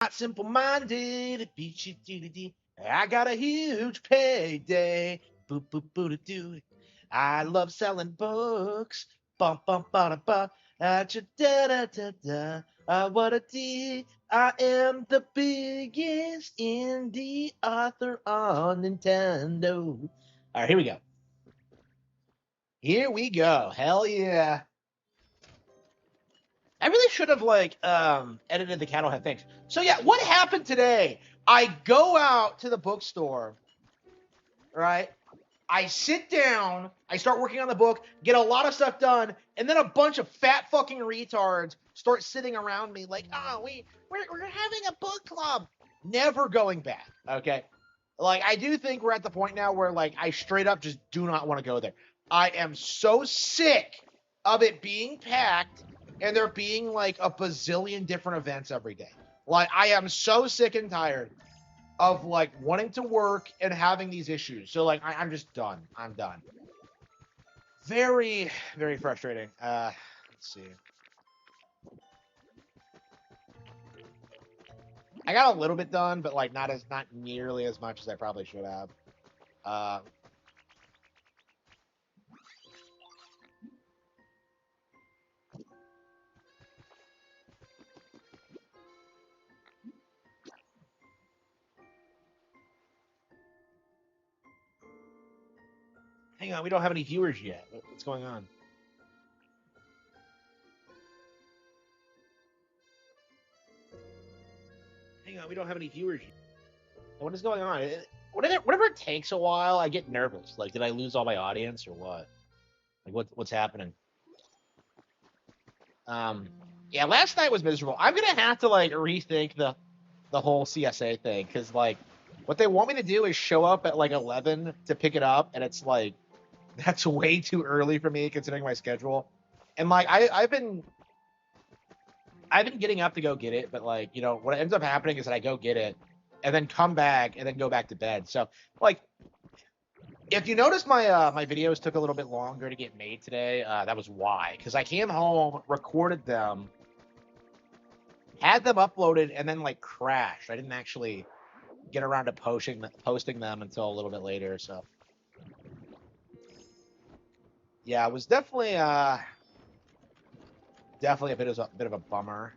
Not simple-minded. I got a huge payday. Boop boop boo doo. I love selling books. Bum bum ba da ba. Da da da da. What a D! I am the biggest indie author on Nintendo. All right, here we go. Here we go. Hell yeah. I really should have edited the cattle head things. So yeah, what happened today? I go out to the bookstore, right? I sit down, I start working on the book, get a lot of stuff done, and then a bunch of fat fucking retards start sitting around me like, oh, we're having a book club. Never going back. Okay. Like I do think we're at the point now where like I straight up just do not want to go there. I am so sick of it being packed and there being like a bazillion different events every day. Like I am so sick and tired of like wanting to work and having these issues. So like I'm just done. I'm done. Very, very frustrating. Let's see. I got a little bit done, but like not nearly as much as I probably should have. Uh, Hang on, we don't have any viewers yet. What's going on? Hang on, we don't have any viewers yet. What is going on? Whenever it takes a while, I get nervous. Like, did I lose all my audience or what? Like, what's happening? Um, yeah, last night was miserable. I'm gonna have to like rethink the whole CSA thing because like what they want me to do is show up at like 11 to pick it up, and it's like that's way too early for me considering my schedule. And like I've been getting up to go get it, but like what ends up happening is that I go get it and then come back and then go back to bed. So like if you notice my videos took a little bit longer to get made today, that was why. Because I came home, recorded them, had them uploaded, and then like crashed. I didn't actually get around to posting them until a little bit later. So yeah, it was definitely a bit of a bummer.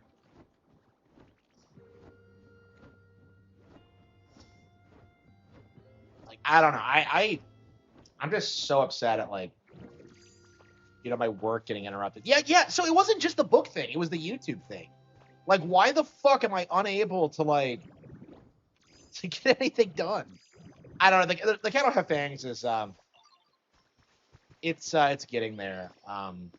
Like I don't know, I'm just so upset at like my work getting interrupted. Yeah. So it wasn't just the book thing; it was the YouTube thing. Like, why the fuck am I unable to like to get anything done? I don't know. The Cat Don't Have Fangs is it's getting there. And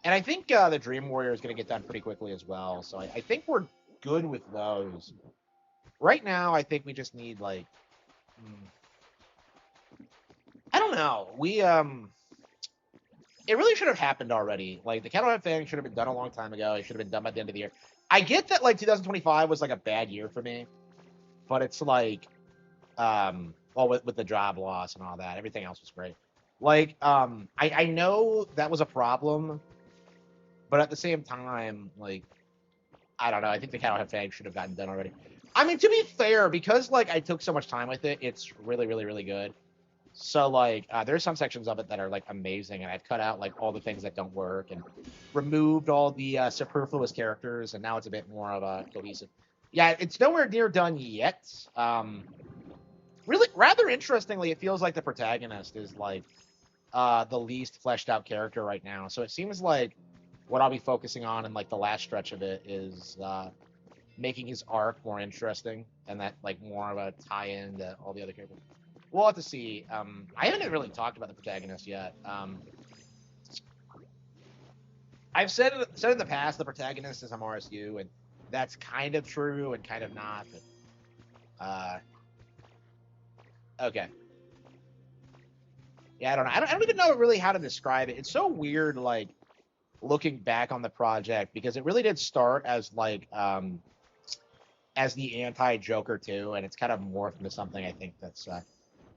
I think the Dream Warrior is going to get done pretty quickly as well. So I think we're good with those. Right now, I think we just need like I don't know. It really should have happened already. Like the Cat Don't Have Fangs should have been done a long time ago. It should have been done by the end of the year. I get that like 2025 was like a bad year for me, but it's like well with the job loss and all that, everything else was great. Like I know that was a problem, but at the same time, like I don't know. I think the Cat Have Fang should have gotten done already. I mean, to be fair, because like I took so much time with it, it's really, really, really good. So like, there's some sections of it that are like amazing, and I've cut out like all the things that don't work and removed all the superfluous characters, and now it's a bit more of a cohesive. Yeah, it's nowhere near done yet. Really, rather interestingly, it feels like the protagonist is like the least fleshed out character right now. So it seems like what I'll be focusing on in like the last stretch of it is making his arc more interesting and that like more of a tie-in to all the other characters. We'll have to see. I haven't really talked about the protagonist yet. I've said in the past the protagonist is MRSU, and that's kind of true and kind of not. But, okay. Yeah, I don't know. I don't even know really how to describe it. It's so weird, like looking back on the project because it really did start as the anti-Joker too, and it's kind of morphed into something I think that's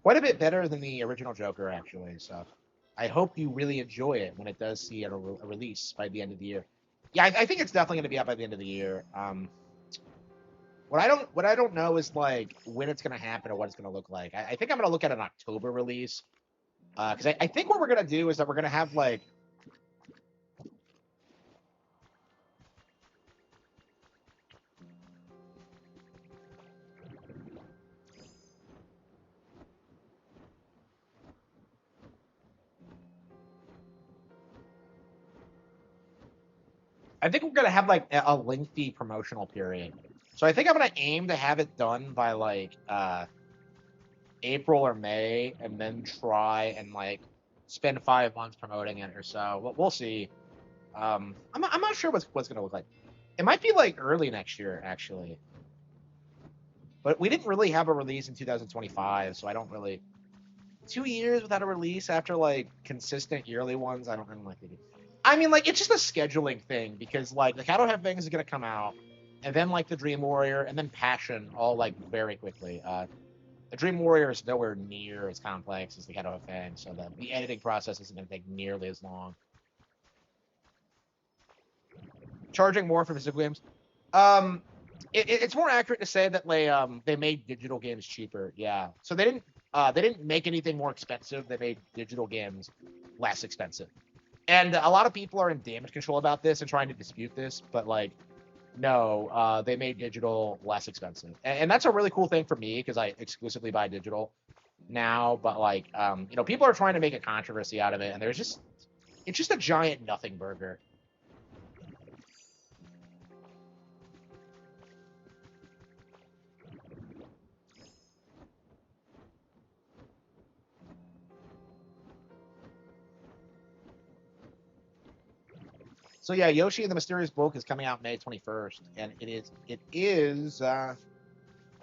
quite a bit better than the original Joker actually. So I hope you really enjoy it when it does see a release by the end of the year. Yeah, I think it's definitely going to be out by the end of the year. What I don't know is like when it's gonna happen or what it's gonna look like. I think I'm gonna look at an October release. Because I think what we're gonna do is that we're gonna have like I think we're gonna have like a lengthy promotional period. So I think I'm gonna aim to have it done by like April or May, and then try and like spend 5 months promoting it or so. We'll see. I'm not sure what's gonna look like. It might be like early next year actually, but we didn't really have a release in 2025, so I don't really 2 years without a release after like consistent yearly ones. I don't like it. I mean, like it's just a scheduling thing because like the Shadow Head thing is gonna come out, and then like the Dream Warrior, and then Passion, all like very quickly. The Dream Warrior is nowhere near as complex as the Shadow Head thing, so the editing process isn't gonna take nearly as long. Charging more for physical games. Um, it's more accurate to say that they made digital games cheaper. Yeah, so they didn't make anything more expensive. They made digital games less expensive. And a lot of people are in damage control about this and trying to dispute this, but like, no, they made digital less expensive, and that's a really cool thing for me because I exclusively buy digital now. But like, people are trying to make a controversy out of it, and it's just a giant nothing burger. So yeah, Yoshi and the Mysterious Book is coming out May 21st, and it is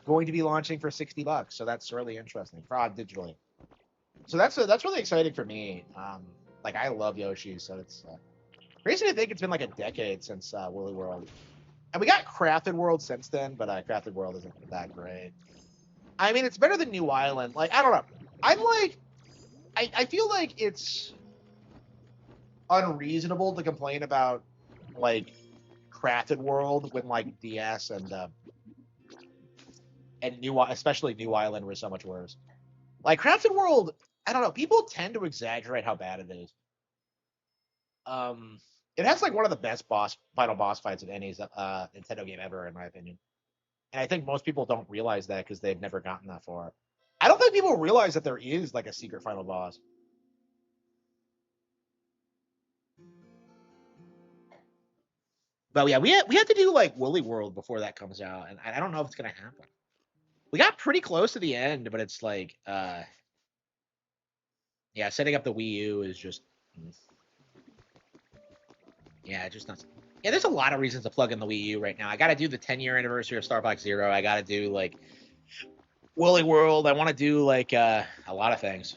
going to be launching for $60. So that's really interesting. Fraud digitally. So that's really exciting for me. Like I love Yoshi, so it's crazy to think it's been like a decade since Woolly World, and we got Crafted World since then, but Crafted World isn't that great. I mean, it's better than New Island. Like I don't know. I'm like I feel like it's unreasonable to complain about like Crafted World when like DS and especially New Island were so much worse. Like Crafted World, I don't know. People tend to exaggerate how bad it is. Um, it has like one of the best final boss fights of any Nintendo game ever, in my opinion. And I think most people don't realize that because they've never gotten that far. I don't think people realize that there is like a secret final boss. But yeah, we had to do like Woolly World before that comes out, and I don't know if it's gonna happen. We got pretty close to the end, but it's like, yeah, setting up the Wii U is just, yeah, just not. Yeah, there's a lot of reasons to plug in the Wii U right now. I got to do the 10-year anniversary of Star Fox Zero. I got to do like Woolly World. I want to do like a lot of things.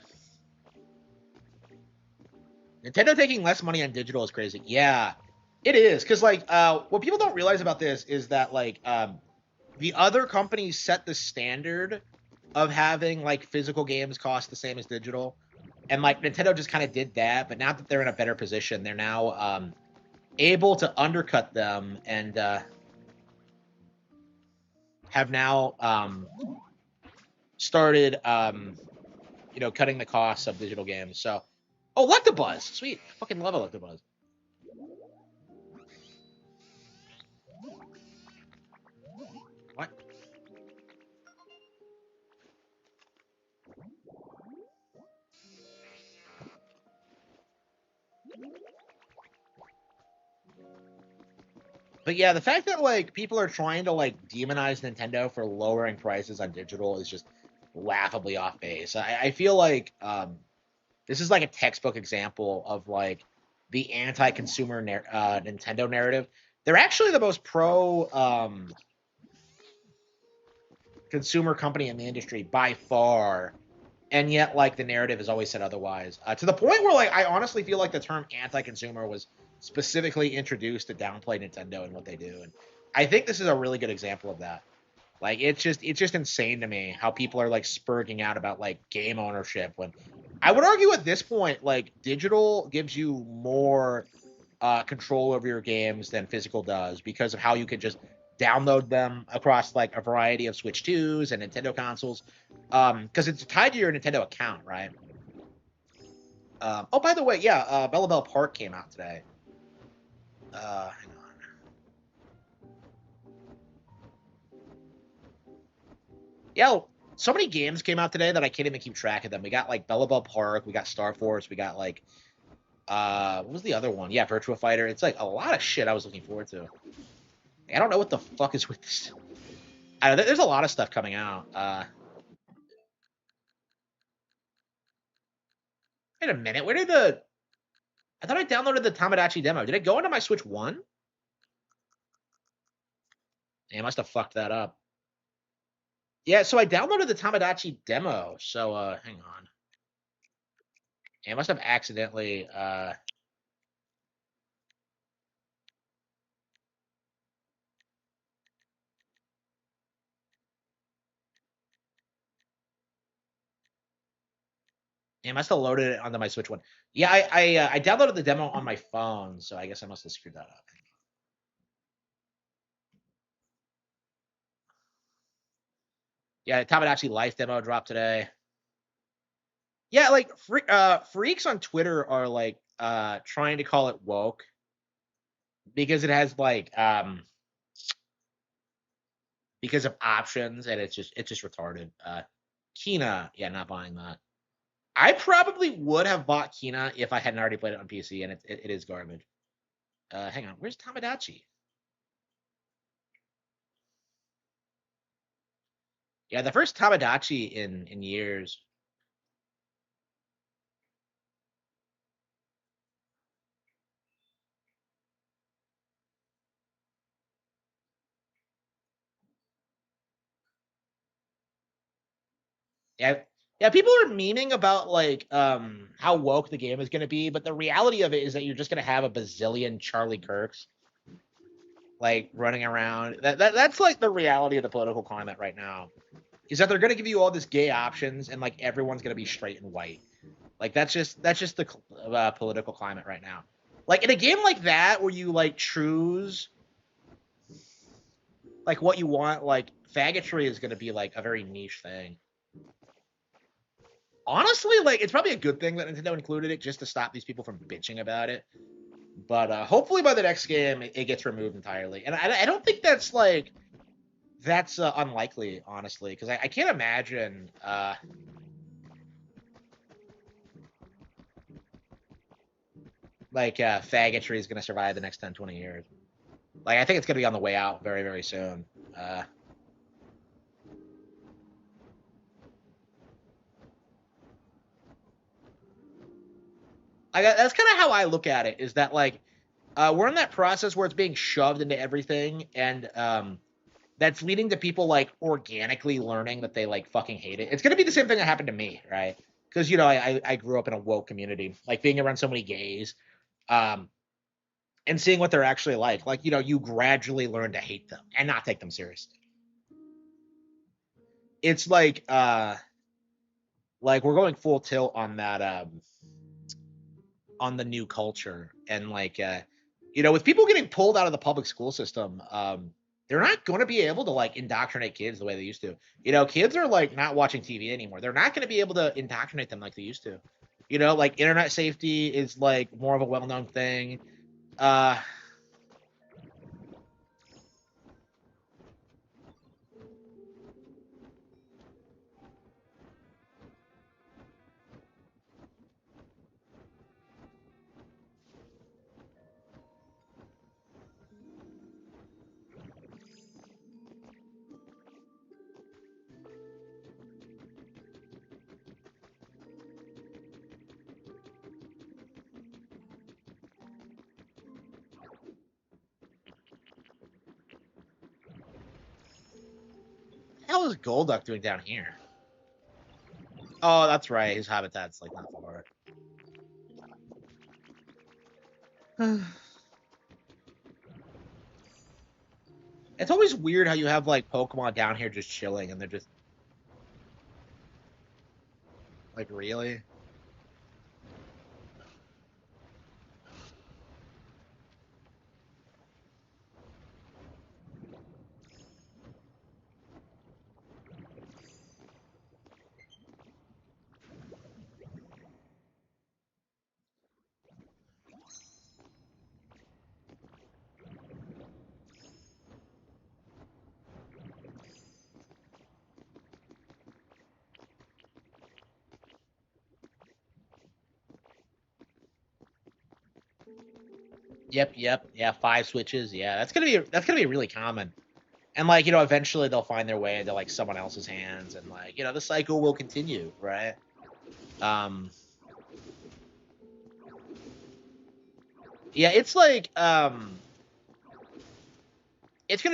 Nintendo taking less money on digital is crazy. Yeah, it is because like what people don't realize about this is that like the other companies set the standard of having like physical games cost the same as digital, and like Nintendo just kind of did that. But now that they're in a better position, they're now able to undercut them and have now started cutting the costs of digital games. So, oh, Electabuzz, sweet, fucking love Electabuzz. What? But yeah, the fact that like people are trying to like demonize Nintendo for lowering prices on digital is just laughably off base. I feel like this is like a textbook example of like the anti-consumer Nintendo narrative. They're actually the most pro consumer company in the industry by far, and yet like the narrative has always said otherwise. To the point where like I honestly feel like the term anti-consumer was specifically introduced to downplay Nintendo and what they do, and I think this is a really good example of that. Like it's just insane to me how people are like spurging out about like game ownership when I would argue at this point like digital gives you more control over your games than physical does because of how you can just download them across like a variety of Switch 2s and Nintendo consoles, because it's tied to your Nintendo account, right? Oh, by the way, yeah, Bella Bell Park came out today. Hang on. Yeah, so many games came out today that I can't even keep track of them. We got like Bella Bell Park, we got Star Force, we got like what was the other one? Yeah, Virtua Fighter. It's like a lot of shit I was looking forward to. I don't know what the fuck is with this. I don't know, there's a lot of stuff coming out. Wait a minute, where did the? I thought I downloaded the Tamagotchi demo. Did it go into my Switch One? I must have fucked that up. Yeah, so I downloaded the Tamagotchi demo. So hang on. I must have accidentally I must have loaded it onto my Switch One. Yeah, I downloaded the demo on my phone, so I guess I must have screwed that up. Yeah, Tamagotchi Life demo dropped today. Yeah, like freaks on Twitter are like trying to call it woke because it has like because of options, and it's just retarded. Kina, yeah, not buying that. I probably would have bought Kina if I hadn't already played it on PC, and it is garbage. Hang on, where's Tamagotchi? Yeah, the first Tamagotchi in years. Yeah, yeah, people are memeing about like how woke the game is going to be, but the reality of it is that you're just going to have a bazillion Charlie Kirks like running around. That's like the reality of the political climate right now. Is that they're going to give you all this gay options, and like everyone's going to be straight and white. Like that's just the political climate right now. Like in a game like that where you like choose like what you want, like faggotry is going to be like a very niche thing. Honestly, like it's probably a good thing that Nintendo included it just to stop these people from bitching about it. But hopefully by the next game it gets removed entirely. And I don't think that's unlikely, honestly, because I can't imagine like faggotry is going to survive the next 10, 20 years. Like I think it's going to be on the way out very, very soon. Uh, that's kind of how I look at it. Is that like we're in that process where it's being shoved into everything, and that's leading to people like organically learning that they like fucking hate it. It's gonna be the same thing that happened to me, right? Because I grew up in a woke community, like being around so many gays, um, and seeing what they're actually like. Like you gradually learn to hate them and not take them seriously. It's like we're going full tilt on that on the new culture, and like with people getting pulled out of the public school system, they're not going to be able to like indoctrinate kids the way they used to. Kids are like not watching TV anymore. They're not going to be able to indoctrinate them like they used to. Like internet safety is like more of a well-known thing. uh what the hell is Golduck doing down here? Oh, that's right, his habitat's like not far. It's always weird how you have like Pokemon down here just chilling, and they're just like, really. Yep. Yeah, 5 switches. Yeah, that's gonna be really common. And like, eventually they'll find their way into like someone else's hands, and like, the cycle will continue, right? Um, yeah, it's gonna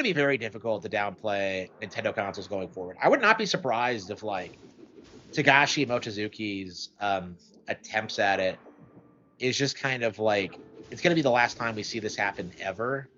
be very difficult to downplay Nintendo consoles going forward. I would not be surprised if like Tagashi Mochizuki's attempts at it is just kind of like it's gonna be the last time we see this happen ever.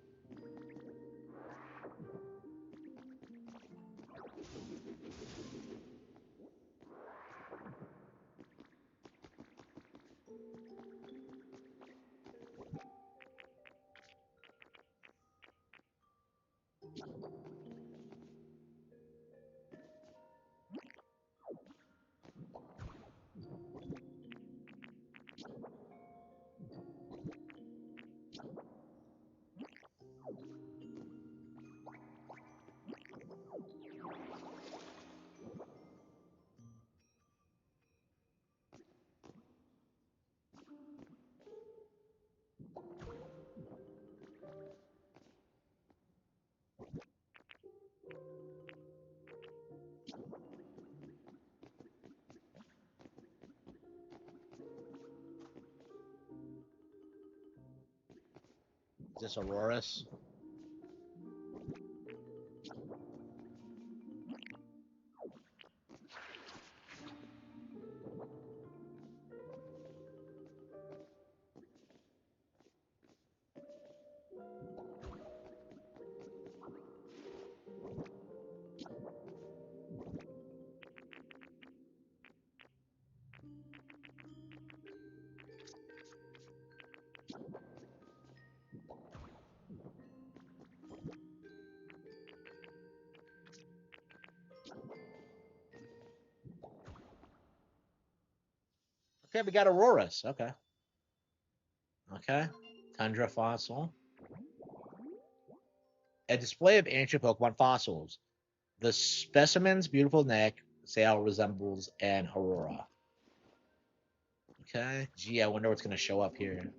Is this Aurora's? Okay, we got Aurora's. Okay. Okay. Tundra fossil. A display of ancient Pokemon fossils. The specimen's beautiful neck sail resembles an Aurora. Okay. Gee, I wonder what's gonna show up here.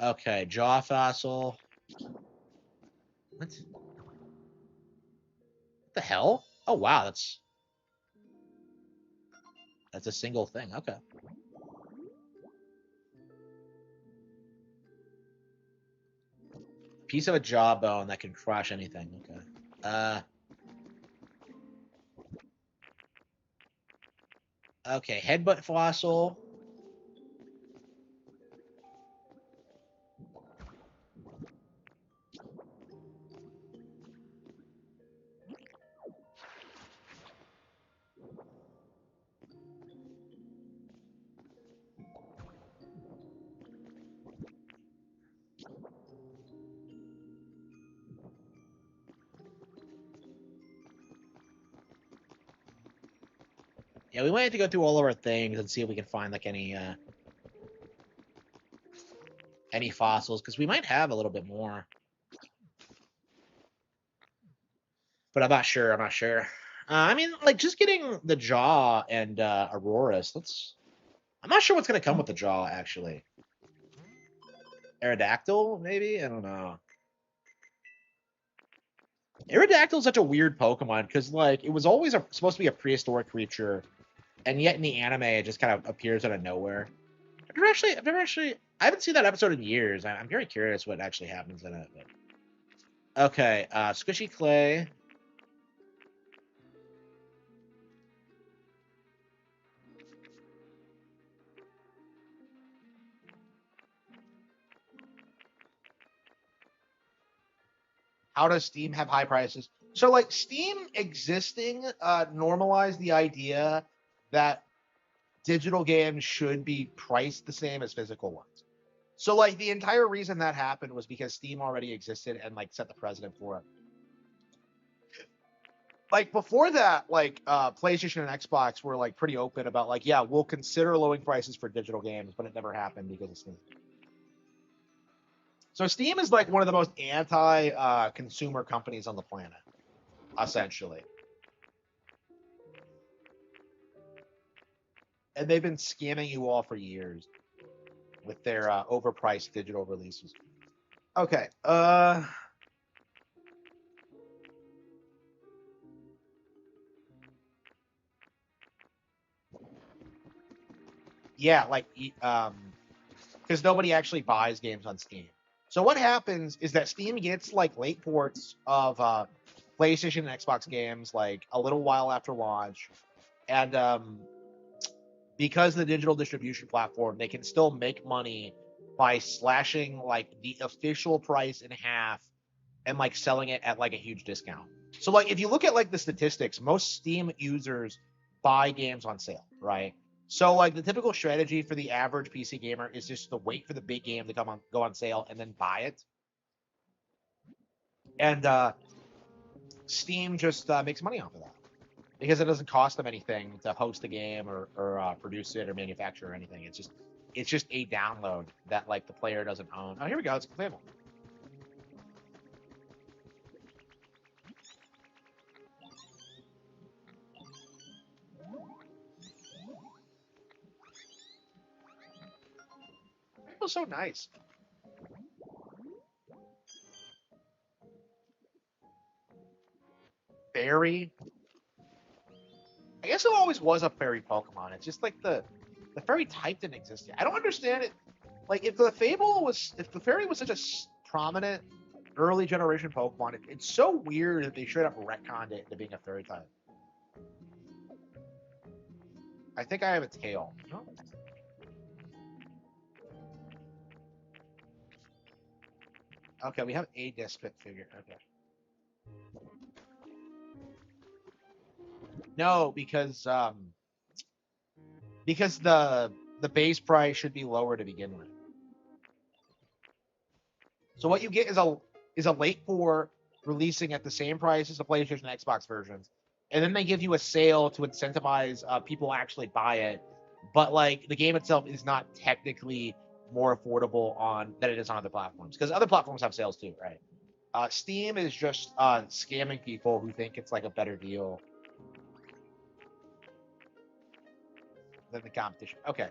Okay, jaw fossil. What? What the hell? Oh wow, that's a single thing. Okay. Piece of a jawbone that can crush anything. Okay. Okay, headbutt fossil. Yeah, we might have to go through all of our things and see if we can find like any fossils because we might have a little bit more, but I'm not sure. I'm not sure. I mean, like just getting the jaw and Aurora's. Let's. I'm not sure what's gonna come with the jaw actually. Aerodactyl, maybe? I don't know. Aerodactyl is such a weird Pokemon because like it was always supposed to be a prehistoric creature, and yet in the anime it just kind of appears out of nowhere. I haven't seen that episode in years. I'm very curious what actually happens in it. But... Okay, Squishy Clay. How does Steam have high prices? So like Steam existing normalized the idea that digital games should be priced the same as physical ones. So like the entire reason that happened was because Steam already existed and like set the precedent for it. Like before that, like PlayStation and Xbox were like pretty open about like, yeah, we'll consider lowering prices for digital games, but it never happened because of Steam. So Steam is like one of the most anti consumer companies on the planet, essentially. And they've been scamming you all for years. with their overpriced digital releases. Okay. Yeah, like because nobody actually buys games on Steam. So what happens is that Steam gets like late ports of PlayStation and Xbox games like a little while after launch, and because the digital distribution platform, they can still make money by slashing like the official price in half and like selling it at like a huge discount. So like if you look at like the statistics, most Steam users buy games on sale, right? So like the typical strategy for the average PC gamer is just to wait for the big game to go on sale and then buy it. And Steam just makes money off of that because it doesn't cost them anything to host a game or produce it or manufacture or anything. It's just a download that like the player doesn't own. Oh, here we go. It's playable. It was so nice. Fairy. I guess it always was a fairy Pokemon. It's just like the fairy type didn't exist yet. I don't understand it. Like if the fairy was such a prominent early generation Pokemon, it's so weird that they straight up retconned it into being a fairy type. I think I have a tail. No? Okay, we have a Despot figure. Okay. No, because the base price should be lower to begin with. So what you get is a late for releasing at the same price as the PlayStation and Xbox versions, and then they give you a sale to incentivize people actually buy it. But like the game itself is not technically more affordable on than it is on other platforms because other platforms have sales too, right? Steam is just scamming people who think it's like a better deal than the competition. Okay.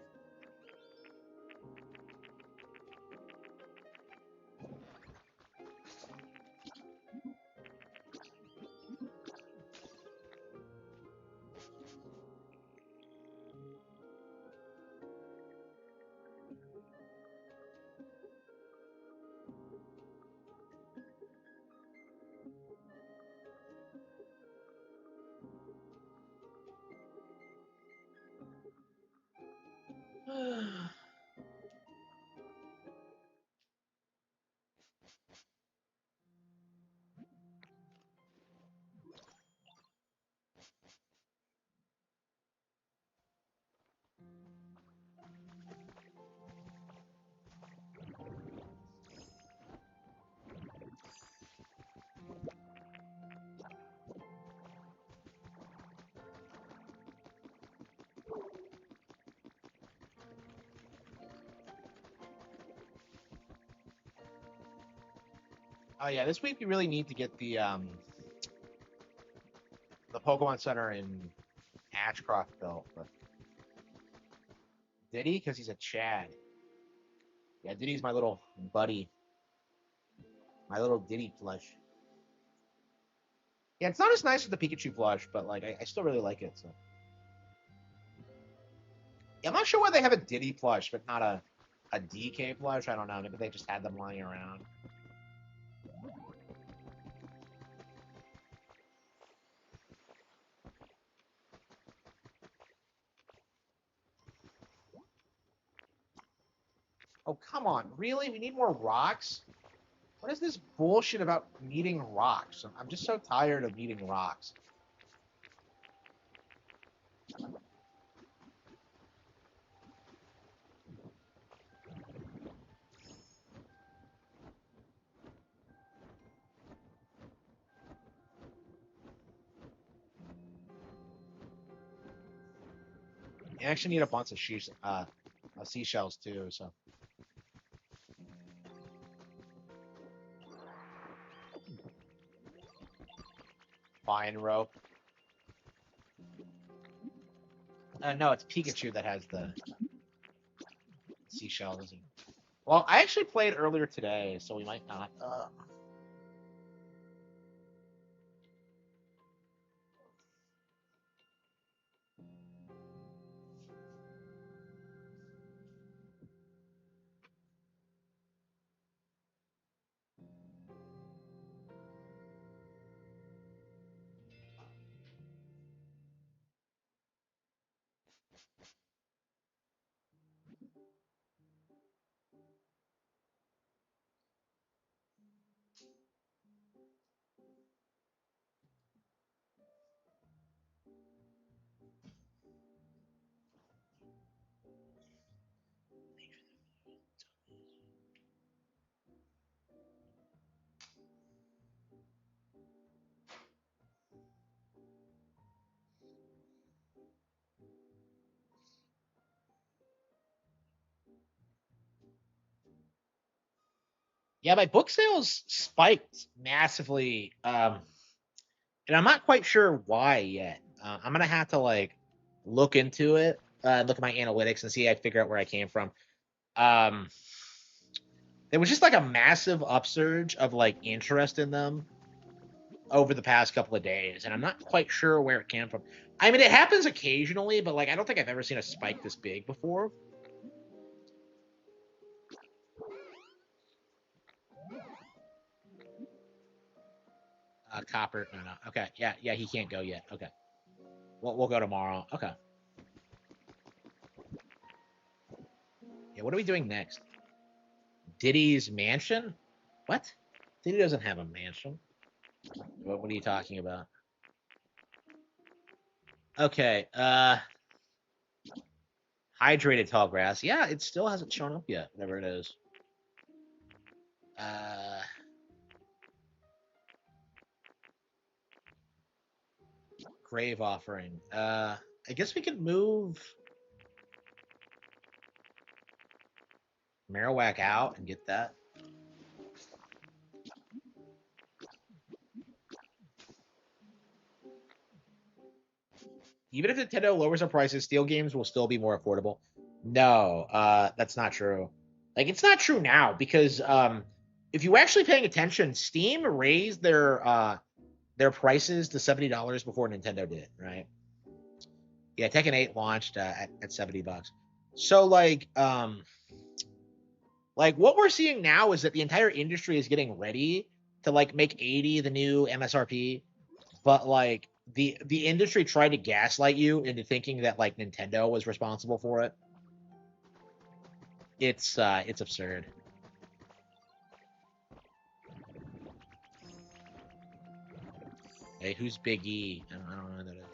Oh yeah, this week we really need to get the Pokemon Center in Ashcroft built, but did he? Because he's a Chad. Yeah, Diddy's my little buddy, my little Diddy plush. Yeah, it's not as nice as the Pikachu plush, but like I still really like it. So yeah, I'm not sure why they have a Diddy plush, but not a DK plush. I don't know. Maybe they just had them lying around. Oh come on, really? We need more rocks. What is this bullshit about needing rocks? I'm just so tired of needing rocks. You actually need a bunch of seashells too. So fine rope. No, it's Pikachu that has the Seashell doesn't. Well, I actually played earlier today, so we might not. Yeah, my book sales spiked massively, and I'm not quite sure why yet. I'm gonna have to like look into it, look at my analytics, and see. I figure out where I came from. Um, there was just like a massive upsurge of like interest in them over the past couple of days, and I'm not quite sure where it came from. I mean, it happens occasionally, but like I don't think I've ever seen a spike this big before. Copper, no, no. Okay, yeah, yeah, he can't go yet. Okay, we'll go tomorrow. Okay, yeah. What are we doing next? Diddy's mansion? What? Diddy doesn't have a mansion. What are you talking about? Okay, hydrated tall grass. Yeah, it still hasn't shown up yet. Whatever it is. Uh, grave offering. I guess we could move Marowak out and get that. Even if Nintendo lowers their prices, Steel games will still be more affordable. No, that's not true. Like it's not true now because if you actually paying attention, Steam raised their prices to $70 before Nintendo did, right? Yeah, Tekken 8 launched at $70. So like what we're seeing now is that the entire industry is getting ready to like make 80 the new MSRP, but like the industry tried to gaslight you into thinking that like Nintendo was responsible for it. It's absurd. Hey, who's Big E? I don't know who that is.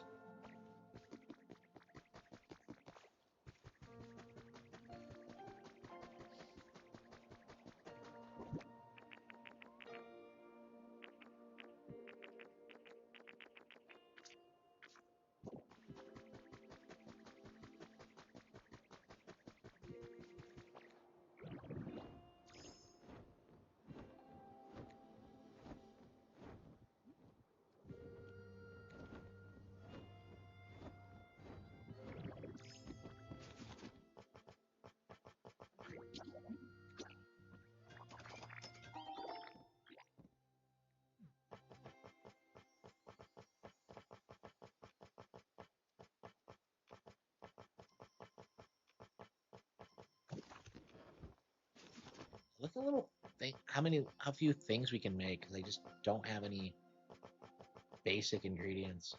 Look a little thing. How few things we can make because I just don't have any basic ingredients.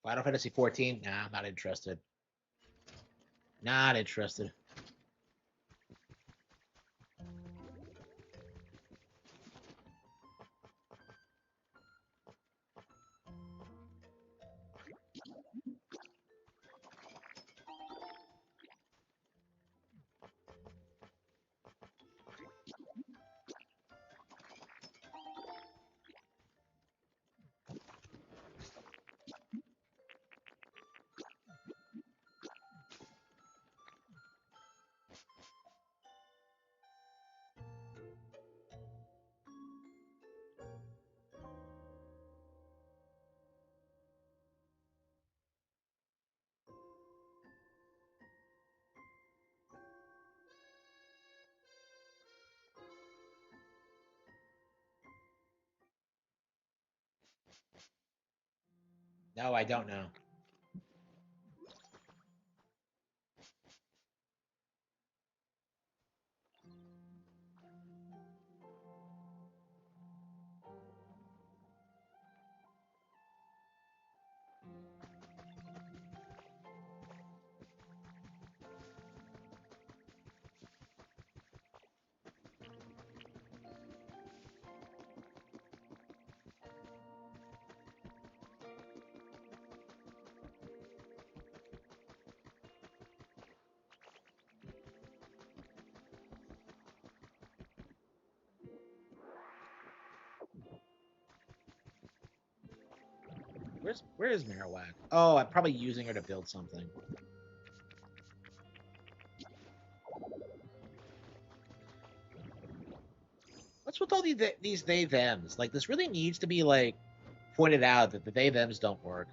Final Fantasy 14? Nah, I'm not interested. Not interested. No, I don't know. Where is Marowak? Oh, I'm probably using her to build something. What's with all these they thems? Like this really needs to be like pointed out that the they thems don't work.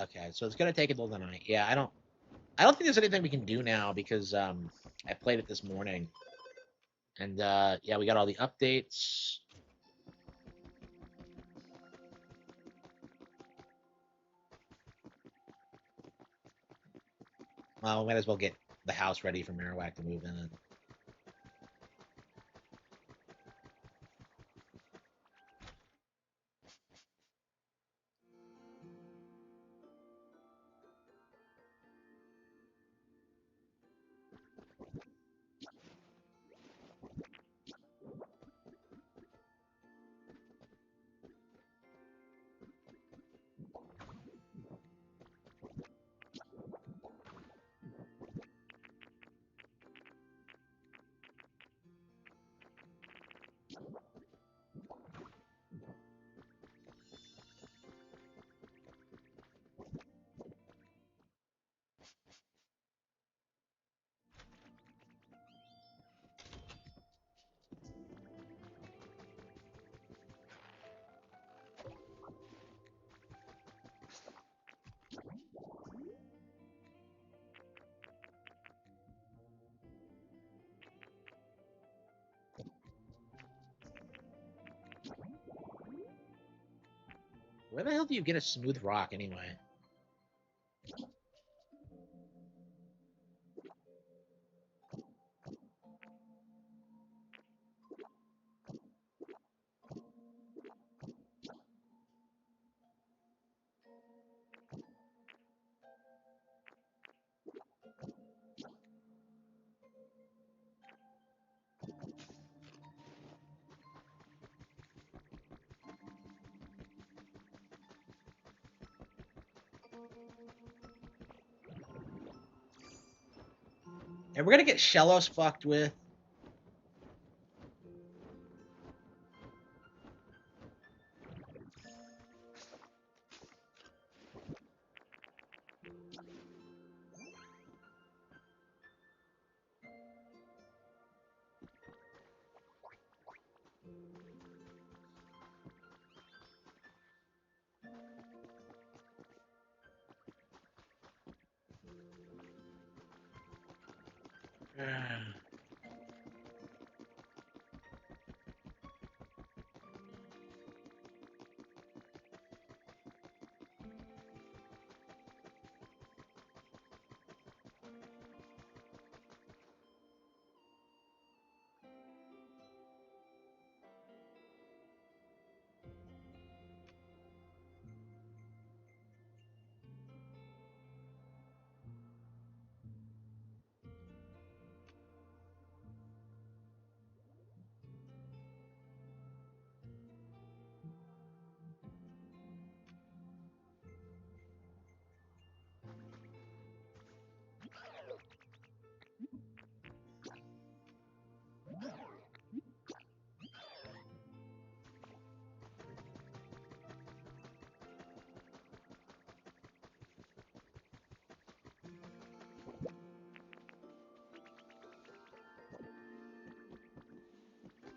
Okay, so it's gonna take until the night. Yeah, I don't think there's anything we can do now because I played it this morning. And yeah, we got all the updates. Well, we might as well get the house ready for Marowak to move in. Where the hell do you get a smooth rock anyway? And we're gonna get Shellos fucked with.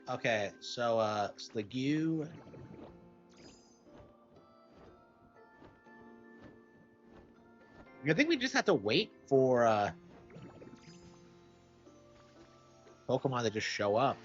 Okay, so it's the Gu. I think we just have to wait for Pokemon to just show up.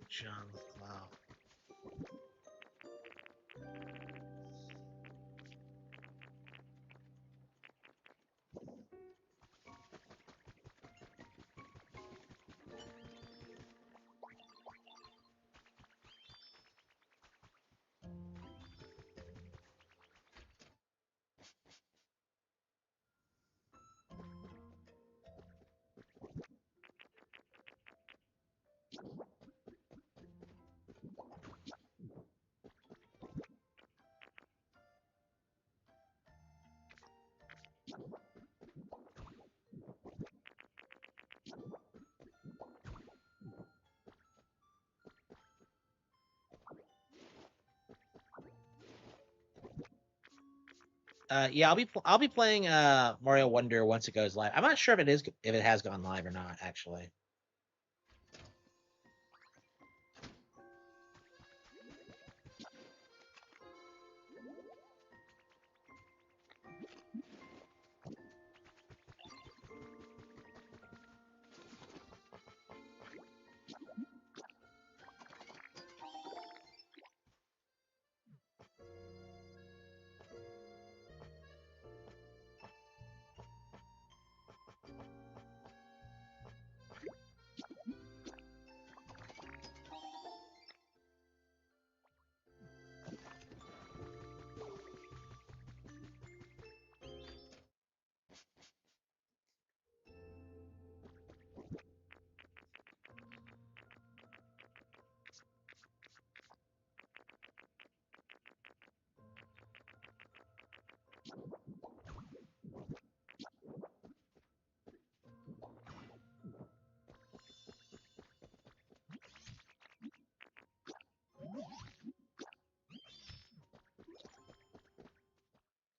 John Cloud. Yeah, I'll be playing Mario Wonder once it goes live. I'm not sure if it has gone live or not actually.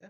Yeah.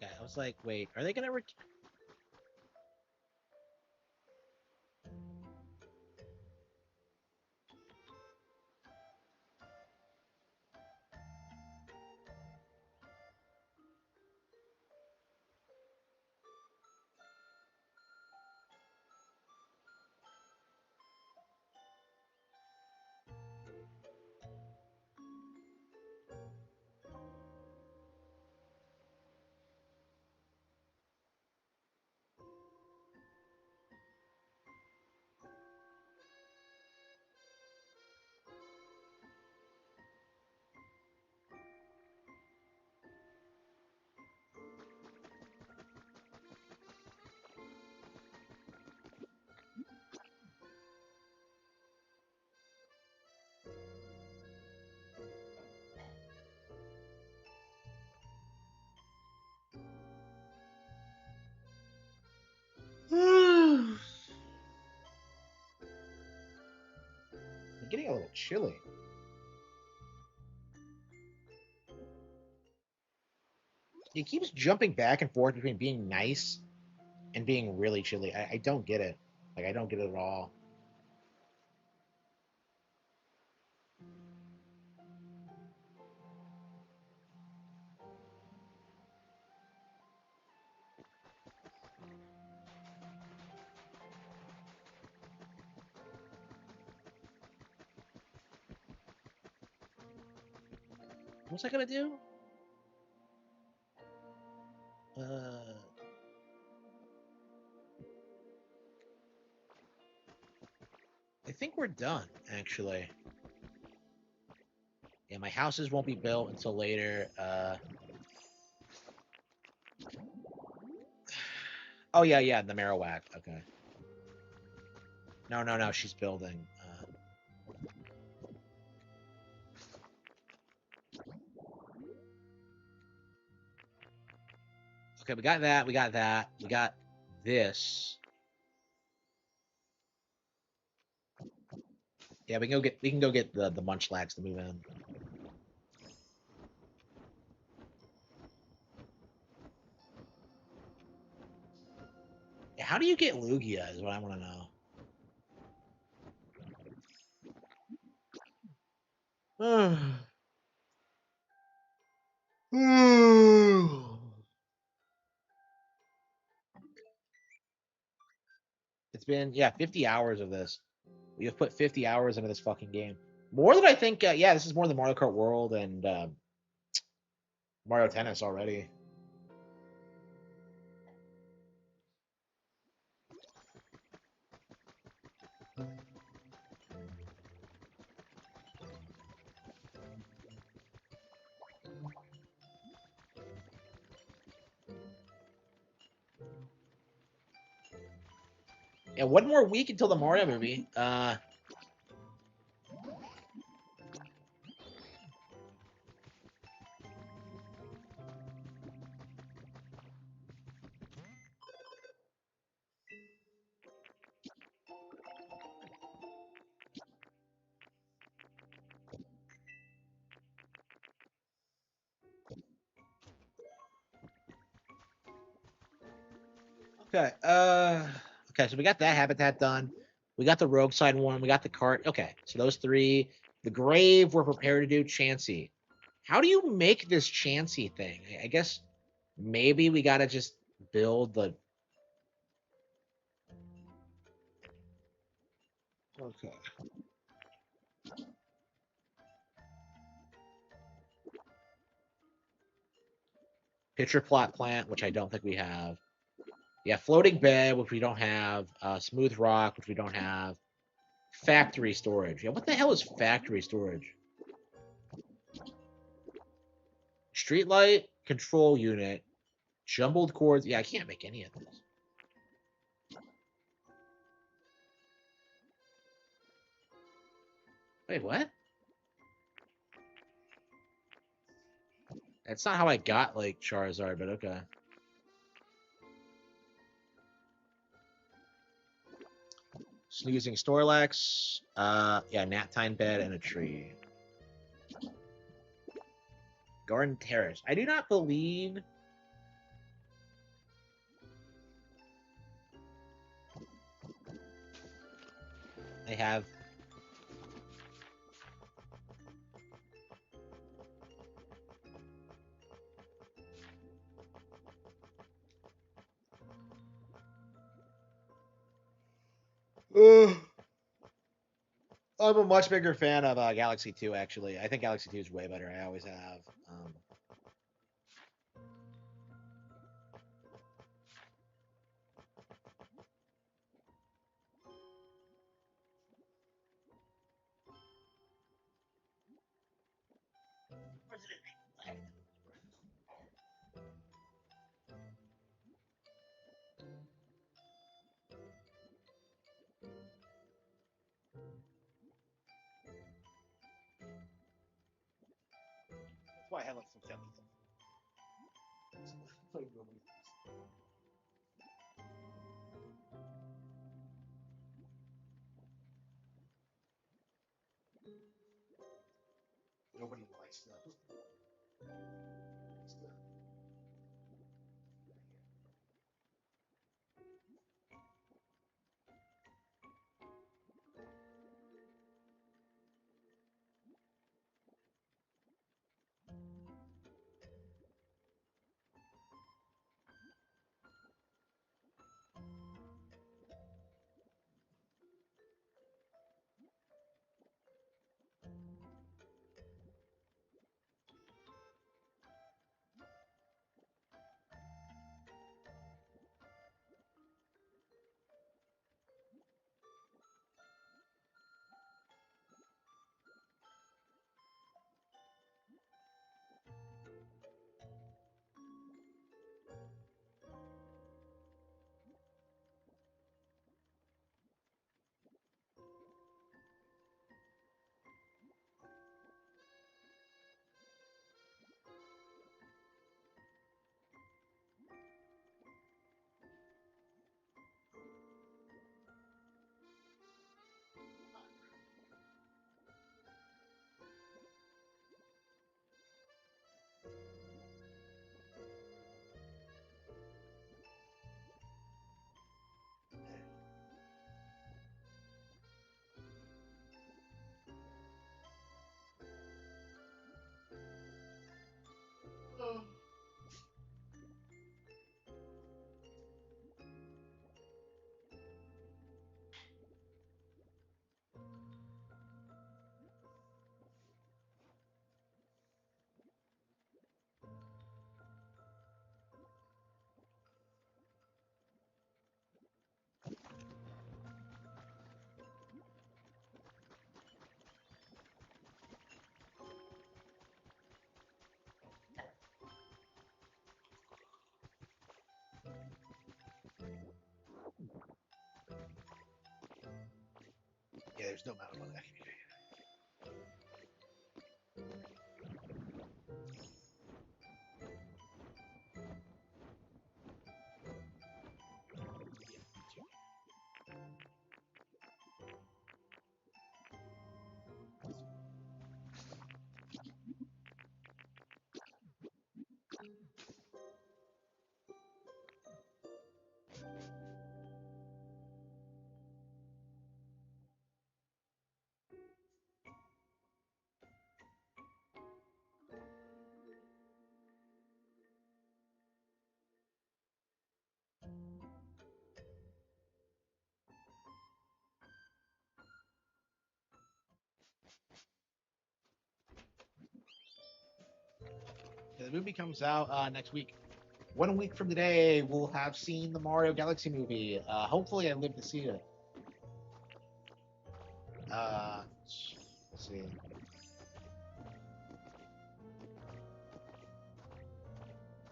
Okay, I was like, wait, are they gonna? I'm getting a little chilly. He keeps jumping back and forth between being nice and being really chilly. I don't get it. Like, I don't get it at all. What's I gonna do? I think we're done, actually. Yeah, my houses won't be built until later. Oh yeah, yeah, the Marowak. Okay. No, no, no. She's building. Okay, we got that. We got that. We got this. Yeah, we can go get the Munchlax to move in. Yeah, how do you get Lugia? Is what I want to know. It's been, yeah, 50 hours of this. We have put 50 hours into this fucking game. More than I think. Yeah, this is more than Mario Kart World and Mario Tennis already. Yeah, one more week until the Mario movie. Okay. Okay. So we got that habitat done. We got the rogue side one. We got the cart. Okay. So those three. The grave. We're prepared to do Chansey. How do you make this Chansey thing? I guess maybe we gotta just build the. Okay. Pitcher plot plant, which I don't think we have. Yeah, floating bed, which we don't have. Smooth rock, which we don't have. Factory storage. Yeah, what the hell is factory storage? Streetlight control unit. Jumbled cords. Yeah, I can't make any of this. Wait, what? That's not how I got like Charizard, but okay. Snoozing Snorlax. Yeah, Naptime bed and a tree. Garden Terrace. I do not believe. I have. I'm a much bigger fan of Galaxy 2, actually. I think Galaxy 2 is way better. I always have. That's why I have like some stuff. Nobody likes them. Yeah, there's no amount of money I can do. Yeah, the movie comes out next week. 1 week from today, we'll have seen the Mario Galaxy movie. Hopefully, I live to see it. Let's see.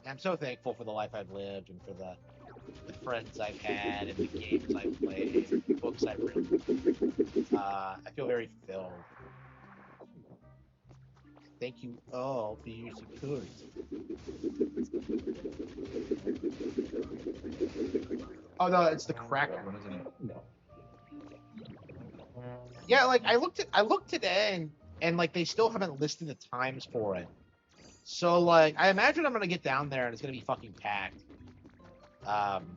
I'm so thankful for the life I've lived and for the friends I've had and the games I've played, and the books I've written. I feel very fulfilled. Thank you all for your support. Oh no, it's the cracked one, isn't it? No. Yeah, like I looked today and like they still haven't listed the times for it. So like I imagine I'm gonna get down there and it's gonna be fucking packed. Um,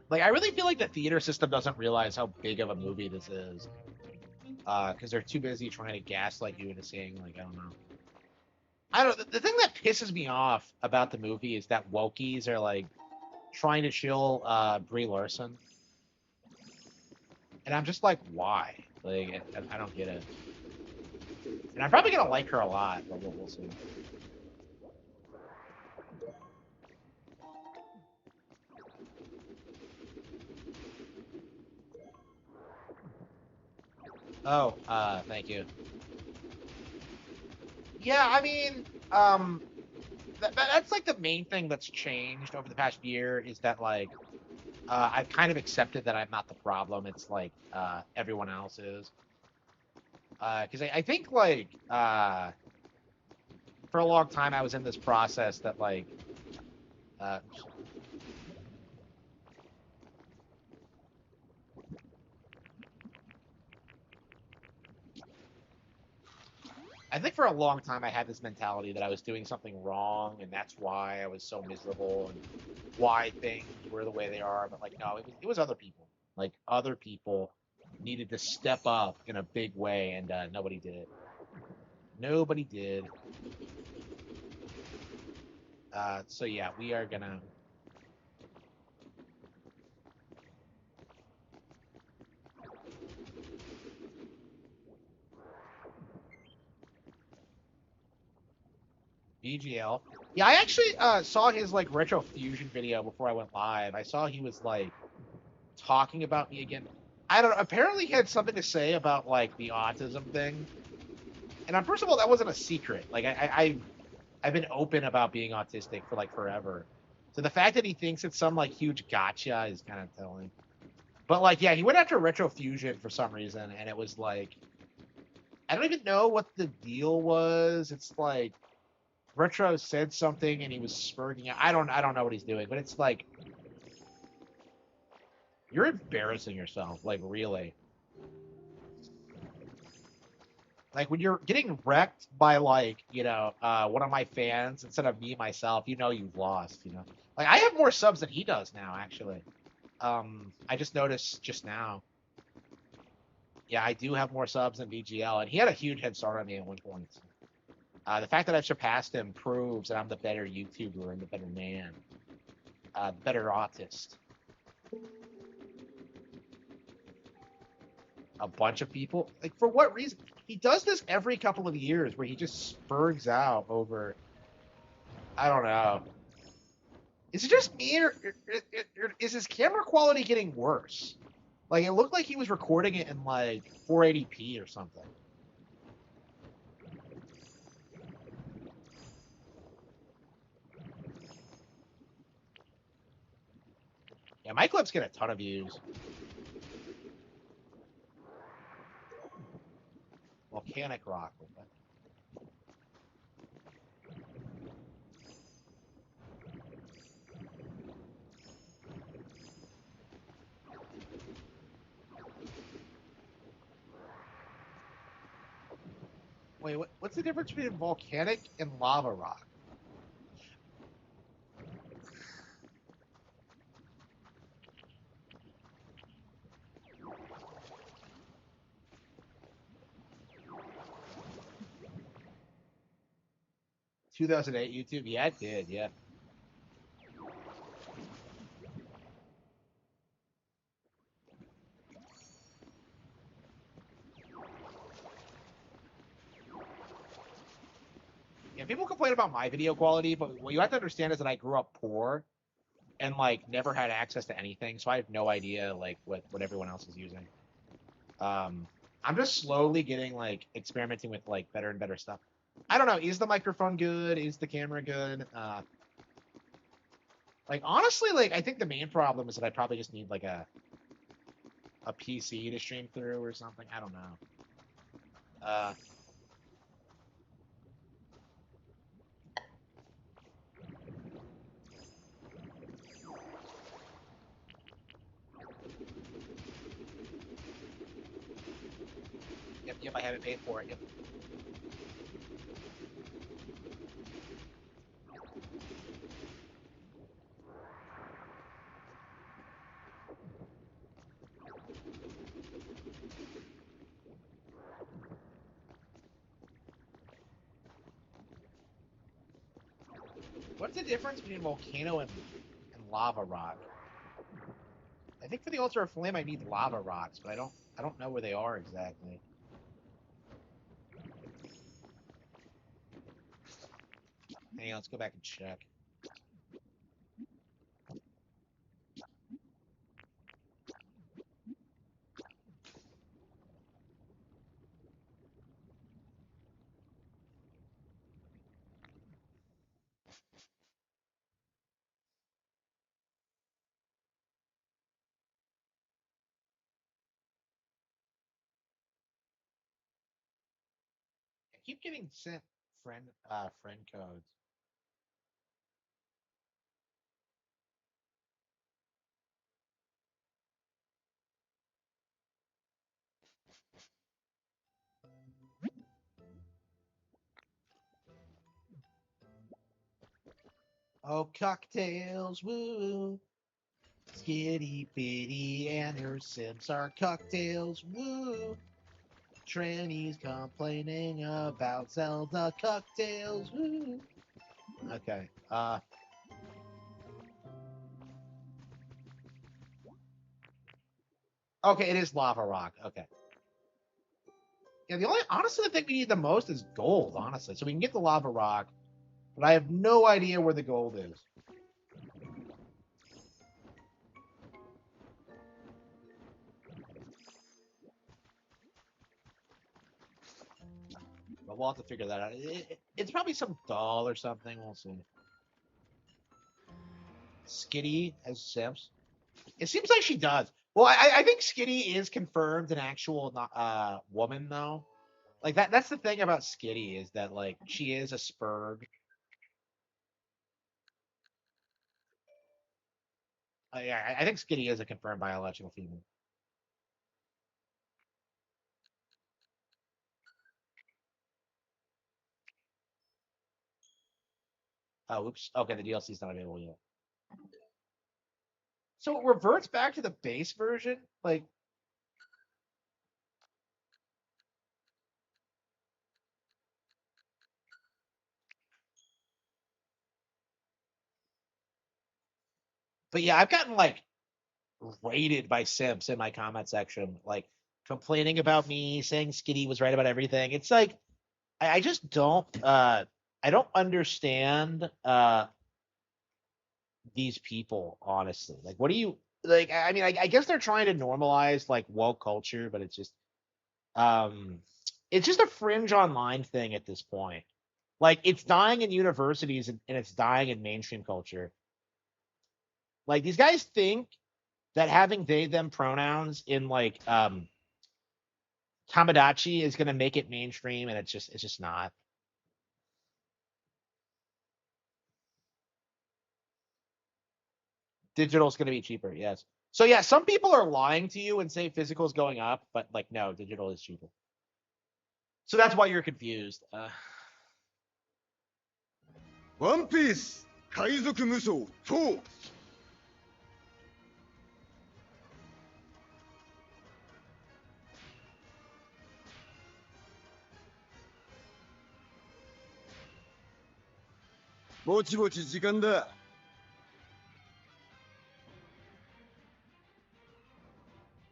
like I really feel like the theater system doesn't realize how big of a movie this is. Because they're too busy trying to gaslight you into saying like I don't know. I don't. The thing that pisses me off about the movie is that wokies are like trying to chill Brie Larson, and I'm just like, why? Like I don't get it. And I'm probably gonna like her a lot, but we'll see. Oh, thank you. Yeah, I mean, that's like the main thing that's changed over the past year is that like I've kind of accepted that I'm not the problem. It's like everyone else is. Because I think like for a long time I was in this process that like uh, I think for a long time I had this mentality that I was doing something wrong, and that's why I was so miserable, and why things were the way they are. But like, no, it was other people. Like other people needed to step up in a big way, and nobody did. Nobody did. So yeah, we are gonna. VGL. Yeah, I actually saw his like retro fusion video before I went live. I saw he was like talking about me again. I don't know. Apparently, he had something to say about like the autism thing. And first of all, that wasn't a secret. Like I've been open about being autistic for like forever. So the fact that he thinks it's some like huge gotcha is kind of telling. But like, yeah, he went after retro fusion for some reason, and it was like I don't even know what the deal was. It's like retro said something and he was spurting it. I don't know what he's doing, but it's like you're embarrassing yourself, like really. Like when you're getting wrecked by like, one of my fans instead of me myself, you've lost, Like I have more subs than he does now, actually. I just noticed just now. Yeah, I do have more subs than VGL, and he had a huge head start on me at one point. The fact that I've surpassed him proves that I'm the better YouTuber and the better man, better autist. A bunch of people. Like, for what reason? He does this every couple of years where he just spurgs out over, I don't know. Is it just me, or is his camera quality getting worse? Like, it looked like he was recording it in, like, 480p or something. Yeah, my clips get a ton of views. Volcanic rock. Wait, what's the difference between volcanic and lava rock? 2008 YouTube? Yeah, it did. Yeah. Yeah, people complain about my video quality, but what you have to understand is that I grew up poor and like never had access to anything, so I have no idea like what everyone else is using. Um, I'm just slowly getting like experimenting with like better and better stuff. I don't know. Is the microphone good? Is the camera good? Like honestly, like I think the main problem is that I probably just need like a PC to stream through or something. I don't know. Uh, yep, I haven't paid for it. Yep. What's the difference between volcano and lava rock? I think for the ultra flame I need lava rocks, but I don't know where they are exactly. Hang on, let's go back and check. I keep getting sent friend codes. Oh, cocktails, woo. Skitty Bitty and her Sims are cocktails, woo. Tranny's complaining about Zelda cocktails, woo. Okay, okay, it is lava rock. Okay. Yeah, honestly, the thing we need the most is gold, honestly. So we can get the lava rock, but I have no idea where the gold is. But we'll have to figure that out. It's probably some doll or something. We'll see. Skitty has Sims. It seems like she does. Well, I think Skitty is confirmed an actual woman though. Like that's the thing about Skitty is that like she is a spurg. Yeah, I think Skitty is a confirmed biological female. Oh, oops. Okay, the DLC's not available yet. So it reverts back to the base version. Like, but yeah, I've gotten like rated by Sims in my comment section, like complaining about me, saying Skitty was right about everything. It's like I just I don't understand these people, honestly. Like what do you like I mean I guess they're trying to normalize like woke culture, but um it's just a fringe online thing at this point. Like it's dying in universities and it's dying in mainstream culture. Like these guys think that having they them pronouns in like Tamagotchi is going to make it mainstream, and it's just not. Digital is going to be cheaper, yes. So yeah, some people are lying to you and say physical is going up, but like no, digital is cheaper. So that's why you're confused. ワンピース海賊無双4ぼちぼち時間だ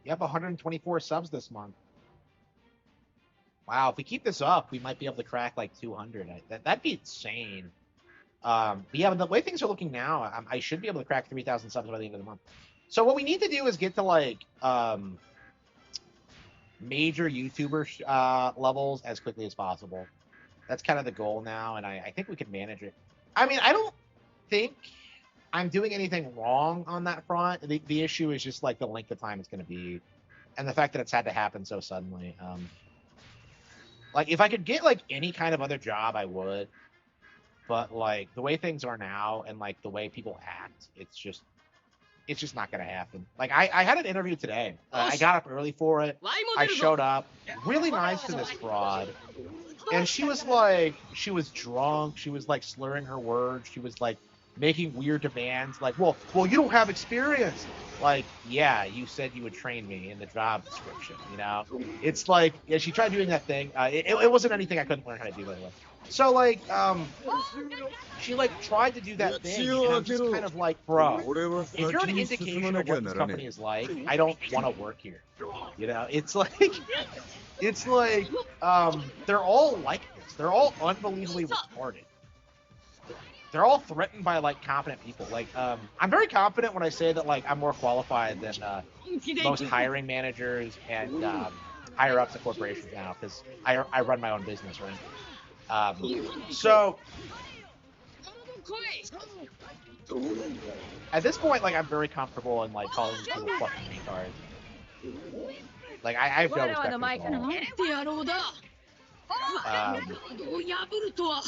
You have 124 subs this month. Wow, if we keep this up, we might be able to crack like 200. That'd be insane. But yeah, the way things are looking now, I should be able to crack 3,000 subs by the end of the month. So what we need to do is get to like major YouTuber levels as quickly as possible. That's kind of the goal now, and I think we can manage it. I mean, I don't think I'm doing anything wrong on that front. The issue is just like the length of time it's going to be, and the fact that it's had to happen so suddenly. Like if I could get like any kind of other job, I would. But like the way things are now, and like the way people act, it's just not gonna happen. Like I had an interview today. I got up early for it. I showed up, really nice to this fraud, and she was drunk. She was like slurring her words. She was like making weird demands. Like, well, you don't have experience. Like, yeah, you said you would train me in the job description. You know, it's like yeah, she tried doing that thing. It wasn't anything I couldn't learn how to do by the way. So like, she like tried to do that thing, and I'm just kind of like, bro, if you're an indication of what this company is like, I don't want to work here. You know, it's like, they're all like this. They're all unbelievably retarded. They're all threatened by like competent people. Like, I'm very confident when I say that like I'm more qualified than most hiring managers and higher ups at corporations now because I run my own business, right? So at this point, like I'm very comfortable in like calling these people fucking retards. Like I have no respect for them.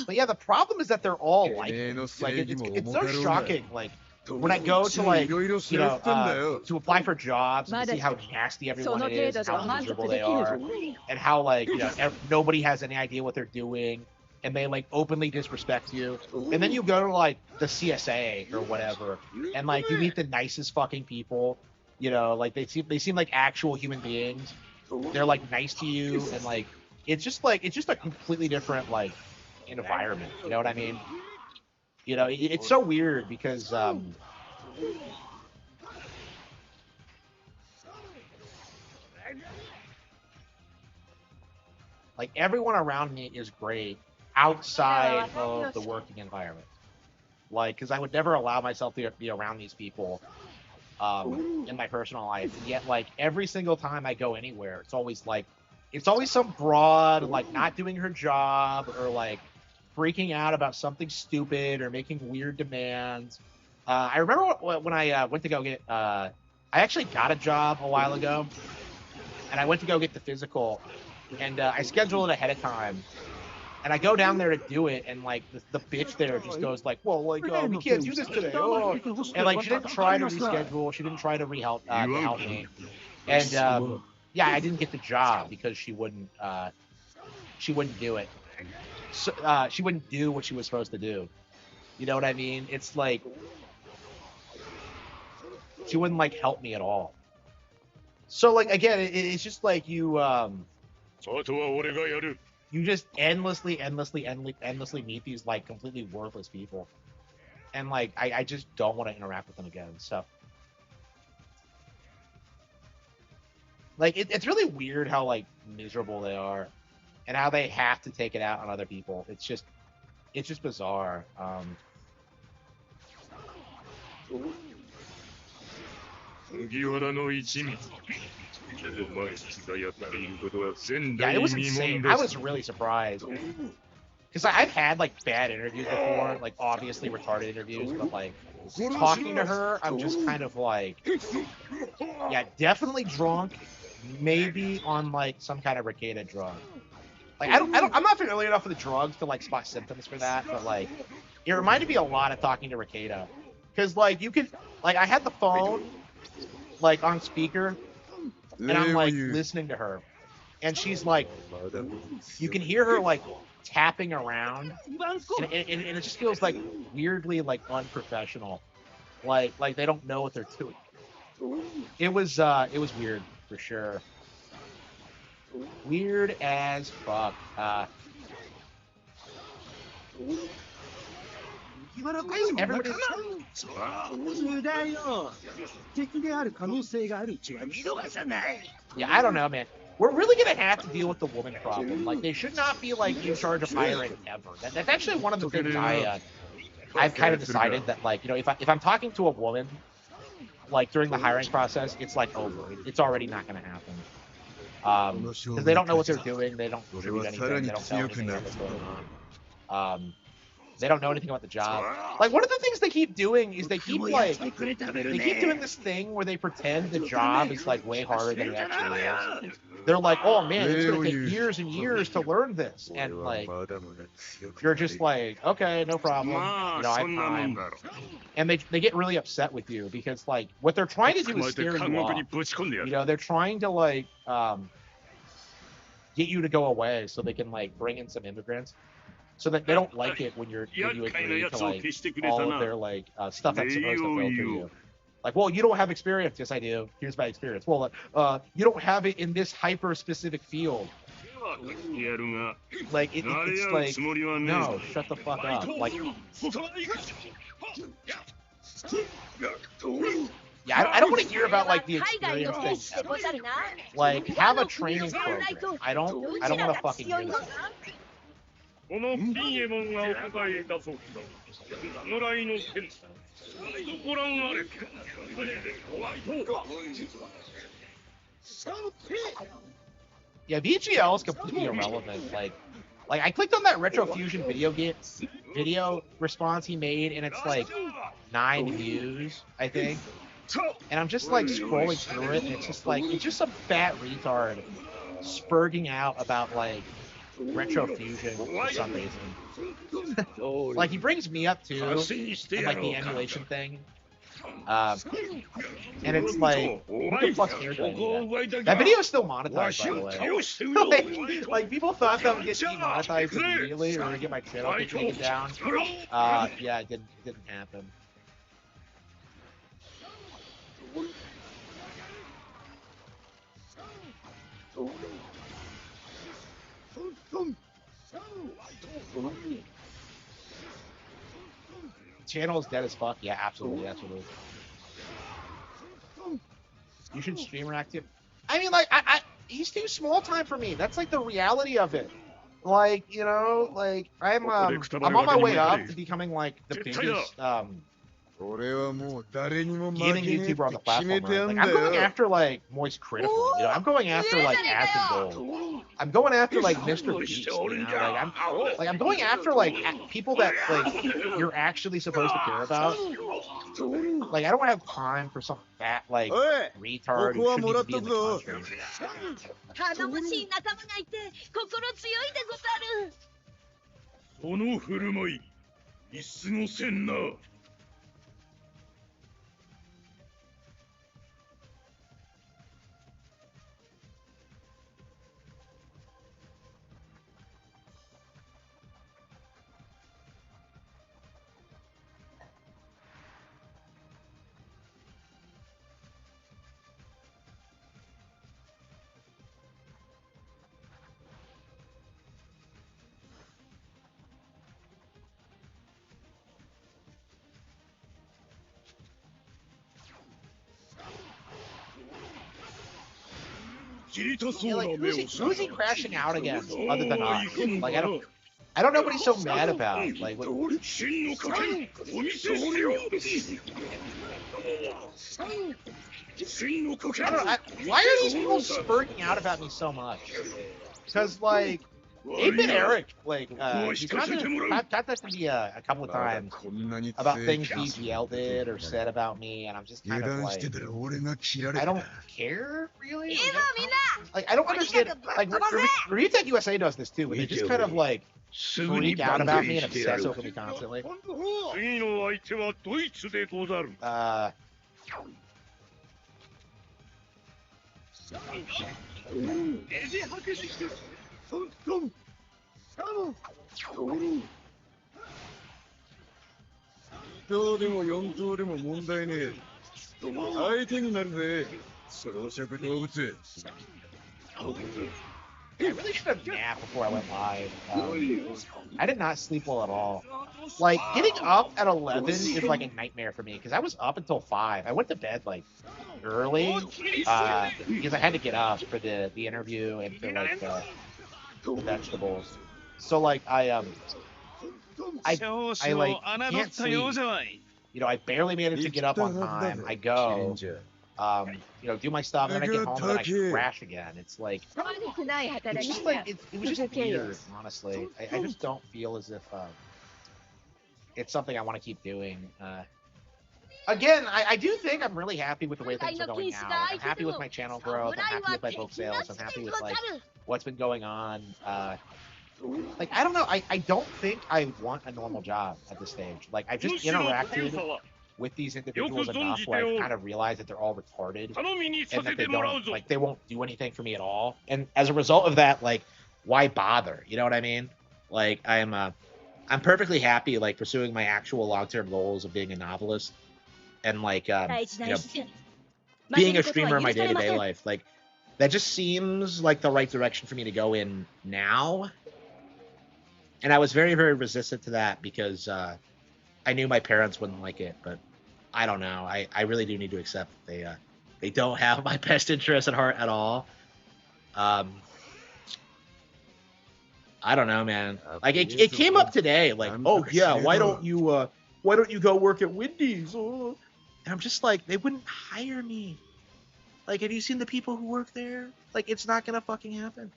But yeah, the problem is that they're all like this. Like it's so shocking. Like when I go to like to apply for jobs and see how nasty everyone is, and how miserable they are, and how like nobody has any idea what they're doing. and they like openly disrespect you. And then you go to like the CSA or whatever, and like you meet the nicest fucking people. You know, like they seem like actual human beings. They're like nice to you, and like it's just a completely different like environment. You know what I mean? You know, it's so weird because like everyone around me is great outside of the working environment. Like, because I would never allow myself to be around these people in my personal life. And yet, like every single time I go anywhere, it's always some broad like not doing her job or like freaking out about something stupid or making weird demands. I remember when I went to go get. I actually got a job a while ago, and I went to go get the physical, and I scheduled it ahead of time. And I go down there to do it, and like the bitch there just goes like, "Well, like we can't do this today." Oh, and like she didn't try to reschedule, she didn't try to help me, and yeah, I didn't get the job because she wouldn't do it. So, she wouldn't do what she was supposed to do. You know what I mean? It's like she wouldn't like help me at all. So like again, it's just like you just endlessly meet these like completely worthless people, and like I just don't want to interact with them again. So like it's really weird how like miserable they are, and how they have to take it out on other people. It's just bizarre. 麦わらの一味。お前たちがやっていることは前 Yeah, 代 it was 未聞 insane. で I す。 was really surprised because I've had like bad interviews before, like obviously retarded interviews, but like talking to her, I'm just kind of like, yeah, definitely drunk, maybe on like some kind of Ricada drug. Like I'm not familiar enough with the drugs to like spot symptoms for that, but like it reminded me a lot of talking to Ricada, because like you could like I had the phone like on speaker, and I'm like listening to her, and she's like, you can hear her like tapping around, and it just feels like weirdly like unprofessional, like they don't know what they're doing. It was weird for sure, weird as fuck. 麦わらこその仲間 Everybody, 普通だよ敵である可能性があるうちは見逃さない yeah, I don't know, man. We're really gonna have to deal with the woman problem. Like they should not be like in charge of hiring ever. That's actually one of the things I've kind of decided that like if I'm talking to a woman like during the hiring process, it's like over. It's already not gonna happen. Because they don't know what they're doing. They don't contribute anything. They don't know anything about what's going on. They don't know anything about the job. Like one of the things they keep doing is they keep doing this thing where they pretend the job is like way harder than it actually is. They're like, oh man, it's gonna take years and years to learn this, and like you're just like, okay, no problem. You know, I have time. And they get really upset with you because like what they're trying to do is scare you off. You know, they're trying to like get you to go away so they can like bring in some immigrants. So that they don't like it when you agree to like all of their like stuff that's supposed to filter you. Like, well, you don't have experience. Yes, I do. Here's my experience. Well, you don't have it in this hyper specific field. Like it's like no, shut the fuck up. Like yeah, I don't want to hear about like the experience thing ever. Like have a training program. I don't want to fucking hear this. この金右衛門がお答えいたそうだ。侍の剣、ご覧あれ。Yeah, VGL is completely irrelevant. Like I clicked on that Retro Fusion video response he made, and it's like 9 views, I think. And I'm just like scrolling through it, and it's just some fat retard spurging out about like Retro Fusion for some reason. Like he brings me up too, and like the emulation thing. And it's like, who the fuck cares about that? That video is still monetized, by the way. like people thought that would get demonetized immediately, or would get my channel taken down. Yeah, it didn't happen. Channel is dead as fuck. Yeah, absolutely. That's what it is. You should stream reactive. I mean, like, he's too small time for me. That's like the reality of it. Like, you know, like I'm on my way up to becoming like the biggest gaming YouTuber on the platform. Right? Like, I'm going after like Moist Critical. You know, I'm going after like Acid Gold. I'm going after like Mr. Beast. You know? I'm going after like people that like you're actually supposed to care about. Like, I don't have time for some fat like retard who shouldn't even be in the country. 頼もしい仲間がいて心強いでござる。その振る舞い見過ごせんな。Yeah, like, who's he crashing out against other than us? Like, I don't know what he's so mad about. Like, what... why are these people spurting out about me so much? Because, like, 8-Bit Eric, like, he's got that to me a couple of times about things BGL did or said about me, and I'm just kind of like, I don't care, really? Like, I don't understand. Like, Ryutech USA does this too, where they just kind of, like, freak out about me and obsess over me constantly. I really should have napped before I went live. I did not sleep well at all. Like, getting up at 11 is like a nightmare for me, because I was up until 5. I went to bed, like, early, because I had to get up for the interview and for, like, the vegetables. So, like, I like, can't sleep. You know, I barely managed to get up on time. I go, you know, do my stuff, and then I get home, and then I crash again. It's like, it's just like, it was just weird, honestly. I just don't feel as if it's something I want to keep doing. Again, I do think I'm really happy with the way things are going now. Like, I'm happy with my channel growth. I'm happy with my book sales. I'm happy with, like, what's been going on. Like, I don't know. I don't think I want a normal job at this stage. Like, I've just interacted with these individuals enough where I've kind of realized that they're all retarded and that they don't, like, they won't do anything for me at all. And as a result of that, like, why bother? You know what I mean? Like, I'm perfectly happy, like, pursuing my actual long-term goals of being a novelist and, like, you know, being a streamer in my day-to-day life. Like, that just seems like the right direction for me to go in now. And I was very, very resistant to that because I knew my parents wouldn't like it, but I don't know. I really do need to accept that they don't have my best interest at heart at all. I don't know, man. Like, it came up today, like, oh yeah, why don't you go work at Wendy's? Oh. And I'm just like, they wouldn't hire me. Like, have you seen the people who work there? Like, it's not gonna fucking happen.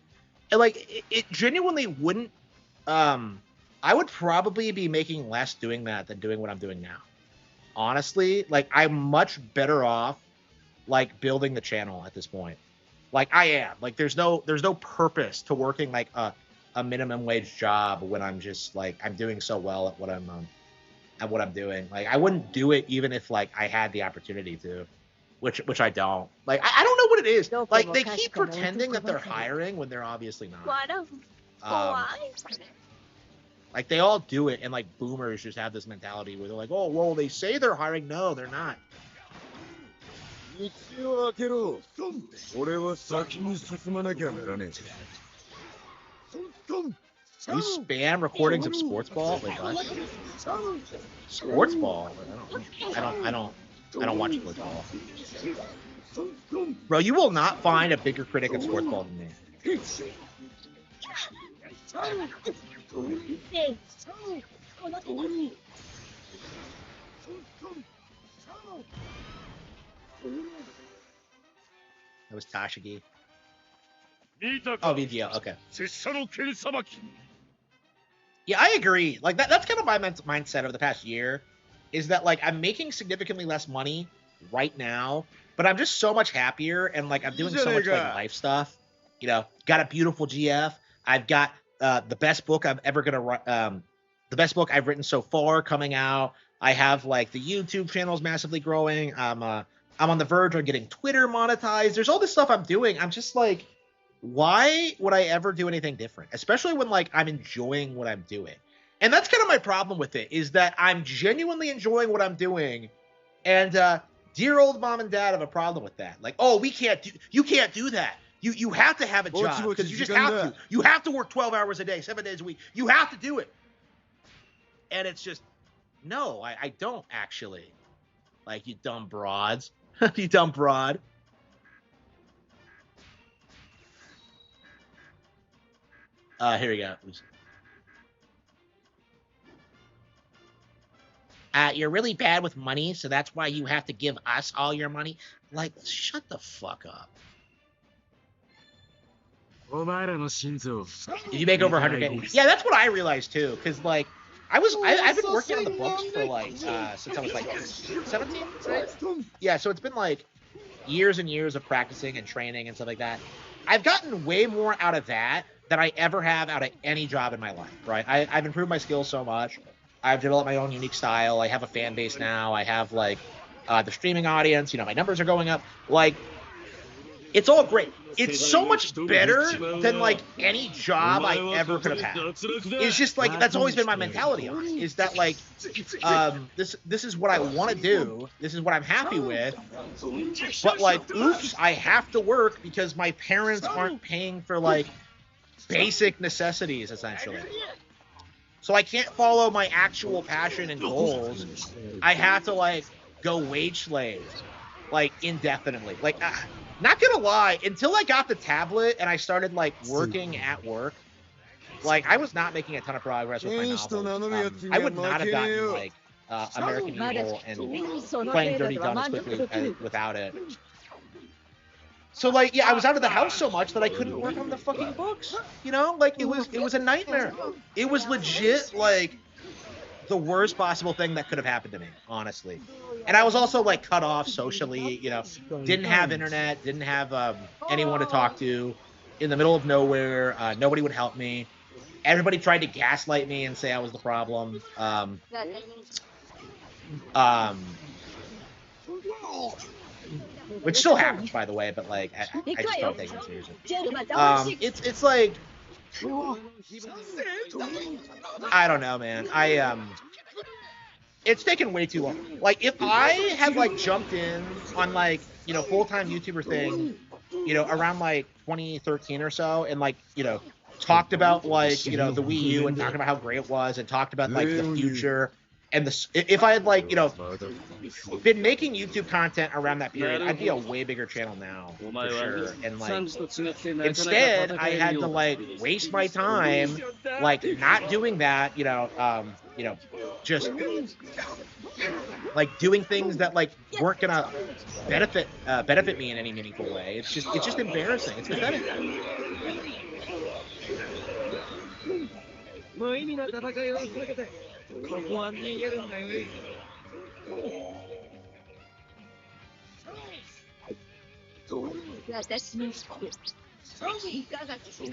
And like, it genuinely wouldn't. I would probably be making less doing that than doing what I'm doing now. Honestly, like, I'm much better off, like, building the channel at this point. Like, I am. Like, there's no purpose to working, like, a minimum wage job when I'm just, like, I'm doing so well at what I'm at what I'm doing. Like I wouldn't do it even if like I had the opportunity to, which I don't. Like I don't know what it is. Like they keep pretending that they're hiring when they're obviously not. 笑う Um, 怖い like they all do it, and like boomers just have this mentality where they're like, oh well, they say they're hiring. No, they're not. 道を開けろ。俺は先に進まなきゃならねえ。 You spam recordings of sports ball? Wait, what? Sports ball? I don't watch sports ball. Bro, you will not find a bigger critic of sports ball than me. でこの手に That was Tashigi. 見た Oh, か VGL. Okay. 拙者の剣さばき。 Yeah, I agree. Like that's kind of my mindset over the past year, is that like I'm making significantly less money right now, but I'm just so much happier, and like I'm doing so much like life stuff. You know, got a beautiful GF. I've got the best book I'm ever gonna write. The best book I've written so far coming out. I have like the YouTube channel is massively growing. I'm on the verge of getting Twitter monetized. There's all this stuff I'm doing. I'm just like, why would I ever do anything different? Especially when like I'm enjoying what I'm doing. And that's kind of my problem with it, is that I'm genuinely enjoying what I'm doing. And dear old mom and dad have a problem with that. Like, oh, you can't do that. You have to have a job because you just have to. You have to work 12 hours a day, 7 days a week. You have to do it. And it's just, no, I don't actually. Like, you dumb broads. You dumb broad. Here we go. You're really bad with money, so that's why you have to give us all your money. Like, shut the fuck up. If you make over 100K, yeah, that's what I realized too. Cause like, I've been working on the books for like since I was like 17, right? Yeah, so it's been like years and years of practicing and training and stuff like that. I've gotten way more out of that than I ever have out of any job in my life, right? I've improved my skills so much. I've developed my own unique style. I have a fan base now. I have like the streaming audience. You know, my numbers are going up. Like, it's all great. It's so much better than like any job I ever could have had. It's just like, that's always been my mentality on it, is that like this is what I want to do. This is what I'm happy with. But like, oops, I have to work because my parents aren't paying for like basic necessities, essentially. So I can't follow my actual passion and goals. I have to like go wage slave like indefinitely. Like, not gonna lie, until I got the tablet and I started like working at work, like I was not making a ton of progress with my novels. I would not have gotten like American Evil and Playing Dirty Dumb as quickly without it. So like, yeah, I was out of the house so much that I couldn't work on the fucking books. You know, like it was a nightmare. It was legit like the worst possible thing that could have happened to me, honestly. And I was also like cut off socially, you know, didn't have internet, didn't have anyone to talk to, in the middle of nowhere. Nobody would help me. Everybody tried to gaslight me and say I was the problem. Which still happens, by the way, but like I just don't take it seriously. It's like, I don't know, man. It's taken way too long. Like, if I had like jumped in on like, you know, full-time YouTuber thing, you know, around like 2013 or so, and like, you know, talked about like, you know, the Wii U and talked about how great it was and talked about like the future, and if I had like, you know, been making YouTube content around that period, I'd be a way bigger channel now, for sure. And like, instead I had to like waste my time like not doing that, you know, just like doing things that like weren't gonna benefit me in any meaningful way. It's just embarrassing. It's pathetic. 無意味な戦いを続けてここは逃げるんだよ。私の服いかがですか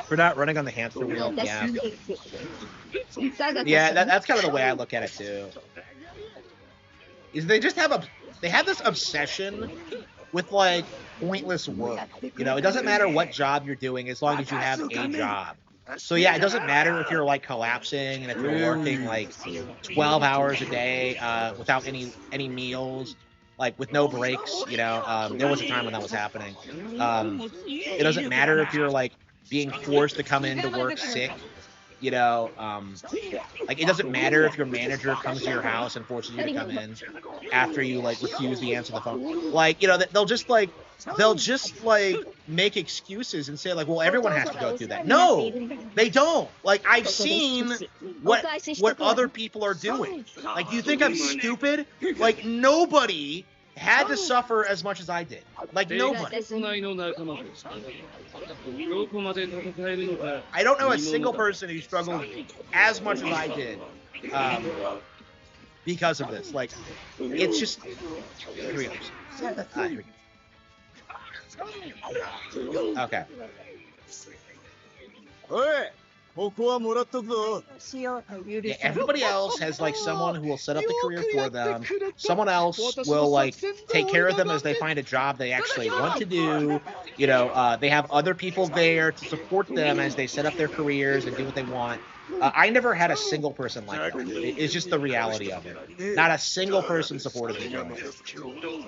For not running on the hamster wheel. 私 Yeah. いかがかし Yeah, ら that's kind of the way I look at it too. Is they just have they have this obsession with like pointless work. You know, it doesn't matter what job you're doing as long as you have a job. So yeah, it doesn't matter if you're like collapsing and if you're working like 12 hours a day without any meals, like with no breaks. You know, there was a time when that was happening. It doesn't matter if you're like being forced to come into work sick. You know, like it doesn't matter if your manager comes to your house and forces you to come in after you like refuse to answer the phone. Like, you know, they'll just like make excuses and say like, well, everyone has to go through that. No, they don't. Like I've seen what other people are doing. Like, do you think I'm stupid? Like nobody had to suffer as much as I did. Like nobody. I don't know a single person who struggled as much as I did because of this. Like, it's just. Here we go. Here we go. Okay. おい、ここはもらっとくぞ。 Yeah, everybody else has like someone who will set up the career for them. Someone else will like take care of them as they find a job they actually want to do. You know, they have other people there to support them as they set up their careers and do what they want. I never had a single person like that. It's just the reality of it. Not a single person supported me.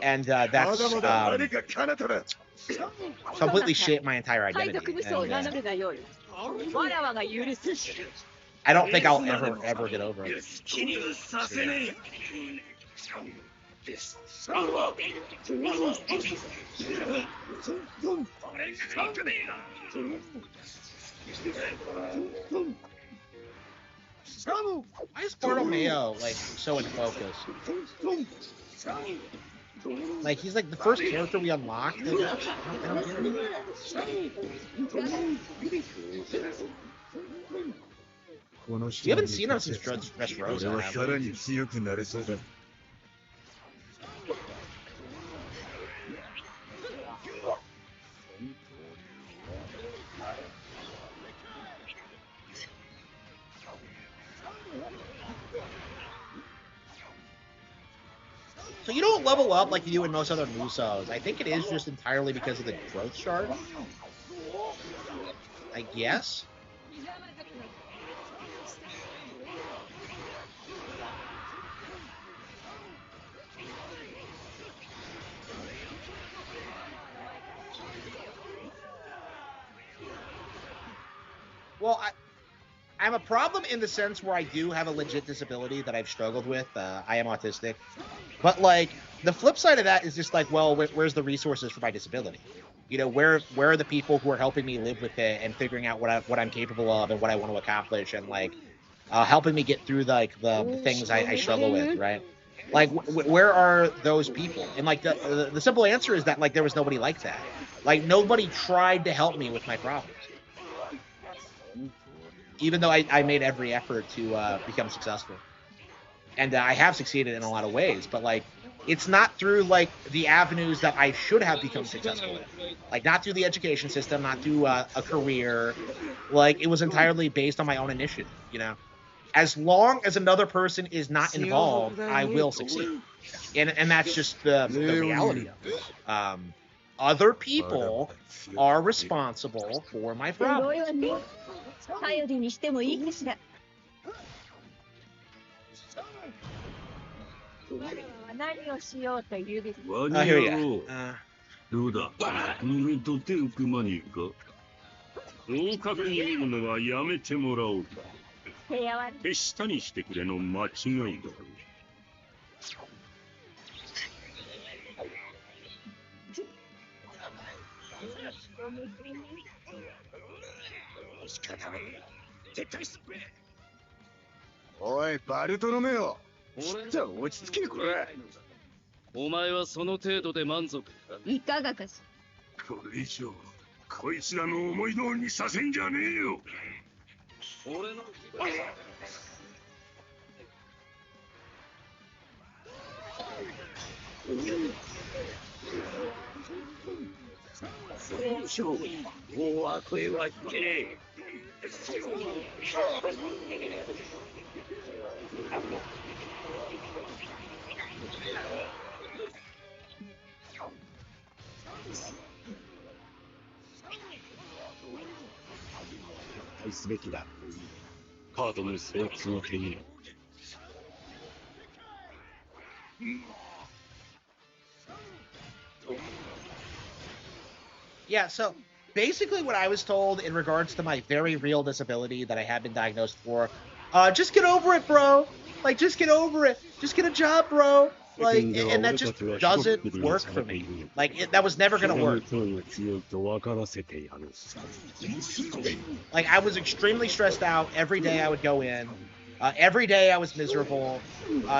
And that's completely shaped my entire 海賊 identity. 武装を名 And, 乗るがよいわらわが許す I don't think I'll ever get over it. 気にさせねえ Why is Bartolomeo like so in focus? Like he's like the first character we unlocked. I don't get it. We haven't seen him since Dressrosa. 俺はさらに強くなれそうだ。 So you don't level up like you do in most other Musos. I think it is just entirely because of the growth shard. I guess. Well, I'm a problem in the sense where I do have a legit disability that I've struggled with. I am autistic. But, like, the flip side of that is just like, well, where's the resources for my disability? You know, where are the people who are helping me live with it and figuring out what I'm capable of and what I want to accomplish and, like, helping me get through, like, the things I struggle with, right? Like, where are those people? And, like, the simple answer is that, like, there was nobody like that. Like, nobody tried to help me with my problems. Even though I made every effort to become successful. And I have succeeded in a lot of ways, but, like, it's not through, like, the avenues that I should have become successful in. Like, not through the education system, not through a career. Like, it was entirely based on my own initiative, you know? As long as another person is not involved, I will succeed. And that's just the reality of it. Other people are responsible for my すごい problems. わね頼りにしてもいいかしら何をしようというべきワ I hear ニ ya. どうだ人間と手を組まねえか合格に言うのはやめてもらおうか部屋は手下にしてくれの間違いだおい、バルトロメオ。ちっちゃ落ち着けこれ。お前はその程度で満足かいかがかしこれ以上こいつらの思い通りにさせんじゃねえよ俺の勝負もう後へは引けねえ。愛すべきだ。カードの生活を手に。Yeah, so basically what I was told in regards to my very real disability that I have been diagnosed for, just get over it, bro. Like, just get over it. Just get a job, bro. Like, and that just doesn't work for me. Like, that was never gonna work. Like, I was extremely stressed out every day I would go in. Every day I was miserable.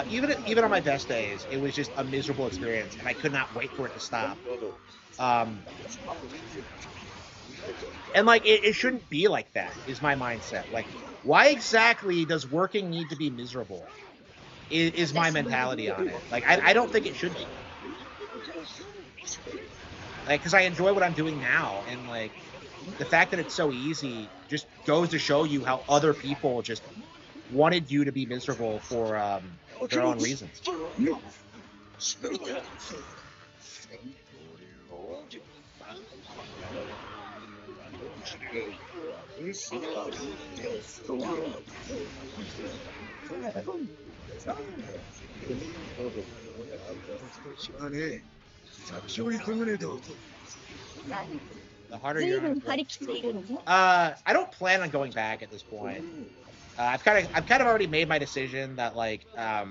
Even on my best days, it was just a miserable experience, and I could not wait for it to stop. And like it shouldn't be like that is my mindset. Like, why exactly does working need to be miserable? Is my mentality on it. Like, I don't think it should be. Like, because I enjoy what I'm doing now, and like the fact that it's so easy just goes to show you how other people just wanted you to be miserable for their own reasons. The harder you're on. I don't plan on going back at this point. I've kind of already made my decision that like I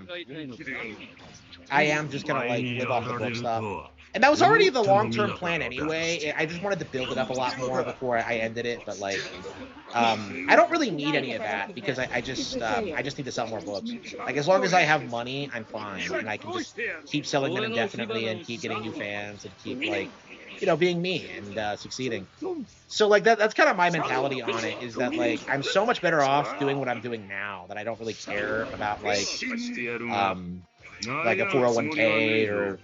am just gonna like live off the book stuff. And that was already the long-term plan anyway. I just wanted to build it up a lot more before I ended it. But like, I don't really need any of that because I just need to sell more books. Like, as long as I have money, I'm fine, and I can just keep selling them indefinitely and keep getting new fans and keep like, being me and succeeding. So like that's kind of my mentality on it, is that like I'm so much better off doing what I'm doing now that I don't really care about like a 401k or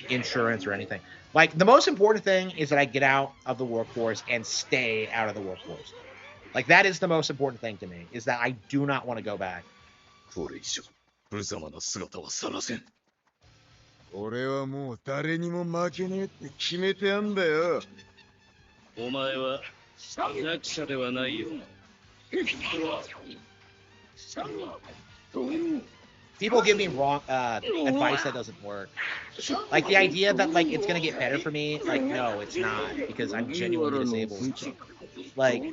insurance or anything. Like, the most important thing is that I get out of the workforce and stay out of the workforce. Like, that is the most important thing to me, is that I do not want to go back. 俺はもう誰にも負けねえって決めてあんだよ。お前は弱者ではないよ。People give me wrong advice that doesn't work. Like, the idea that like it's gonna get better for me, like, no, it's not, because I'm genuinely disabled. Like,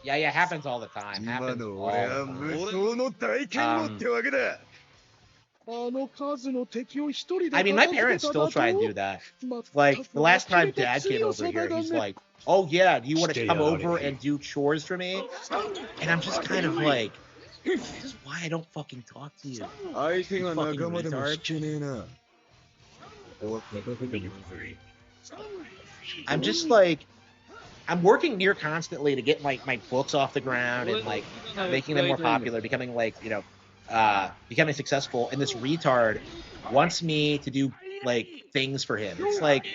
yeah, it happens all the time. Happens all the time. I mean, my parents still try and do that. Like, the last time Dad came over here, he's like, "Oh yeah, do you want to come over and do chores for me?" And I'm just kind of like, this is why I don't fucking talk to you. You fucking retard. I'm just like, I'm working near constantly to get my books off the ground and like making them more popular, becoming like, becoming successful, and this retard wants me to do like things for him. It's like,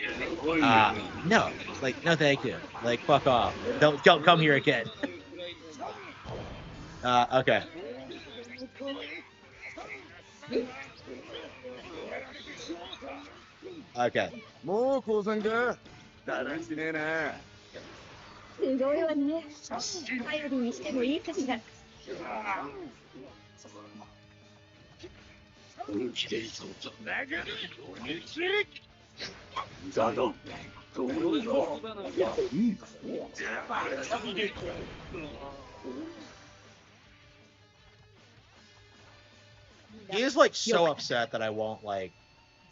no, like, no thank you, like, fuck off, don't come here again. Okay. Okay. もう降参か。だらしねえな。すごいわね。頼りにしてもいいかしら。He is like so upset that I won't like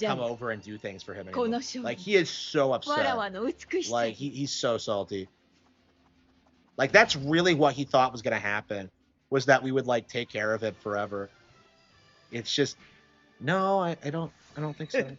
come over and do things for him こ anymore. の勝 Like 利 he is so わら upset. わの美しさ Like he's so salty. Like that's really what he thought was gonna happen, was that we would like take care of him forever. It's just no, I don't think so.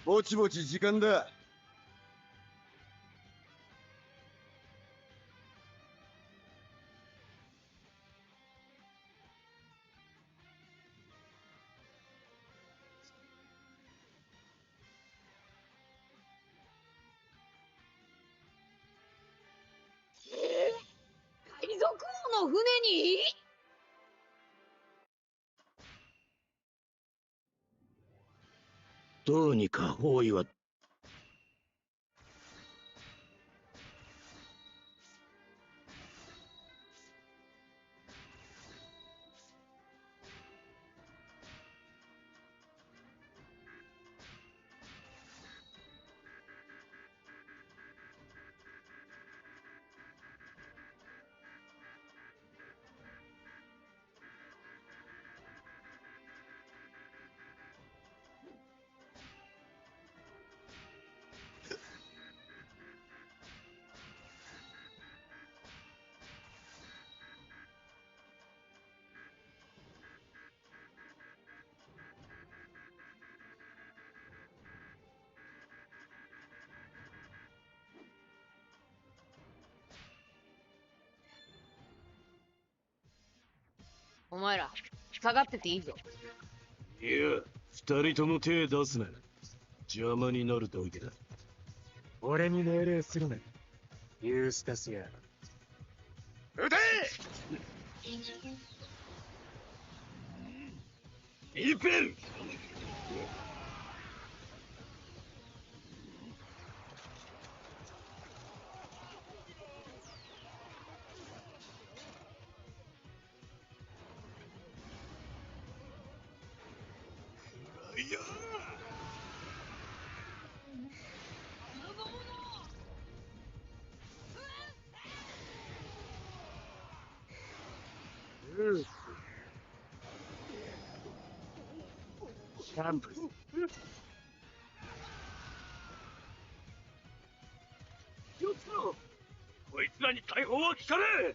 ぼちぼち時間だ。海賊王の船にどうにか包囲はお前ら下がってていいぞ。いや、二人とも手出すな。邪魔になるだけだ。俺に命令するな。ユースタスや。撃て！イペル！キャンプ。気をつけろ！こいつらに大砲は効かねえ！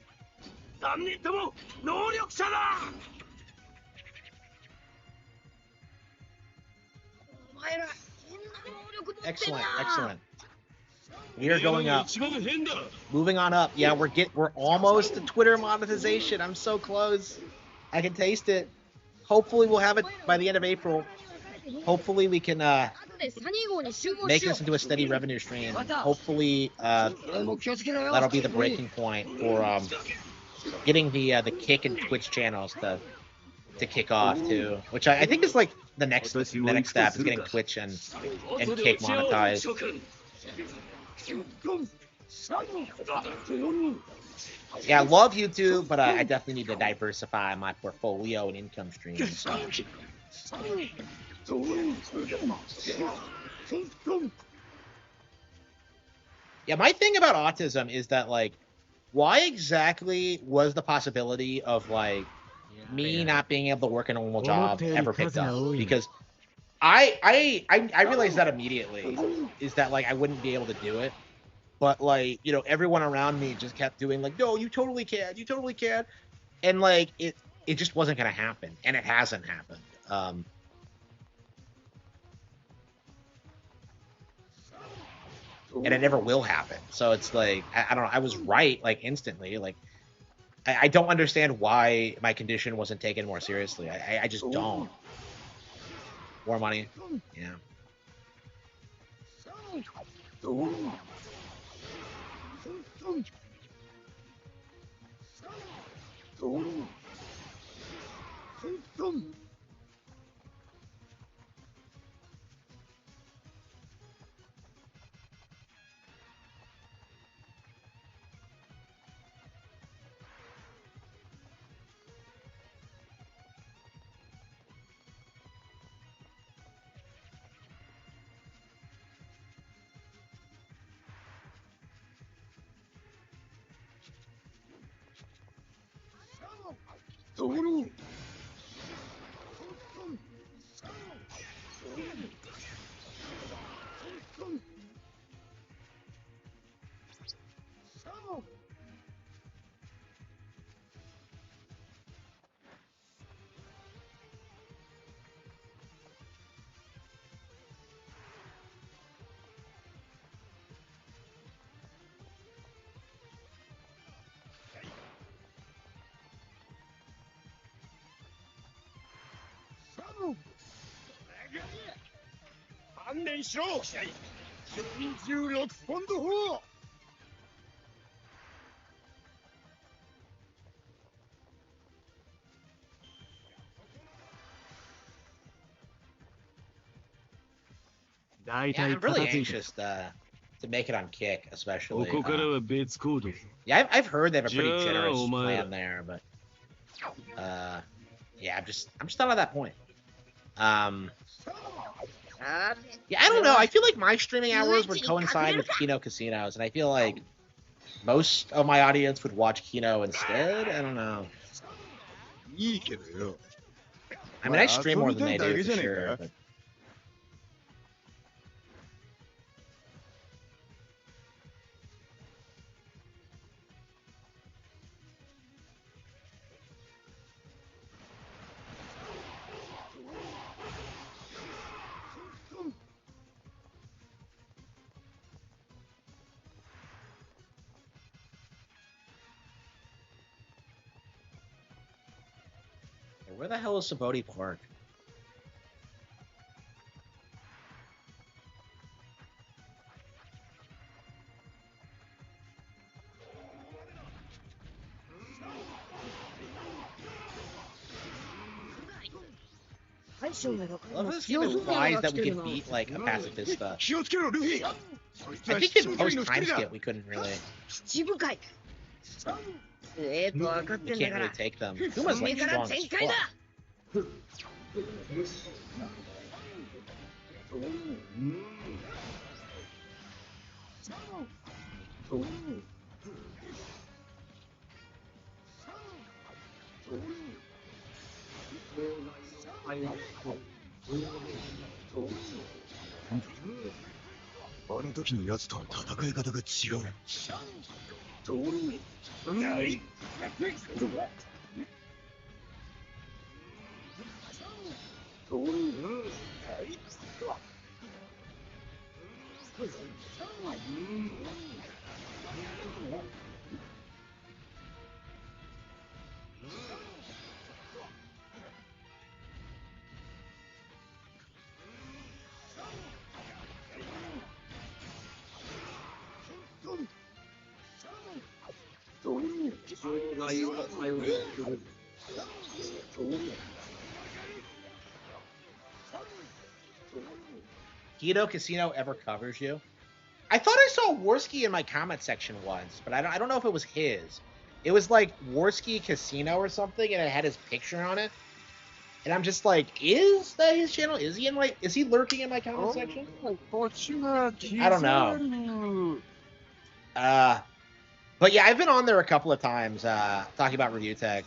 三人とも能力者だ！お前らこんな能力持ってん Excellent, な。 excellent. We are going up. Moving on up. Yeah, we're almost to Twitter monetization. I'm so close. I can taste it. Hopefully we'll have it by the end of April. Hopefully we can 後でサニー号に集合 make しよ this into a steady revenue stream. Hopefully 俺も気をつけろよ。 that'll be the breaking point for getting the Kick and Twitch channels to kick off too, which I think is like the next step is getting Twitch and Kick monetized. Yeah, I love YouTube, but I definitely need to diversify my portfolio and income streams. Yeah, my thing about autism is that, like, why exactly was the possibility of, like, me not being able to work a normal job ever picked up? Because I realized that immediately, is that, like, I wouldn't be able to do it. But, like, you know, everyone around me just kept doing, like, no, you totally can. And, like, it just wasn't going to happen. And it hasn't happened. And it never will happen. So it's like, I don't know, I was right, like, instantly. Like, I don't understand why my condition wasn't taken more seriously. I just don't. More money. Yeah. Yeah, I'm really anxious to make it on Kick, especially. ここからは別行動。 Yeah, I've heard they have a pretty Yeah, generous oh my. plan there, but yeah, I'm just not at that point. Yeah, I don't know. I feel like my streaming hours would coincide with Kino Casinos, and I feel like most of my audience would watch Kino instead. I don't know. いいけどよ。 I mean, I stream more than they do for sure. But... Where the hell is Saboti Park? Well, this game implies that we can beat like a pacifista. 気をつけろ、ルフィ。そいつ I は think 七 in の距 post 離の time 一人だ。 skip we couldn't really 七部会分かっ we てんだ can't か really ら take them. Kuma's 目 like から strong as 全開だ fuck. "あの時のやつとは戦い方が違う。 Kino Casino ever covers you? I thought I saw Worski in my comment section once, but I don't know if it was his. It was like Worski Casino or something, and it had his picture on it. And I'm just like, is that his channel? Is he lurking in my comment section? I don't know. But yeah, I've been on there a couple of times talking about review tech.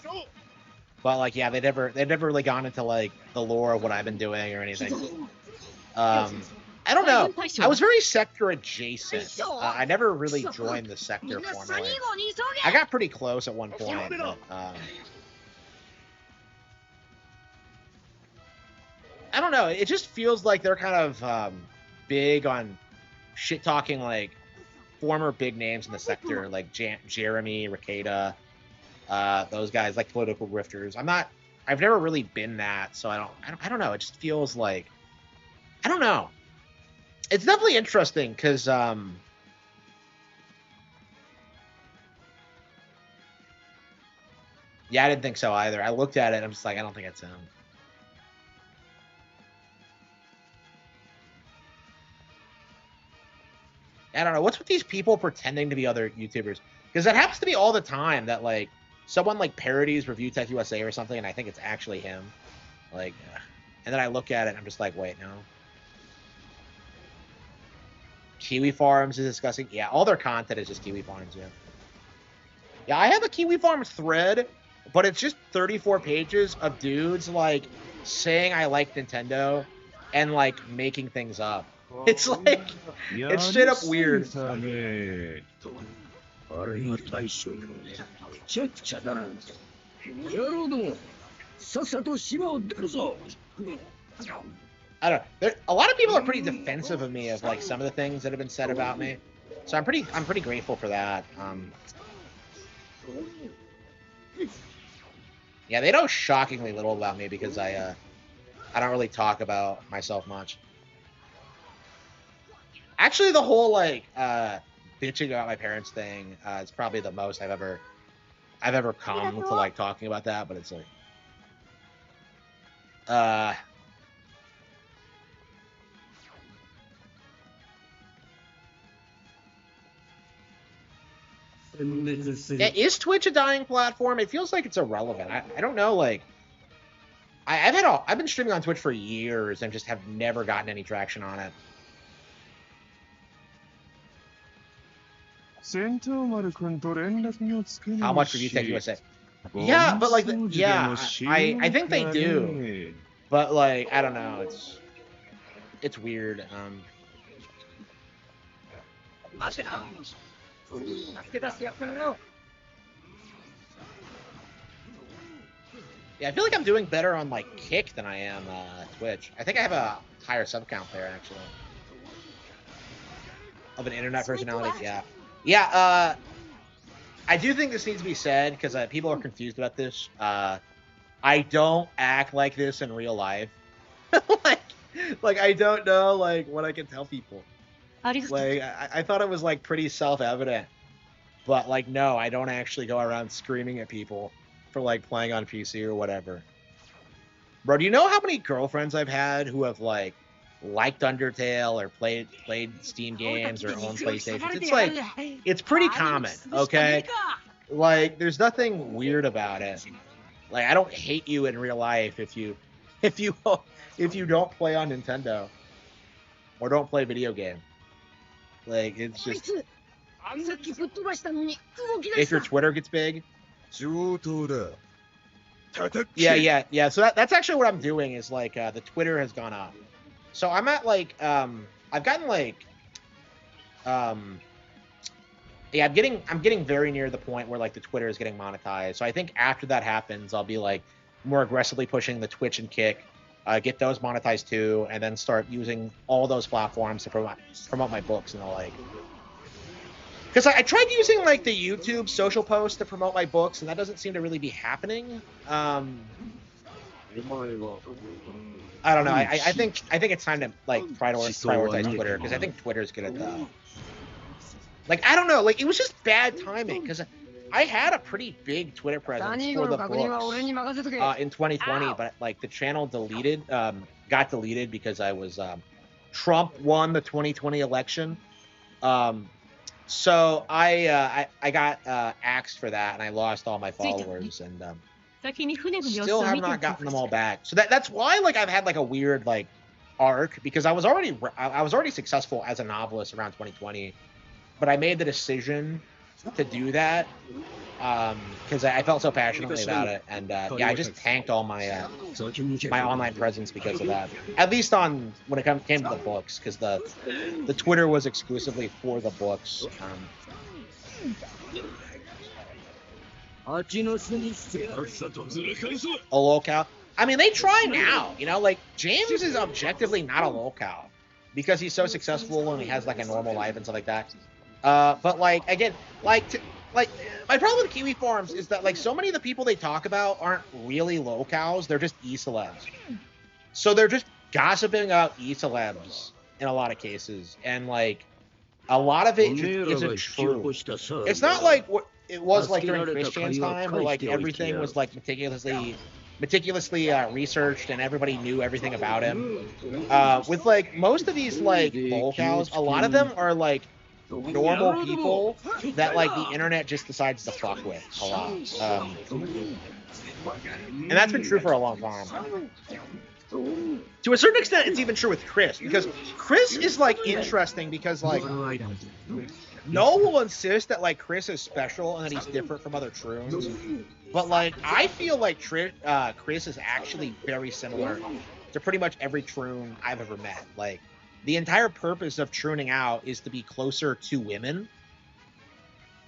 But like, yeah, they've never really gone into like the lore of what I've been doing or anything. I don't know. I was very sector adjacent. I never really joined the sector formally. I got pretty close at one point. But, I don't know. It just feels like they're kind of big on shit talking like former big names in the sector, like Jeremy, Ricada, those guys like political grifters. I've never really been that, so I don't know. It just feels like, I don't know. It's definitely interesting because yeah, I didn't think so either. I looked at it and I'm just like, I don't think it's him. I don't know. What's with these people pretending to be other YouTubers? Because that happens to me all the time that, like, someone, like, parodies Review Tech USA or something, and I think it's actually him. Like, and then I look at it and I'm just like, wait, no. Kiwi Farms is discussing. Yeah, all their content is just Kiwi Farms, yeah. Yeah, I have a Kiwi Farms thread, but it's just 34 pages of dudes, like, saying I like Nintendo and, like, making things up. It's like, it's straight up weird. I don't know. A lot of people are pretty defensive of me of like some of the things that have been said about me, so I'm pretty grateful for that. Yeah, they know shockingly little about me because I don't really talk about myself much. Actually, the whole like bitching about my parents thing is probably the most I've ever come to like talking about that. But it's like, yeah, is Twitch a dying platform? It feels like it's irrelevant. I don't know. Like, I've been streaming on Twitch for years and just have never gotten any traction on it. How much Review Tech USA? Yeah, but like, yeah, I think they do, but like, I don't know. It's weird. Yeah, I feel like I'm doing better on like Kick than I am Twitch. I think I have a higher sub count there actually. Of an internet personality, yeah. Yeah, I do think this needs to be said because people are confused about this. I don't act like this in real life. like I don't know like what I can tell people. Like I thought it was like pretty self-evident, but like no, I don't actually go around screaming at people for like playing on PC or whatever. Bro, do you know how many girlfriends I've had who have like liked Undertale or played Steam games or owned PlayStations? It's like, it's pretty common, okay? Like, there's nothing weird about it. Like, I don't hate you in real life if you don't play on Nintendo or don't play video game. Like, it's just, if your Twitter gets big. Yeah. So that's actually what I'm doing is like the Twitter has gone up. So I'm at like I've gotten like yeah, I'm getting very near the point where like the Twitter is getting monetized. So I think after that happens, I'll be like more aggressively pushing the Twitch and Kick, get those monetized too, and then start using all those platforms to promote my books and the like. Because I tried using like the YouTube social posts to promote my books, and that doesn't seem to really be happening. I don't know. I think it's time to like prioritize Twitter because I think Twitter's good at that. Like I don't know. Like it was just bad timing because I had a pretty big Twitter presence for the books in 2020, but like the channel got deleted because I was Trump won the 2020 election. So I got axed for that, and I lost all my followers, and still have not gotten them all back. So that's why like I've had like a weird like arc because I was already successful as a novelist around 2020, but I made the decision to do that because I felt so passionately about it, and yeah, I just tanked all my my online presence because of that. At least on when it came to the books, because the Twitter was exclusively for the books. A locale. I mean, they try now. You know, like James is objectively not a locale because he's so successful and he has like a normal life and stuff like that. But like again, like like my problem with Kiwi forums is that like so many of the people they talk about aren't really locals, they're just e-celebs. So they're just gossiping about e-celebs in a lot of cases, and like a lot of it just isn't true. It's not like what it was like during Christian's time, where like everything was like meticulously researched and everybody knew everything about him. With like most of these like locals, a lot of them are like normal people that like the internet just decides to fuck with a lot. And that's been true for a long time. To a certain extent, it's even true with Chris, because Chris is like interesting because like Noah will insist that like Chris is special and that he's different from other Troons, but like I feel like Chris is actually very similar to pretty much every Troon I've ever met. Like the entire purpose of Trooning out is to be closer to women,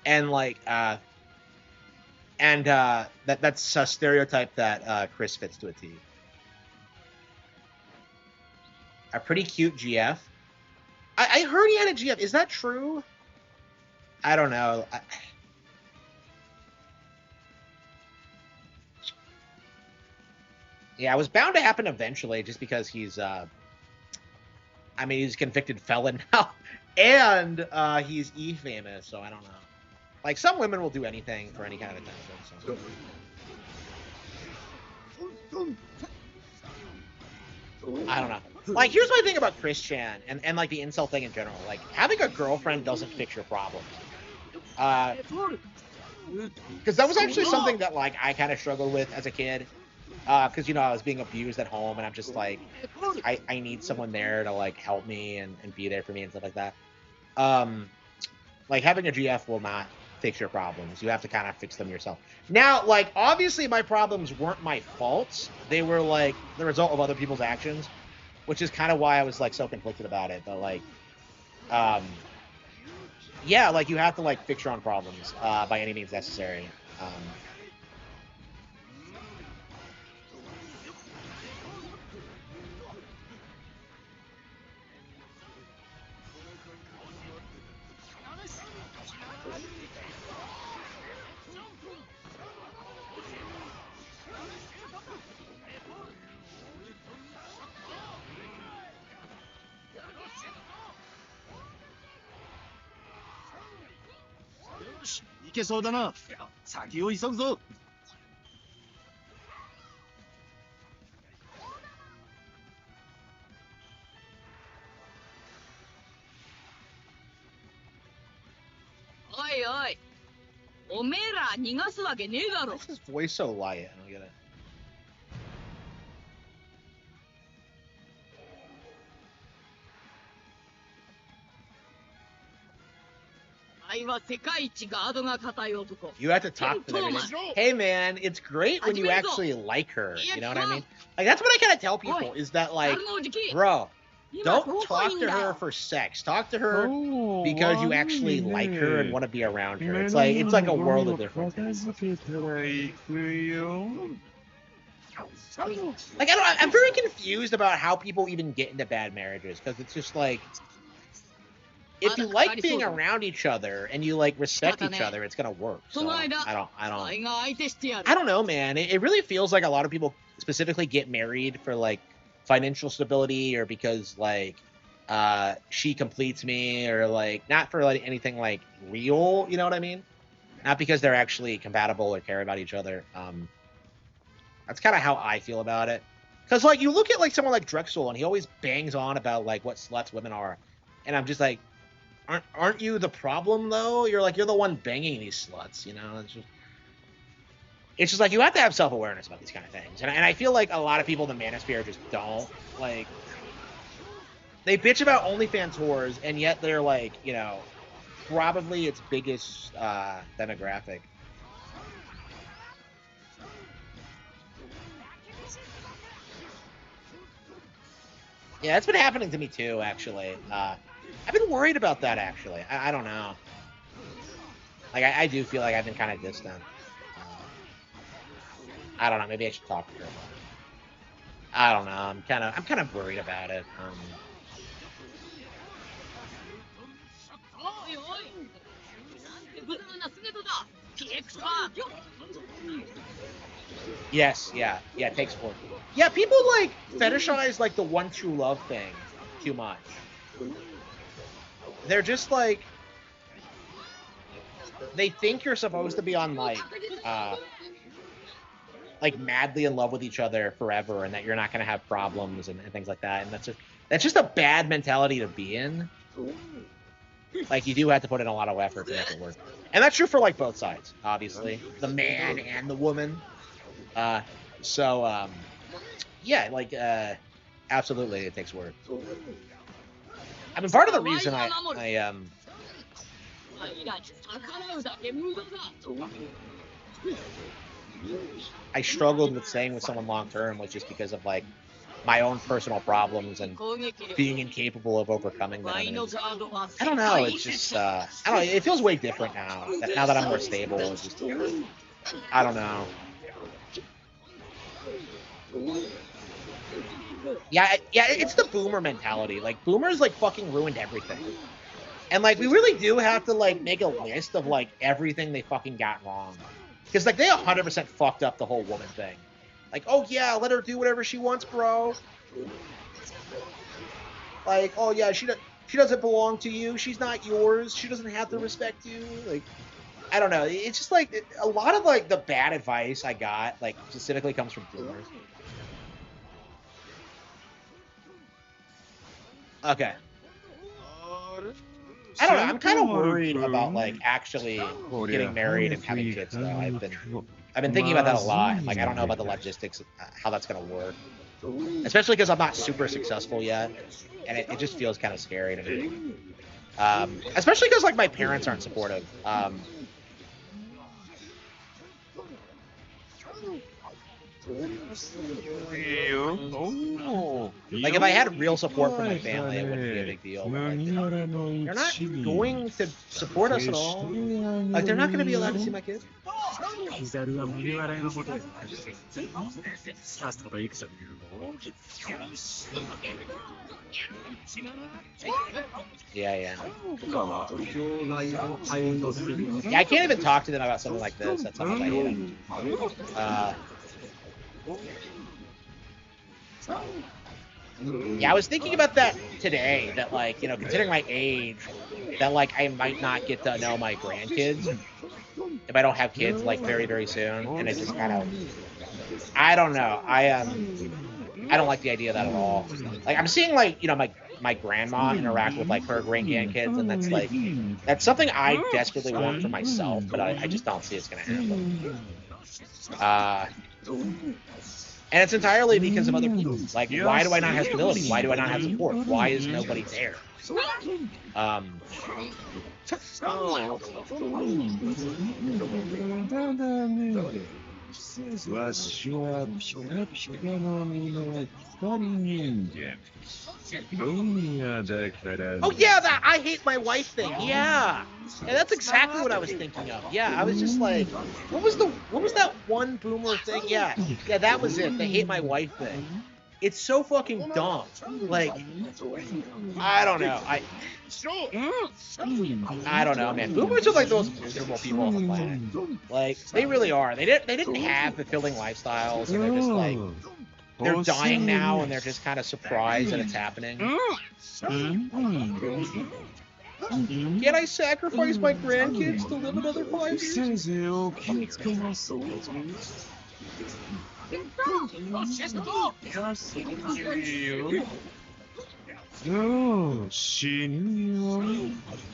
and like that's a stereotype that Chris fits to a T. A pretty cute GF. I heard he had a GF. Is that true? I don't know. Yeah, it was bound to happen eventually, just because he's I mean, he's a convicted felon now, and he's E-famous, so I don't know. Like, some women will do anything for any kind of attention, so. I don't know. Like, here's my thing about Chris Chan and like the incel thing in general. Like, having a girlfriend doesn't fix your problems. Because that was actually something that like I kind of struggled with as a kid. Because you know, I was being abused at home, and I'm just like, I need someone there to like help me and be there for me and stuff like that. Like having a GF will not fix your problems. You have to kind of fix them yourself. Now, like, obviously my problems weren't my faults. They were like the result of other people's actions, which is kind of why I was like so conflicted about it. But like, yeah, like you have to like fix your own problems by any means necessary. Why is his voice so light? I don't get it. You have to talk to them every day. Hey man, it's great when you actually like her. You know what I mean? Like, that's what I kind of tell people, is that like, bro, don't talk to her for sex. Talk to her because you actually like her and want to be around her. It's like a world of difference. Like, I'm very confused about how people even get into bad marriages, because it's just like, if you like being around each other and you like respect each other, it's gonna work. So I don't know, man. It really feels like a lot of people specifically get married for like financial stability, or because like she completes me, or like not for like anything like real. You know what I mean? Not because they're actually compatible or care about each other. That's kind of how I feel about it. Because like you look at like someone like Drexel, and he always bangs on about like what sluts women are, and I'm just like, aren't you the problem though? You're the one banging these sluts, you know? It's just like, you have to have self-awareness about these kind of things, and I feel like a lot of people in the manosphere just don't. Like, they bitch about OnlyFans whores, and yet they're like, you know, probably its biggest demographic. Yeah, it's been happening to me too, actually. I've been worried about that, actually. I don't know. Like, I do feel like I've been kind of distant. I don't know. Maybe I should talk to her about it. I don't know. I'm kind of worried about it. Yes, yeah, it takes work. Yeah, people like fetishize like the one true love thing too much. They're just like they think you're supposed to be on like madly in love with each other forever, and that you're not gonna have problems and things like that. And that's just a bad mentality to be in. Like you do have to put in a lot of effort to make it work, and that's true for like both sides, obviously, the man and the woman. Yeah, like absolutely, it takes work. I mean, part of the reason I struggled with staying with someone long term was just because of like my own personal problems and being incapable of overcoming them. I don't know. It's just I don't know. It feels way different now. Now that I'm more stable, it's just I don't know. Yeah, it's the boomer mentality. Like boomers like fucking ruined everything. And like we really do have to like make a list of like everything they fucking got wrong. Because like they 100% fucked up the whole woman thing. Like, oh yeah, let her do whatever she wants, bro. Like, oh yeah, she doesn't belong to you. She's not yours. She doesn't have to respect you. Like, I don't know. It's just like a lot of like the bad advice I got like specifically comes from boomers. Okay. I don't know. I'm kind of worried about like actually getting married and having kids though. I've been thinking about that a lot. Like I don't know about the logistics of how that's gonna work, especially because I'm not super successful yet, and it just feels kind of scary to me. Especially because like my parents aren't supportive. Like if I had real support from my family, it wouldn't be a big deal. But, like, they're not going to support us at all. Like they're not going to be allowed to see my kids. Yeah. Yeah, I can't even talk to them about something like this. That's how much I hate them. Yeah, I was thinking about that today, that like, you know, considering my age, that like I might not get to know my grandkids if I don't have kids like very, very soon. And it just kind of, I don't know. I don't like the idea of that at all. Like I'm seeing like, you know, my grandma interact with like her grandkids, and that's something I desperately want for myself, but I just don't see it's gonna happen. And it's entirely because of other people. Like, why do I not have stability? Why do I not have support? Why is nobody there? Oh yeah, that I hate my wife thing. Yeah, and that's exactly what I was thinking of. Yeah, I was just like, what was that one boomer thing? Yeah, that was it. The hate my wife thing. It's so fucking dumb. Like, I don't know. I don't know, man. Boomers are like the most miserable people on the planet. Like, they really are. They didn't have fulfilling lifestyles, and they're just like, they're dying now, and they're just kind of surprised that it's happening. Can I sacrifice my grandkids to live another 5 years?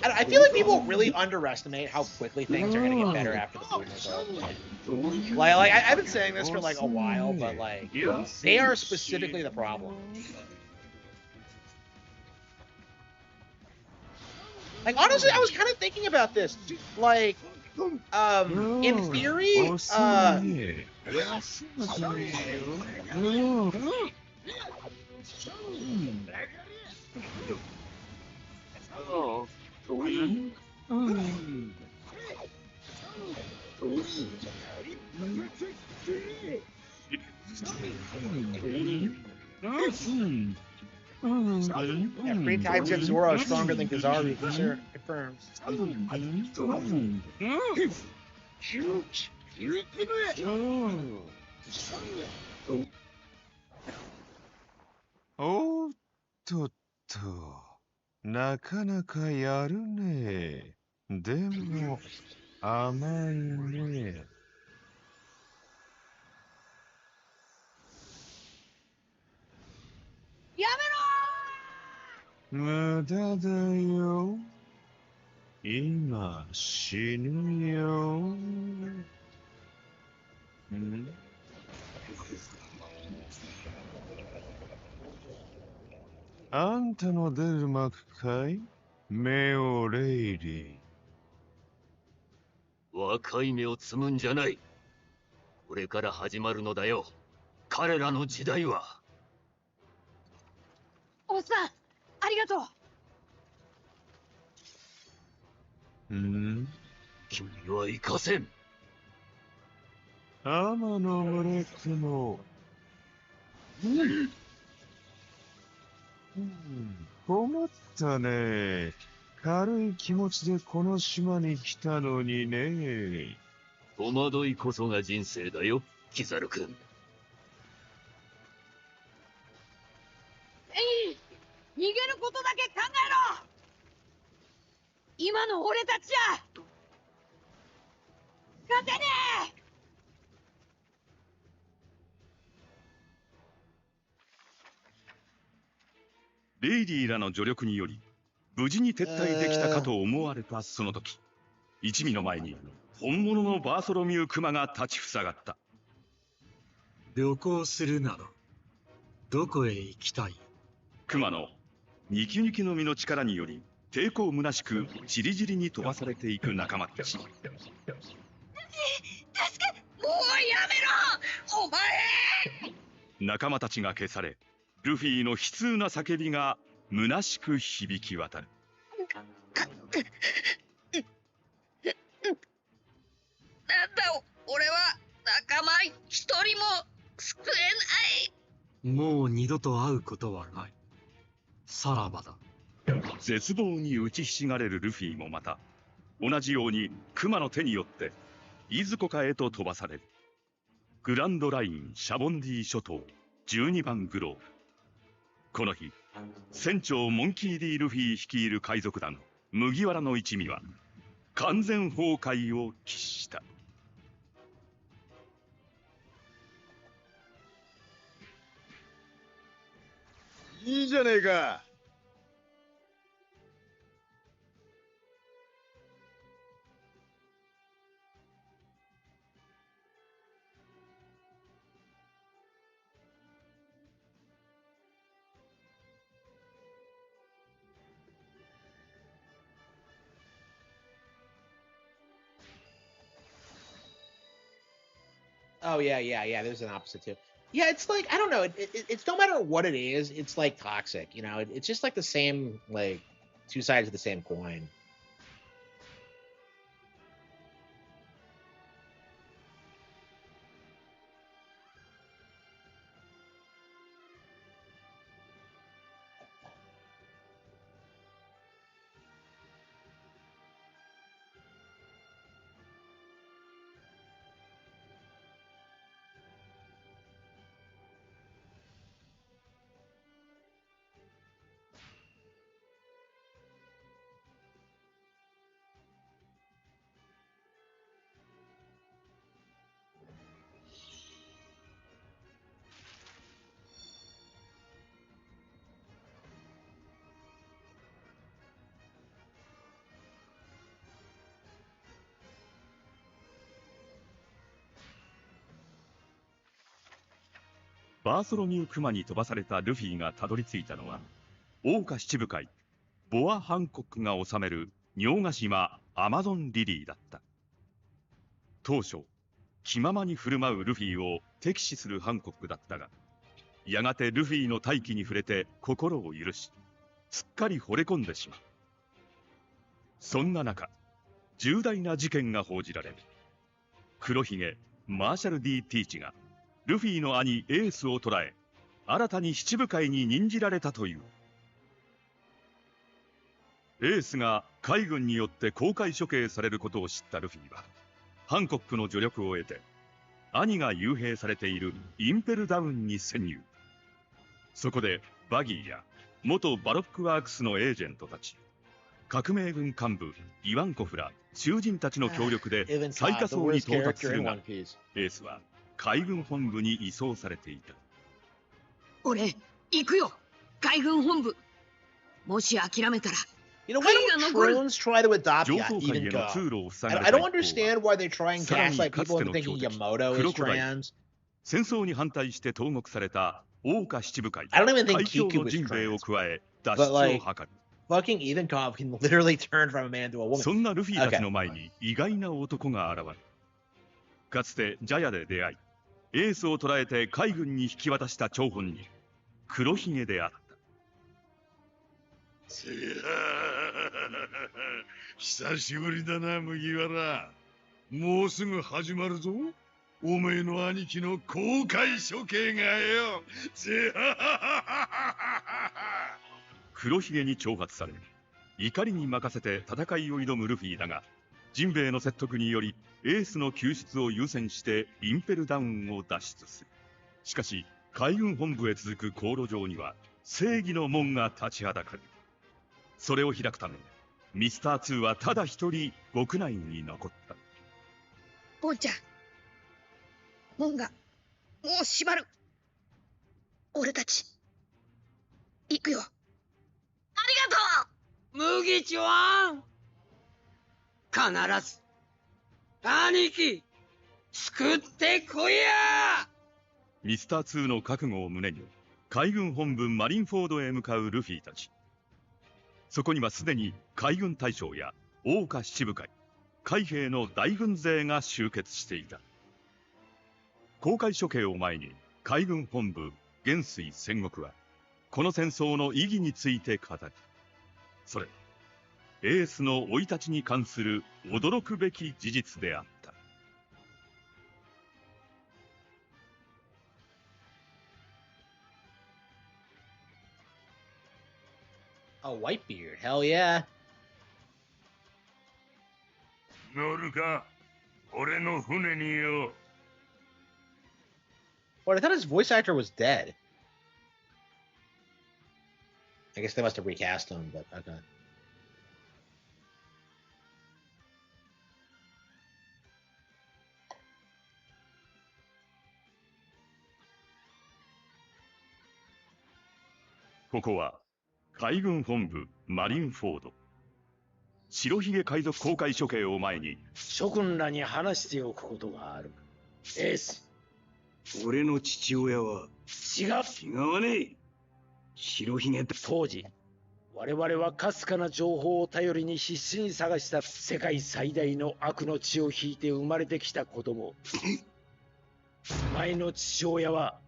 I feel like people really underestimate how quickly things are going to get better after the boomers are over. Like I've been saying this for like a while, but like they are specifically the problem. Like honestly, I was kind of thinking about this. Like, in theory, yeah, 3 times if Zoro is stronger than Kizaru, for sure. Confirmed. おっとっと、なかなかやるね。でも、甘いね。や無駄だよ。今、死ぬよ。んあんたの出る幕かい、メオレイリー。若い芽を摘むんじゃない。これから始まるのだよ。彼らの時代は。おっさん、ありがとう。君は行かせん。天の群れ雲。困ったね。軽い気持ちでこの島に来たのにね。戸惑いこそが人生だよ、キザル君。逃げることだけ考えろ。今の俺たちじゃ勝てねえ。レイリーらの助力により無事に撤退できたかと思われたその時、一味の前に本物のバーソロミュークマが立ちふさがった。旅行するならどこへ行きたい？クマのニキニキの実の力により抵抗むなしくチリジリに飛ばされていく仲間たち。助け、もうやめろお前。仲間たちが消され、ルフィの悲痛な叫びが虚しく響き渡る。なんだ俺は仲間一人も救えない。もう二度と会うことはない。さらばだ。絶望に打ちひしがれるルフィもまた同じようにクマの手によっていずこかへと飛ばされる。グランドラインシャボンディ諸島12番グローブ。この日、船長モンキー・ディ・ルフィ率いる海賊団麦わらの一味は完全崩壊を喫した。いいじゃねえか。Oh yeah. There's an opposite too. Yeah, it's like I don't know. It's no matter what it is, it's like toxic. You know, it's just like the same, like two sides of the same coin.「バーソロミュークマに飛ばされたルフィがたどり着いたのは桜花七部会ボア・ハンコックが治める尿ヶ島アマゾンリリーだった。当初気ままに振る舞うルフィを敵視するハンコックだったが、やがてルフィの大気に触れて心を許し、すっかり惚れ込んでしまう。そんな中、重大な事件が報じられる。黒ひげマーシャル D ティーチがルフィの兄エースを捕らえ、新たに七部会に任じられたという。エースが海軍によって公開処刑されることを知ったルフィは、ハンコックの助力を得て兄が幽閉されているインペルダウンに潜入。そこでバギーや元バロックワークスのエージェントたち、革命軍幹部イワンコフら囚人たちの協力で最下層に到達するが、エースは海軍本部に移送されていた。俺行くよ、海軍本部。もし諦めたら You know, why don't drones try to adopt 上等海へ even の go? 通路を塞が I れた don't 一方 understand why they try and さらに gaslight かつ people て into の thinking 強敵 Yamato ク is ロコダイル、 trans. 戦争に反対して投獄された桜花七部会 I don't even think 海峡 Kiku の was 陣兵衛を trans. 加え脱 But 出を like, 図る。 fucking Ivankov can literally turn from a man to a woman. そんなルフィたちの前に意外な男が現れ、かつてジャヤで出会い、エースを捕らえて海軍に引き渡した張本人、黒ひげであった。久しぶりだな、麦わら。もうすぐ始まるぞ。おめえの兄貴の公開処刑がよ。黒ひげに挑発され、怒りに任せて戦いを挑むルフィだが、ジンベエの説得によりエースの救出を優先してインペルダウンを脱出する。しかし海軍本部へ続く航路上には正義の門が立ちはだかる。それを開くためミスター2はただ一人獄内に残った。ボンちゃん、門がもう閉まる。俺たち行くよ。ありがとう麦ちゃん。必ず兄貴救ってこいや。ミスター2の覚悟を胸に海軍本部マリンフォードへ向かうルフィたち。そこにはすでに海軍大将や桜花七部会、海兵の大軍勢が集結していた。公開処刑を前に海軍本部元帥戦国はこの戦争の意義について語る。それエースの生い立ちに関する驚くべき事実であった。A Whitebeard, hell yeah. 乗るか、俺の船によ。But I thought his voice actor was dead. I guess they must have recast him, but okay. .ここは海軍本部マリンフォード。白ひげ海賊公開処刑を前に諸君らに話しておくことがある。エース、俺の父親は違わねえ。白ひげだ。当時我々はかすかな情報を頼りに必死に探した世界最大の悪の血を引いて生まれてきた子供。お前の父親は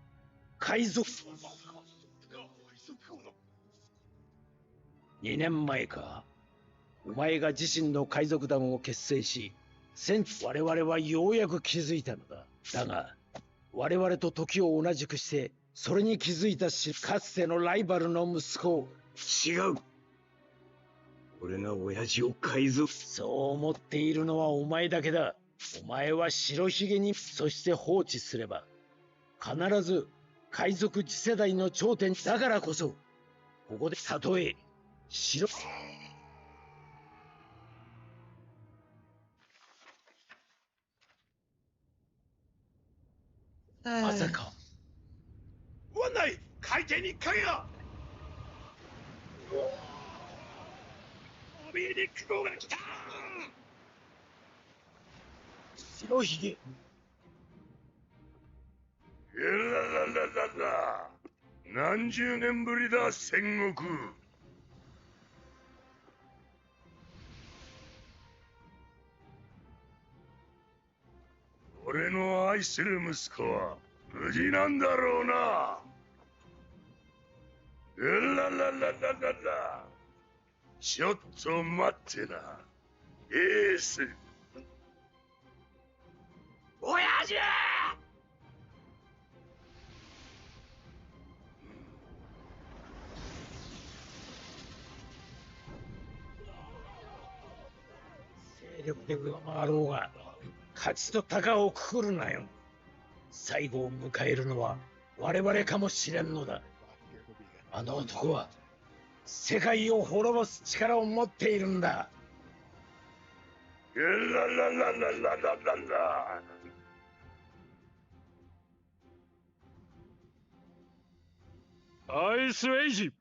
海賊。2年前か。お前が自身の海賊団を結成し、我々はようやく気づいたのだ。だが我々と時を同じくしてそれに気づいたかつてのライバルの息子。違う。俺が親父を海賊。そう思っているのはお前だけだ。お前は白ひげにそして放置すれば必ず海賊次世代の頂点だからこそ、ここでたとえ白まさか湾内海底に影が。モビリック号が来た。白ひげ。ららららら。何十年ぶりだ戦国。俺の愛する息子は無事なんだろうな。らららららら。ちょっと待ってな、エース。親父。勢力で上回ろうが勝ちと鷹をくくるなよ。最後を迎えるのは我々かもしれんのだ。あの男は世界を滅ぼす力を持っているんだ。ララララララララ。アイスエイジ。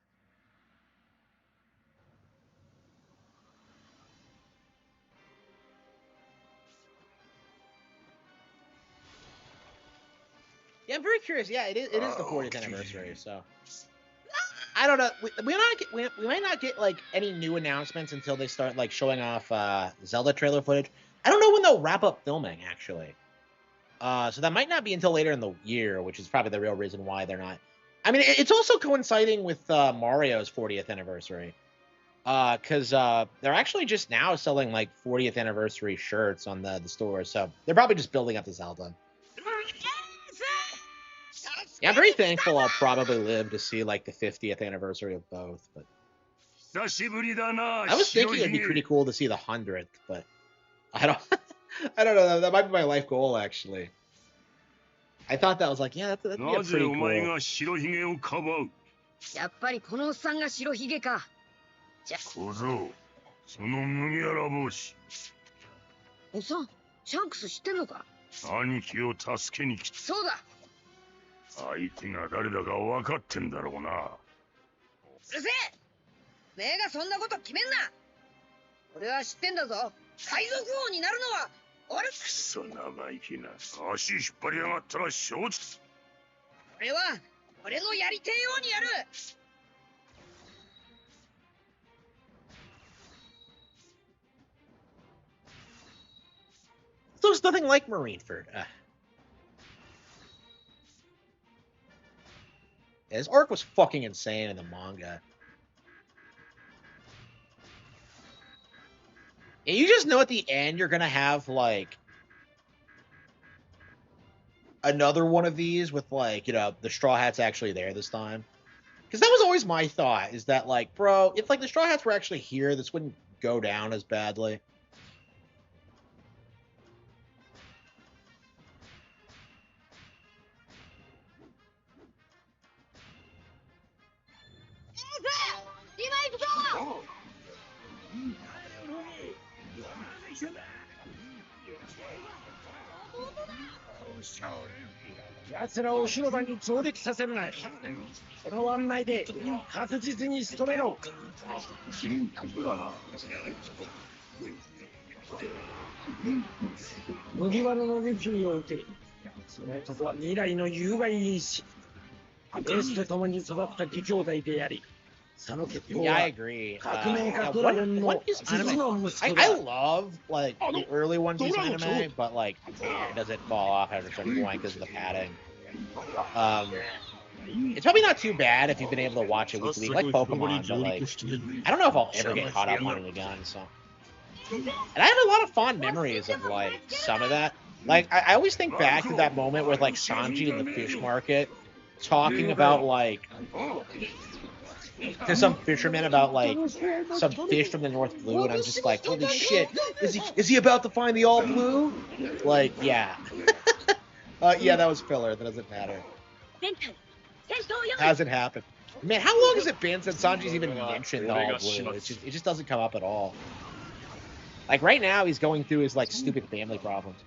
Yeah, I'm very curious. Yeah, it is the 40th anniversary, so I don't know. We might not get like any new announcements until they start like showing off Zelda trailer footage. I don't know when they'll wrap up filming actually. So that might not be until later in the year, which is probably the real reason why they're not. I mean, it's also coinciding with Mario's 40th anniversary. Because they're actually just now selling like 40th anniversary shirts on the store, so they're probably just building up the Zelda. Yeah, I'm very thankful I'll probably live to see like the 50th anniversary of both. But I was thinking it'd be pretty cool to see the 100th, but I don't know. That might be my life goal actually. I thought that was like, yeah, that'd be a pretty cool. やっぱりこのおっさんが白ひげか。じゃ、小僧、その麦わら帽子。おっさん、シャンクス知ってんのか？兄貴を助けに来た。そうだ。相手が誰だか分かってんだろうな。うるせえ！目がそんなこと決めんな。俺は知ってんだぞ。海賊王になるのは俺。くそ生意気な。足引っ張りやがったら承知。俺は俺のやりてえようにやる。So it's nothing like Marineford. His arc was fucking insane in the manga. And you just know at the end you're gonna have like another one of these with like, you know, the Straw Hats actually there this time. Because that was always my thought, is that like, bro, if like the Straw Hats were actually here, this wouldn't go down as badly. Oh. 奴らを広場に上陸させるな。この案内で確実に仕留めろ。麦わらのルフィを受け、その男は未来の有害因子。エースと共に育った義兄弟であり、その結婚 Yeah, は I agree. 革命家ドラゴンの実の息子だ。 I love like the early One Piece anime, but like it doesn't fall off after a certain point because of the padding. It's probably not too bad if you've been able to watch it week to week, like Pokemon, but like I don't know if I'll ever get caught up on it again. So, and I have a lot of fond memories of like some of that. Like I always think back to that moment with like Sanji in the fish market talking about like to some fisherman about like some fish from the North Blue, and I'm just like, holy shit, is he about to find the All Blue? Like, yeah. Yeah, that was filler. That doesn't matter. Hasn't happened. Man, how long has it been since Sanji's even mentioned the All Blue? It just doesn't come up at all. Like right now, he's going through his like stupid family problems.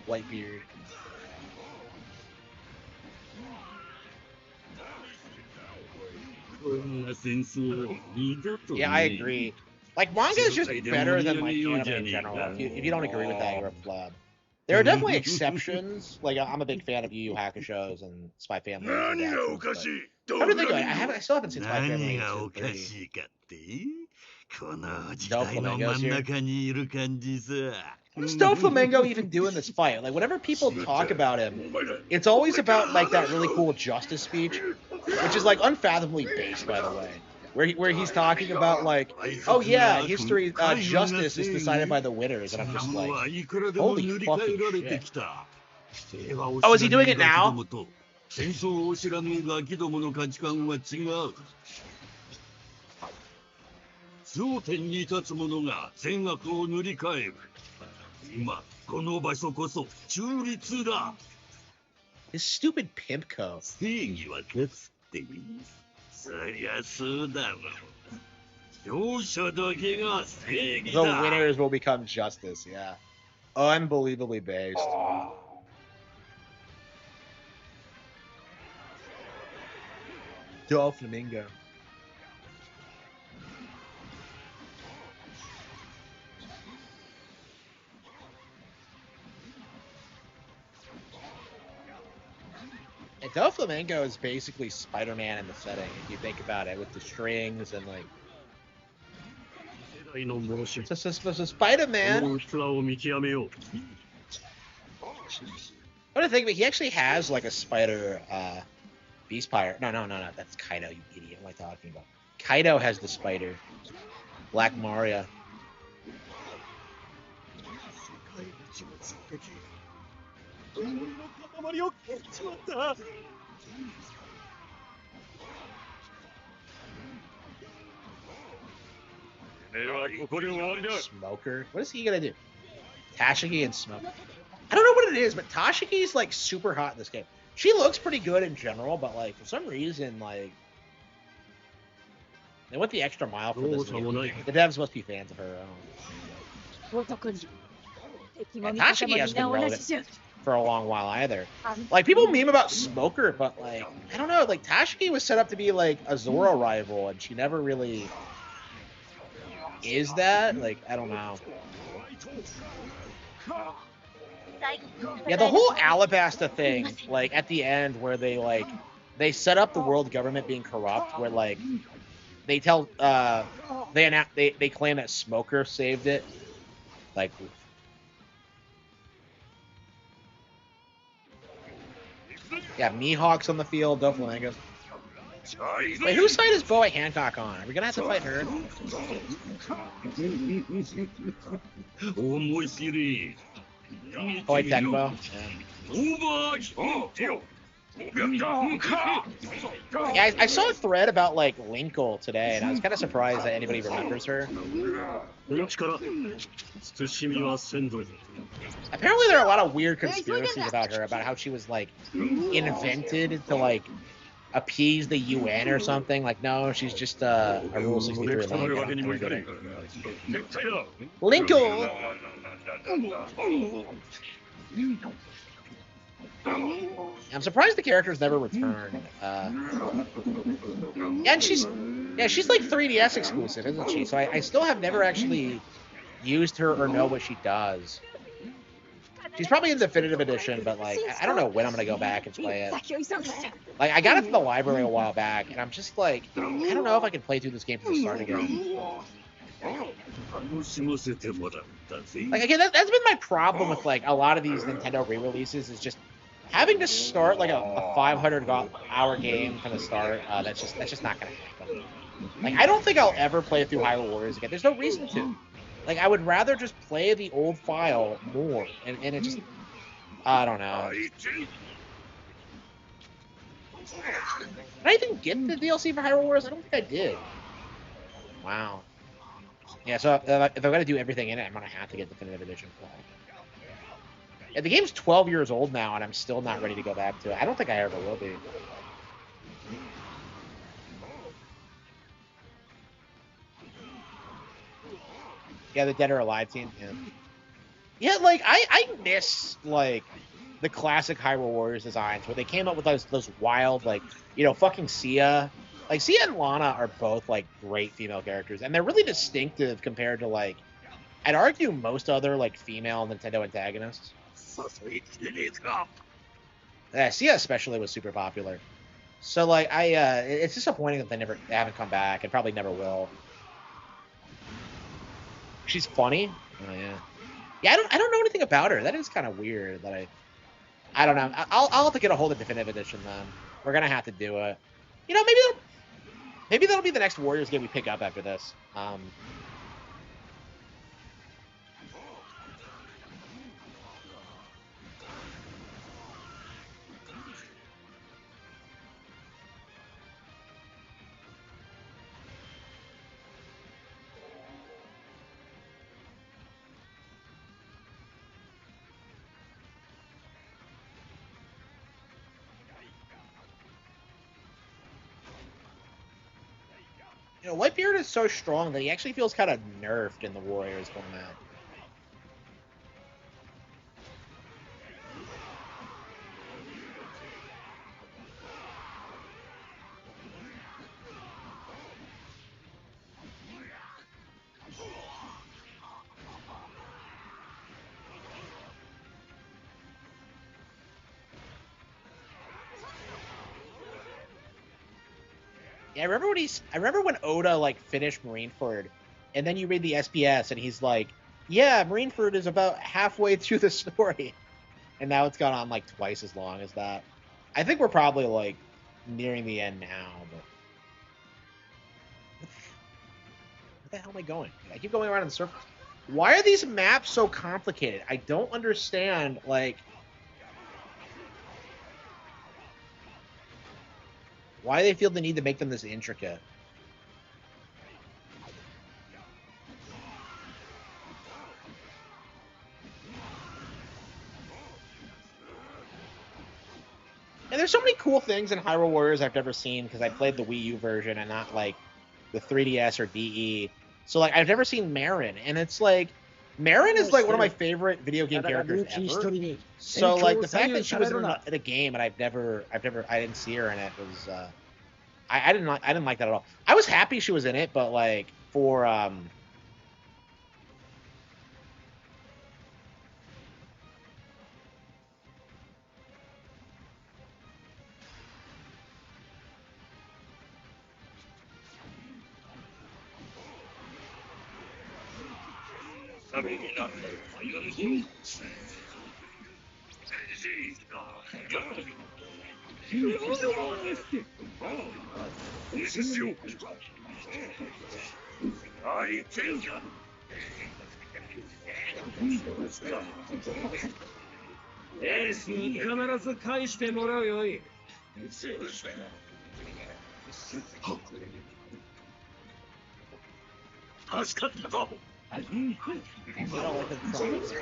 Whitebeard. Yeah, I agree. Like, manga is just better than like anime in general. If you don't agree with that, you're a pleb. There are definitely exceptions. Like, I'm a big fan of Yu Yu Hakusho's and Spy Family. How do they go? I still haven't seen Spy Family. What is Doflamingo even do in this fight? Like, whenever people talk about him, it's always about like that really cool justice speech, which is like unfathomably based, by the way. Where he's talking about like, oh yeah, history, justice is decided by the winners, and I'm just like, holy fucking shit. Oh, is he doing it now? 頂点に立つ者が善悪を塗り替える。今この場所こそ中立だ。 His stupid pimp coat. 正義は勝つって。そりゃそうだろう。勝者だけが正義 The だ。 winners will become justice. Yeah. Unbelievably based. Doflamingo. And Doflamingo is basically Spider-Man in the setting, if you think about it, with the strings and like. 世代の猛士 So Spider-Man. この器を見極めよう。 What do you think? But he actually has like a spider beast pirate. No. That's Kaido, you idiot. What am I talking about? Kaido has the spider. Black Maria. 世界一の衝撃。氷の塊を蹴っちまった。 Smoker? What is he gonna do? Tashiki and Smoke. I don't know what it is, but Tashiki's like super hot in this game. She looks pretty good in general, but like for some reason, like they went the extra mile for this game. The devs must be fans of her. I don't know. And Tashiki hasn't been relevant for a long while either. Like people meme about Smoker, but like I don't know. Like Tashiki was set up to be like a Zoro rival, and she never really is that. Like I don't know. Yeah, the whole Alabasta thing, like at the end where they set up the world government being corrupt, where like they tell they claim that Smoker saved it, like. Yeah, Mihawk's on the field, Doflamingo. Wait, whose side is Boa Hancock on? Are we gonna have to fight her? 思いっきり Boy Tecmo. Yeah, I saw a thread about like Linkle today, and I was kind of surprised that anybody remembers her. Apparently, there are a lot of weird conspiracies about her, about how she was like invented to like appease the UN or something. Like, no, she's just a Rule 63 lady. Linkle. I'm surprised the character's never returned. Yeah, and she's like 3DS exclusive, isn't she? So I still have never actually used her or know what she does. She's probably in Definitive Edition, but like I don't know when I'm gonna go back and play it. Like I got it from the library a while back, and I'm just like I don't know if I can play through this game from the start again. Like again, that's been my problem with like a lot of these Nintendo re-releases is just having to start like a 500-hour game from the start. That's just not gonna happen. Like I don't think I'll ever play through Hyrule Warriors again. There's no reason to. Like I would rather just play the old file more, and it just I don't know. Did I even get the DLC for Hyrule Warriors? I don't think I did. Wow. Yeah, so if I'm gonna do everything in it, I'm gonna have to get Definitive Edition for that. Yeah, the game's 12 years old now, and I'm still not ready to go back to it. I don't think I ever will be. Yeah, the Dead or Alive team. Yeah, like I miss like the classic Hyrule Warriors designs where they came up with those wild like fucking Sia. Like Sia and Lana are both like great female characters, and they're really distinctive compared to like I'd argue most other like female Nintendo antagonists. Yeah, Sia especially was super popular. So like it's disappointing that they haven't come back and probably never will. She's funny. Oh yeah. Yeah, I don't know anything about her. That is kind of weird. That I don't know. I'll have to get a hold of Definitive Edition then. We're gonna have to do it. Maybe that'll be the next Warriors game we pick up after this. You know, Whitebeard is so strong that he actually feels kind of nerfed in the Warriors format. Yeah, I remember when Oda like finished Marineford, and then you read the SBS and he's like, "Yeah, Marineford is about halfway through the story," and now it's gone on like twice as long as that. I think we're probably like nearing the end now. But where the hell am I going? I keep going around in circles. Why are these maps so complicated? I don't understand. Like, why they feel the need to make them this intricate. And there's so many cool things in Hyrule Warriors I've never seen because I played the Wii U version and not like the 3DS or DE. So like I've never seen Marin, and it's like Marin is like one of my favorite video game characters ever. So like the fact that she was in a game and I didn't see her in it was I didn't like that at all. I was happy she was in it, but like for I don't like the trumpets.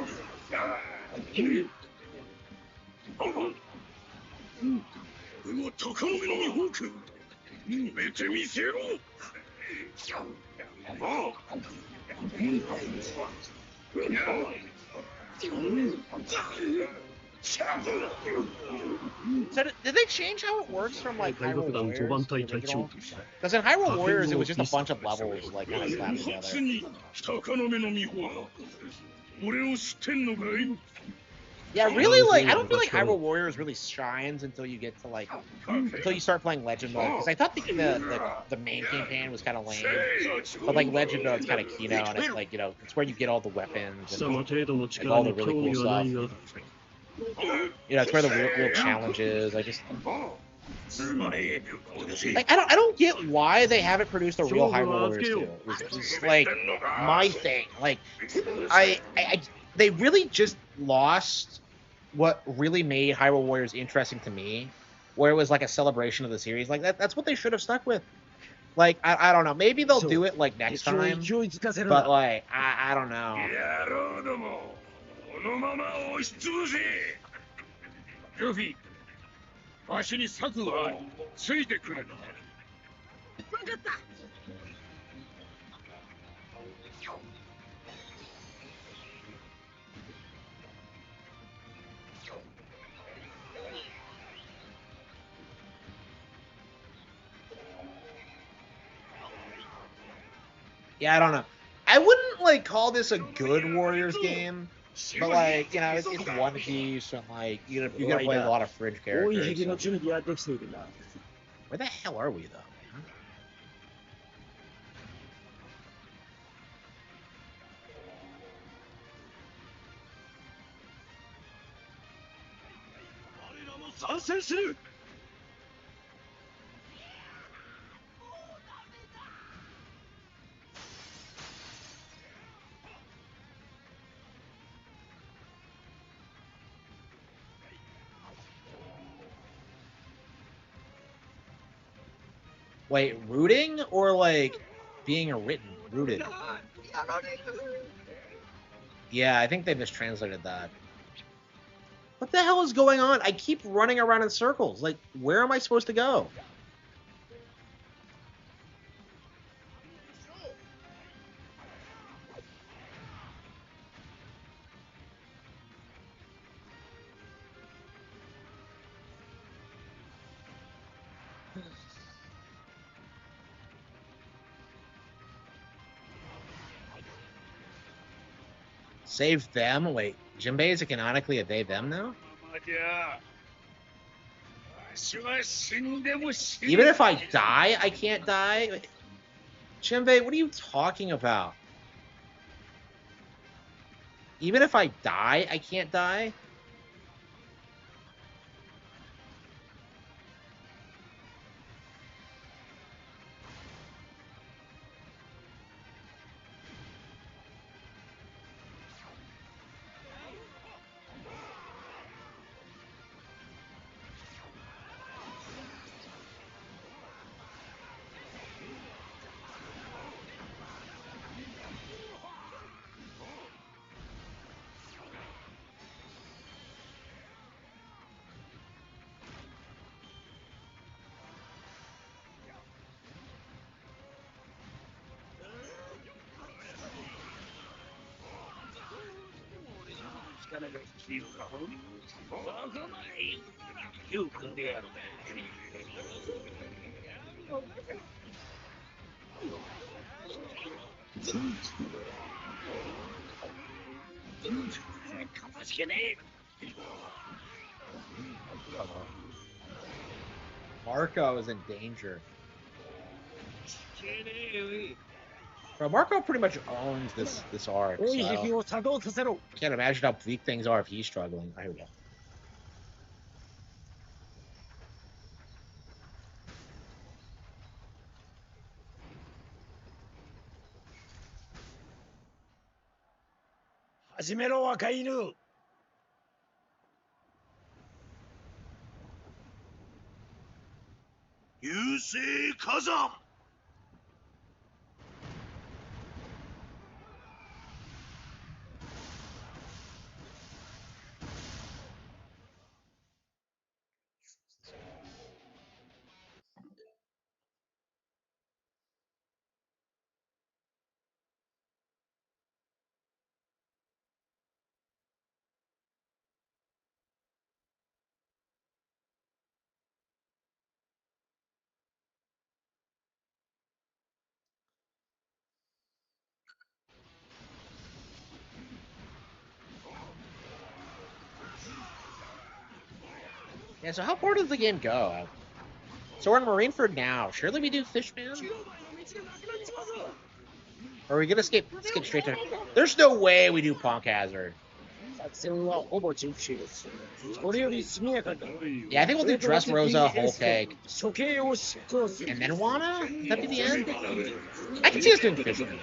うわ高の目のミホーク埋めてみせろSo did they change how it works from like Hyrule Warriors? Because in Hyrule Warriors it was just a bunch of levels like kind of slapped together. 高の目のミホーク俺を知ってんのかい Yeah, really, like, I don't feel like Hyrule Warriors really shines until you get to, like, until you start playing Legend Mode. Because I thought the main campaign was kind of lame. But, like, Legend Mode's kind of key now, and it's, like, you know, it's where you get all the weapons and like, all the really cool stuff. You know, it's where the real challenge is. I just... Like, I don't get why they haven't produced a real Hyrule Warriors 2. It's like, my thing. Like, they really just lost what really made Hyrule Warriors interesting to me, where it was like a celebration of the series. Like that's what they should have stuck with. Like I don't know, maybe they'll do it like next time, but like I don't know. ルフィ、わしに策がある。ついてくれ。分かった。Yeah, I don't know. I wouldn't like call this a good Warriors game, but like you know, it's One Piece and like you gotta play a lot of fringe characters. So. Where the hell are we though, man? Wait, rooting or like being rooted? Yeah, I think they mistranslated that. What the hell is going on? I keep running around in circles. Like, where am I supposed to go? Save them? Wait, Jinbei is canonically a they them now? Even if I die, I can't die? Jinbei, what are you talking about? Even if I die, I can't die? Marco is in danger. Bro, Marco pretty much owns this arc, so can't imagine how bleak things are if he's struggling. Here we go. Hajimero, 若い犬。優勢火山 Yeah, so how far does the game go? So we're in Marineford now. Surely we do Fishman? Or are we gonna skip straight to... There's no way we do Punk Hazard. Yeah, I think we'll do Dressrosa, Whole Cake. And then Wanna? Would that be the end? I can see us doing Fishman.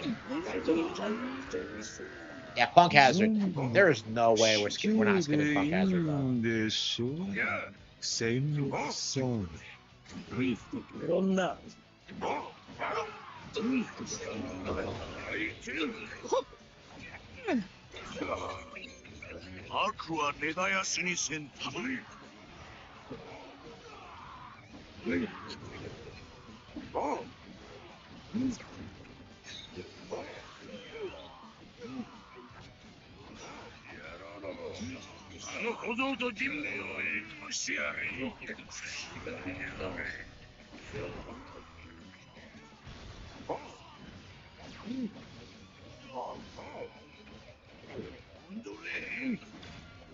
Yeah, Punk Hazard. There is no way we're not skipping Punk Hazard, though. 悪は根絶やしにせんため あの小僧と人命を殺してやれ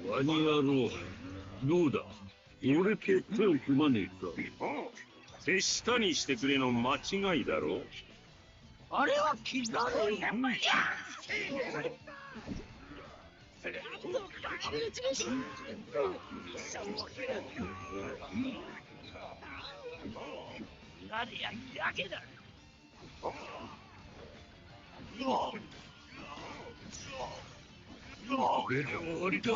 ワニ野郎、どうだ俺って手を組まねえか手下にしてくれの間違いだろあれは気だろやんまや何やだけだ俺らは終わりだっ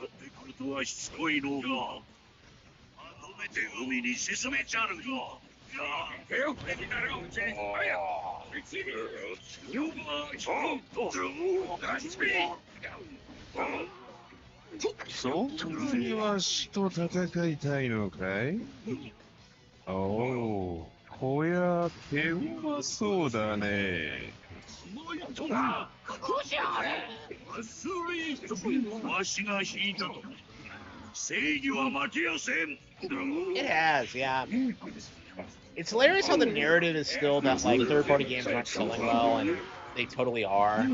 てことはしつこいのまとめて海に沈めちゃる手をくれになるうちに早それは死と戦いたいのかいおお、こりゃ手うまそうだね。もうやっとなこうしやがれ It has, yeah. It's hilarious how the narrative is still that like third-party games aren't selling well, and they totally are.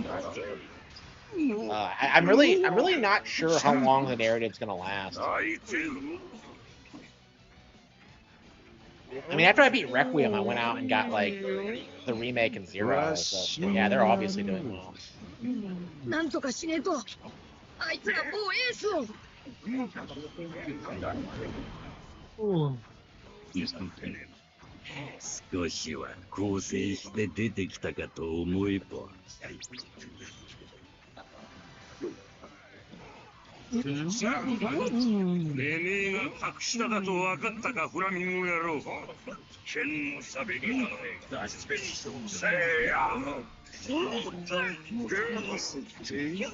I'm really not sure how long the narrative's gonna last. I mean, after I beat Requiem, I went out and got like the remake and Zero. So, yeah, they're obviously doing well. なんとかしねえと。あいつらもうエースを。少しは構成して出てきたかと思えば。てめえが格下だと分かったか、フラミンゴ野郎。剣のさびにせいや。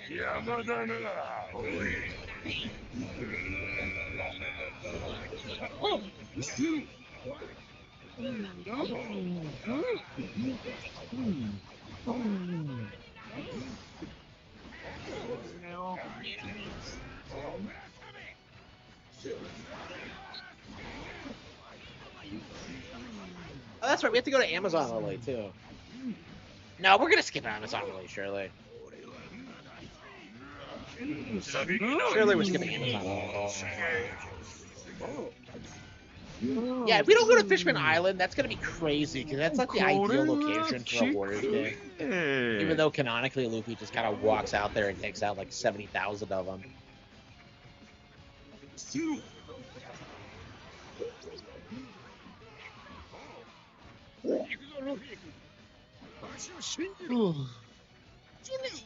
山だな。Oh, that's right. We have to go to Amazon early too. No, we're gonna skip Amazon early, surely. Surely we're skipping Amazon. Yeah, if we don't go to Fishman Island, that's gonna be crazy because that's like the ideal location for a Warriors game. Even though canonically Luffy just kind of walks out there and takes out like 70,000 of them. Jimmy,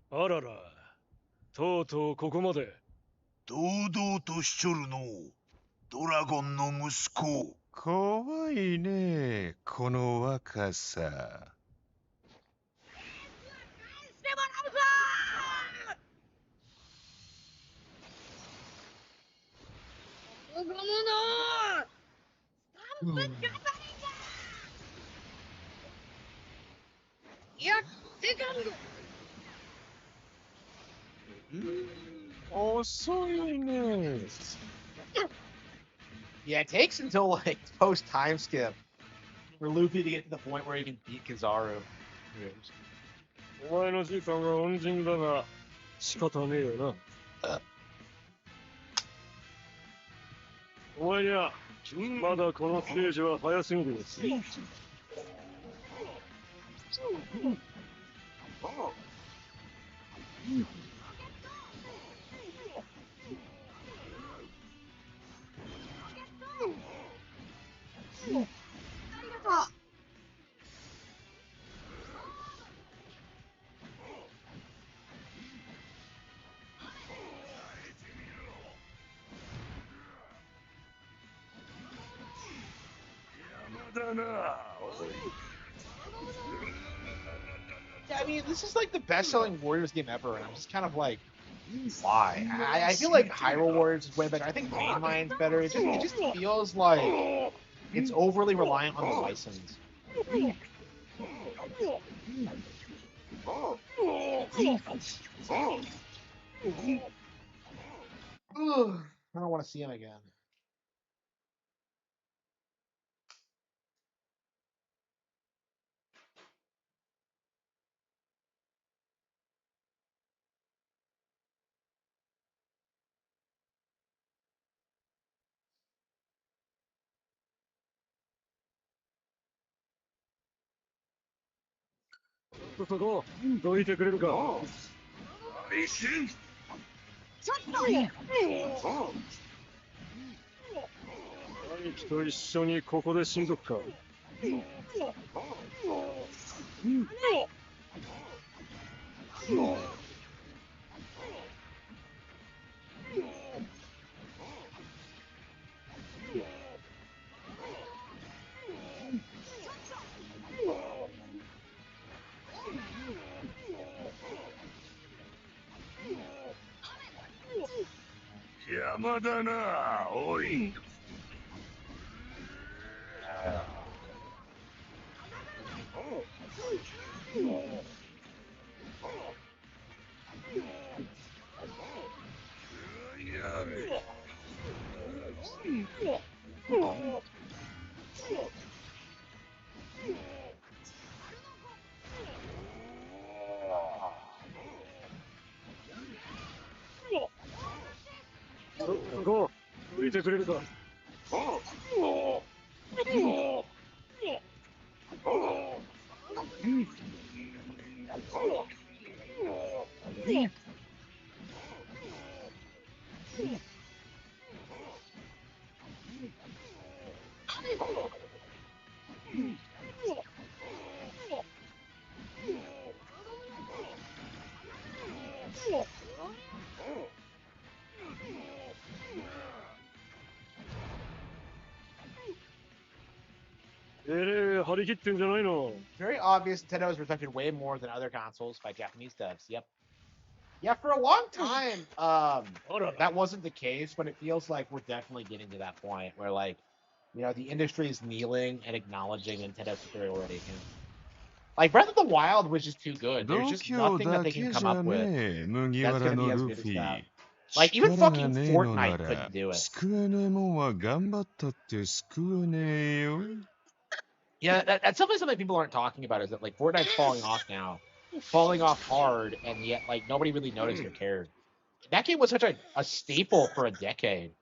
あらら、とうとうここまで。堂々としちょるのう。ドラゴンの息子。怖いね、この若さ。してもらうぞー。ここものスタンプガザリンだ。いや、セカンド。遅いね。Yeah, it takes until like post time skip for Luffy to get to the point where he can beat Kizaru. お前のじいさんは恩人だが、仕方ねえよな。お前には、まだこのステージは早すぎる。Yeah, I mean, this is like the best-selling Warriors game ever, and I'm just kind of like, why? I feel like Hyrule Warriors is way better. I think Mainline's better. It just feels like it's overly reliant on the license. Ugh, I don't want to see him again. So, どいてくれるか。一瞬。ちょっと。兄貴と一緒にここで親族か。邪魔だな、おい。やれ。こう浮いてくれるか。張り切ってんじゃないの。 Very obvious Nintendo is respected way more than other consoles by Japanese devs. Yep. Yeah, for a long time, that wasn't the case, but it feels like we're definitely getting to that point where, like, you know, the industry is kneeling and acknowledging Nintendo's superiority. Like, Breath of the Wild was just too good. There's just nothing that they can come up with that's going to be as good as that. Like, even fucking Fortnite couldn't do it. Yeah, that's definitely something people aren't talking about, is that, like, Fortnite's falling off now. Falling off hard, and yet, like, nobody really noticed or cared. That game was such a staple for a decade.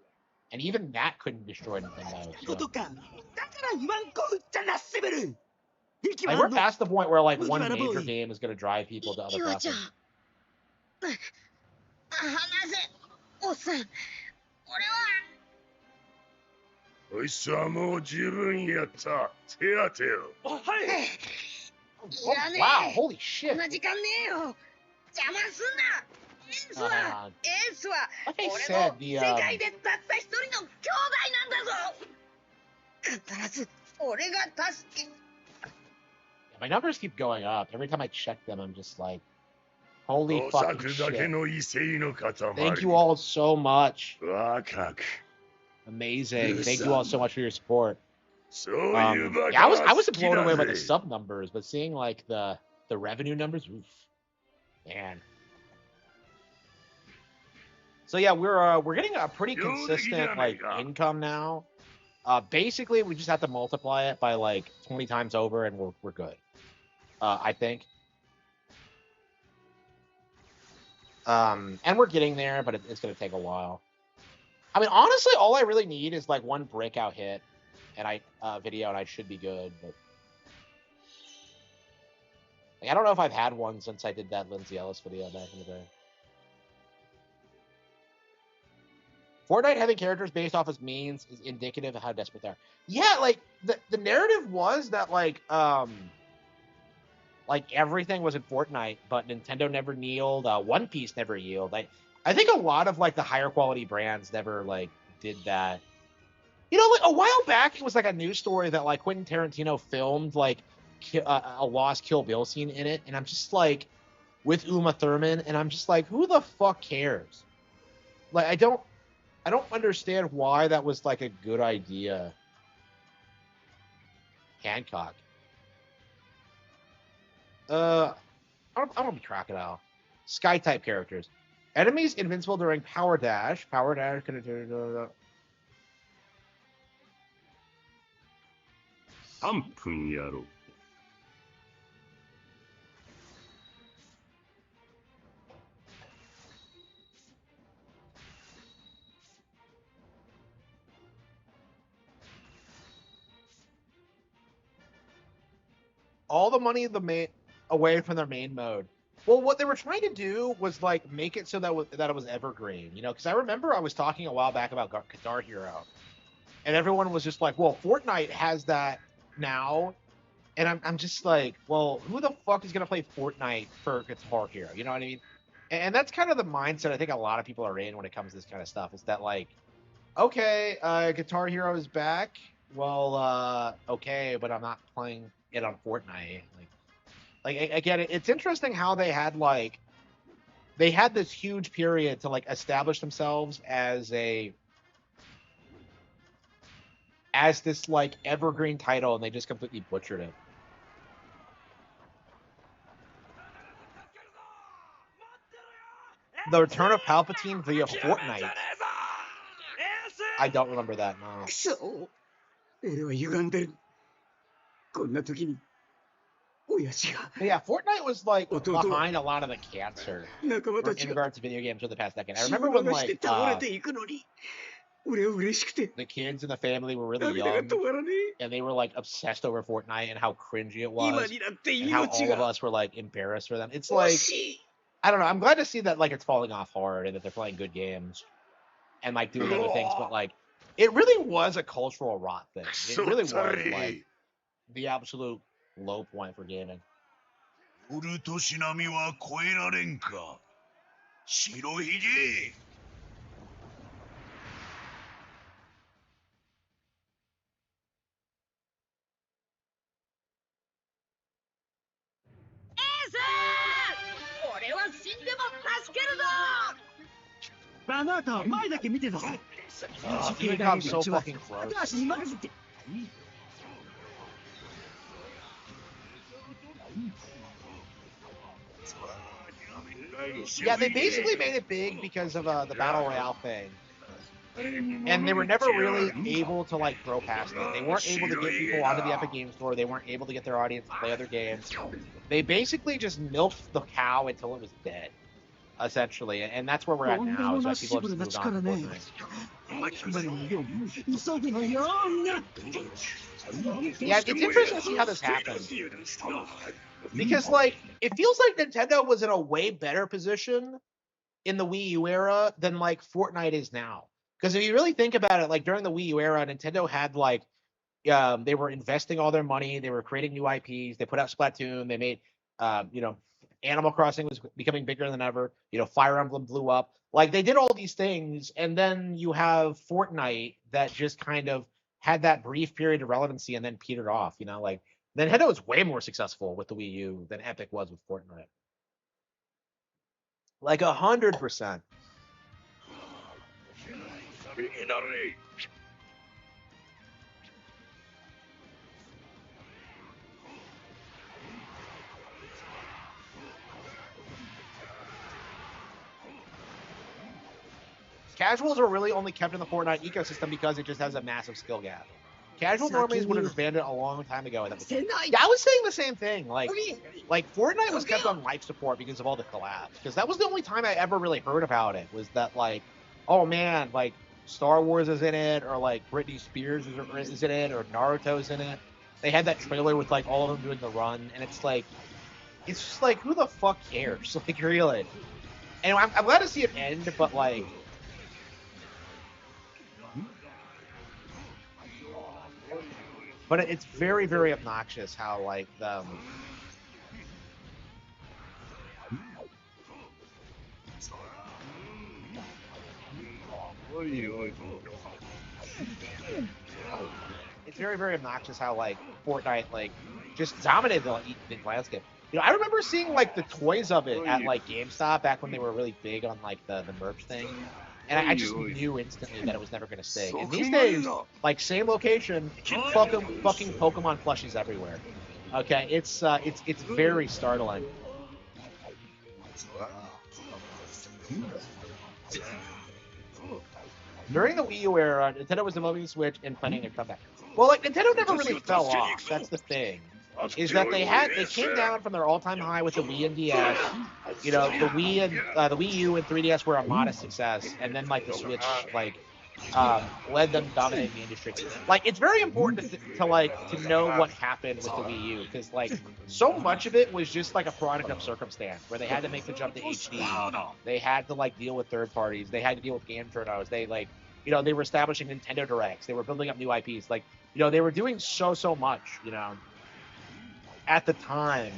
And even that couldn't destroy Nintendo. So. Like, we're past the point where, like, one major game is going to drive people to other platforms. こいつはもう十分やった。手当てよ。はい。 Oh, wow, holy shit. そんな時間ねえよ。邪魔すんな。エースは、エースは、俺も世界でたった一人の兄弟なんだぞ。必ず俺が助け。 My numbers keep going up. Every time I check them, I'm just like, holy fucking shit. Thank you all so much. Amazing. Thank you all so much for your support. Yeah, I was blown away by the sub numbers, but seeing like the revenue numbers, oof, man. So yeah, we're getting a pretty consistent like income now. Basically, we just have to multiply it by like 20 times over, and we're good. I think. And we're getting there, but it's going to take a while. I mean, honestly, all I really need is like one breakout hit, and video, and I should be good. But like, I don't know if I've had one since I did that Lindsay Ellis video back in the day. Fortnite having characters based off its means is indicative of how desperate they are. Yeah, like the narrative was that like everything was in Fortnite, but Nintendo never kneeled. One Piece never yielded. I think a lot of like the higher quality brands never like did that. You know, like a while back, it was like a news story that like Quentin Tarantino filmed like a lost Kill Bill scene in it, and I'm just like with Uma Thurman, and I'm just like, who the fuck cares? Like, I don't understand why that was like a good idea. Hancock. I don't want to be Crocodile. Sky type characters. Enemies invincible during power dash. Power dash. 3分やろう。All the money away from their main mode. Well, what they were trying to do was like make it so that it was evergreen, you know? Because I remember I was talking a while back about Guitar Hero, and everyone was just like, "Well, Fortnite has that now," and I'm just like, "Well, who the fuck is gonna play Fortnite for Guitar Hero?" You know what I mean? And that's kind of the mindset I think a lot of people are in when it comes to this kind of stuff. Is that like, okay, Guitar Hero is back. Well, okay, but I'm not playing it on Fortnite. Like again, it's interesting how they had like they had this huge period to like establish themselves as this like evergreen title, and they just completely butchered it. The return of Palpatine via Fortnite. I don't remember that. No. くそ俺は歪んでるこんな時に親父が But yeah, Fortnite was like Ototo. behind a lot of the cancer 仲間 in たちが regards to video games for the past decade. I 血 remember を when 流して like 倒れていくのに俺は嬉しくて the kids in the family were really 涙が young 止まらね and they were like obsessed over Fortnite and how cringy it え今 was になって and how 命 all of が us were like embarrassed for them. It's 惜 like しい I don't know. I'm glad to see that like it's falling off hard and that they're playing good games and like doing other things, but like it really was a cultural rot thing. It really was like the absolute low point for gaming. ウルトシナミは越えられんか白ひげ 俺は死んでも助けるぞあなたは前だけ見てたぞ He becomes so fucking close. 後足に任せて Yeah, they basically made it big because of the battle royale thing, and they were never really able to like grow past it. They weren't able to get people onto the Epic Games Store. They weren't able to get their audience to play other games. They basically just milked the cow until it was dead, essentially, and that's where we're at now. Is that people have just moved on to Fortnite. 急ぐのよみんな Yeah, it's interesting to see how this happened. Because, like, it feels like Nintendo was in a way better position in the Wii U era than, like, Fortnite is now. Because if you really think about it, like, during the Wii U era, Nintendo had, like, they were investing all their money. They were creating new IPs. They put out Splatoon. They made, you know, Animal Crossing was becoming bigger than ever. You know, Fire Emblem blew up. Like, they did all these things. And then you have Fortnite that just kind of had that brief period of relevancy and then petered off, you know, like Nintendo was way more successful with the Wii U than Epic was with Fortnite. Like 100%. Casuals are really only kept in the Fortnite ecosystem because it just has a massive skill gap. Casual normies would have disbanded a long time ago. Yeah, I was saying the same thing. Like Fortnite was kept on life support because of all the collabs. Because that was the only time I ever really heard about it. Was that like, oh man, like Star Wars is in it, or like Britney Spears is in it, or Naruto's in it. They had that trailer with like all of them doing the run, and it's just like, who the fuck cares? Like, really. And I'm glad to see it end, but like. But it's very, very obnoxious how, like, it's very, very obnoxious how, like, Fortnite, like, just dominated the landscape. You know, I remember seeing, like, the toys of it at, like, GameStop back when they were really big on, like, the merch thing. And I just knew instantly that it was never going to stay. And these days, like, same location, fucking Pokemon plushies everywhere. Okay, it's very startling. During the Wii U era, Nintendo was developing the Switch and planning a comeback. Well, like, Nintendo never really fell off. That's the thing. Is that they came down from their all-time high with the Wii and DS. You know, the Wii and the Wii U and 3DS were a modest success, and then like the Switch like led them dominating the industry. Like, it's very important to know what happened with the Wii U, because like so much of it was just like a product of circumstance where they had to make the jump to HD. They had to like deal with third parties. They had to deal with game journals. They like, you know, they were establishing Nintendo Directs. They were building up new IPs. Like, you know, they were doing so much, you know, at the time.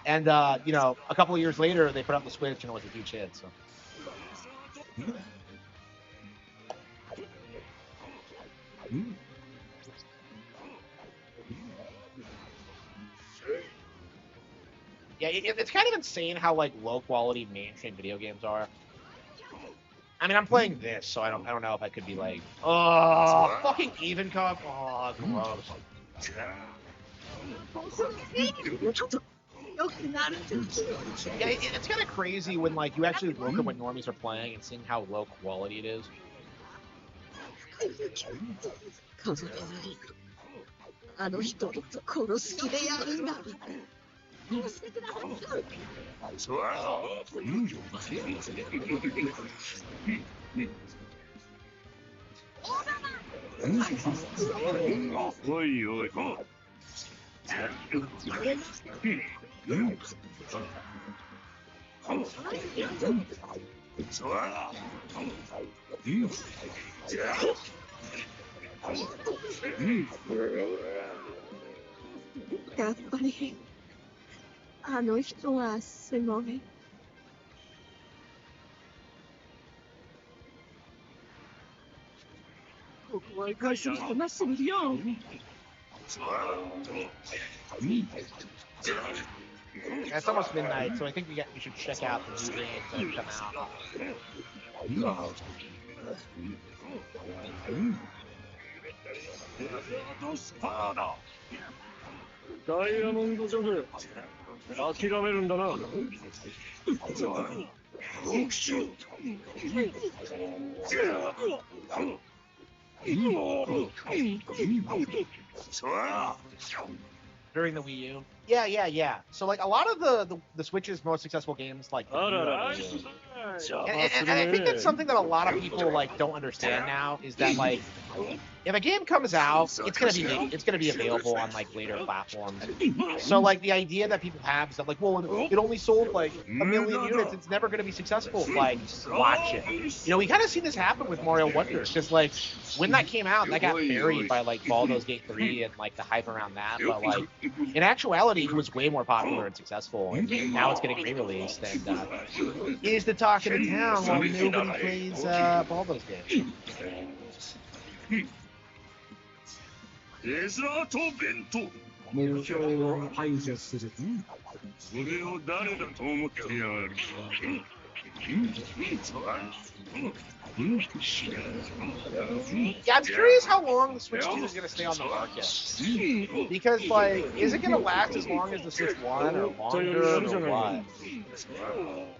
And you know, a couple of years later they put out the Switch and it was a huge hit. So Yeah, it's kind of insane how like low quality mainstream video games are. I mean, I'm playing this, so I don't know if I could be like, oh, fucking even cup. Oh, gross. Yeah, it's kind of crazy when like you actually look at what normies are playing and seeing how low quality it is. あの人を殺す気でやるんだ。殺してください。おいおい。やっぱりあの人がすごい。ここは行かせてますよ。It's almost midnight, so I think we should check out the new games that have come out. ダイヤモンドジョグ、諦めるんだな。During the Wii U. Yeah. So like a lot of the Switch's most successful games, like the Wii U, and I think that's something that a lot of people like don't understand now is that like if a game comes out, it's gonna be available on like later platforms. So like the idea that people have is that like, well, it only sold like 1 million units, it's never gonna be successful. Like, watch it. You know, we kind of seen this happen with Mario Wonder, because like when that came out, that got buried by like Baldur's Gate 3 and like the hype around that. But like in actuality, it was way more popular and successful, and now it's getting re-released and is the talk of the town while nobody plays Baldur's Gate. デザート弁当。目標を排除する。それを誰だと思ってやる。Yeah, I'm curious how long the Switch 2 is going to stay on the market. Because, like, is it going to last as long as the Switch 1 or longer or what?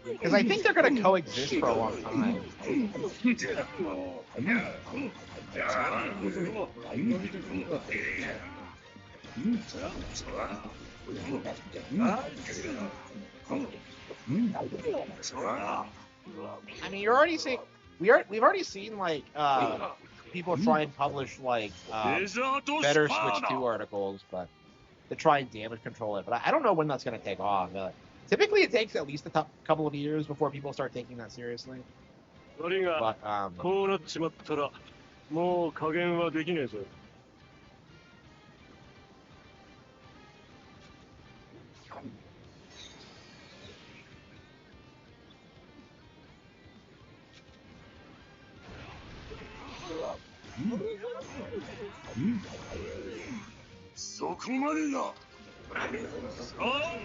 Because I think they're going to coexist for a long time. I mean, you're already seeing we've already seen like people try and publish like better Switch 2 articles, but to try and damage control it. But I don't know when that's going to take off. Typically, it takes at least a couple of years before people start taking that seriously. But こうなっちまったらもう加減はできねえぞ。そこまでだ。さあ、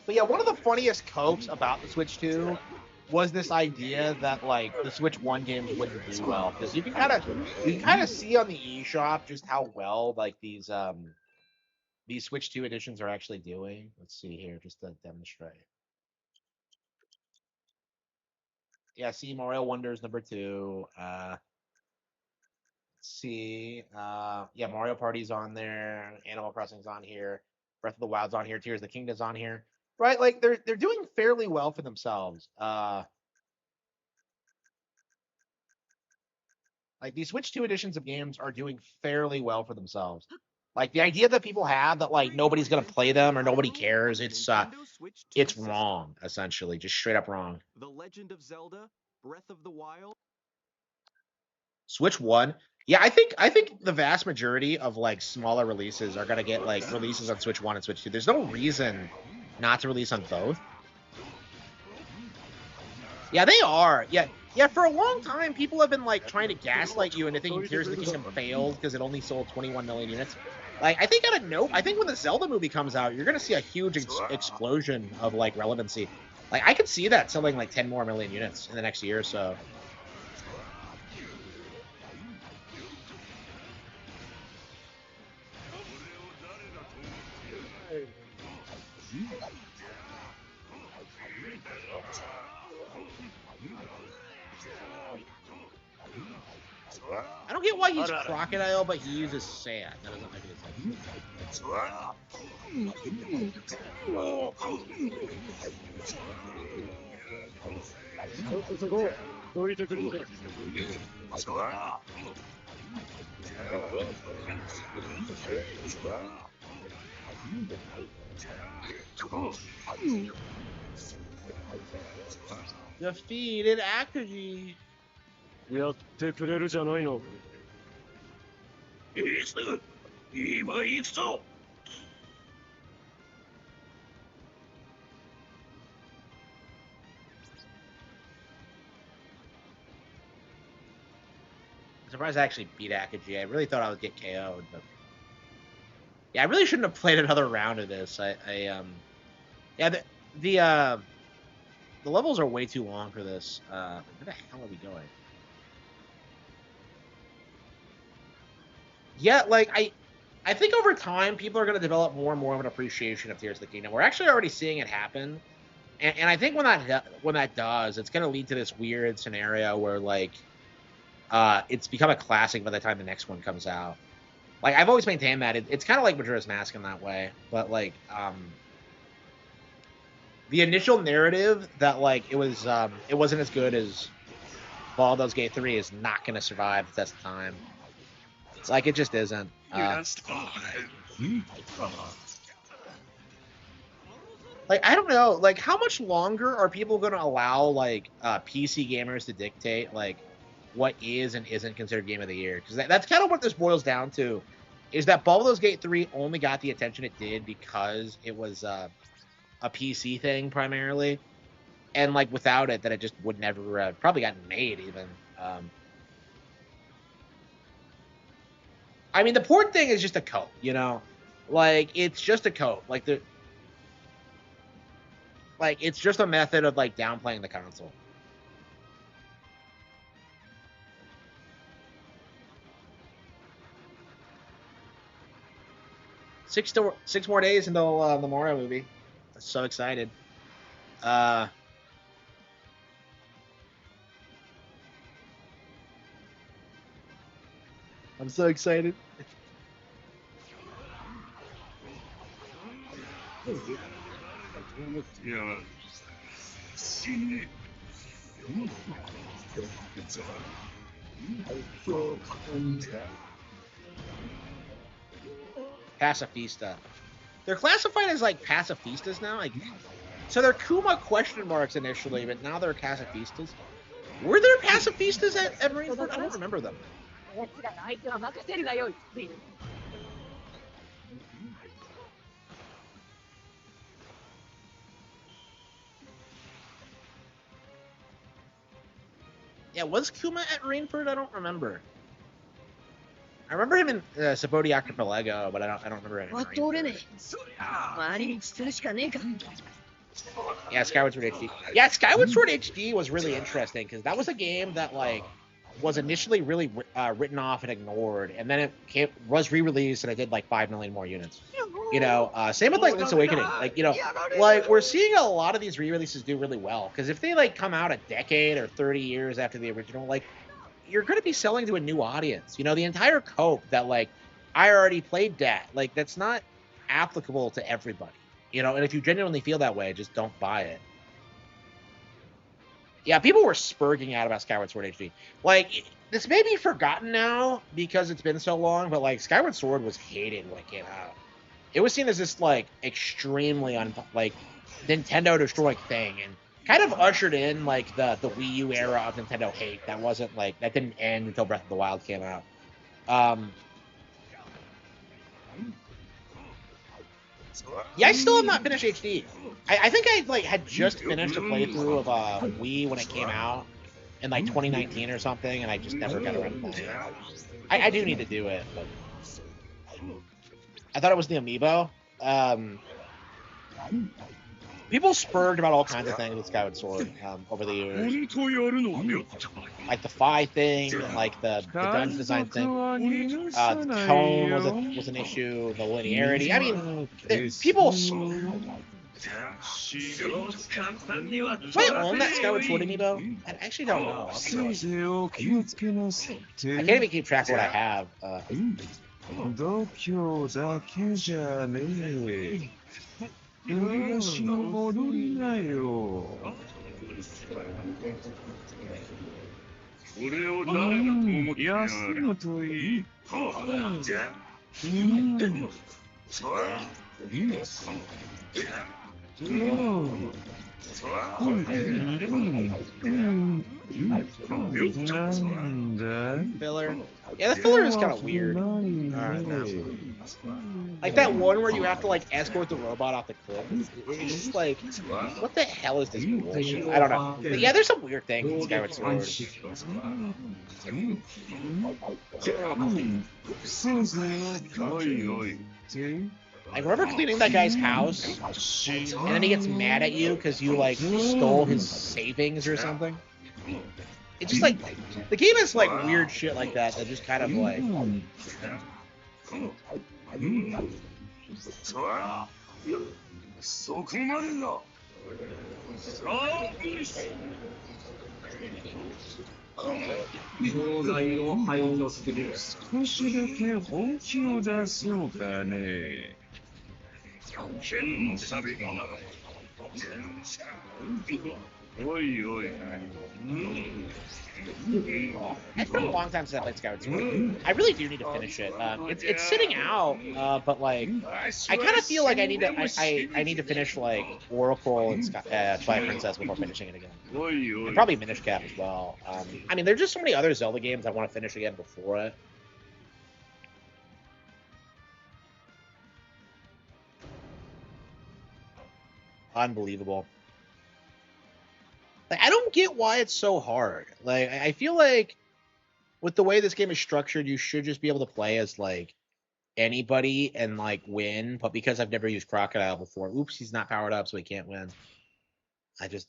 But yeah, one of the funniest copes about the Switch 2 was this idea that like the Switch 1 games wouldn't do well, because you can kind of see on the eShop just how well like these Switch 2 editions are actually doing. Let's see here just to demonstrate. Yeah, see Mario Wonders number 2. Let's see. Yeah, Mario Party's on there. Animal Crossing's on here. Breath of the Wild's on here. Tears of the Kingdom's on here. Right, like they're doing fairly well for themselves. Like these Switch 2 editions of games are doing fairly well for themselves. Like the idea that people have that like nobody's gonna play them or nobody cares, it's wrong, essentially, just straight up wrong. The Legend of Zelda, Breath of the Wild. Switch 1. Yeah, I think the vast majority of like smaller releases are gonna get like releases on Switch 1 and Switch 2. There's no reason not to release on both. Yeah, they are. Yeah, Yeah, for a long time, people have been like trying to gaslight you into thinking Tears of the Kingdom failed because it only sold 21 million units. Like, I think I think when the Zelda movie comes out, you're gonna see a huge explosion of like relevancy. Like, I could see that selling like 10 more million units in the next year or so. I don't get why he's Crocodile, but he uses sand. That doesn't make any sense. Defeated Akaji. やってくれるじゃないの。今行くぞ。I'm surprised I actually beat Akaji. I really thought I would get KO'd, but yeah, I really shouldn't have played another round of this. Yeah, the levels are way too long for this. Where the hell are we going? Yeah, like I think over time people are going to develop more and more of an appreciation of Tears of the Kingdom. We're actually already seeing it happen, and I think when that does, it's going to lead to this weird scenario where like it's become a classic by the time the next one comes out. Like, I've always maintained that it's kind of like Majora's Mask in that way, but like the initial narrative that like it wasn't as good as Baldur's Gate 3 is not going to survive the test of time. It's like it just isn't. Like, I don't know, like how much longer are people going to allow like PC gamers to dictate like what is and isn't considered game of the year? Because that's kind of what this boils down to, is that Baldur's Gate 3 only got the attention it did because it was a PC thing primarily, and like without it, that it just would never probably gotten made even. I mean, the port thing is just a coat, you know, like it's just a coat, like it's just a method of like downplaying the console. Six more days until the Mario movie. I'm so excited. I'm so excited. Pacifista. They're classified as like pacifistas now. Like, so they're Kuma question marks initially, but now they're pacifistas. Were there pacifistas at Rainford? I don't remember them. Yeah, was Kuma at Rainford? I don't remember. I remember him in Saboti Archipelago, but I don't remember him in Rainford. Yeah, Skyward Sword HD. Yeah, Skyward Sword HD was really interesting because that was a game that like was initially really written off and ignored, and then it was re-released and it did like 5 million more units. You know, same with like Link's Awakening. Like, you know, like we're seeing a lot of these re-releases do really well because if they like come out a decade or 30 years after the original, like you're going to be selling to a new audience. You know, the entire cope that like I already played that, like that's not applicable to everybody. You know, and if you genuinely feel that way, just don't buy it. Yeah, people were spurging out about Skyward Sword HD. Like, this may be forgotten now because it's been so long, but like Skyward Sword was hated when it came out. It was seen as this like extremely like Nintendo destroying thing, and kind of ushered in like the Wii U era of Nintendo hate. That wasn't like that didn't end until Breath of the Wild came out. Yeah, I still have not finished HD. I think I like had just finished a playthrough of Wii when it came out, in like 2019 or something, and I just never got around to playing it. I do need to do it, but I thought it was the amiibo. People spurred about all kinds of things with Skyward Sword over the years, like the Phi thing, like the dungeon design thing. The tone was an issue, the linearity. I mean, people. Do I own that Skyward Sword amiibo? I actually don't know. I can't even keep track of what I have. 度胸だけじゃねえ。売り出しに戻りなよ。休むといい。Filler. Yeah, the filler is kind of weird. Like that one where you have to like escort the robot off the cliff. It's just like, what the hell is this bullshit? I don't know. But yeah, there's some weird things in Skyward Sword. I remember cleaning that guy's house, and then he gets mad at you because you like stole his savings or something. It's just like the game has like weird shit like that that just kind of like. It's been a long time since I played Skyward Sword. I really do need to finish it. It's sitting out, but like I kind of feel like I need to finish like Oracle and Twilight Princess before finishing it again. And probably Minish Cap as well. I mean, there's just so many other Zelda games I want to finish again before it. Unbelievable. Like, I don't get why it's so hard. Like, I feel like with the way this game is structured, you should just be able to play as like anybody and like win. But because I've never used Crocodile before, oops, he's not powered up, so he can't win. I just.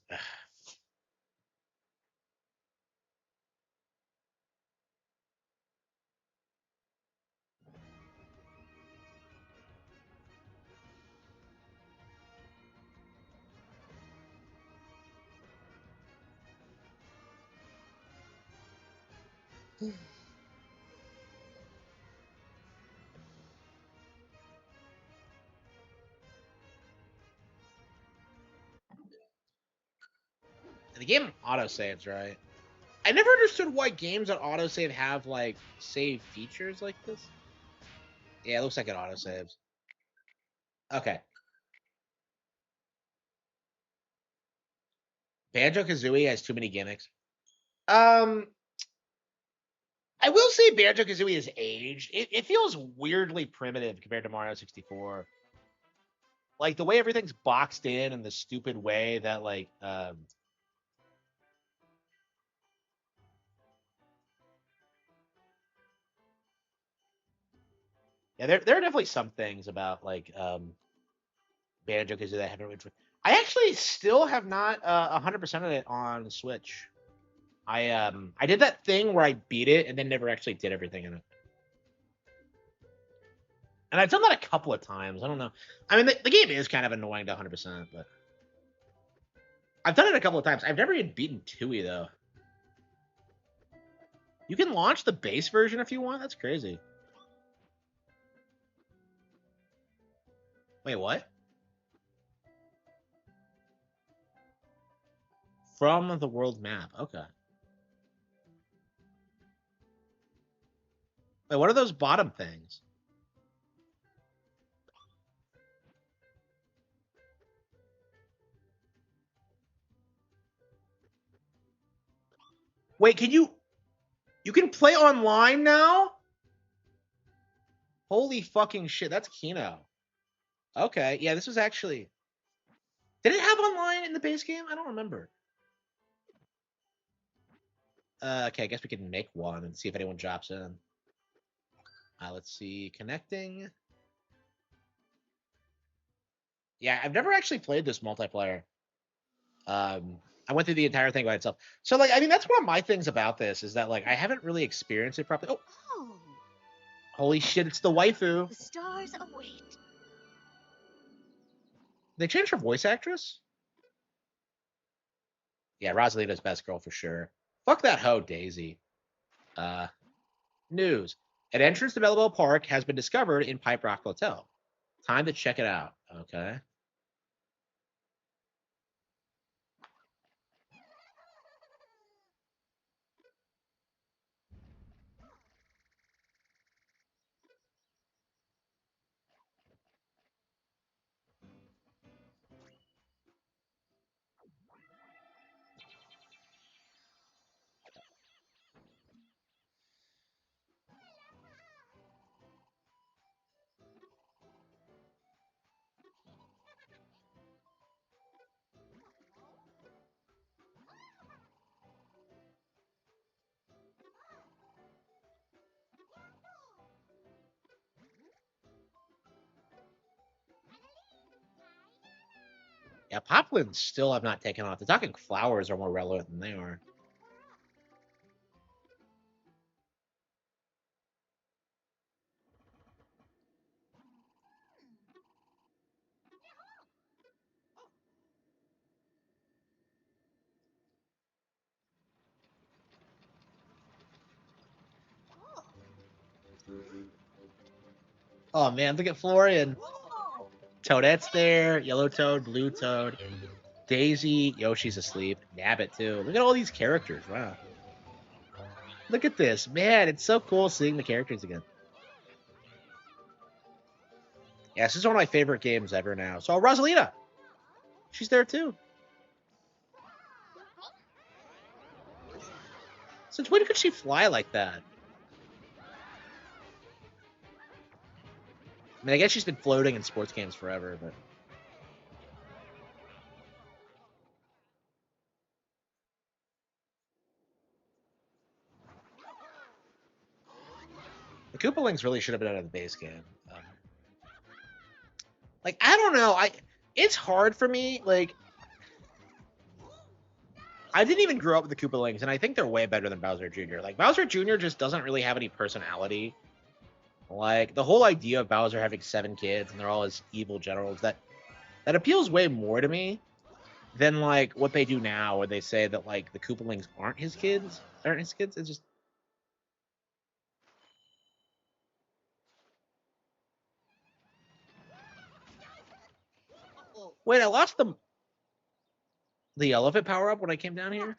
The game autosaves, right? I never understood why games on autosave have like save features like this. Yeah, it looks like it autosaves. Okay. Banjo-Kazooie has too many gimmicks. I will say Banjo-Kazooie has aged. It feels weirdly primitive compared to Mario 64. Like the way everything's boxed in and the stupid way that like yeah, there are definitely some things about like Banjo-Kazooie that I haven't really. I actually still have not 100% of it on Switch. I did that thing where I beat it and then never actually did everything in it. And I've done that a couple of times. I don't know. I mean, the game is kind of annoying to 100%, but I've done it a couple of times. I've never even beaten Tui though. You can launch the base version if you want. That's crazy. Wait, what? From the world map. Okay. Wait, what are those bottom things? Wait, you can play online now? Holy fucking shit, that's Kino. Okay, yeah, this was actually. Did it have online in the base game? I don't remember. Okay, I guess we can make one and see if anyone drops in. Let's see, connecting. Yeah, I've never actually played this multiplayer. I went through the entire thing by itself. So, like, I mean, that's one of my things about this is that, like, I haven't really experienced it properly. Oh, Oh, holy shit, it's the waifu. the stars await. They changed her voice actress? Yeah, Rosalina's best girl for sure. Fuck that hoe, Daisy. News. An entrance to Belleville Park has been discovered in Pipe Rock Hotel. Time to check it out. Okay. Yeah, poplins still have not taken off. The talking flowers are more relevant than they are. Oh man, look at Florian. Toadette's there, Yellow Toad, Blue Toad, Daisy, Yoshi's asleep, Nabbit too. Look at all these characters. Wow. Look at this. Man, it's so cool seeing the characters again. Yeah, this is one of my favorite games ever now. So Rosalina. She's there too. Since when could she fly like that? I mean, I guess she's been floating in sports games forever, but the Koopalings really should have been out of the base game. Like, I don't know. It's hard for me. Like, I didn't even grow up with the Koopalings, and I think they're way better than Bowser Jr. Like, Bowser Jr. just doesn't really have any personality. Like, the whole idea of Bowser having 7 kids and they're all his evil generals, that appeals way more to me than, like, what they do now, where they say that, like, the Koopalings aren't his kids. It's just... Wait, I lost the elephant power-up when I came down here?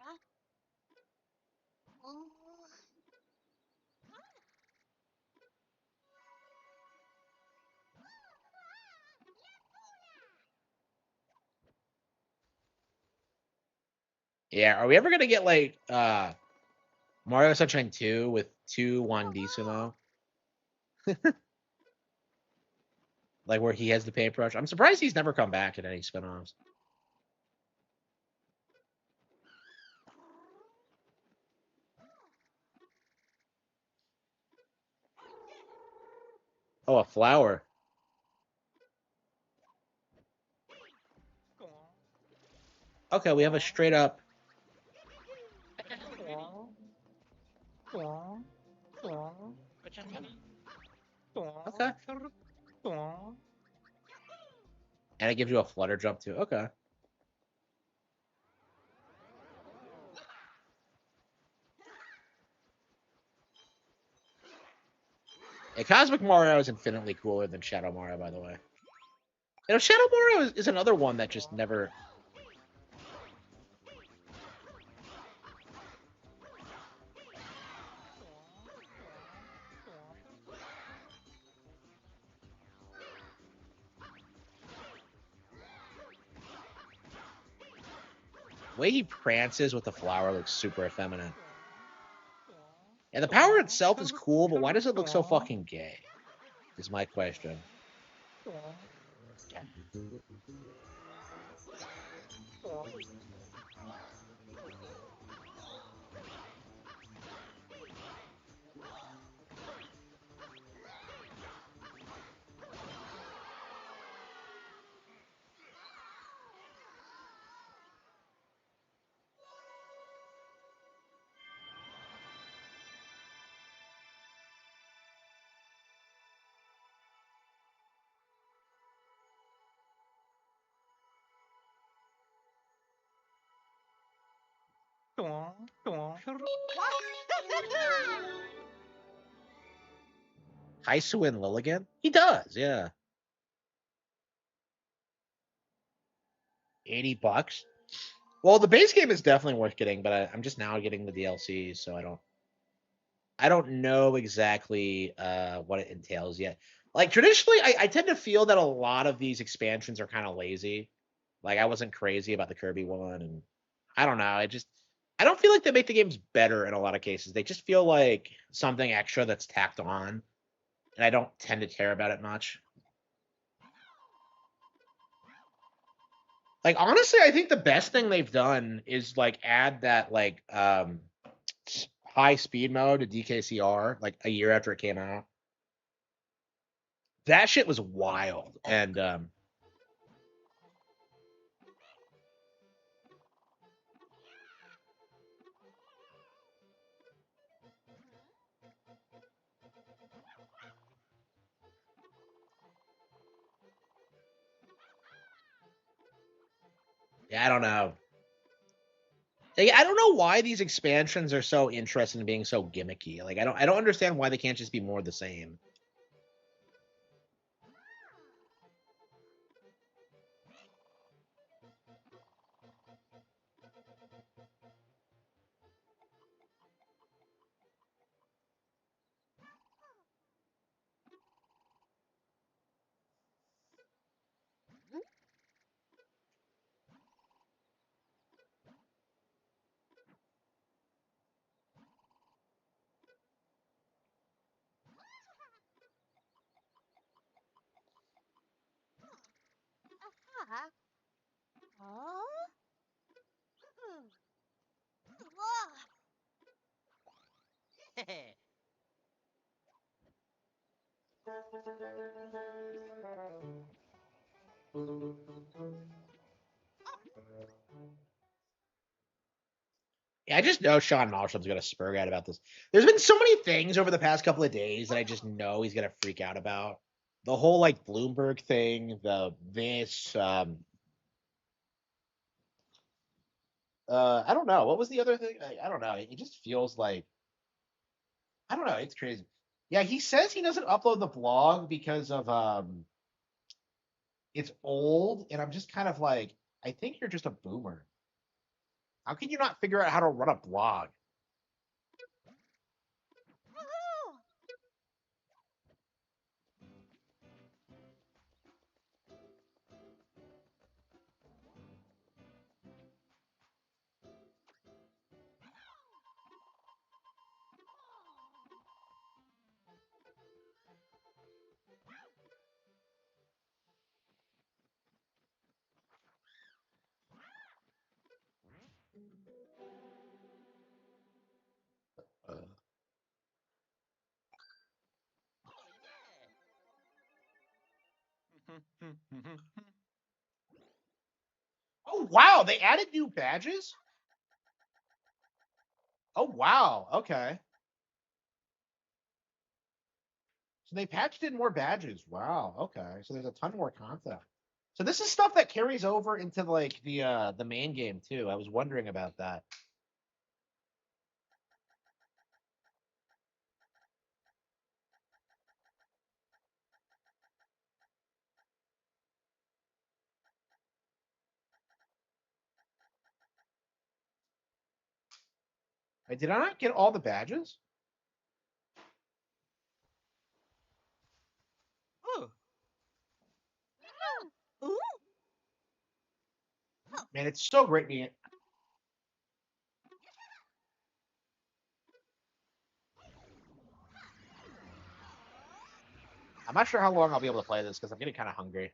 Yeah, are we ever gonna get, like, Mario Sunshine 2 with 2-1D Sumo? Like, where he has the paintbrush? I'm surprised he's never come back in any spin-offs. Oh, a flower. Okay, we have a straight up. Okay. And it gives you a flutter jump too. Okay. Yeah, Cosmic Mario is infinitely cooler than Shadow Mario, by the way. You know, Shadow Mario is another one that just never. The way he prances with the flower looks super effeminate. And the power itself is cool, but why does it look so fucking gay? Is my question. Hisuin Lilligan? He does, yeah. $80. Well, the base game is definitely worth getting, but I'm just now getting the DLC, so I don't know exactly what it entails yet. Like traditionally, I tend to feel that a lot of these expansions are kind of lazy. Like I wasn't crazy about the Kirby one, and I don't know. I don't feel like they make the games better in a lot of cases. They just feel like something extra that's tacked on, and I don't tend to care about it much. Like honestly, I think the best thing they've done is like add that like high speed mode to DKCR like a year after it came out. That shit was wild, and yeah, I don't know. Like, I don't know why these expansions are so interested in being so gimmicky. Like I don't understand why they can't just be more the same. Yeah, I just know Sean Malsham's gonna spurg out about this. There's been so many things over the past couple of days that I just know he's gonna freak out about. The whole like Bloomberg thing, I don't know. What was the other thing? I don't know. It just feels like I don't know. It's crazy. Yeah, he says he doesn't upload the blog because of it's old, and I'm just kind of like, I think you're just a boomer. How can you not figure out how to run a blog? Oh wow, they added new badges. Oh wow, okay. So they patched in more badges. Wow, okay. So there's a ton more content. So this is stuff that carries over into like the main game too. I was wondering about that. Did I not get all the badges? Man, it's so great being. I'm not sure how long I'll be able to play this because I'm getting kind of hungry.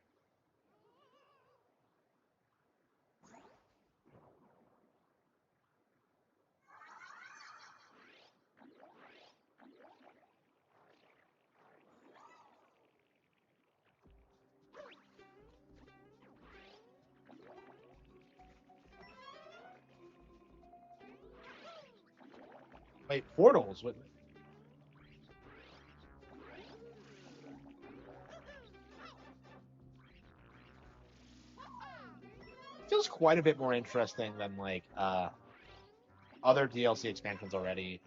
Wait, portals? What? Feels quite a bit more interesting than like other DLC expansions already.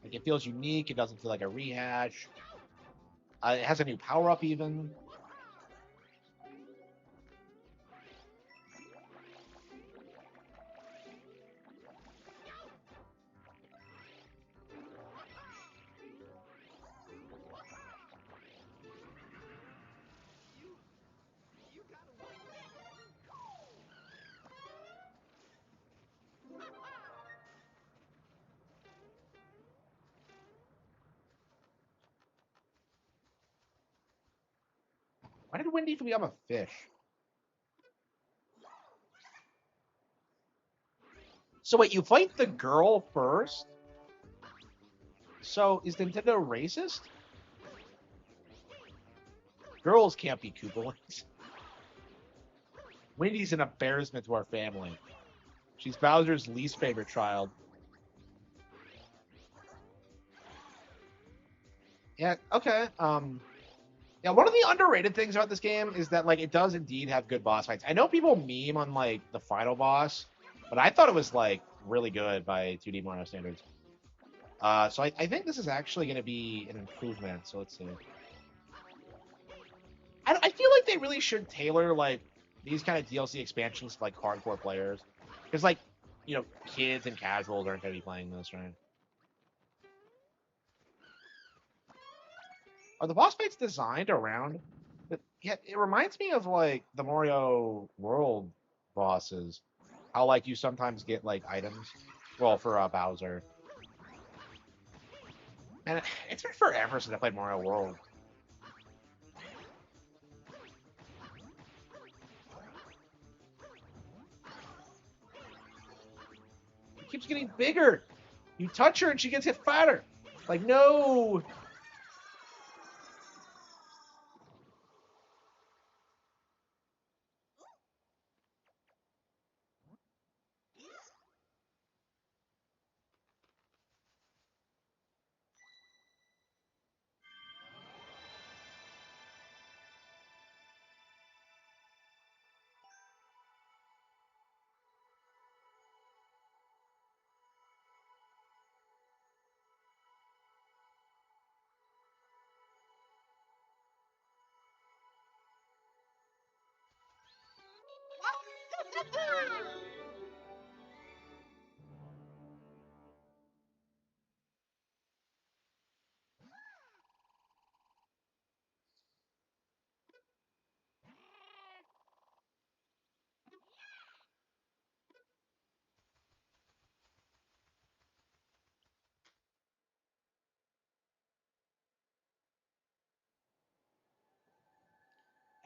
Like it feels unique. It doesn't feel like a rehash. It has a new power up even. Why did Wendy become a fish? So wait, you fight the girl first? So is Nintendo racist? Girls can't be Koopalings. Wendy's an embarrassment to our family. She's Bowser's least favorite child. Yeah, okay. Yeah, one of the underrated things about this game is that like it does indeed have good boss fights. I know people meme on like the final boss, but I thought it was like really good by 2D Mario standards. So I think this is actually going to be an improvement. So let's see. I feel like they really should tailor like these kind of DLC expansions to like hardcore players, because like kids and casuals aren't going to be playing this, right? Are the boss fights designed around? Yeah, it reminds me of like the Mario World bosses. How like you sometimes get like items. Well, for Bowser. And it's been forever since I played Mario World. It keeps getting bigger. You touch her and she gets hit fatter. Like no.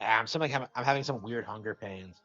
I'm having some weird hunger pains.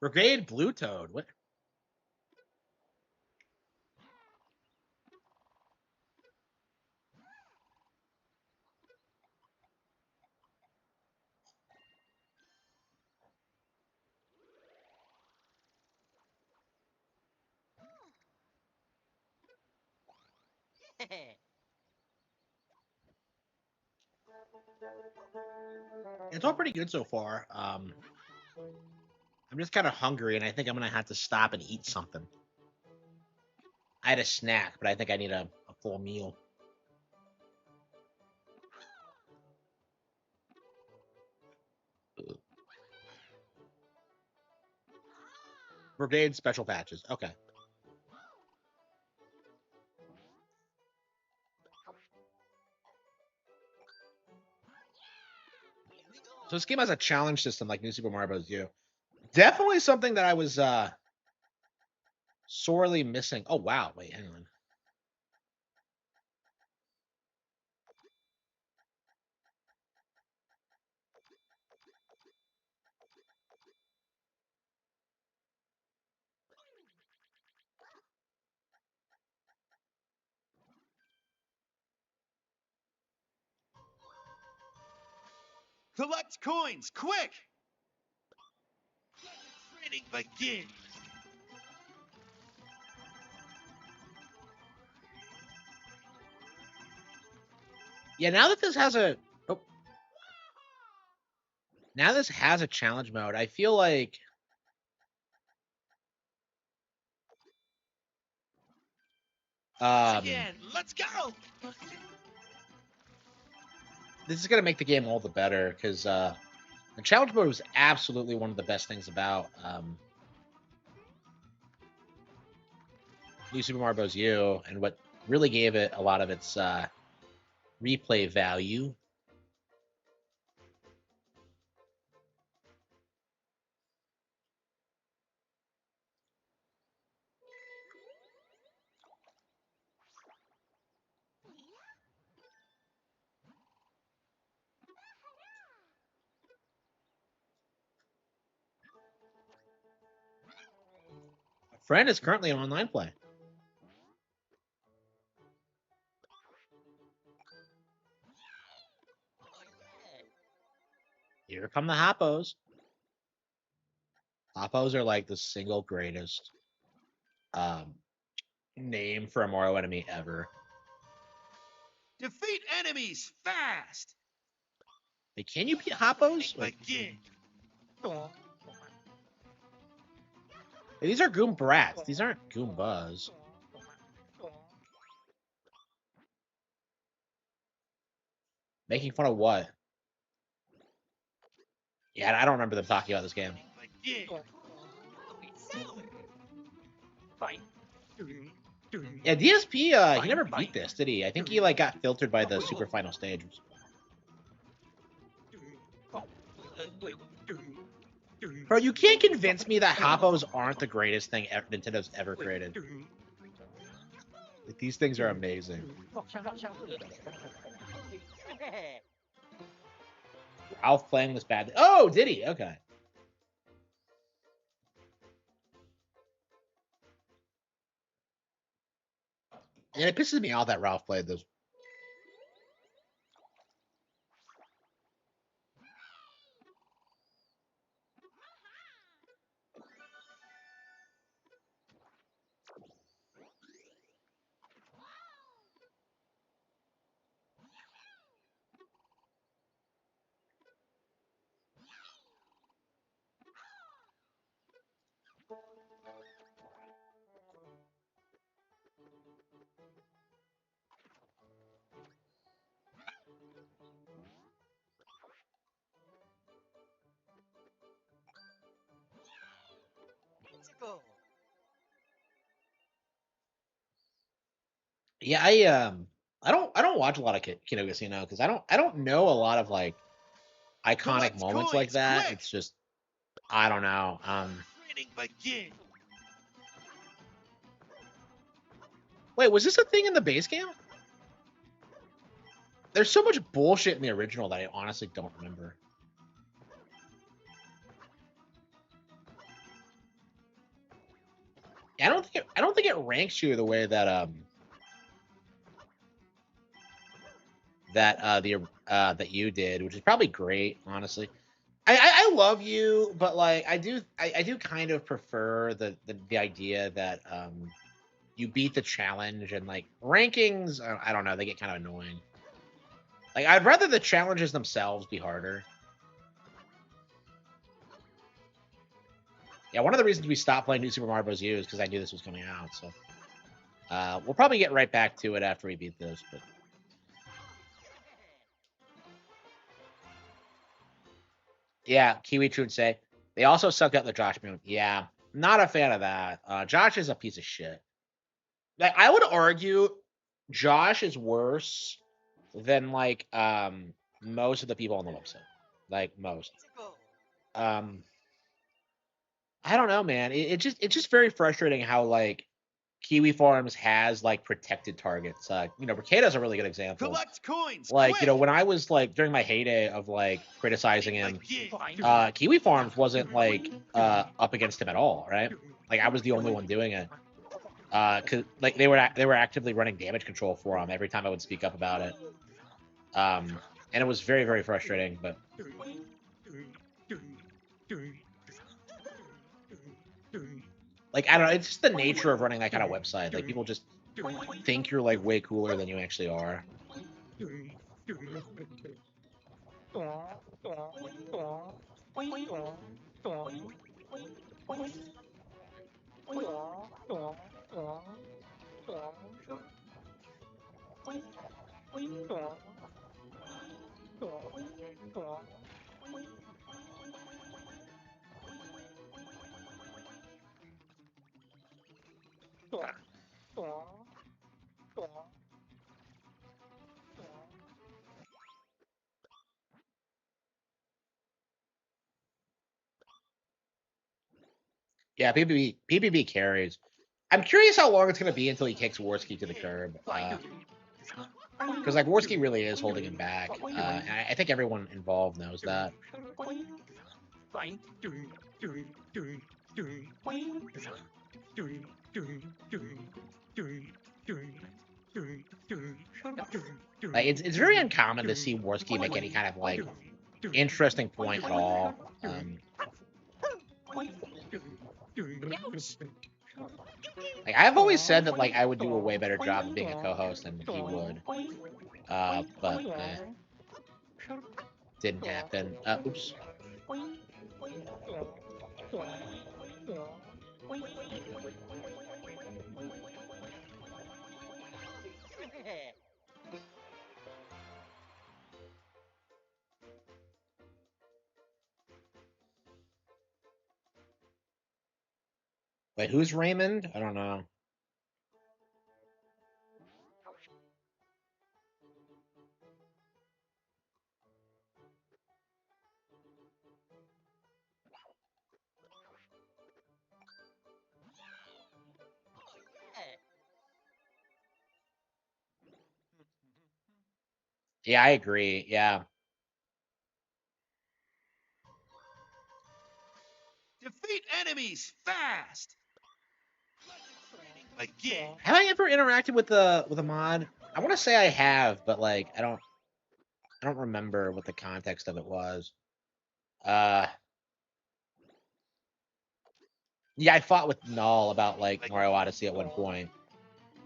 Brigade Blue Toad. What? It's all pretty good so far. I'm just kind of hungry, and I think I'm gonna have to stop and eat something. I had a snack, but I think I need a full meal. Brigade special patches. Okay. So this game has a challenge system like New Super Mario Bros. U. Definitely something that I was sorely missing. Oh wow, wait, hang on. Collect coins, quick! Training begins. Yeah, now that this has a now this has a challenge mode, I feel like Again, let's go! this is gonna make the game all the better because the challenge mode was absolutely one of the best things about New Super Mario Bros. U, and what really gave it a lot of its replay value. A friend is currently in online play. Here come the Hoppos. Hoppos are like the single greatest name for a Mario enemy ever. Defeat enemies fast! Hey, can you beat Hoppos? Like, Begin. hey, these are Goombrats. These aren't Goombas. Making fun of what? Yeah, I don't remember them talking about this game. Begin. Yeah, DSP, he never beat this, did he? I think he like got filtered by the super final stage. Bro, you can't convince me that Hoppos aren't the greatest thing Nintendo's ever created. Like, these things are amazing. Ralph playing this badly. Oh, did he? Okay. And it pisses me off that Ralph played this. Yeah, I don't watch a lot of Kino Casino because I don't know a lot of like iconic moments like that. Quick. It's just I don't know. Training begin. Wait, was this a thing in the base game? There's so much bullshit in the original that I honestly don't remember. I don't think it ranks you the way that that you did, which is probably great, honestly. I love you, but like I do kind of prefer the idea that you beat the challenge, and like rankings, I don't know, they get kind of annoying. Like I'd rather the challenges themselves be harder. Yeah, one of the reasons we stopped playing New Super Mario Bros. U is because I knew this was coming out. So we'll probably get right back to it after we beat this. But yeah, Kiwi True would say they also sucked up the Josh Moon. Yeah, not a fan of that. Josh is a piece of shit. Like I would argue, Josh is worse than like most of the people on the website. Like most. Um, I don't know, man. It's just very frustrating how like Kiwi Farms has like protected targets. Rekeda's a really good example. Collect coins. Like, quick! when I was like during my heyday of like criticizing him, Kiwi Farms wasn't like up against him at all, right? Like I was the only one doing it. Cause like they were actively running damage control for him every time I would speak up about it. And it was very, very frustrating, but like I don't know, it's just the nature of running that kind of website. Like people just think you're like way cooler than you actually are. Yeah, PBB carries. I'm curious how long it's gonna be until he kicks Worski to the curb. Because like Worski really is holding him back. And I think everyone involved knows that. Like it's very uncommon to see Worski make any kind of like interesting point at all. Like I've always said that like I would do a way better job of being a co-host than he would. But didn't happen. Oops. Wait, who's Raymond? I don't know. Yeah, I agree. Yeah. Defeat enemies fast. Again. Have I ever interacted with a mod? I want to say I have, but like I don't remember what the context of it was. Yeah, I fought with Null about like Mario Odyssey at one point.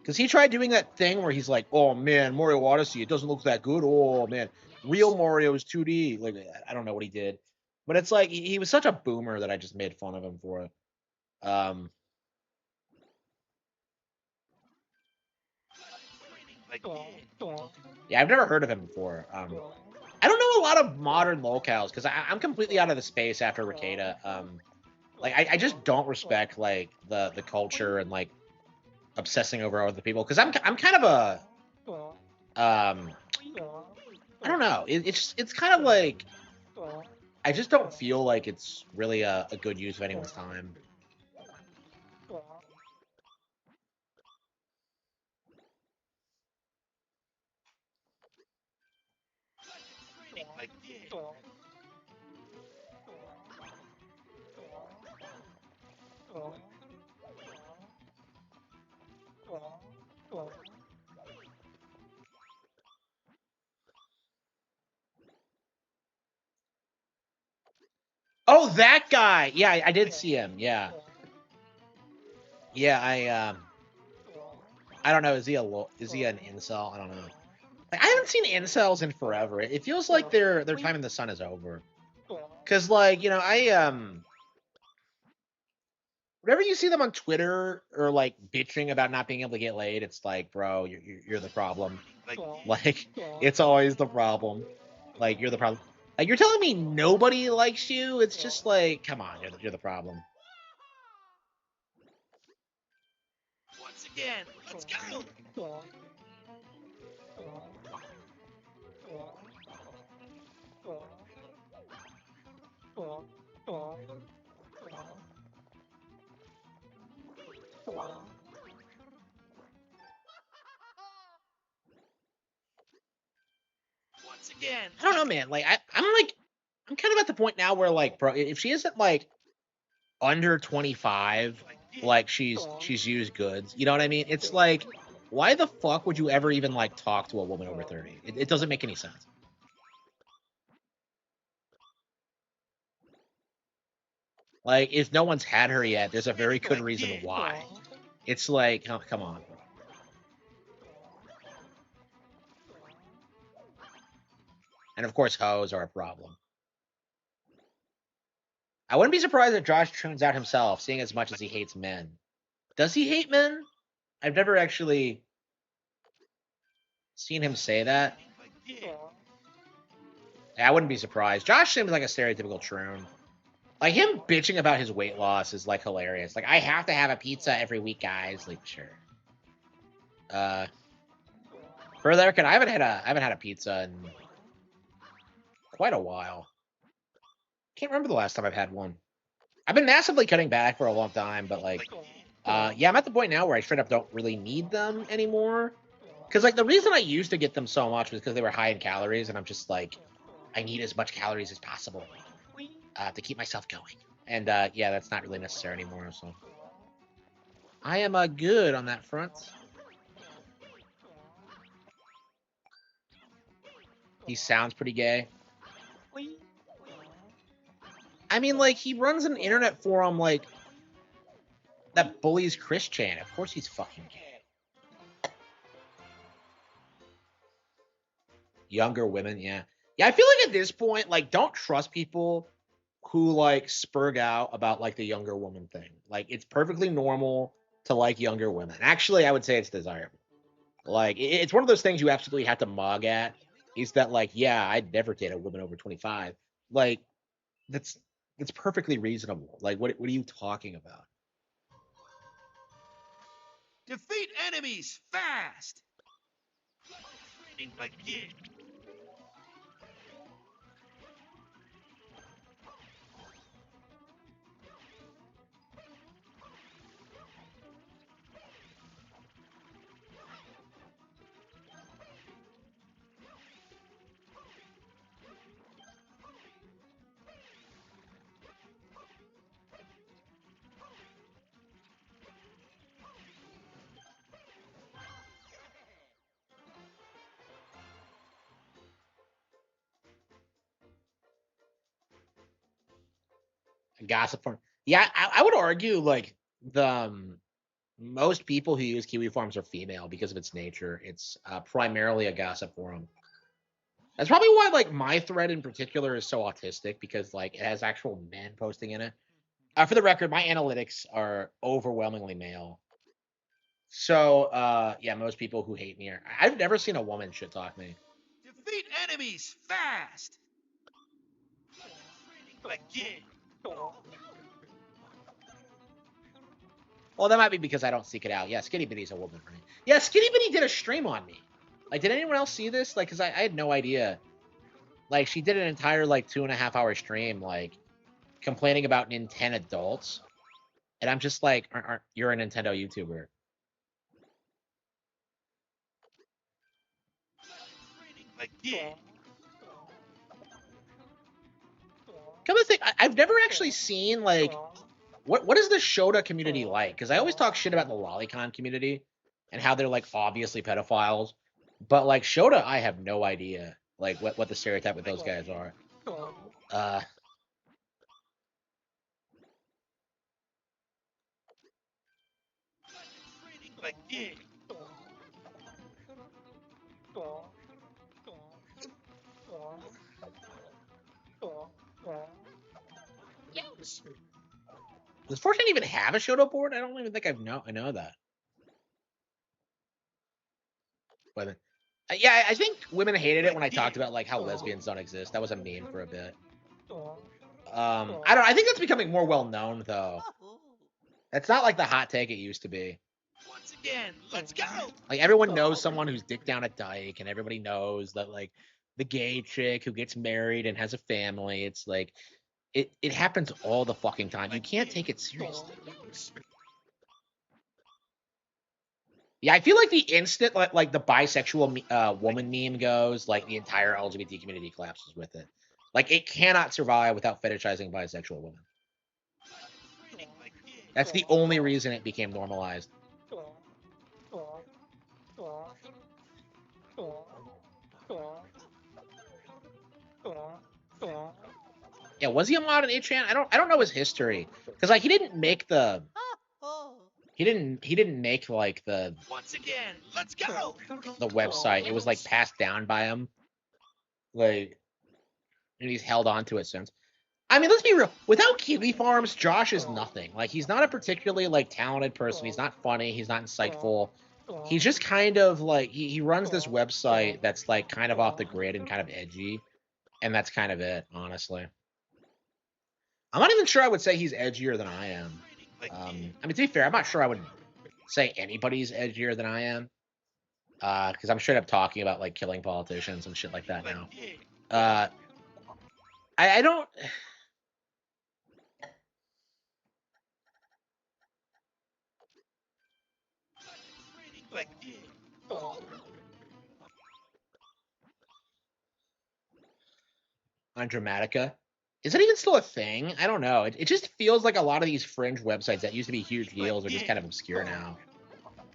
Because he tried doing that thing where he's like, "Oh man, Mario Odyssey, it doesn't look that good. Oh man, real Mario is 2D." Like I don't know what he did, but it's like he was such a boomer that I just made fun of him for it. Yeah, I've never heard of him before. I don't know a lot of modern locales because I'm completely out of the space after Ricada. Like I just don't respect like the culture and like obsessing over other people because I'm kind of a I don't know. It's kind of like I just don't feel like it's really a good use of anyone's time. Oh, that guy. Yeah, I did see him. Yeah. Yeah, I don't know. Is he an incel? I don't know. Like, I haven't seen incels in forever. It feels like their time in the sun is over. Cause like, you know, whenever you see them on Twitter or like bitching about not being able to get laid, it's like, bro, you're the problem. Like, it's always the problem. Like, you're the problem. Like, you're telling me nobody likes you? It's just like, come on, you're the problem. Once again, let's go. Once again, I don't know, man. Like, I'm kind of at the point now where like, bro, if she isn't like under 25, like she's used goods. You know what I mean? It's like, why the fuck would you ever even like talk to a woman over 30? It doesn't make any sense. Like, if no one's had her yet, there's a very good reason why. It's like, oh, come on, bro. And of course, hoes are a problem. I wouldn't be surprised if Josh tunes out himself, seeing as much as he hates men. Does he hate men? I've never actually seen him say that. Yeah, I wouldn't be surprised. Josh seems like a stereotypical troon. Like, him bitching about his weight loss is like hilarious. Like, I have to have a pizza every week, guys. Like, sure. For the record, I haven't had a pizza in quite a while. Can't remember the last time I've had one. I've been massively cutting back for a long time, but like, yeah, I'm at the point now where I straight up don't really need them anymore. Because like the reason I used to get them so much was because they were high in calories, and I'm just like, I need as much calories as possible to keep myself going. And yeah, that's not really necessary anymore. So I am good on that front. He sounds pretty gay. I mean, like, he runs an internet forum like that bullies Christian. Of course he's fucking gay. Younger women, yeah. Yeah, I feel like at this point, like, don't trust people who, like, spurg out about, like, the younger woman thing. Like, it's perfectly normal to like younger women. Actually, I would say it's desirable. Like, it's one of those things you absolutely have to mug at, is that, like, yeah, I'd never date a woman over 25. Like, that's perfectly reasonable. Like, what are you talking about? defeat enemies fast. Gossip form. Yeah, I would argue like the most people who use Kiwi forums are female because of its nature. It's primarily a gossip forum. That's probably why like my thread in particular is so autistic, because like it has actual men posting in it. For the record, my analytics are overwhelmingly male. So yeah, most people who hate me are. I've never seen a woman shit talk me. Defeat enemies fast. Again. Well, that might be because I don't seek it out. Yeah, Skinny Bitty's a woman for me. Yeah, Skinny Bitty did a stream on me. Like, did anyone else see this? Like, because I had no idea. Like, she did an entire, like, 2.5-hour stream, like, complaining about Nintendo adults. And I'm just like, you're a Nintendo YouTuber. Again. Come to think, I've never actually seen, like, what is the Shota community like? Because I always talk shit about the Lolicon community and how they're, like, obviously pedophiles. But, like, Shota, I have no idea, like, what the stereotype with those guys are. Does Fortune even have a Shoto board? I don't even think I know that. But yeah, I think women hated it when I talked about like how lesbians don't exist. That was a meme for a bit. I think that's becoming more well known though. It's not like the hot take it used to be. Once again, let's go. Like everyone knows someone who's dick down a dyke, and everybody knows that like the gay chick who gets married and has a family. It's like it happens all the fucking time. You can't take it seriously. Yeah, I feel like the instant like the bisexual woman meme goes, like the entire LGBT community collapses with it. Like it cannot survive without fetishizing bisexual women. That's the only reason it became normalized. Yeah, was he a mod in 8chan? I don't know his history because like he didn't make the like the Once again, let's go. the website. It was like passed down by him, like, and he's held on to it since. I mean, let's be real. Without Kiwi Farms, Josh is nothing. Like, he's not a particularly like talented person. He's not funny. He's not insightful. He's just kind of like he runs this website that's like kind of off the grid and kind of edgy, and that's kind of it, honestly. I'm not even sure I would say he's edgier than I am. I mean, to be fair, I'm not sure I would say anybody's edgier than I am, because I'm straight up talking about like killing politicians and shit like that now. I don't. On Dramatica. Is it even still a thing? I don't know. It just feels like a lot of these fringe websites that used to be huge deals are just kind of obscure now.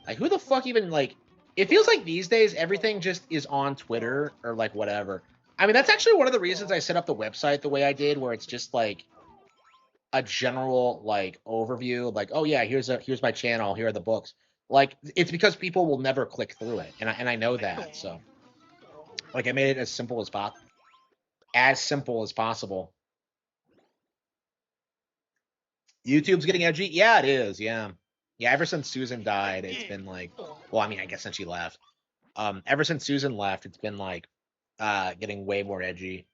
Like, who the fuck even, like... It feels like these days everything just is on Twitter or, like, whatever. I mean, that's actually one of the reasons I set up the website the way I did, where it's just, like, a general, like, overview. Like, oh, yeah, here's my channel. Here are the books. Like, it's because people will never click through it. And I know that, so... Like, I made it as simple as possible. As simple as possible. YouTube's getting edgy? Yeah, it is, yeah. Yeah, ever since Susan died, it's been like, well, I mean, I guess since she left. Ever since Susan left, it's been like getting way more edgy.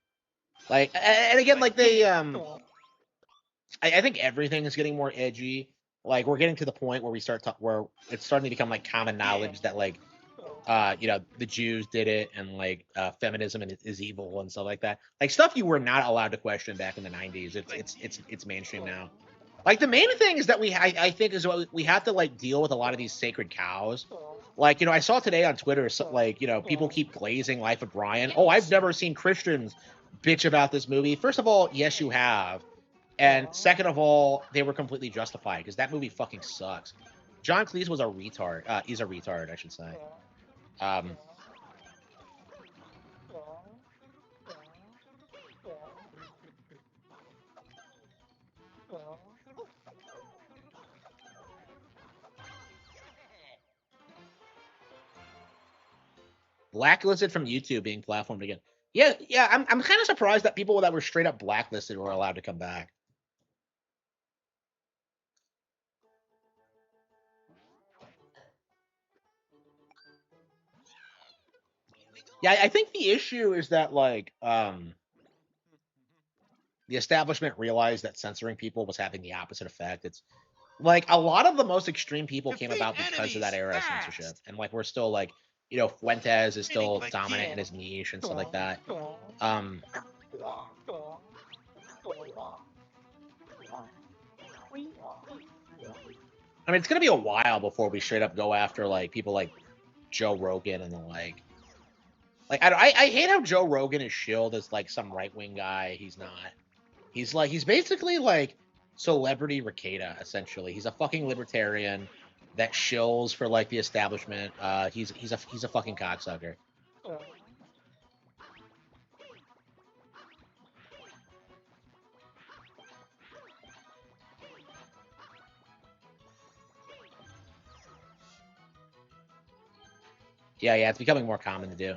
Like, and again, like they I think everything is getting more edgy. Like we're getting to the point where where it's starting to become like common knowledge that like the Jews did it, and like feminism is evil and stuff like that. Like stuff you were not allowed to question back in the 90s. It's mainstream now. Like the main thing is that I think is we have to like deal with a lot of these sacred cows. Like, I saw today on Twitter, like, people keep glazing Life of Brian. Oh, I've never seen Christians bitch about this movie. First of all, yes, you have. And second of all, they were completely justified because that movie fucking sucks. John Cleese was a retard. He's a retard, I should say. Blacklisted from YouTube being platformed again. Yeah, I'm kind of surprised that people that were straight up blacklisted were allowed to come back. Yeah, I think the issue is that like the establishment realized that censoring people was having the opposite effect. It's like a lot of the most extreme people came about because of that era of censorship, and like we're still like Fuentes is still dominant in his niche and stuff like that. I mean, it's gonna be a while before we straight up go after like people like Joe Rogan and the like. Like I hate how Joe Rogan is shilled as like some right wing guy. He's not. He's basically like celebrity Ricada essentially. He's a fucking libertarian that shills for like the establishment. He's a fucking cocksucker. Yeah, it's becoming more common to do.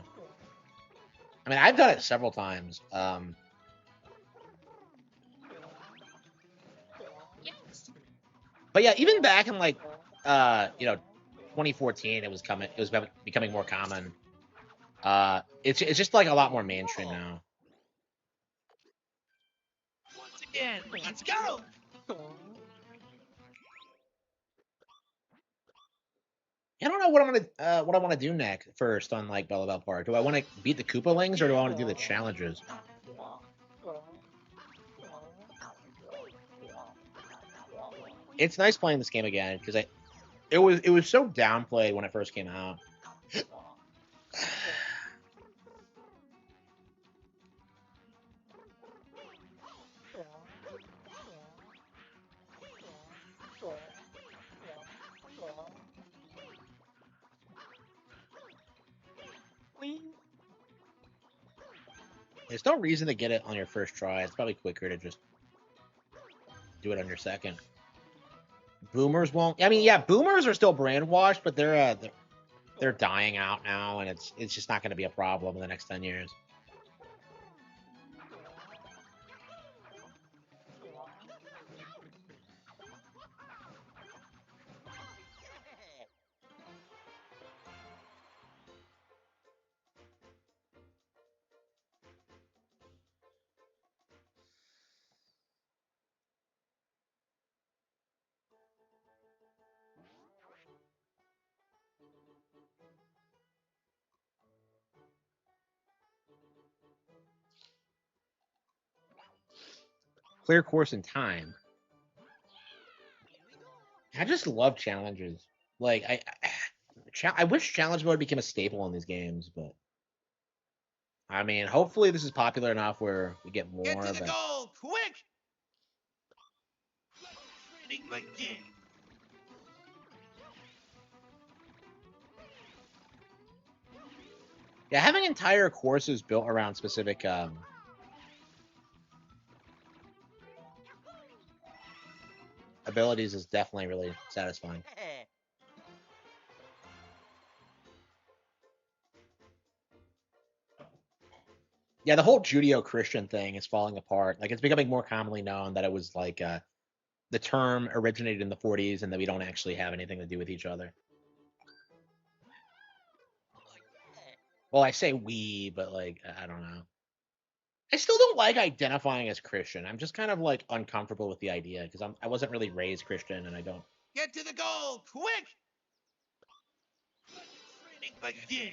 I mean, I've done it several times. But yeah, even back in like, 2014, it was becoming more common. It's just like a lot more mainstream now. Once again, let's go. I don't know what I want to do next first on like Bella Bell Park. Do I want to beat the Koopalings or do I want to do the challenges? It's nice playing this game again because it was so downplayed when it first came out. There's no reason to get it on your first try. It's probably quicker to just do it on your second. Boomers won't. I mean, yeah, boomers are still brainwashed, but they're dying out now, and it's just not going to be a problem in the next 10 years. Clear course in time. I just love challenges. Like I wish challenge mode became a staple in these games, but I mean, hopefully this is popular enough where we get more. Get to the goal, quick! Training begin. Yeah, having entire courses built around specific abilities is definitely really satisfying. Yeah, the whole Judeo-Christian thing is falling apart. Like, it's becoming more commonly known that it was like the term originated in the 40s and that we don't actually have anything to do with each other. Well, I say we, but like, I don't know. I still don't like identifying as Christian. I'm just kind of like uncomfortable with the idea because I wasn't really raised Christian and I don't. Get to the goal, quick! Training begin.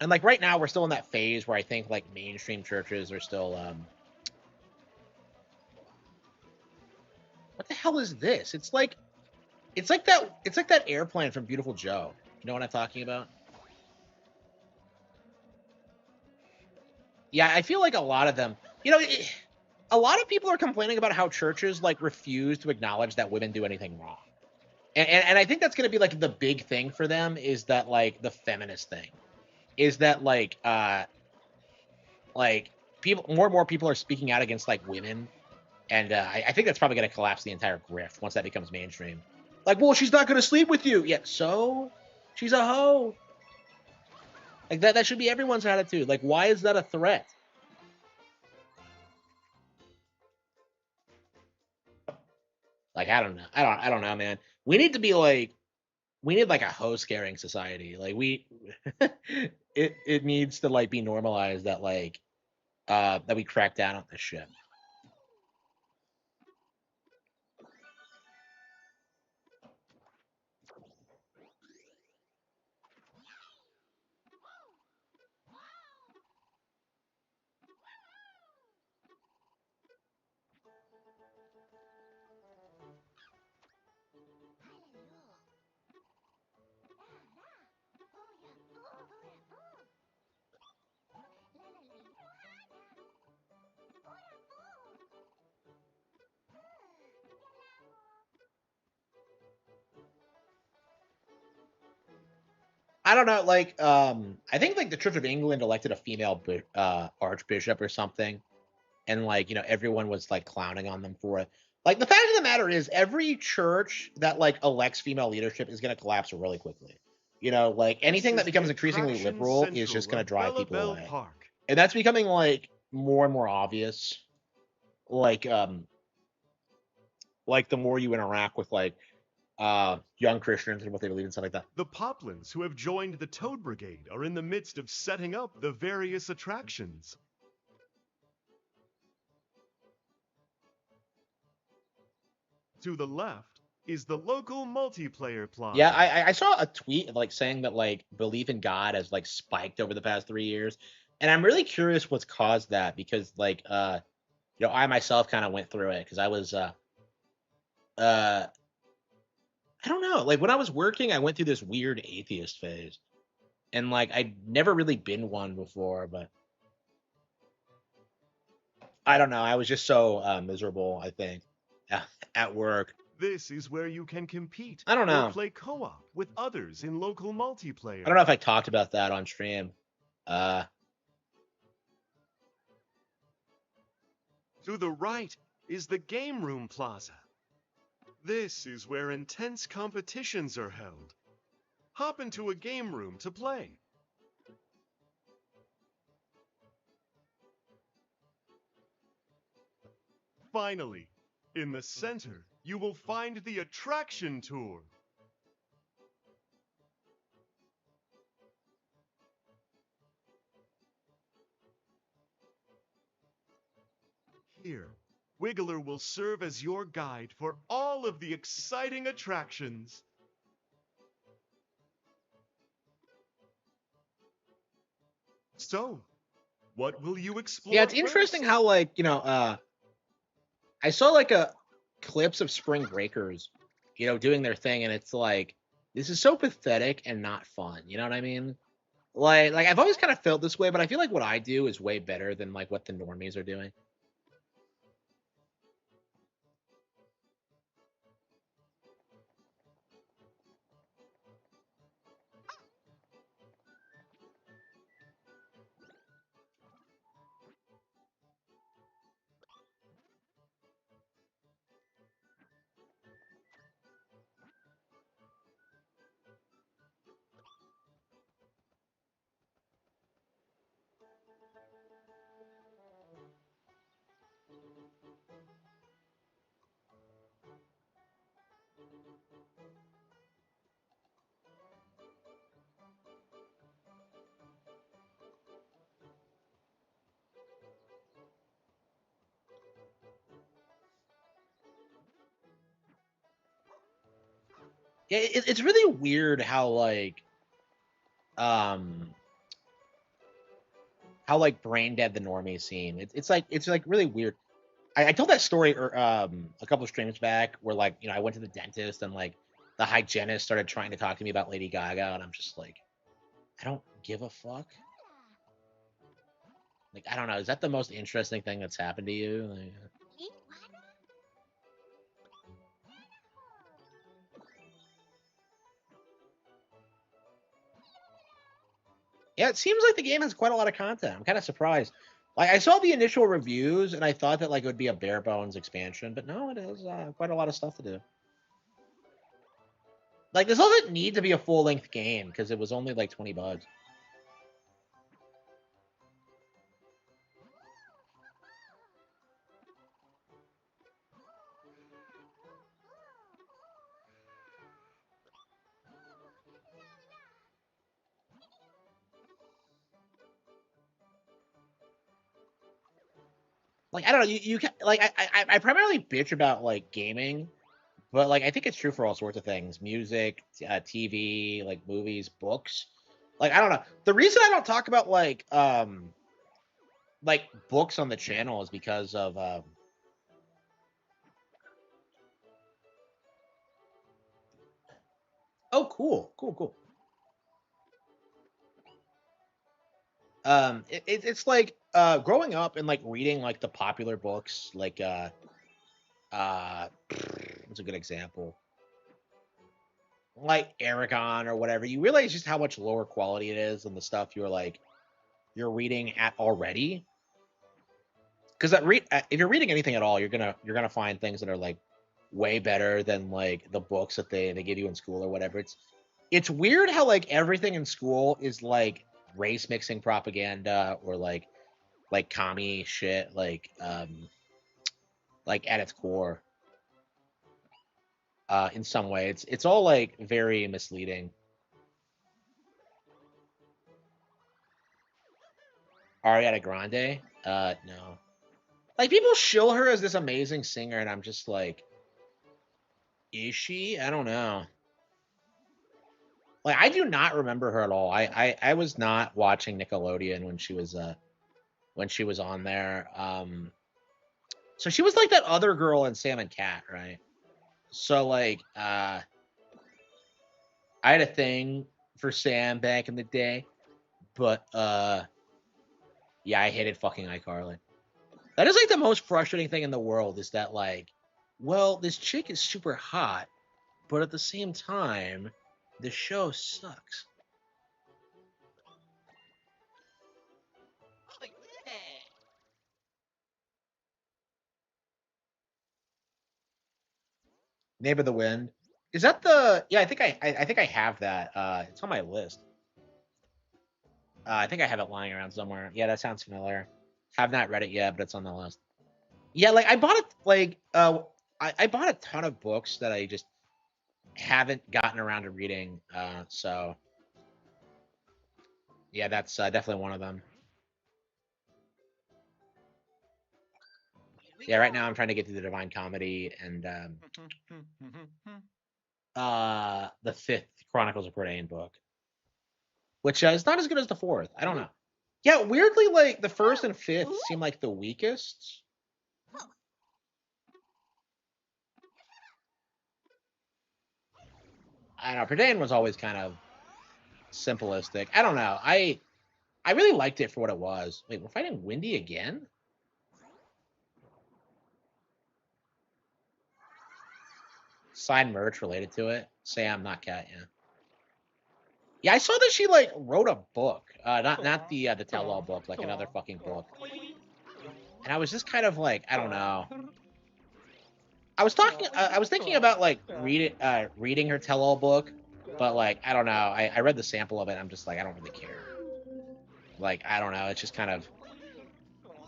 And like right now, we're still in that phase where I think like mainstream churches are still. What the hell is this? It's like that airplane from Beautiful Joe. You know what I'm talking about? Yeah, I feel like a lot of them. A lot of people are complaining about how churches like refuse to acknowledge that women do anything wrong. And I think that's going to be like the big thing for them is that like the feminist thing is that like people more and more people are speaking out against like women, and I think that's probably going to collapse the entire grift once that becomes mainstream. Like, well, she's not going to sleep with you. Yeah, so she's a hoe. Like that should be everyone's attitude. Like, why is that a threat? Like, I don't know. I don't know, man. We need to be like we need like a hoe scaring society. Like it needs to like be normalized that like that we crack down on this shit. I don't know, like I think like the Church of England elected a female archbishop or something, and like everyone was like clowning on them for it. Like the fact of the matter is, every church that like elects female leadership is going to collapse really quickly. You know, like anything This that is becomes the increasingly attraction liberal is central just going to of drive people Bellabelle away, Park. and that's becoming like more and more obvious. Like like the more you interact with like young Christians and what they believe and stuff like that. The Poplins who have joined the Toad Brigade are in the midst of setting up the various attractions. To the left is the local multiplayer plaza. Yeah, I saw a tweet like saying that like belief in God has like spiked over the past 3 years, and I'm really curious what's caused that because like you know I myself kind of went through it because I was uh I don't know, like when I was working I went through this weird atheist phase, and like I'd never really been one before, but I don't know, I was just so miserable, I think, at work. This is where you can compete I don't or know. play co-op with others in local multiplayer. I don't know if I talked about that on stream. To the right is the Game Room Plaza. This is where intense competitions are held. Hop into a game room to play. Finally, in the center, you will find the attraction tour. Here, Wiggler will serve as your guide for all of the exciting attractions. So, what will you explore? Yeah, it's interesting how like, you know, I saw like a clips of Spring Breakers, you know, doing their thing, and it's like this is so pathetic and not fun. You know what I mean? Like I've always kind of felt this way, but I feel like what I do is way better than like what the normies are doing. Yeah, it's really weird um how like brain dead the normie scene. It's like really weird. I told that story a couple of streams back where like you know I went to the dentist and like the hygienist started trying to talk to me about Lady Gaga, and I'm just like I don't give a fuck. Like I don't know. Is that the most interesting thing that's happened to you? Like, yeah, it seems like the game has quite a lot of content. I'm kind of surprised. Like I saw the initial reviews and I thought that like it would be a bare bones expansion, but no, it has quite a lot of stuff to do. Like this doesn't need to be a full length game because it was only like $20. Like I don't know, you can like I primarily bitch about like gaming, but like I think it's true for all sorts of things: music, TV, like movies, books. Like I don't know. The reason I don't talk about like books on the channel is because of oh cool. It's like growing up and like reading like the popular books like uh what's a good example, like Aragon or whatever. You realize just how much lower quality it is than the stuff you're reading at already. Because if you're reading anything at all, you're gonna find things that are like way better than like the books that they give you in school or whatever. It's weird how like everything in school is like race mixing propaganda or like commie shit, like at its core. In some way, it's all like very misleading. Ariana Grande? No. Like people show her as this amazing singer, and I'm just like, is she? I don't know. Like I do not remember her at all. I was not watching Nickelodeon when she was on there. So she was like that other girl in Sam and Cat, right? So like I had a thing for Sam back in the day, but yeah, I hated fucking iCarly. That is like the most frustrating thing in the world is that like, well, this chick is super hot, but at the same time, the show sucks. Name of the Wind. Is that the? Yeah, I think I have that. It's on my list. I think I have it lying around somewhere. Yeah, that sounds familiar. Have not read it yet, but it's on the list. Yeah, like I bought it. Like I bought a ton of books that I just haven't gotten around to reading. So yeah, that's definitely one of them. Yeah, right now I'm trying to get through the Divine Comedy and the fifth Chronicles of Prydain book, which is not as good as the fourth. I don't know. Yeah, weirdly, like the first and fifth seem like the weakest. I don't know. Prydain was always kind of simplistic. I don't know. I really liked it for what it was. Wait, we're fighting Windy again? Signed merch related to it. Sam, not Cat. Yeah. Yeah, I saw that she like wrote a book. Not the tell-all book, like another fucking book. And I was just kind of like, I don't know. I was thinking about like reading her tell-all book, but like I don't know. I read the sample of it. And I'm just like I don't really care. Like I don't know. It's just kind of.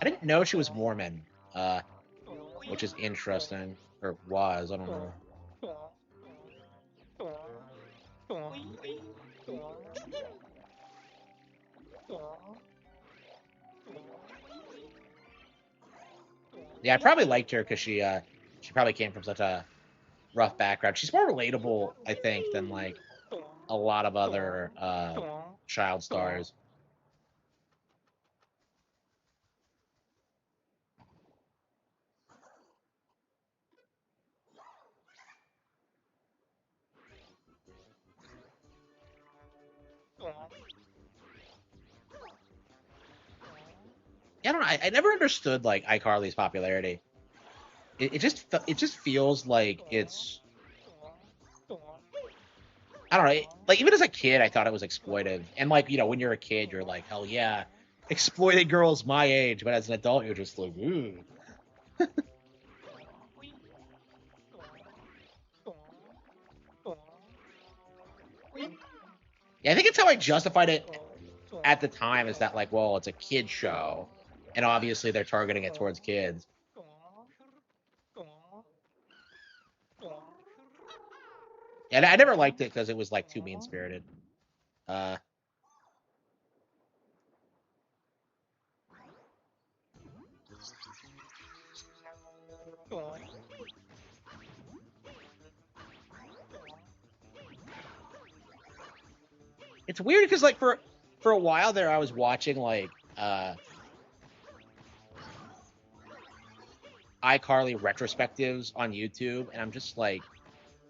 I didn't know she was Mormon, which is interesting, or was. I don't know. Yeah, I probably liked her because she probably came from such a rough background. She's more relatable, I think, than like a lot of other child stars. Yeah, I don't know. I never understood like iCarly's popularity. It just feels like it's I don't know. Like even as a kid, I thought it was exploitive, and like when you're a kid, you're like, hell yeah, exploited girls my age. But as an adult, you're just like, ooh. Yeah, I think it's how I justified it at the time. Is that like, well, it's a kid show, and obviously they're targeting it towards kids. And I never liked it because it was like too mean spirited. Uh, it's weird because like for a while there, I was watching like iCarly retrospectives on YouTube, and I'm just like,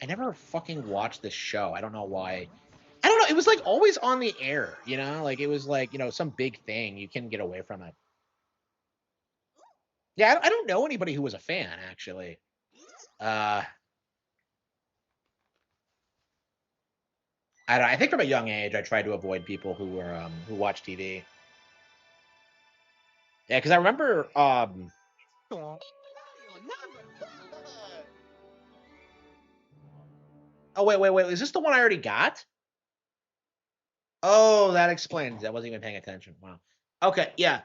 I never fucking watched this show. I don't know why. I don't know. It was like always on the air, Like it was like some big thing. You couldn't get away from it. Yeah, I don't know anybody who was a fan actually. Uh, I think from a young age, I tried to avoid people who watch TV. Yeah, because I remember. Oh wait. Is this the one I already got? Oh, that explains. I wasn't even paying attention. Wow. Okay, yeah.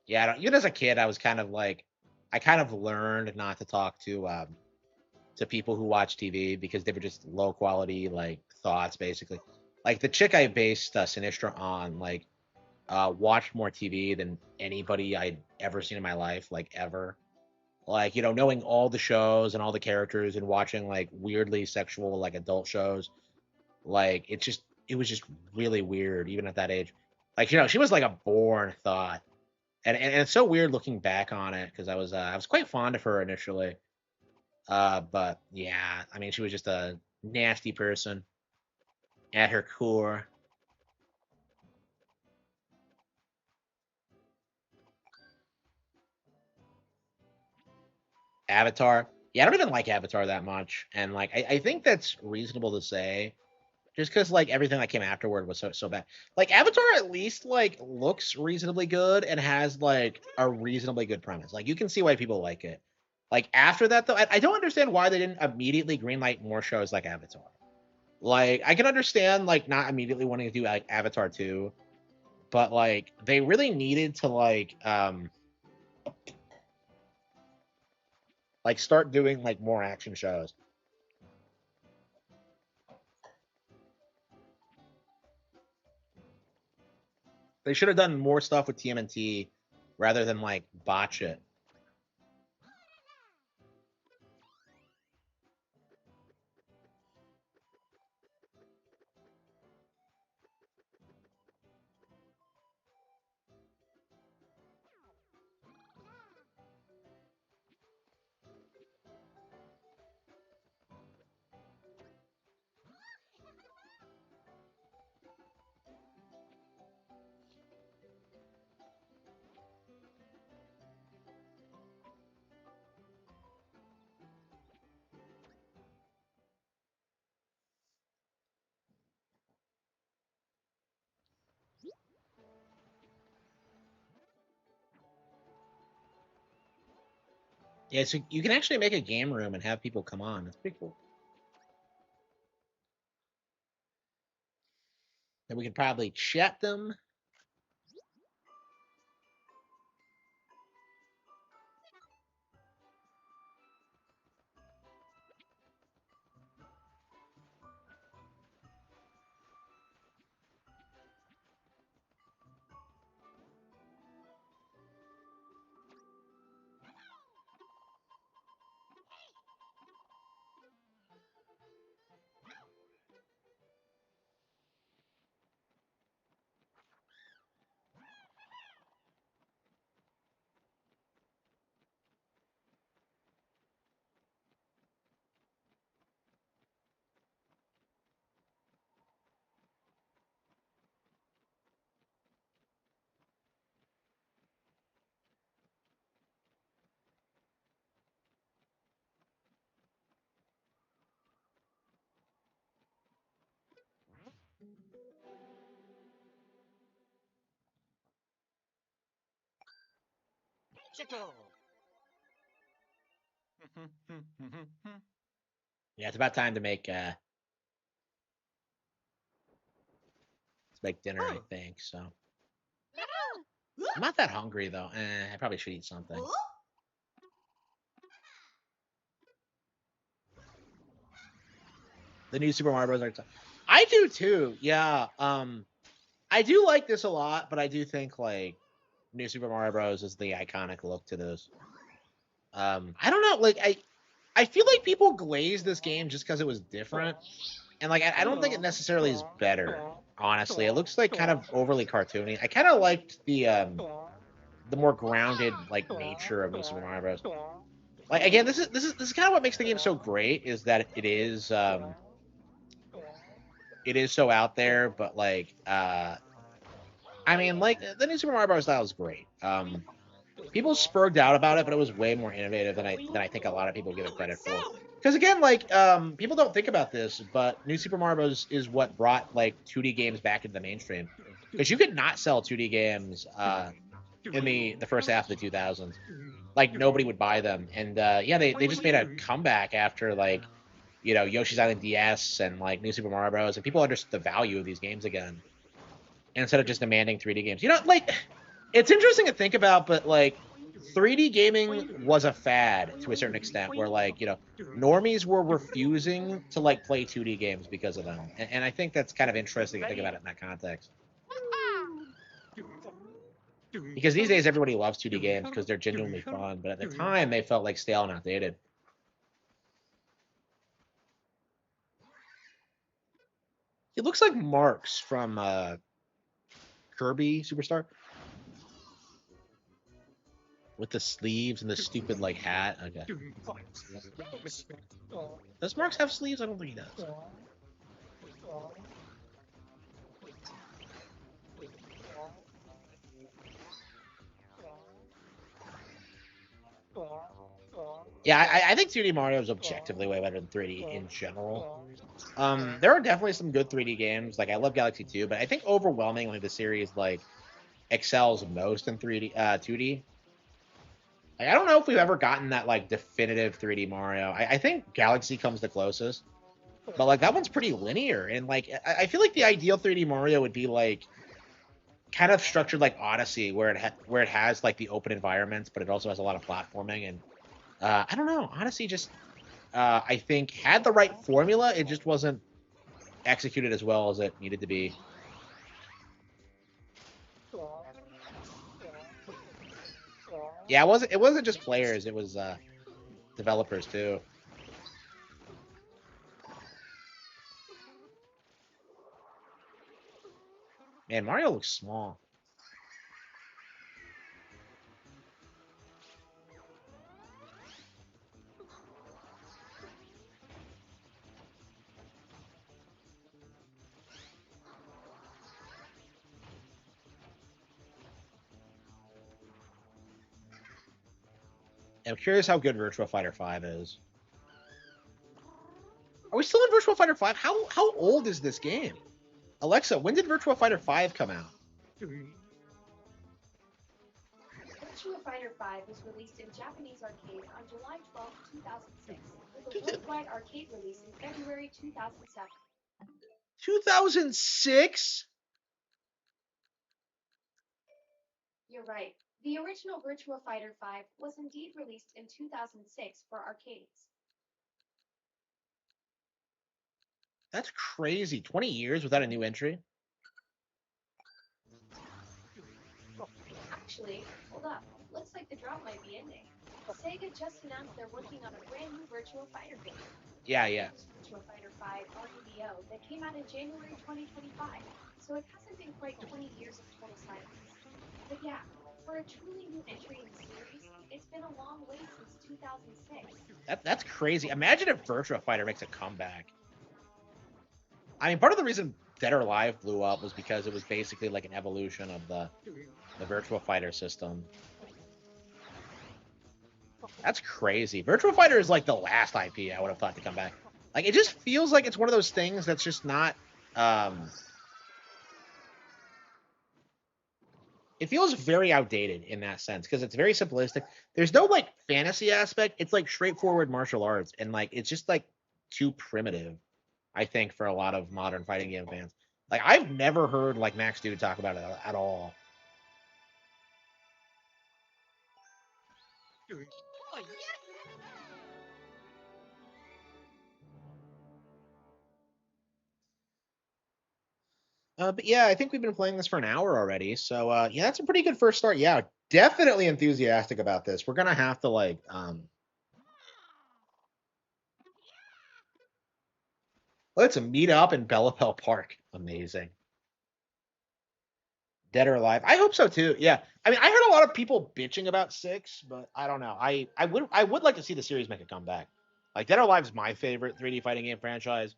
Yeah, even as a kid, I was kind of like, I kind of learned not to talk to people who watch TV because they were just low quality like thoughts, basically. Like the chick I based Sinistra on, like, watched more TV than anybody I'd ever seen in my life, like ever. Like, knowing all the shows and all the characters and watching like weirdly sexual like adult shows, like it was just really weird even at that age. Like, she was like a born thought. And it's so weird looking back on it because I was quite fond of her initially. But yeah, I mean, she was just a nasty person at her core. Avatar. Yeah, I don't even like Avatar that much, and like I think that's reasonable to say, just because like everything that came afterward was so bad. Like Avatar at least like looks reasonably good and has like a reasonably good premise. Like you can see why people like it. Like after that though, I don't understand why they didn't immediately greenlight more shows like Avatar. Like I can understand like not immediately wanting to do like Avatar 2, but like they really needed to like start doing like more action shows. They should have done more stuff with TMNT rather than like botch it. Yeah, so you can actually make a game room and have people come on. That's pretty cool. And we could probably chat them. Yeah, it's about time to make dinner, I think. So I'm not that hungry though. I probably should eat something. The new Super Mario Bros. I do too. Yeah. I do like this a lot, but I do think like New Super Mario Bros. Is the iconic look to this. I don't know. Like I feel like people glaze this game just because it was different, and like I don't think it necessarily is better. Honestly, it looks like kind of overly cartoony. I kind of liked the more grounded like nature of New Super Mario Bros. Like again, this is kind of what makes the game so great is that it is so out there, but like I mean like the New Super Mario Bros. Style is great. People spurred out about it, but it was way more innovative than I think a lot of people give it credit for. Because again, like people don't think about this, but New Super Mario Bros. Is what brought like 2D games back into the mainstream. because you could not sell 2D games in the first half of the 2000s. Like nobody would buy them, and yeah, they just made a comeback after like Yoshi's Island DS and like New Super Mario Bros. And people understood the value of these games again, and instead of just demanding 3D games. Like it's interesting to think about, but like 3D gaming was a fad to a certain extent, where like normies were refusing to like play 2D games because of them, and I think that's kind of interesting to think about it in that context. Because these days everybody loves 2D games because they're genuinely fun, but at the time they felt like stale and outdated. He looks like Marks from Kirby Superstar, with the sleeves and the stupid like hat. Okay. Does Marks have sleeves? I don't think he does. Yeah, I think 2D Mario is objectively way better than 3D in general. There are definitely some good 3D games. Like I love Galaxy 2, but I think overwhelmingly the series like excels most in 3D 2D. Like, I don't know if we've ever gotten that like definitive 3D Mario. I think Galaxy comes the closest, but like that one's pretty linear, and like I feel like the ideal 3D Mario would be like kind of structured like Odyssey, where it has like the open environments, but it also has a lot of platforming. And I don't know, Odyssey just I think had the right formula. It just wasn't executed as well as it needed to be. Yeah, it wasn't just players, it was developers too. Man, Mario looks small. I'm curious how good Virtua Fighter 5 is. Are we still in Virtua Fighter 5? How old is this game? Alexa, when did Virtua Fighter 5 come out? Virtua Fighter 5 was released in Japanese arcades on July 12, 2006, with a worldwide arcade release in February 2007. 2006? You're right. The original Virtua Fighter 5 was indeed released in 2006 for arcades. That's crazy. 20 years without a new entry? Actually, hold up. Looks like the drought might be ending. Sega just announced they're working on a brand new Virtua Fighter game. Yeah. Virtua Fighter 5 REVO that came out in January 2025, so it hasn't been quite 20 years of total silence. But yeah, for a truly new entry in the series, it's been a long wait since 2006. That's crazy. Imagine if Virtua Fighter makes a comeback. I mean, part of the reason Dead or Alive blew up was because it was basically like an evolution of the Virtua Fighter system. That's crazy. Virtua Fighter is like the last IP I would have thought to come back. Like, it just feels like it's one of those things that's just not... it feels very outdated in that sense, because it's very simplistic. There's no, like, fantasy aspect. It's, like, straightforward martial arts, and, like, it's just, like, too primitive, I think, for a lot of modern fighting game fans. Like, I've never heard, like, Max Dude talk about it at all. But yeah, I think we've been playing this for an hour already. So yeah, that's a pretty good first start. Yeah, definitely enthusiastic about this. We're gonna have to like let's meet up in Bellapel Park. Amazing. Dead or Alive. I hope so too. Yeah. I mean, I heard a lot of people bitching about 6, but I don't know. I would like to see the series make a comeback. Like Dead or Alive is my favorite 3D fighting game franchise.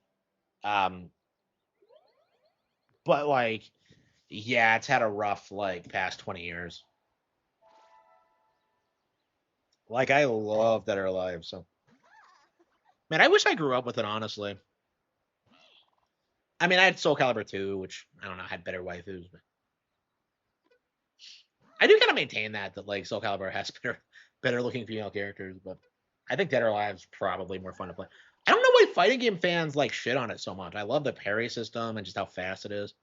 But like, yeah, it's had a rough like past 20 years. Like I love Dead or Alive, so man, I wish I grew up with it, honestly. I mean, I had Soul Calibur 2, which I don't know, had better waifus. But I do kind of maintain that like Soul Calibur has better looking female characters, but I think Dead or Alive's probably more fun to play. I don't know why fighting game fans like shit on it so much. I love the parry system and just how fast it is.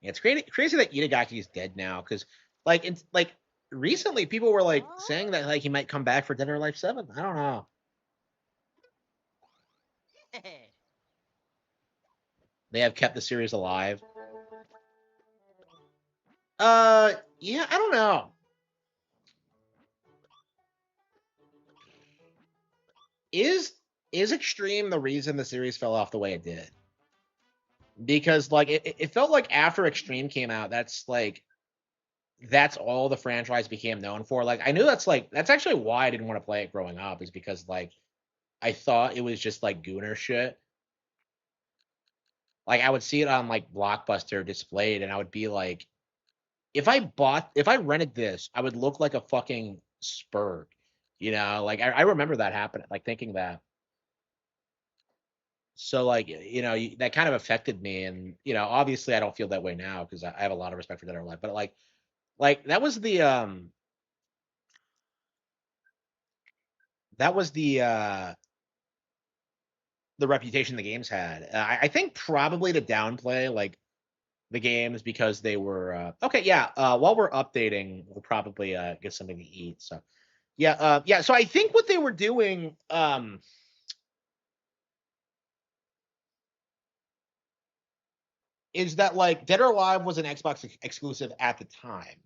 Yeah, it's crazy that Itagaki is dead now because like it's like recently people were like saying that like he might come back for Dead or Alive 7. I don't know. They have kept the series alive. Yeah, I don't know. Is Extreme the reason the series fell off the way it did? Because like it felt like after Extreme came out, that's all the franchise became known for. Like I knew that's actually why I didn't want to play it growing up, is because like I thought it was just like Gooner shit. Like I would see it on like Blockbuster displayed, and I would be like, if I rented this, I would look like a fucking spurg. You know, like I remember that happening, like thinking that. So like that kind of affected me, and obviously I don't feel that way now because I have a lot of respect for Dead or Alive, but like that was the reputation the games had. I think probably to downplay like the games because they were okay. Yeah, while we're updating, we'll probably get something to eat. So yeah, yeah. So I think what they were doing is that like Dead or Alive was an Xbox exclusive at the time,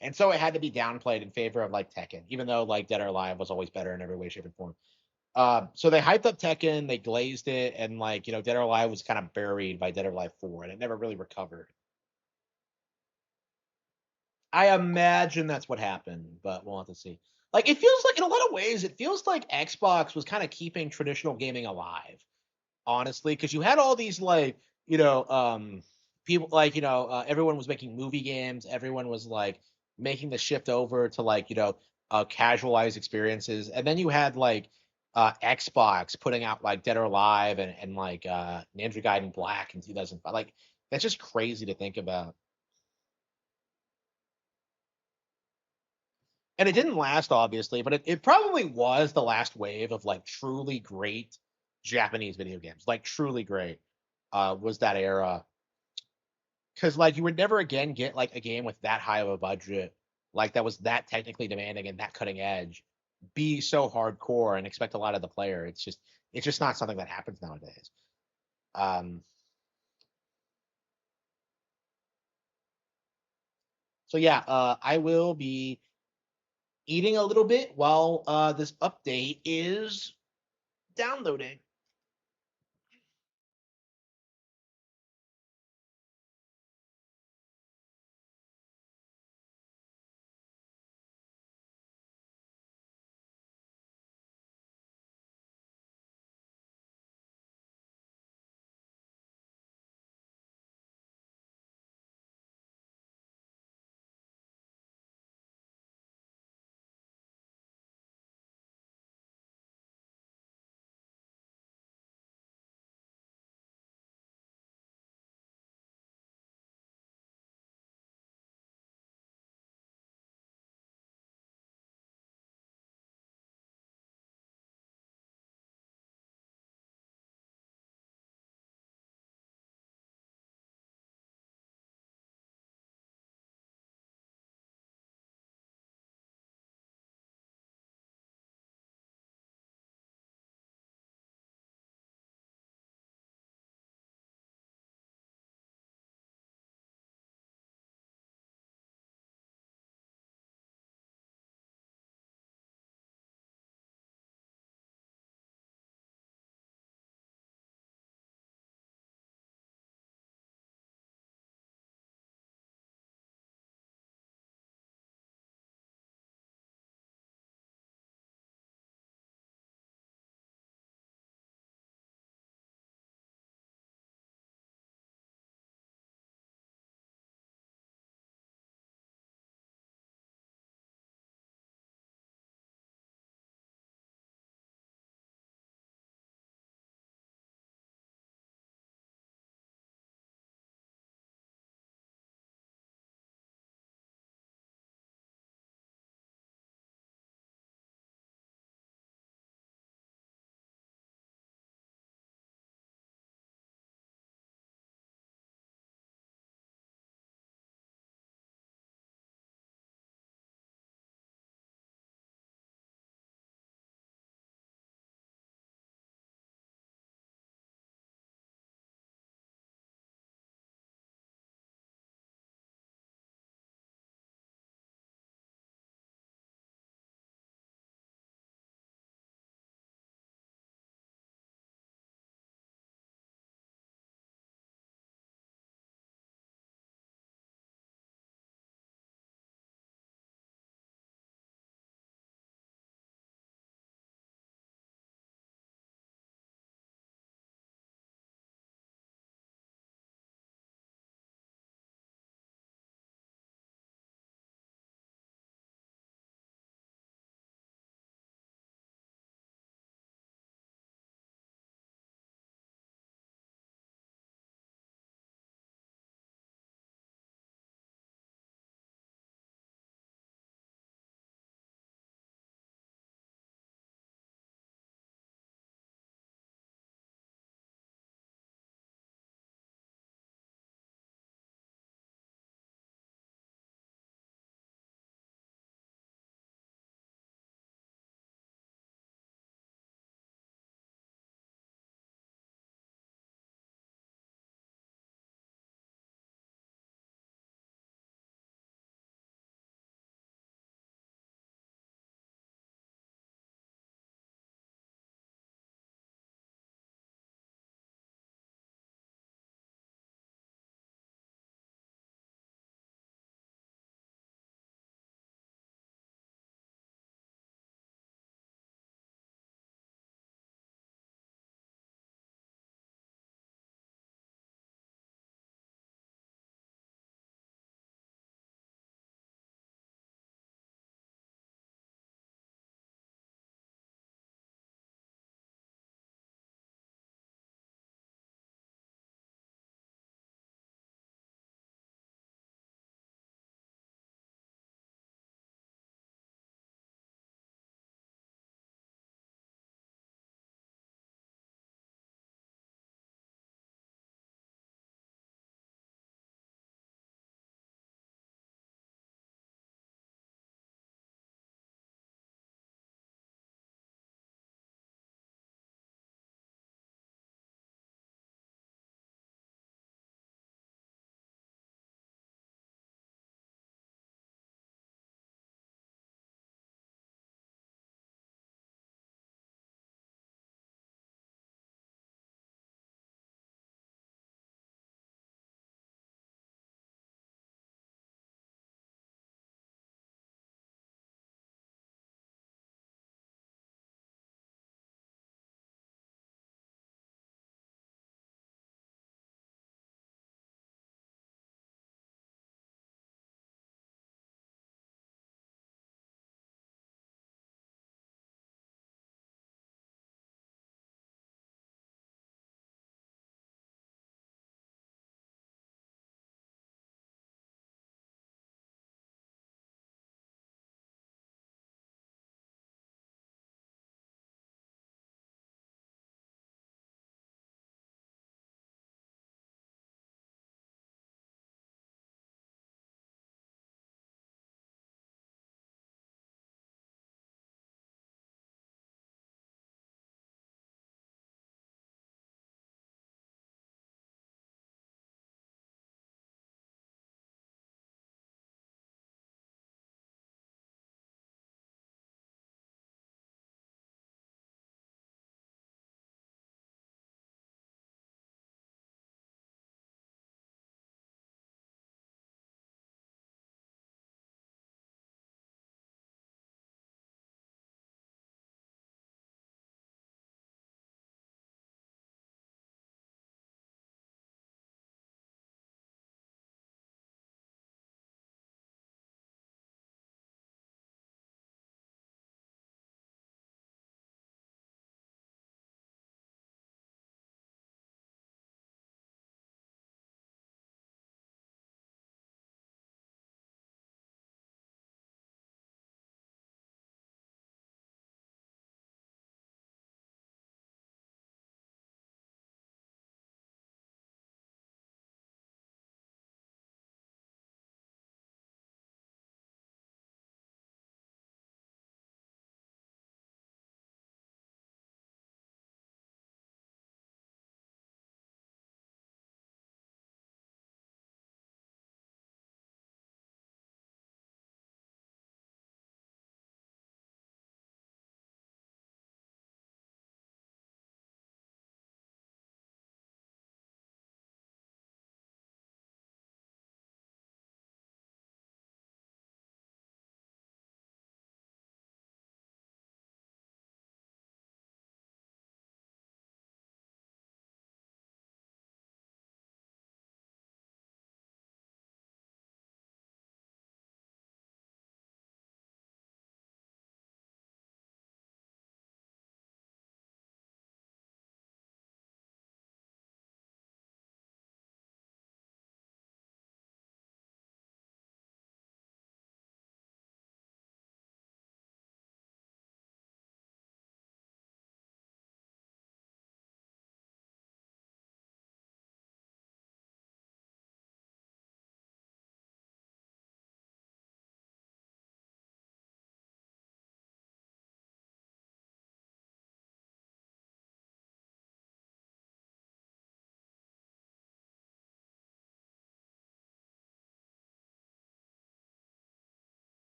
and so it had to be downplayed in favor of like Tekken, even though like Dead or Alive was always better in every way, shape, and form. So they hyped up Tekken, they glazed it, and like Dead or Alive was kind of buried by Dead or Alive 4, and it never really recovered. I imagine that's what happened, but we'll have to see. Like it feels like in a lot of ways, it feels like Xbox was kind of keeping traditional gaming alive, honestly, because you had all these like people like everyone was making movie games, everyone was like making the shift over to like casualized experiences, and then you had like Xbox putting out like Dead or Alive and like Ninja Gaiden Black in 2005. Like that's just crazy to think about. And it didn't last, obviously, but it probably was the last wave of like truly great Japanese video games. Like truly great was that era. Because like you would never again get like a game with that high of a budget, like that was that technically demanding and that cutting edge, be so hardcore and expect a lot of the player. It's just not something that happens nowadays. Um, so yeah, I will be eating a little bit while this update is downloading.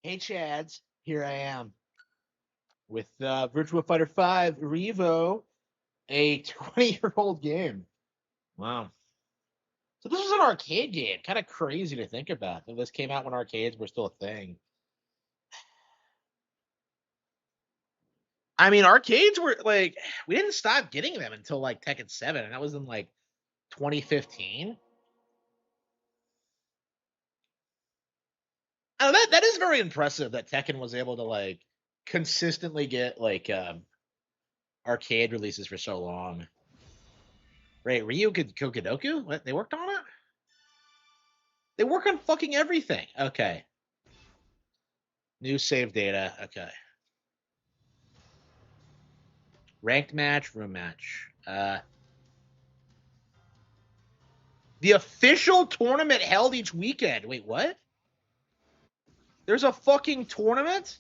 Hey, Chads. Here I am with Virtua Fighter 5 Revo, a 20-year-old game. Wow. So this was an arcade game. Kind of crazy to think about. That this came out when arcades were still a thing. I mean, arcades were like, we didn't stop getting them until like Tekken 7, and that was in like 2015. Oh, that is very impressive that Tekken was able to like consistently get like arcade releases for so long. Right, Ryu Kokodoku? What? They worked on it? They work on fucking everything. Okay. New save data. Okay. Ranked match, room match. The official tournament held each weekend. Wait, what? There's a fucking tournament?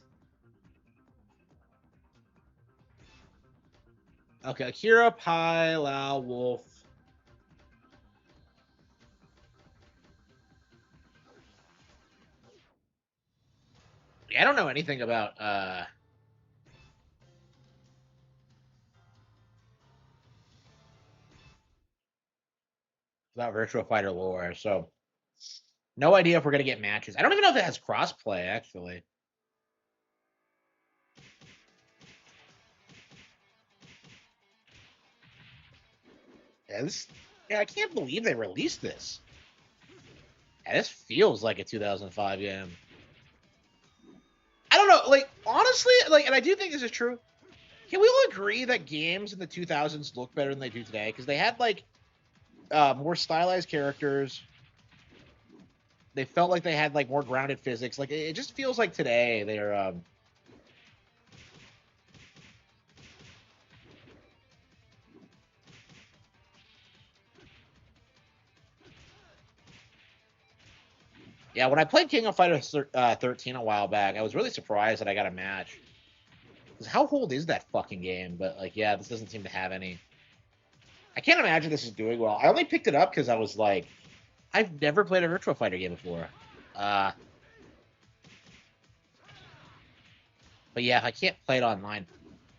Okay, Akira, Pai, Lao, Wolf. I don't know anything about Virtua Fighter lore, so no idea if we're gonna get matches. I don't even know if it has crossplay, actually. Yeah, I can't believe they released this. Yeah, this feels like a 2005 game. I don't know, like, honestly, like, and I do think this is true. Can we all agree that games in the 2000s look better than they do today? Because they had, like, more stylized characters. They felt like they had, like, more grounded physics. Like, it just feels like today they're, Yeah, when I played King of Fighters 13 a while back, I was really surprised that I got a match. Because how old is that fucking game? But, like, yeah, this doesn't seem to have any. I can't imagine this is doing well. I only picked it up because I was like, I've never played a Virtua Fighter game before. But yeah, I can't play it online.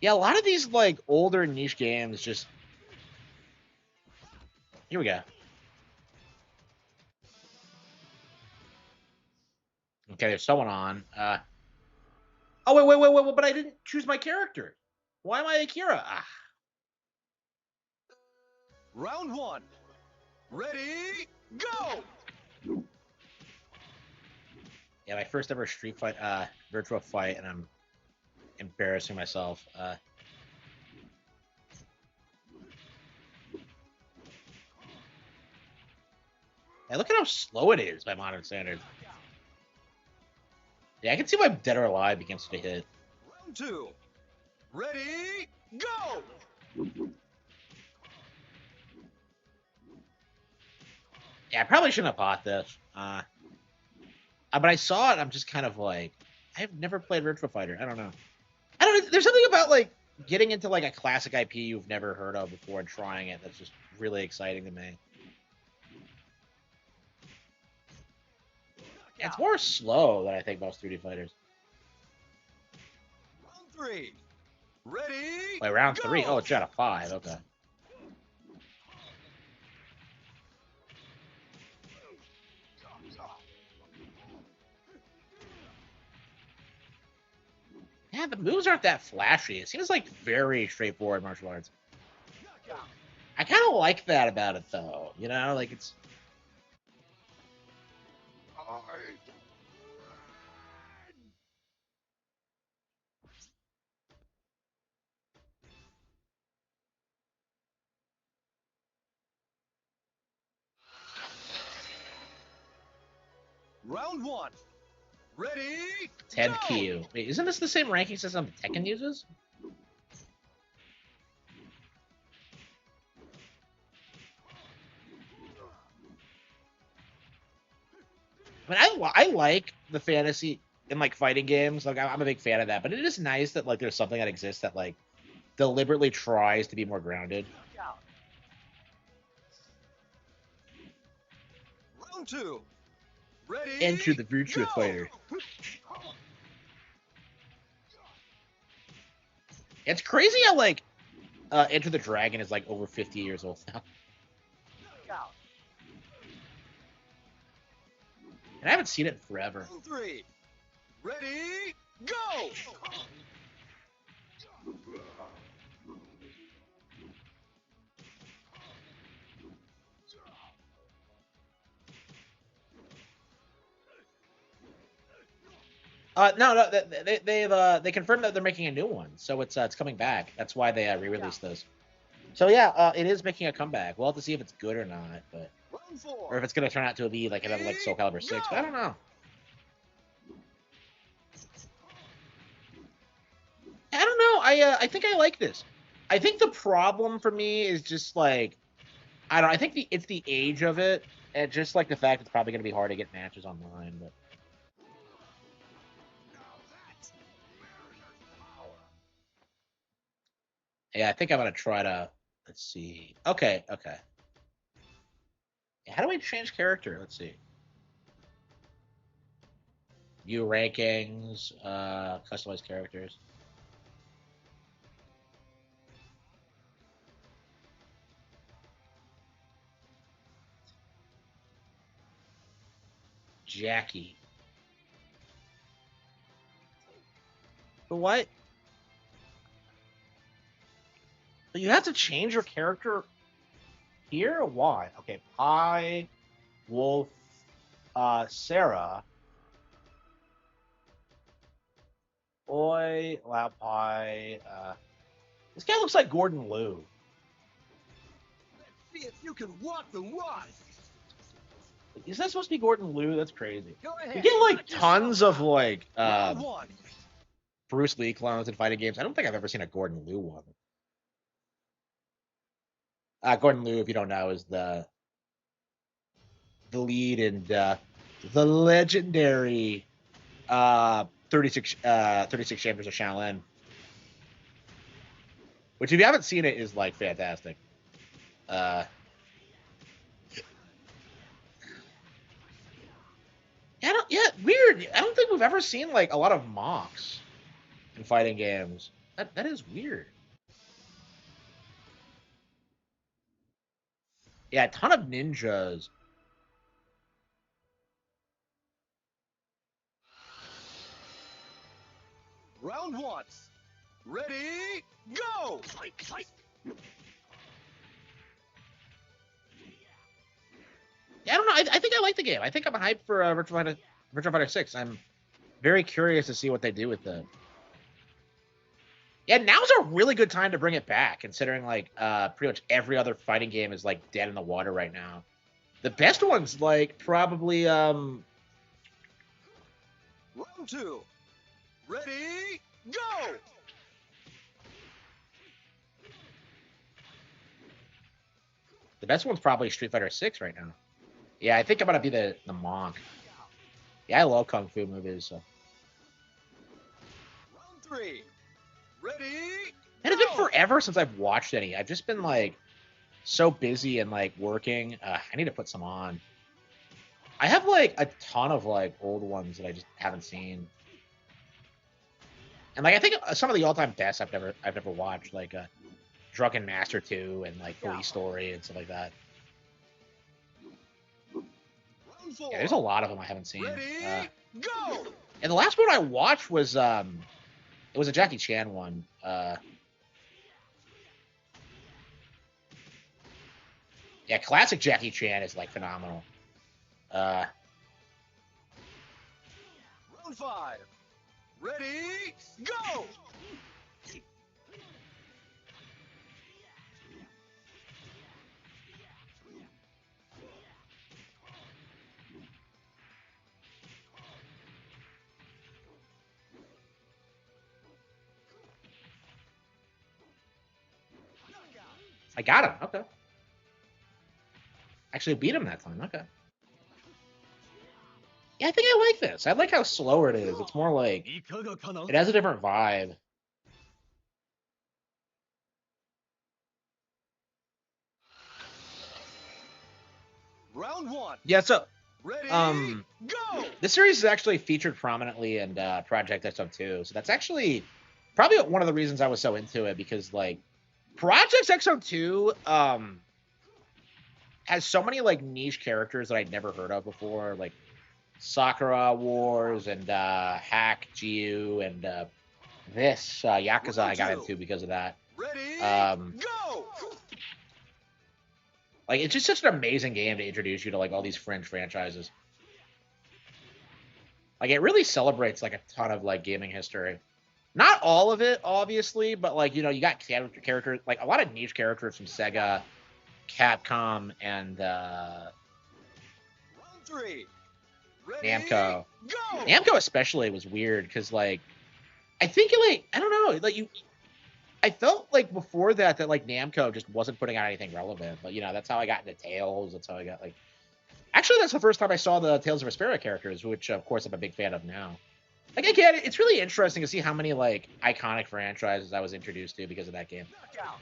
Yeah, a lot of these, like, older niche games just... Here we go. Okay, there's someone on. Oh, wait, but I didn't choose my character. Why am I Akira? Ah. Round one. Ready, go! Yeah, my first ever Street Fight, Virtua Fight, and I'm embarrassing myself. Hey, look at how slow it is by modern standards. Yeah, I can see why Dead or Alive became such a hit. Round two. Ready, go! Yeah, I probably shouldn't have bought this. But I saw it, I'm just kind of like, I've never played Virtua Fighter. I don't know. I don't know. There's something about, like, getting into, like, a classic IP you've never heard of before and trying it that's just really exciting to me. Yeah, it's more slow than I think most 3D fighters. Round three. Ready, Wait, round go! 3? Oh, it's out of 5. Okay. Yeah, the moves aren't that flashy. It seems like very straightforward martial arts. I kind of like that about it, though. You know, like it's. Round one. Ready, 10 go! Q. Wait, isn't this the same ranking system Tekken uses? I mean, I like the fantasy in, like, fighting games. Like, I'm a big fan of that. But it is nice that, like, there's something that exists that, like, deliberately tries to be more grounded. Round two. Ready, Enter the Virtua go! Fighter. It's crazy how like Enter the Dragon is like over 50 years old now. And I haven't seen it in forever. 3. Ready, go! No, they confirmed that they're making a new one, so it's coming back. That's why they re-released those. So yeah, it is making a comeback. We'll have to see if it's good or not, but or if it's gonna turn out to be like another like Soul Calibur 6. But I don't know. I don't know. I think I like this. I think the problem for me is just like I don't. I think it's the age of it, and just like the fact it's probably gonna be hard to get matches online, but. Yeah, I think I'm gonna try to. Let's see. Okay. How do we change character? Let's see. View rankings, customize characters. Jackie. But what? You have to change your character here or why? Okay, Pie, Wolf, Sarah, Oi, Loud Pie. This guy looks like Gordon Liu. See if you can walk the walk. Is that supposed to be Gordon Liu? That's crazy. Go ahead. You get like tons of like Round 1. Bruce Lee clones in fighting games. I don't think I've ever seen a Gordon Liu one. Gordon Liu, if you don't know, is the lead in the legendary 36 Chambers of Shaolin. Which, if you haven't seen it, is like fantastic. Weird. I don't think we've ever seen like a lot of mocks in fighting games. That is weird. Yeah, a ton of ninjas. Round 1. Ready, go! Yeah, I don't know. I think I like the game. I think I'm hyped for Virtua Fighter 6. I'm very curious to see what they do with it. Yeah, now's a really good time to bring it back, considering like pretty much every other fighting game is like dead in the water right now. The best ones, like probably Round 2. Ready, go! the best one's probably Street Fighter 6 right now. Yeah, I think I'm gonna be the monk. Yeah, I love kung fu movies. So. Round 3. Ready, And it's been forever since I've watched any. I've just been like so busy and like working. I need to put some on. I have like a ton of like old ones that I just haven't seen. And like I think some of the all-time best I've never watched, like Drunken Master 2 and like Police Story and stuff like that. Yeah, there's a lot of them I haven't seen. Ready, go! And the last one I watched was it was a Jackie Chan one. Yeah, classic Jackie Chan is like phenomenal. Round 5. Ready, go! I got him. Okay. Actually beat him that time. Okay. Yeah, I think I like this. I like how slower it is. It's more like it has a different vibe. Round 1. Yeah, so Ready, this series is actually featured prominently in Project XO2, so that's actually probably one of the reasons I was so into it, because like Project X02 has so many like niche characters that I'd never heard of before, like Sakura Wars and Hack Jiu and this Yakuza I got into because of that. Ready, go! Like, it's just such an amazing game to introduce you to like all these fringe franchises. Like, it really celebrates like a ton of like gaming history. Not all of it, obviously, but like, you know, you got characters, like a lot of niche characters from Sega, Capcom, and Round 3. Ready, Namco. go! Namco especially was weird because like, I think like, I don't know, like I felt like before that like Namco just wasn't putting out anything relevant. But you know, that's how I got into Tales. That's how I got like. Actually, that's the first time I saw the Tales of Vesperia characters, which of course I'm a big fan of now. Like again, it's really interesting to see how many like iconic franchises I was introduced to because of that game.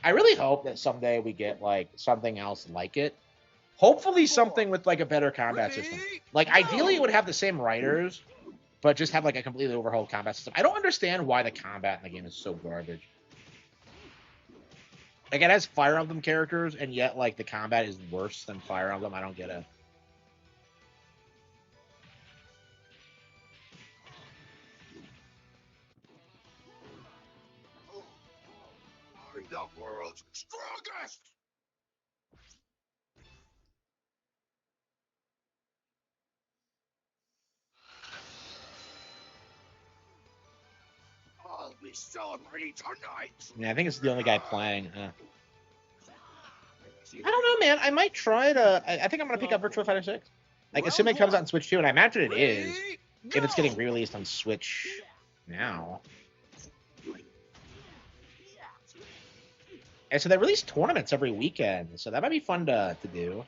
I really hope that someday we get like something else like it. Hopefully, something with like a better combat system. Like ideally, it would have the same writers, but just have like a completely overhauled combat system. I don't understand why the combat in the game is so garbage. Like, it has Fire Emblem characters, and yet, like, the combat is worse than Fire Emblem. I don't get it. I'm the world's strongest! I'll be celebrating tonight! Yeah, I think it's the only guy playing. I don't know, man. I might try to... I think I'm going to pick up Virtua Fighter 6. Like, assuming it comes out on Switch 2, and I imagine it is, if it's getting re-released on Switch now. And so they release tournaments every weekend, so that might be fun to do.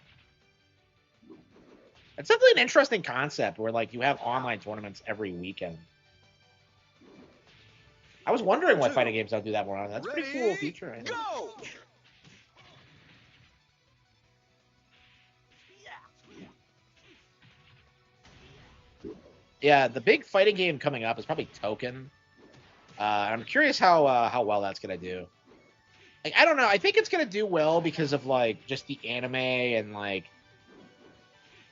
It's definitely an interesting concept where, like, you have online tournaments every weekend. I was wondering why fighting games don't do that more often. That's a pretty cool feature, I think. Yeah, the big fighting game coming up is probably Token. I'm curious how well that's gonna do. Like, I don't know. I think it's gonna do well because of like just the anime and like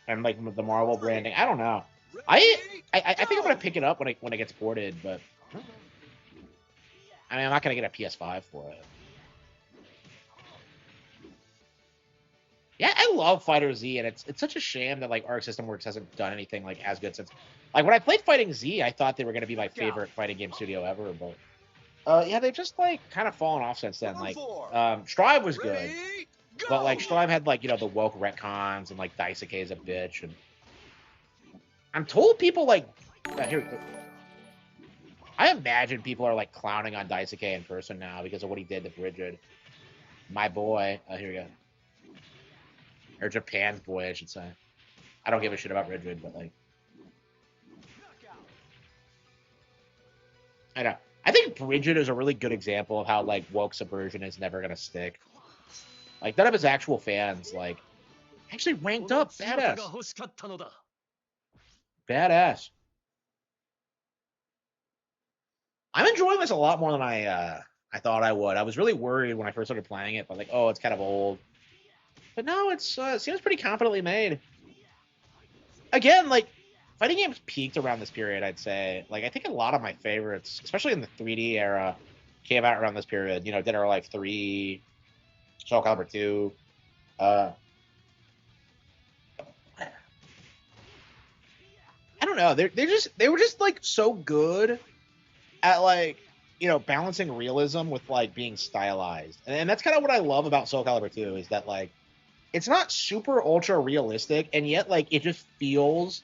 the Marvel branding. I don't know. I think I'm gonna pick it up when it gets ported, but I mean, I'm not gonna get a PS5 for it. Yeah, I love Fighter Z, and it's such a shame that like Arc System Works hasn't done anything like as good since. Like when I played Fighting Z, I thought they were gonna be my favorite fighting game studio ever, but yeah, they've just like kind of fallen off since then. Like Strive was good, but like Strive had like, you know, the woke retcons and like Daisuke is a bitch, and I'm told people like here. I imagine people are like clowning on Daisuke in person now because of what he did to Bridget. My boy. Here we go. Or Japan's boy, I should say. I don't give a shit about Bridget, but like. I know. I think Bridget is a really good example of how like woke subversion is never gonna stick. Like none of his actual fans like actually ranked up. Badass. Badass. I'm enjoying this a lot more than I thought I would. I was really worried when I first started playing it, but like, oh, it's kind of old. But no, it seems pretty confidently made. Again, like, fighting games peaked around this period, I'd say. Like, I think a lot of my favorites, especially in the 3D era, came out around this period. You know, Dead or Alive 3, Soul Calibur 2. I don't know. They were just like so good at like, you know, balancing realism with like being stylized. And that's kind of what I love about Soul Calibur 2 is that like it's not super ultra realistic, and yet like it just feels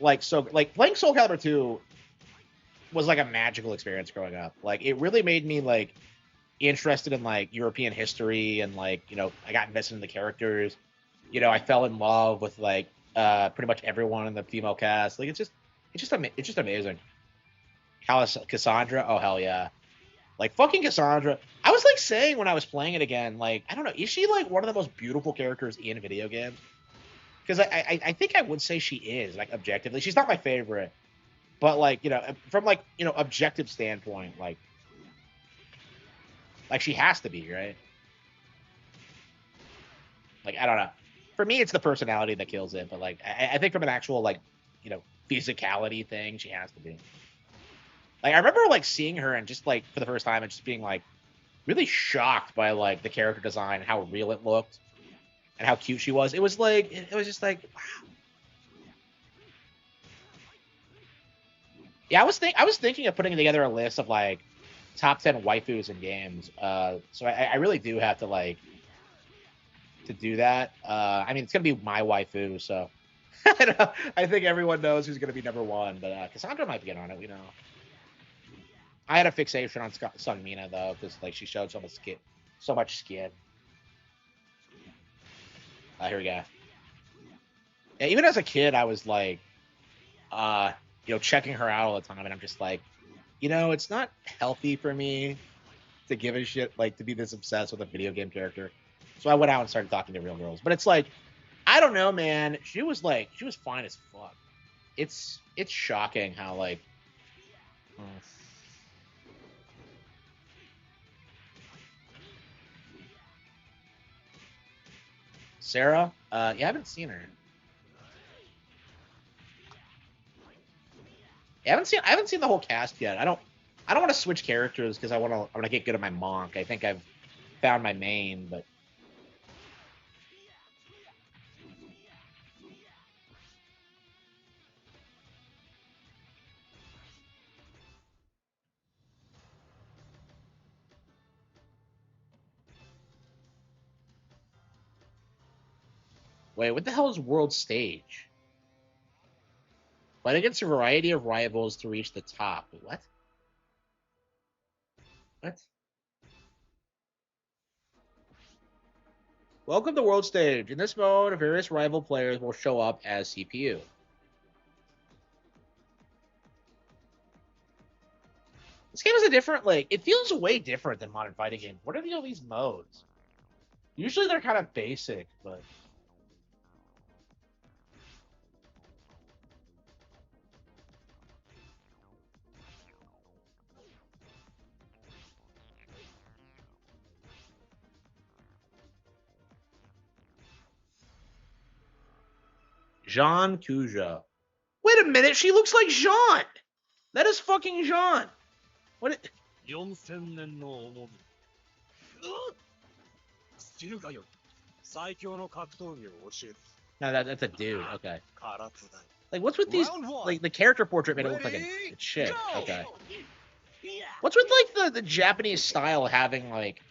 like so like playing Soul Calibur 2 was like a magical experience growing up. Like it really made me like interested in like European history, and like, you know, I got invested in the characters. You know, I fell in love with like pretty much everyone in the female cast. Like it's just amazing. Cassandra, oh hell yeah. Like fucking Cassandra. I was like saying when I was playing it again, like, I don't know, is she like one of the most beautiful characters in video games? Because I think I would say she is, like, objectively. She's not my favorite, but like, you know, from like, you know, objective standpoint, like Like she has to be, right? Like I don't know. For me, it's the personality that kills it, but like I think from an actual like physicality thing, she has to be. Like I remember like seeing her and just like for the first time and just being like really shocked by like the character design, how real it looked, and how cute she was. It was like it was just like wow. Yeah, I was thinking of putting together a list of like top 10 waifus in games. So I really do have to like to do that. I mean, it's gonna be my waifu, so I think everyone knows who's gonna be number one. But Cassandra might get on it. I had a fixation on Sungmina though, because like she showed so much skin. Here we go. Yeah, even as a kid, I was like, checking her out all the time, and I'm just like, it's not healthy for me to give a shit, like to be this obsessed with a video game character. So I went out and started talking to real girls. But it's like, I don't know, man. She was fine as fuck. It's shocking how like. Sarah? Yeah, I haven't seen her. I haven't seen the whole cast yet. I don't want to switch characters because I want to get good at my monk. I think I've found my main, but wait, what the hell is world stage? Fight against a variety of rivals to reach the top. What? What? Welcome to world stage. In this mode, various rival players will show up as CPU. This game is a different, like, it feels way different than modern fighting games. What are all these modes? Usually they're kind of basic, but. Jean Cuja. Wait a minute, she looks like Jean! That is fucking Jean! What? 4000年の重み。知るがよい。最強の格闘技を教える。 No, that's a dude. Okay. 空手だ。 Like, what's with these? Like, the character portrait made it look like a chick. Okay. What's with like the Japanese style having like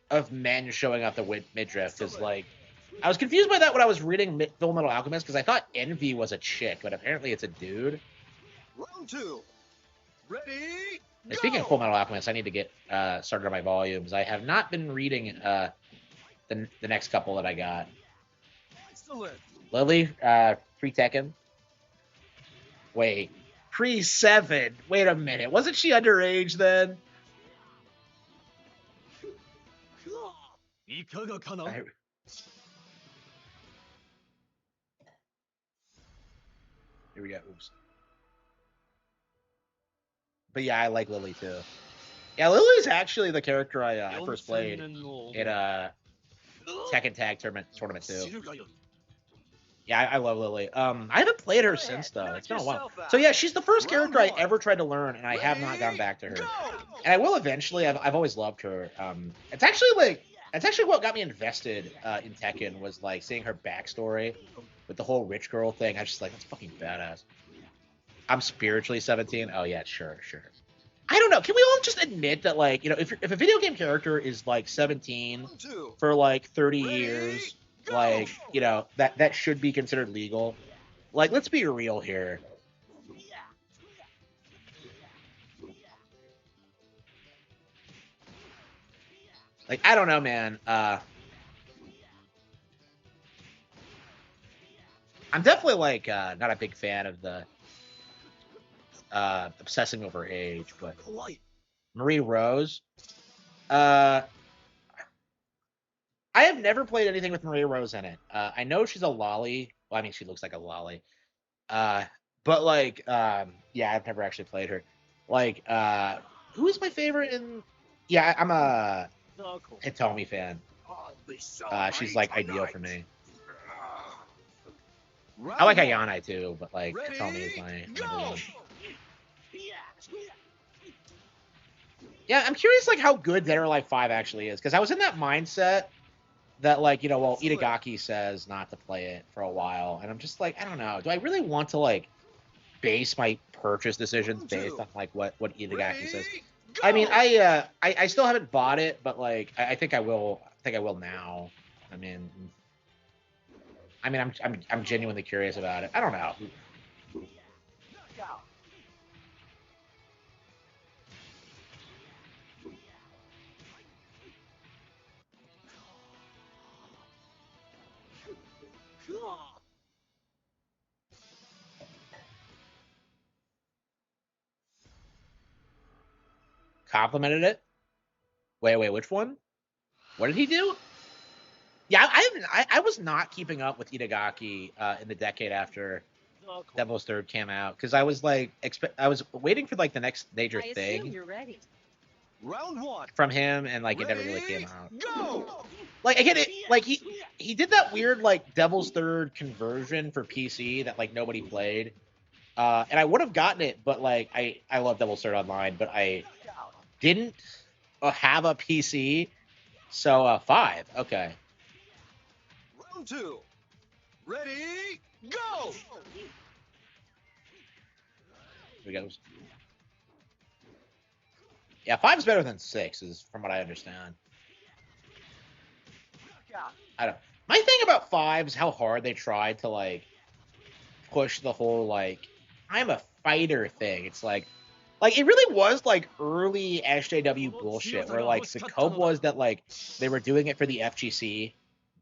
of men showing off the midriff? Because like, I was confused by that when I was reading Full Metal Alchemist because I thought Envy was a chick, but apparently it's a dude. Round two. Ready? And speaking of Full Metal Alchemist, I need to get started on my volumes. I have not been reading the next couple that I got. Excellent. Lily, pre-Tekken. Wait, pre-7. Wait a minute. Wasn't she underage then? Here we go. Oops. But yeah, I like Lily too. Yeah, Lily's actually the character I first played in Tekken Tag Tournament 2. Yeah, I love Lily. I haven't played her since though. It's been a while. So yeah, she's the first character I ever tried to learn, and I have not gone back to her. And I will eventually. I've always loved her. It's actually what got me invested in Tekken was like seeing her backstory with the whole rich girl thing. I was just like, that's fucking badass. I'm spiritually 17. Oh yeah, sure. I don't know. Can we all just admit that, like, if a video game character is like 17 for like 30 years, like, that should be considered legal. Like, let's be real here. Like, I don't know, man. I'm definitely like not a big fan of the obsessing over age, but Marie Rose. I have never played anything with Maria Rose in it. I know she's a lolly. Well, I mean, she looks like a lolly. But like, yeah, I've never actually played her. Like, who is my favorite in Yeah, I'm a Hitomi fan. She's like ideal for me. I like Ayane too, but like Hitomi is my number one. Yeah, I'm curious like how good Dead or Alive 5 actually is, because I was in that mindset that like, you know, well, Itagaki says not to play it for a while, and I'm just like, I don't know. Do I really want to like base my purchase decisions based on like what Itagaki says? I mean, I still haven't bought it, but like I think I will. I think I will now. I mean, I'm genuinely curious about it. I don't know. Complimented it. Wait, which one? What did he do? Yeah, I was not keeping up with Itagaki in the decade after Devil's Third came out, because I was like I was waiting for like the next major thing. You're ready. Round 1 from him, and like it never really came out. Go! Like I get it, like he did that weird like Devil's Third conversion for PC that like nobody played, and I would have gotten it, but like I love Devil's Third Online, but I didn't have a PC, so 5. Okay. Round 2. Ready? Go! Here we go. Yeah, 5's better than 6, is from what I understand. I don't. My thing about 5 is how hard they tried to like push the whole like I'm a fighter thing. It's like it really was like early SJW bullshit, where like the cope was that like they were doing it for the FGC,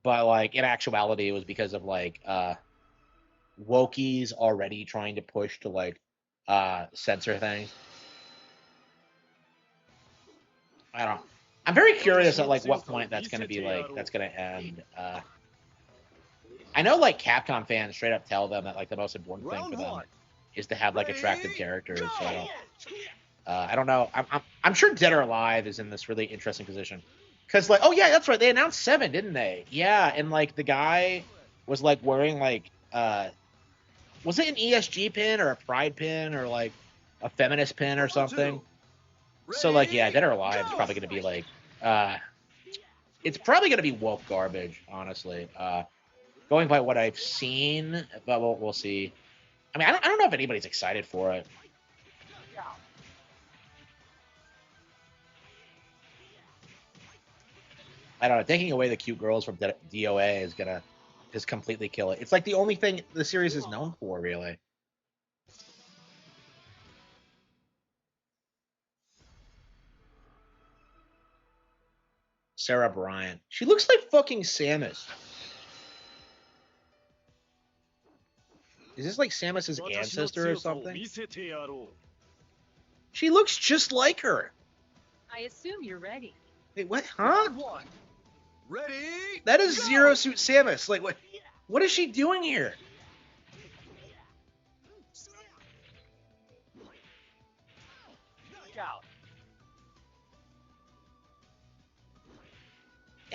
but like in actuality it was because of like wokies already trying to push to like censor things. I don't know. I'm very curious at like what point that's gonna be like that's gonna end. I know like Capcom fans straight up tell them that like the most important thing for them is to have like attractive characters. So I don't know. I'm sure Dead or Alive is in this really interesting position, because like, oh yeah, that's right, they announced 7, didn't they? Yeah, and like the guy was like wearing like was it an ESG pin or a Pride pin or like a feminist pin or something? So like, yeah, Dead or Alive is probably gonna be like it's probably gonna be woke garbage, honestly. Going by what I've seen, but we'll see. I mean, I don't know if anybody's excited for it. I don't know. Taking away the cute girls from DOA is gonna just completely kill it. It's like the only thing the series is known for, really. Sarah Bryant. She looks like fucking Samus. Is this like Samus's ancestor or something? She looks just like her. I assume you're ready. Wait, what? Huh? Ready? That is Zero Suit Samus. Like, what is she doing here?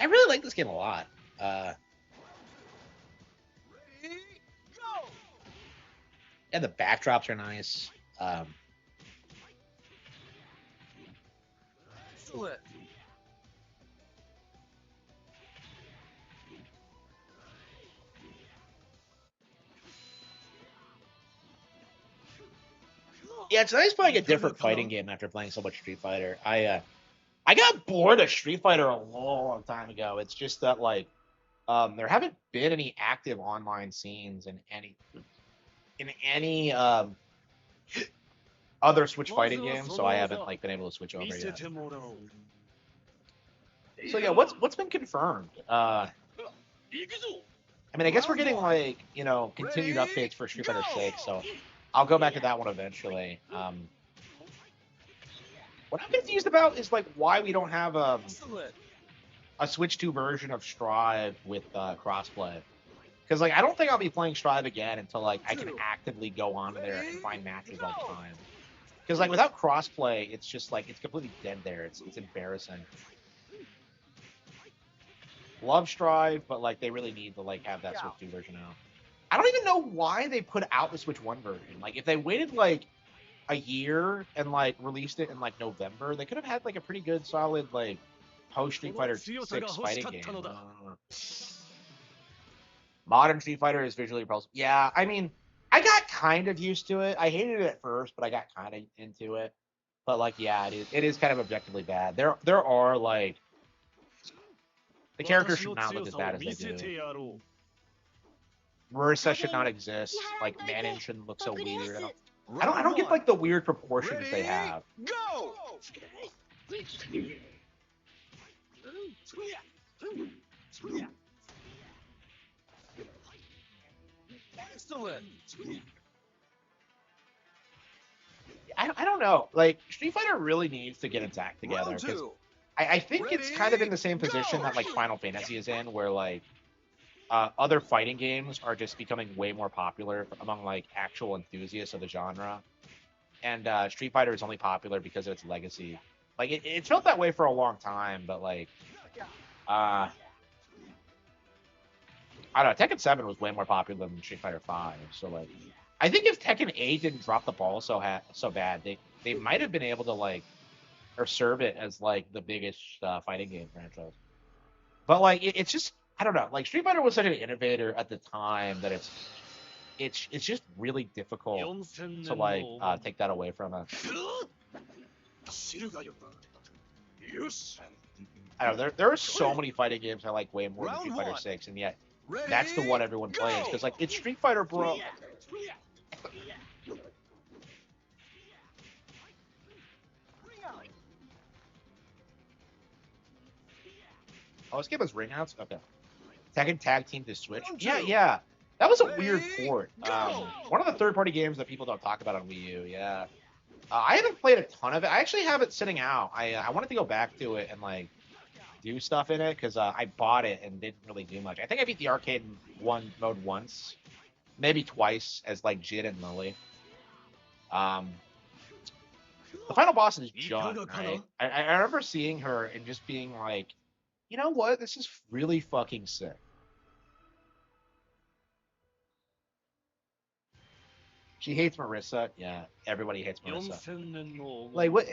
I really like this game a lot. Yeah, the backdrops are nice. Excellent. Yeah, it's nice playing a different fighting game after playing so much Street Fighter. I got bored of Street Fighter a long time ago. It's just that like there haven't been any active online scenes in any other Switch fighting games, so I haven't like been able to switch over yet. So yeah, what's been confirmed? I mean, I guess we're getting like, you know, continued updates for Street Fighter 6, so I'll go back to that one eventually. What I'm confused about is like why we don't have a Switch 2 version of Strive with crossplay. Because like I don't think I'll be playing Strive again until like I can actively go onto there and find matches all the time. Because like without crossplay, it's just like it's completely dead there. It's embarrassing. Love Strive, but like they really need to like have that Switch 2 version out. I don't even know why they put out the Switch 1 version. Like if they waited like a year and like released it in like November, they could have had like a pretty good solid like post Street Fighter 6 fighting game. Modern Street Fighter is visually repulsive. Yeah, I mean, I got kind of used to it. I hated it at first, but I got kind of into it. But like, yeah, it is kind of objectively bad. There are like the characters should not look as bad as they do. Marissa should not exist. Like Manon shouldn't look so weird. I don't get like the weird proportions they have. Go! Excellent. I don't know. Like Street Fighter really needs to get its act together because I think it's kind of in the same position that like Final Fantasy is in, where like other fighting games are just becoming way more popular among like actual enthusiasts of the genre, and Street Fighter is only popular because of its legacy. Like it felt that way for a long time, but like I don't know, Tekken 7 was way more popular than Street Fighter 5, so like I think if Tekken 8 didn't drop the ball so bad, they might have been able to like or serve it as like the biggest fighting game franchise. But like it's just I don't know, like Street Fighter was such an innovator at the time that it's just really difficult to like take that away from it. I don't know, there are so many fighting games I like way more than Street Fighter 6, and yet that's the one everyone plays because like it's Street Fighter, bro. Oh, this game has ring outs? Okay. Tekken Tag Team to Switch? Yeah. That was a weird port. One of the third-party games that people don't talk about on Wii U, yeah. I haven't played a ton of it. I actually have it sitting out. I wanted to go back to it and, like, do stuff in it, because I bought it and didn't really do much. I think I beat the arcade mode once. Maybe twice as, like, Jid and Lily. The final boss is Jun, right? I remember seeing her and just being like, you know what? This is really fucking sick. She hates Marissa. Yeah, everybody hates Marissa. Like what?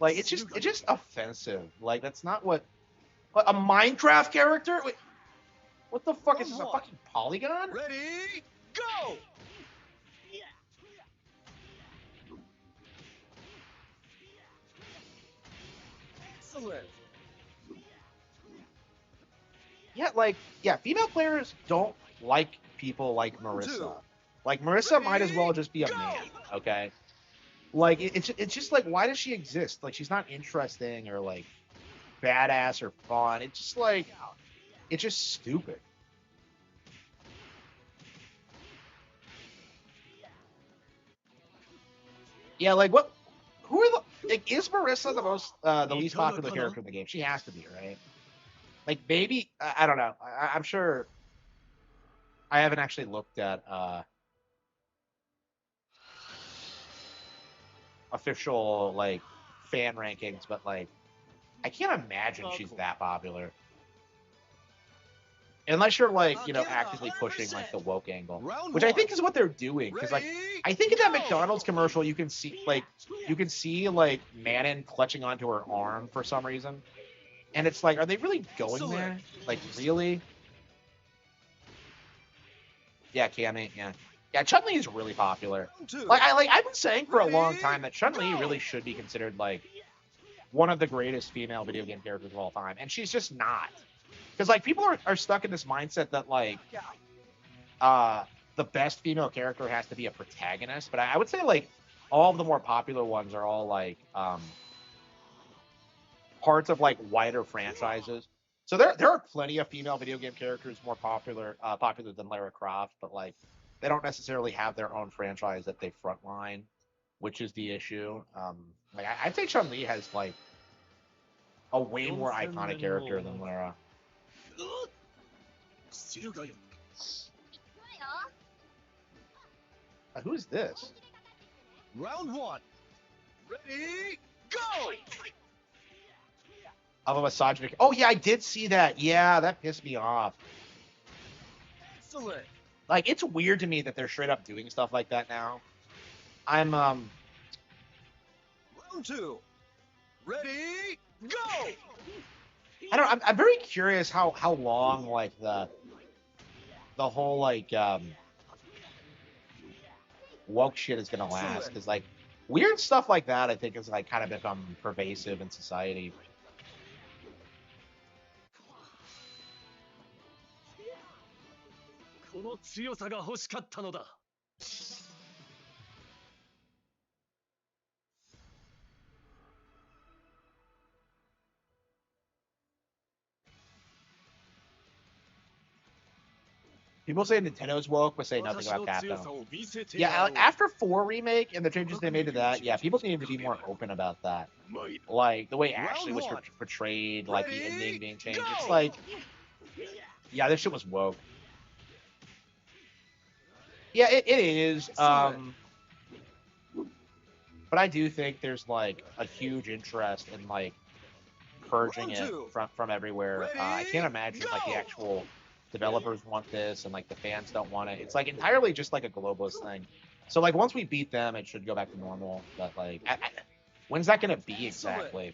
Like it's just offensive. Like that's not what a Minecraft character. Wait, what the fuck is this? A fucking polygon? Ready, go! Excellent. Yeah, female players don't like people like Marissa. Like Marissa might as well just be a man, okay? Like it's just like, why does she exist? Like she's not interesting or like badass or fun. It's just like it's just stupid. Yeah, like what? Who are the? Like, is Marissa the least popular character in the game? She has to be, right? Like maybe I don't know. I'm sure. I haven't actually looked at official like fan rankings, but like I can't imagine she's that popular. Unless you're like, you know, actively pushing like the woke angle, which I think is what they're doing. Because like, I think in that McDonald's commercial, you can see like Manon clutching onto her arm for some reason, and it's like, are they really going there? Like, really? Yeah, Cammy. Yeah. Chun-Li is really popular. I've been saying for a long time that Chun-Li really should be considered like one of the greatest female video game characters of all time, and she's just not. Because, like, people are stuck in this mindset that, like, the best female character has to be a protagonist. But I would say, like, all of the more popular ones are all, like, parts of, like, wider franchises. So there are plenty of female video game characters more popular than Lara Croft, but, like, they don't necessarily have their own franchise that they frontline, which is the issue. Like, I'd say Chun-Li has, like, a way more iconic character than Lara. Who is this? Round one. Ready, go! Of a misogyny. Oh yeah, I did see that. Yeah, that pissed me off. Excellent. Like, it's weird to me that they're straight up doing stuff like that now. I'm Round two. Ready, go! I don't know, I'm very curious how long like the whole like woke shit is gonna last, because like weird stuff like that I think is like kind of become pervasive in society. この強さが欲しかったのだ。People say Nintendo's woke, but say nothing about Capcom. Yeah, like, after 4 remake and the changes they made to that, yeah, people need to be more open about that. Like the way Ashley was portrayed, like the ending being changed. It's like, yeah, this shit was woke. Yeah, it is. But I do think there's like a huge interest in like purging it from everywhere. I can't imagine like the actual developers want this and like the fans don't want it. It's like entirely just like a globalist thing. So like once we beat them, it should go back to normal. But like, when's that gonna be exactly?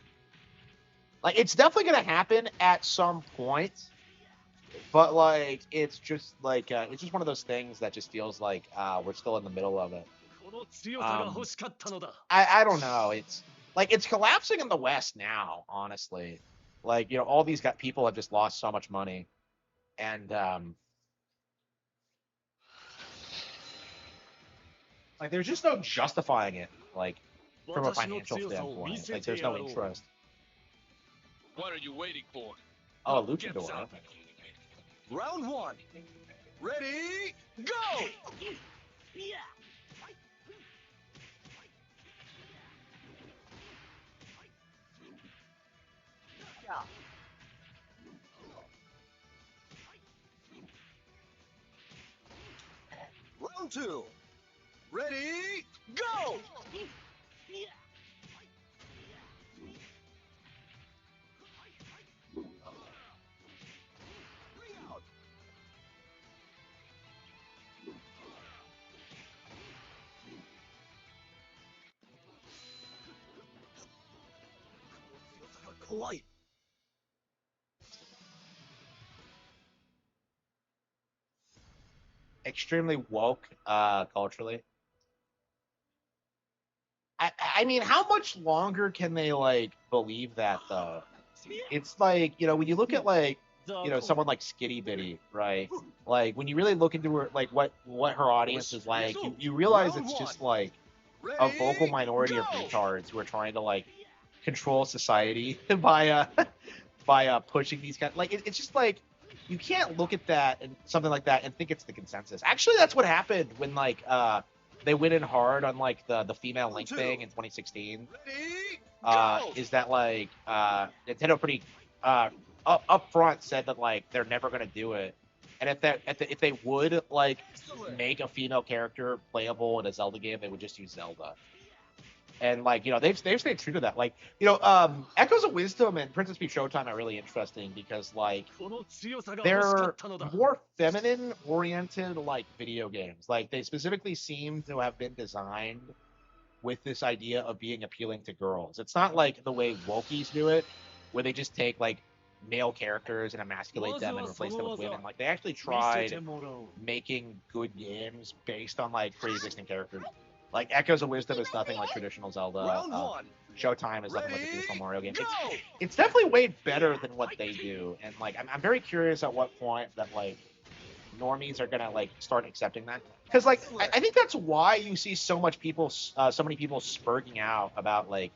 Like, it's definitely gonna happen at some point. But like, it's just like it's just one of those things that just feels like we're still in the middle of it. I don't know. It's like it's collapsing in the West now. Honestly, like, you know, all these people have just lost so much money, and like there's just no justifying it. Like from a financial standpoint, like there's no interest. What are you waiting for? Oh, Luchador. Huh? Round one. Ready, go! Round two. Ready, go! Extremely woke culturally. I mean, how much longer can they like believe that though? It's like, you know, when you look at like, you know, someone like Skitty Bitty, right? Like when you really look into her, like what her audience is like, you realize it's just like a vocal minority of retards who are trying to like control society by pushing these kind. Like it's just like you can't look at that and something like that and think it's the consensus. Actually, that's what happened when like they went in hard on like the female Link thing in 2016. Is that like Nintendo pretty up front said that like they're never gonna do it, and if they would like make a female character playable in a Zelda game, they would just use Zelda. And like, you know, they've stayed true to that. Like, you know, Echoes of Wisdom and Princess Peach Showtime are really interesting because like they're more feminine oriented like video games. Like they specifically seem to have been designed with this idea of being appealing to girls. It's not like the way Wokies do it, where they just take like male characters and emasculate them and replace them with women. Like they actually tried making good games based on like pre-existing characters. Like Echoes of Wisdom is nothing like traditional Zelda. Showtime is nothing like a traditional Mario game. It's definitely way better than what they do, and like I'm very curious at what point that like normies are gonna like start accepting that, because like I think that's why you see so many people spurting out about like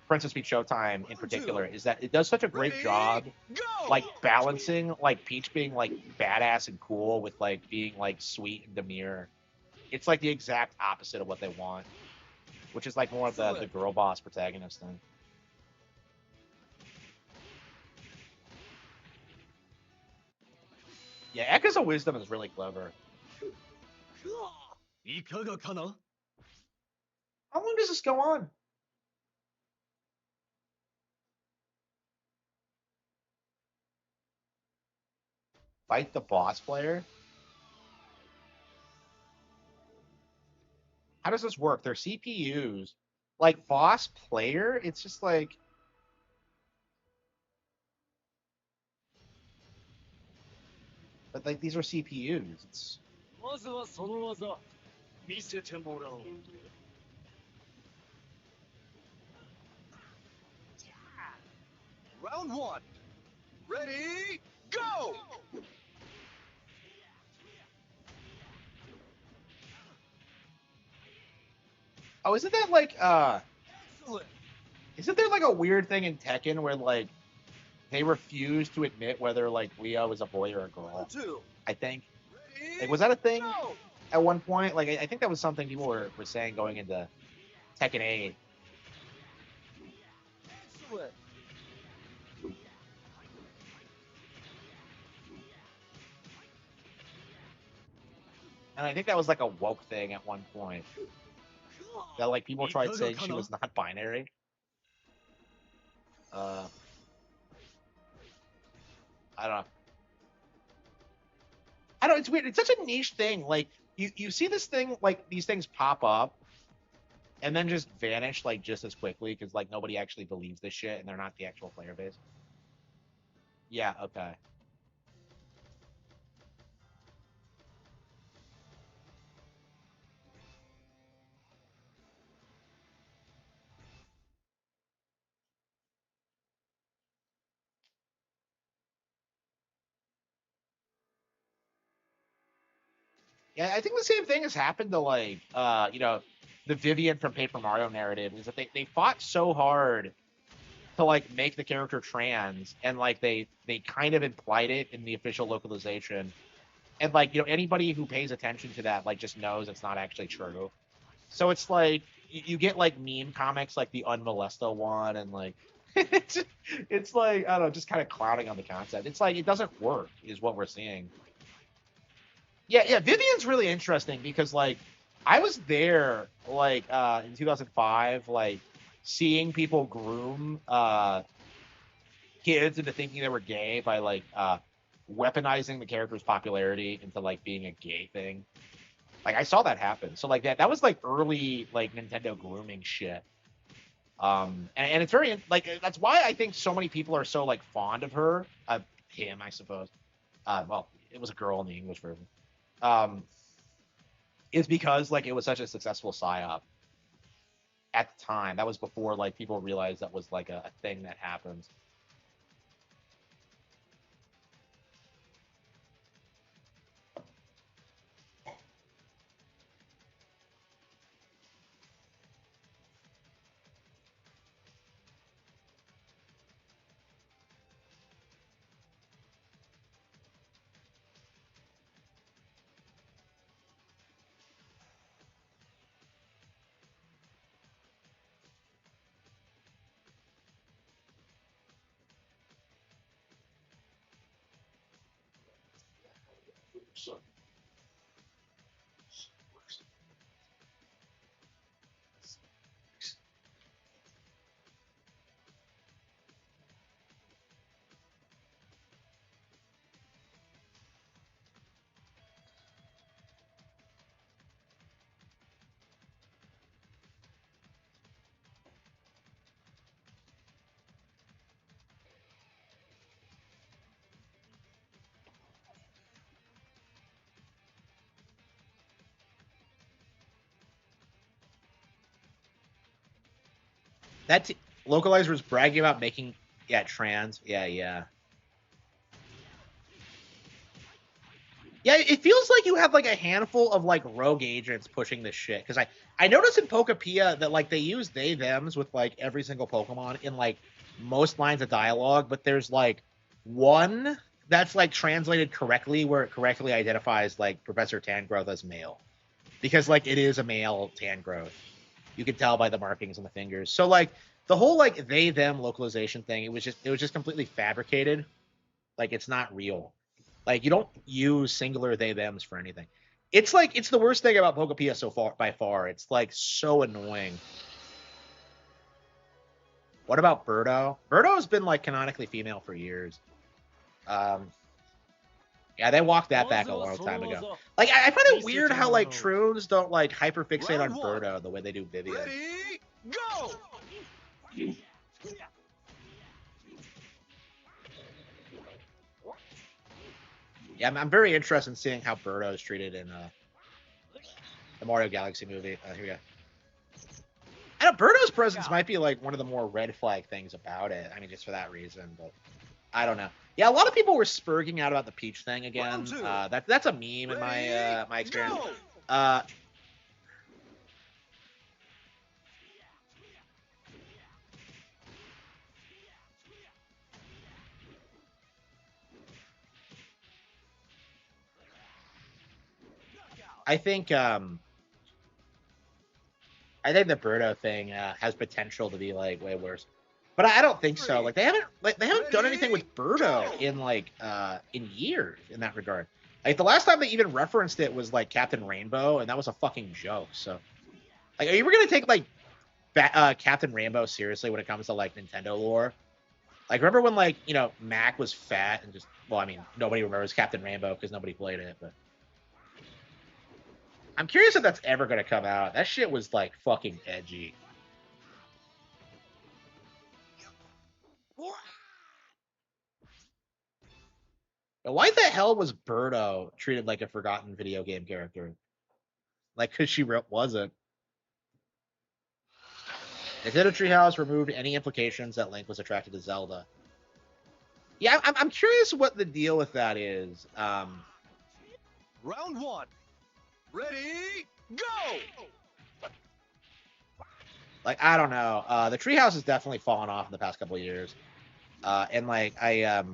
Princess Peach Showtime in particular, is that it does such a great job like balancing like Peach being like badass and cool with like being like sweet and demure. It's like the exact opposite of what they want, which is like more of the girl boss protagonist thing. Yeah, Echoes of Wisdom is really clever. いかがかな How long does this go on? Fight the boss player? How does this work? They're CPUs. Like, boss player? It's just like... But, like, these are CPUs. It's... まずはその技見せてもらおう。Round one. Ready, go! Oh, isn't that like, isn't there like a weird thing in Tekken where like they refuse to admit whether like Leo is a boy or a girl? I think. Like, was that a thing at one point? Like, I think that was something people were saying going into Tekken 8. And I think that was like a woke thing at one point. That like people tried saying she was not binary. I don't know. I don't know, it's weird. It's such a niche thing. Like you see this thing, like these things pop up and then just vanish like just as quickly because like nobody actually believes this shit and they're not the actual player base. Yeah, okay. Yeah, I think the same thing has happened to like you know, the Vivian from Paper Mario narrative is that they fought so hard to like make the character trans and like they kind of implied it in the official localization. And like, you know, anybody who pays attention to that like just knows it's not actually true. So it's like you get like meme comics like the Unmolesto one and like it's like I don't know, just kind of clouding on the concept. It's like it doesn't work is what we're seeing. Yeah, Vivian's really interesting because like I was there like in 2005 like seeing people groom kids into thinking they were gay by like weaponizing the character's popularity into like being a gay thing. Like I saw that happen. So like that was like early like Nintendo grooming shit. And it's very like that's why I think so many people are so like fond of her. Him, I suppose. Well, it was a girl in the English version. Is because like it was such a successful psyop at the time. That was before like people realized that was like a thing that happens. That localizer was bragging about making trans. Yeah. Yeah, it feels like you have like a handful of like rogue agents pushing this shit. Because I noticed in Pokepia that like they use they thems with like every single Pokemon in like most lines of dialogue, but there's like one that's like translated correctly where it correctly identifies like Professor Tangrowth as male. Because like it is a male Tangrowth. You can tell by the markings on the fingers. So like the whole like they them localization thing, it was just completely fabricated. Like it's not real. Like you don't use singular they thems for anything. It's like it's the worst thing about Pokepia so far by far. It's like so annoying. What about Birdo? Birdo's been like canonically female for years. Yeah, they walked that back a long time ago. Like I find it weird how like Troons don't like hyperfixate on Birdo the way they do Vivian. Ready, go! Yeah, I'm very interested in seeing how Birdo is treated in the Mario Galaxy movie. Here we go. I know Birdo's presence might be like one of the more red flag things about it. I mean, just for that reason, but I don't know. Yeah, a lot of people were spurging out about the Peach thing again. That's a meme in my my experience. I think the Birdo thing has potential to be like way worse, but I don't think so. Like they haven't done anything with Birdo in like in years in that regard. Like the last time they even referenced it was like Captain Rainbow, and that was a fucking joke. So, like, are you gonna take like Captain Rainbow seriously when it comes to like Nintendo lore? Like, remember when like Mac was fat and just I mean nobody remembers Captain Rainbow because nobody played it, but. I'm curious if that's ever going to come out. That shit was, like, fucking edgy. Why the hell was Birdo treated like a forgotten video game character? Like, because she wasn't. Nintendo Treehouse removed any implications that Link was attracted to Zelda. Yeah, I'm curious what the deal with that is. Round one. Ready, go! Like, I don't know. The Treehouse has definitely fallen off in the past couple of years. And, like, at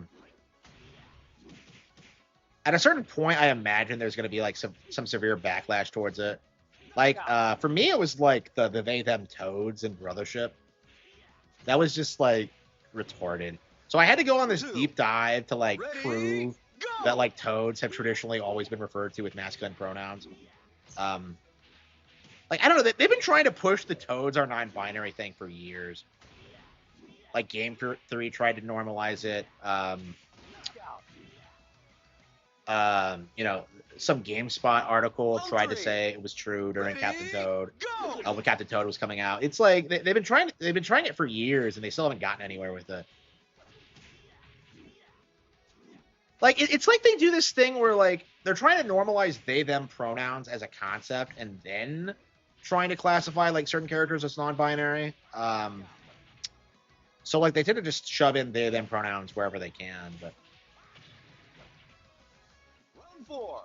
a certain point, I imagine there's going to be, like, some severe backlash towards it. Like, for me, it was, like, the they, them toads and Brothership. That was just, like, retarded. So I had to go on this deep dive to, like, prove that, like, toads have traditionally always been referred to with masculine pronouns. Like, I don't know. They've been trying to push the toads are non-binary thing for years. Like, Game Theory tried to normalize it. Some GameSpot article tried to say it was true during Captain Toad. When Captain Toad was coming out. It's like they've been trying it for years and they still haven't gotten anywhere with it. Like, it's like they do this thing where, like, they're trying to normalize they, them pronouns as a concept and then trying to classify, like, certain characters as non-binary. So, like, they tend to just shove in they, them pronouns wherever they can, but... Round four.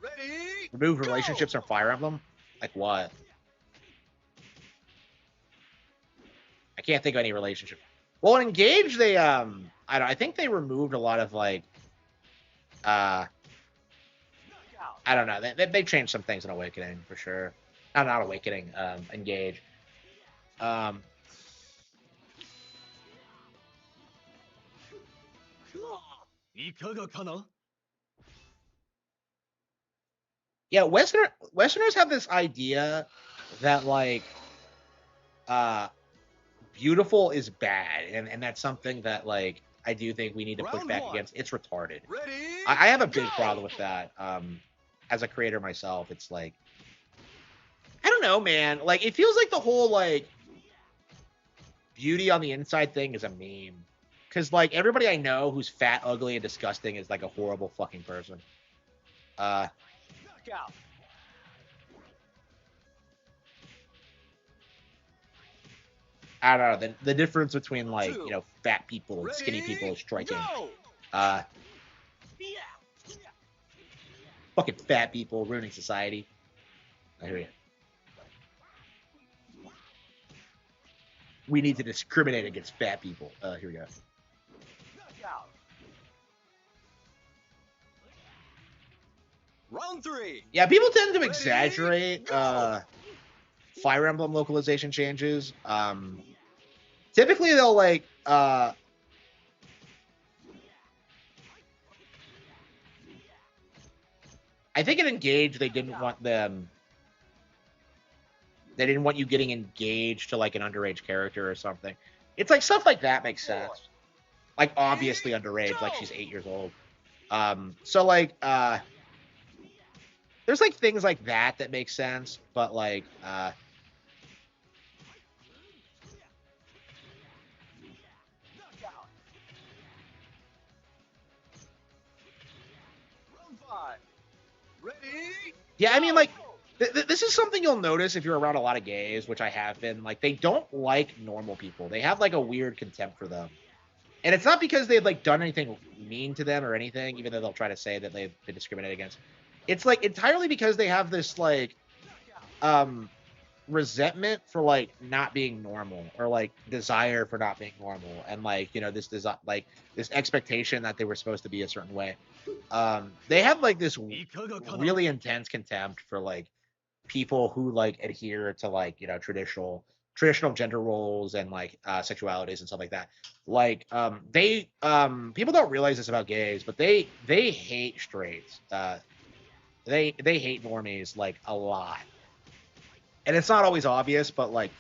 Ready, remove relationships from Fire Emblem? Like, what? I can't think of any relationship. Well, in Engage, they, I think they removed a lot of, like, I don't know. They changed some things in Awakening for sure. Not Awakening. Engage. Yeah, Westerners have this idea that like beautiful is bad, and that's something that like I do think we need to push back against. It's retarded. I have a big problem with that. As a creator myself, it's like I don't know, man. Like it feels like the whole like beauty on the inside thing is a meme. Cause like everybody I know who's fat, ugly, and disgusting is like a horrible fucking person. I don't know. The difference between like, fat people and skinny people is striking. Fucking fat people ruining society. I hear you. We need to discriminate against fat people. Here we go. round three. Yeah, people tend to exaggerate Fire Emblem localization changes. Typically, they'll like I think in Engage they didn't want them. They didn't want you getting engaged to like an underage character or something. It's like stuff like that makes sense. Like obviously underage, like she's 8 years old. So like there's like things like that that make sense, but like Round 5. Ready? yeah, I mean like this is something you'll notice if you're around a lot of gays, which I have been. Like they don't like normal people. They have like a weird contempt for them. And it's not because they've like done anything mean to them or anything, even though they'll try to say that they've been discriminated against. It's like entirely because they have this like resentment for like not being normal, or like desire for not being normal, and like, you know, this like this expectation that they were supposed to be a certain way. They have like this really intense contempt for like people who like adhere to like, you know, traditional gender roles and like sexualities and stuff like that. Like they people don't realize this about gays, but they hate straights. They hate normies like a lot. And it's not always obvious, but like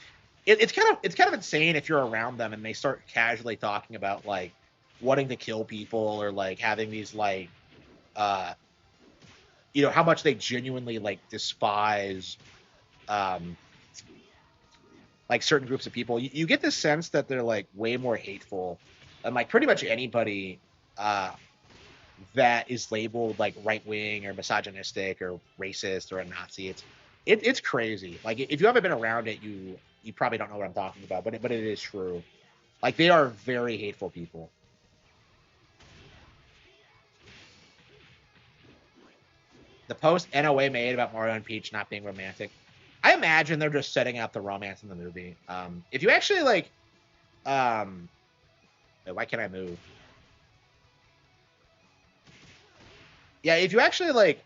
it's kind of insane if you're around them and they start casually talking about like wanting to kill people, or like having these like you know, how much they genuinely like despise like certain groups of people. You get this sense that they're like way more hateful than like pretty much anybody that is labeled like right wing or misogynistic or racist or a Nazi. It's crazy. Like if you haven't been around it, you probably don't know what I'm talking about, but it is true. Like they are very hateful people. The post NOA made about Mario and Peach not being romantic, I imagine they're just setting up the romance in the movie. If you actually like, why can't I move? Yeah, if you actually like,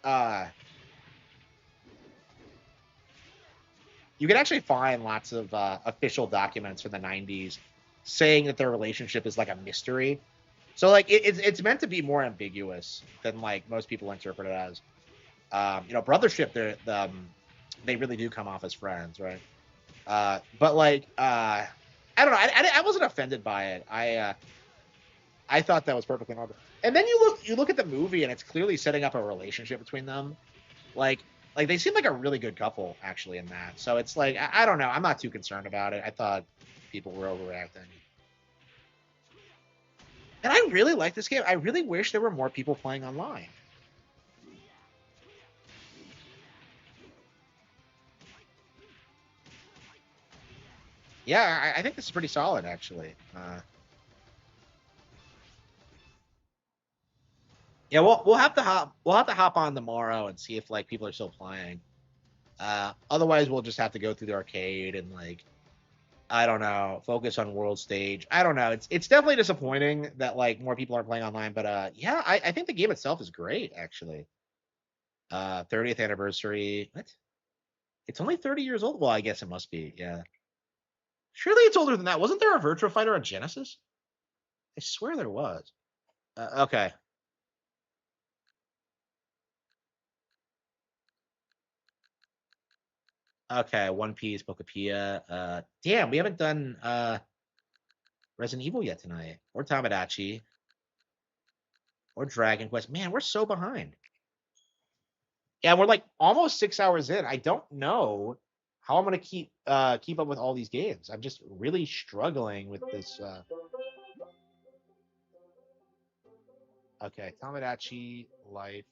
you can actually find lots of official documents from the '90s saying that their relationship is like a mystery. So like it's meant to be more ambiguous than like most people interpret it as. You know, brothership, they really do come off as friends, right? But like, I don't know. I wasn't offended by it. I thought that was perfectly normal. And then you look at the movie and it's clearly setting up a relationship between them. Like they seem like a really good couple actually in that. So it's like I don't know. I'm not too concerned about it. I thought people were overreacting. And I really like this game. I really wish there were more people playing online. Yeah, I think this is pretty solid actually. Yeah, we'll have to hop on tomorrow and see if like people are still playing. Otherwise, we'll just have to go through the arcade and like, I don't know, focus on world stage. I don't know. It's definitely disappointing that like more people aren't playing online, but yeah, I think the game itself is great actually. 30th anniversary. What? It's only 30 years old. Well, I guess it must be. Yeah. Surely it's older than that. Wasn't there a Virtua Fighter on Genesis? I swear there was. Okay. Okay, One Piece, Pokepia. Damn, we haven't done Resident Evil yet tonight, or Tamagotchi, or Dragon Quest. Man, we're so behind. Yeah, we're like almost 6 hours in. I don't know how I'm gonna keep up with all these games. I'm just really struggling with this. Okay, Tamagotchi Life.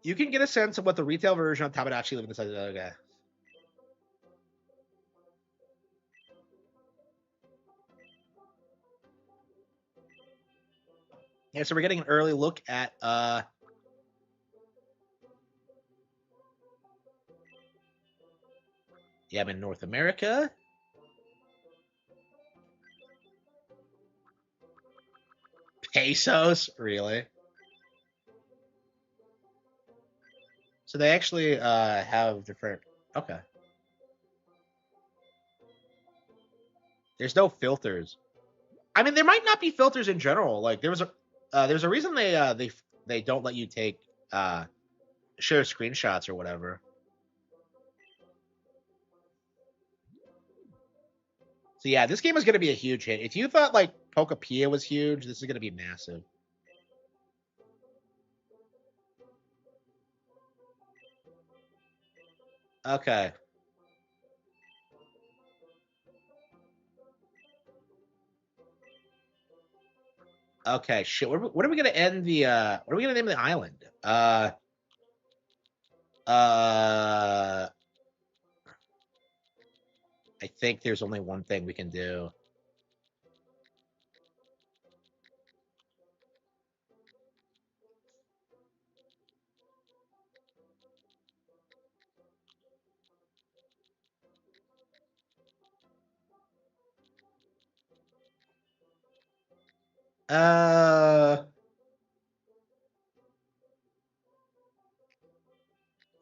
You can get a sense of what the retail version of Tamagotchi live inside. Okay. Yeah, so we're getting an early look at Yeah, I'm in North America. Pesos? Really? So they actually have different... Okay. There's no filters. I mean, there might not be filters in general. Like there's a reason they don't let you take share screenshots or whatever. So yeah, this game is going to be a huge hit. If you thought like Pokepia was huge, this is going to be massive. Okay. Okay, shit. What are we gonna end the what are we gonna name the island? I think there's only one thing we can do.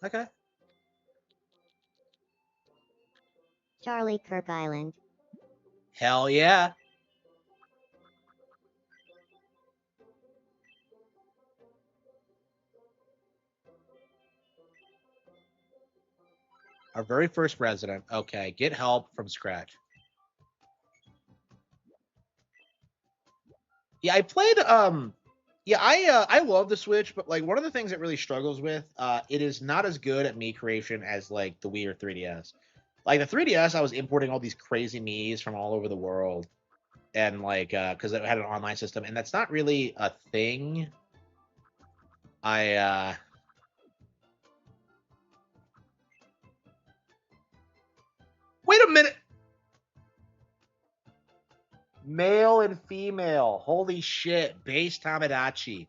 Okay. Charlie Kirk Island. Hell yeah. Our very first resident. Okay, get help from scratch. Yeah, I played yeah, I love the Switch, but like one of the things it really struggles with, it is not as good at Mii creation as like the Wii or 3DS. Like the 3DS, I was importing all these crazy Miis from all over the world, and like because it had an online system, and that's not really a thing. I wait a minute. Male and female. Holy shit. Base Tamagotchi.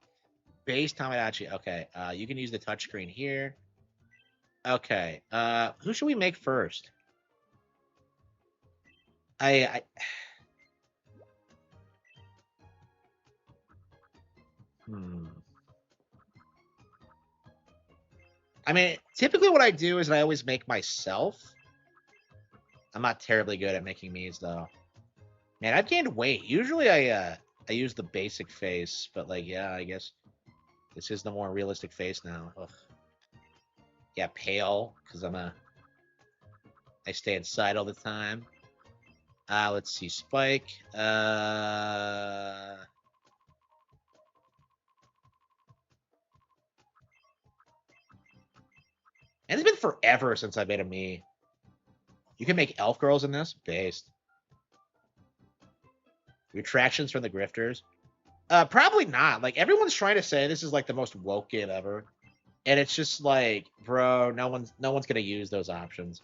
Base Tamagotchi. Okay. You can use the touchscreen here. Okay. Who should we make first? I I mean, typically what I do is I always make myself. I'm not terribly good at making me's though. Man, I've gained weight. Usually I use the basic face, but like yeah, I guess this is the more realistic face now. Ugh. Yeah, pale, because I stay inside all the time. Let's see, Spike. And it's been forever since I made a me. You can make elf girls in this? Based. Retractions from the grifters? Probably not. Like, everyone's trying to say this is like the most woke game ever. And it's just like, bro, no one's gonna use those options.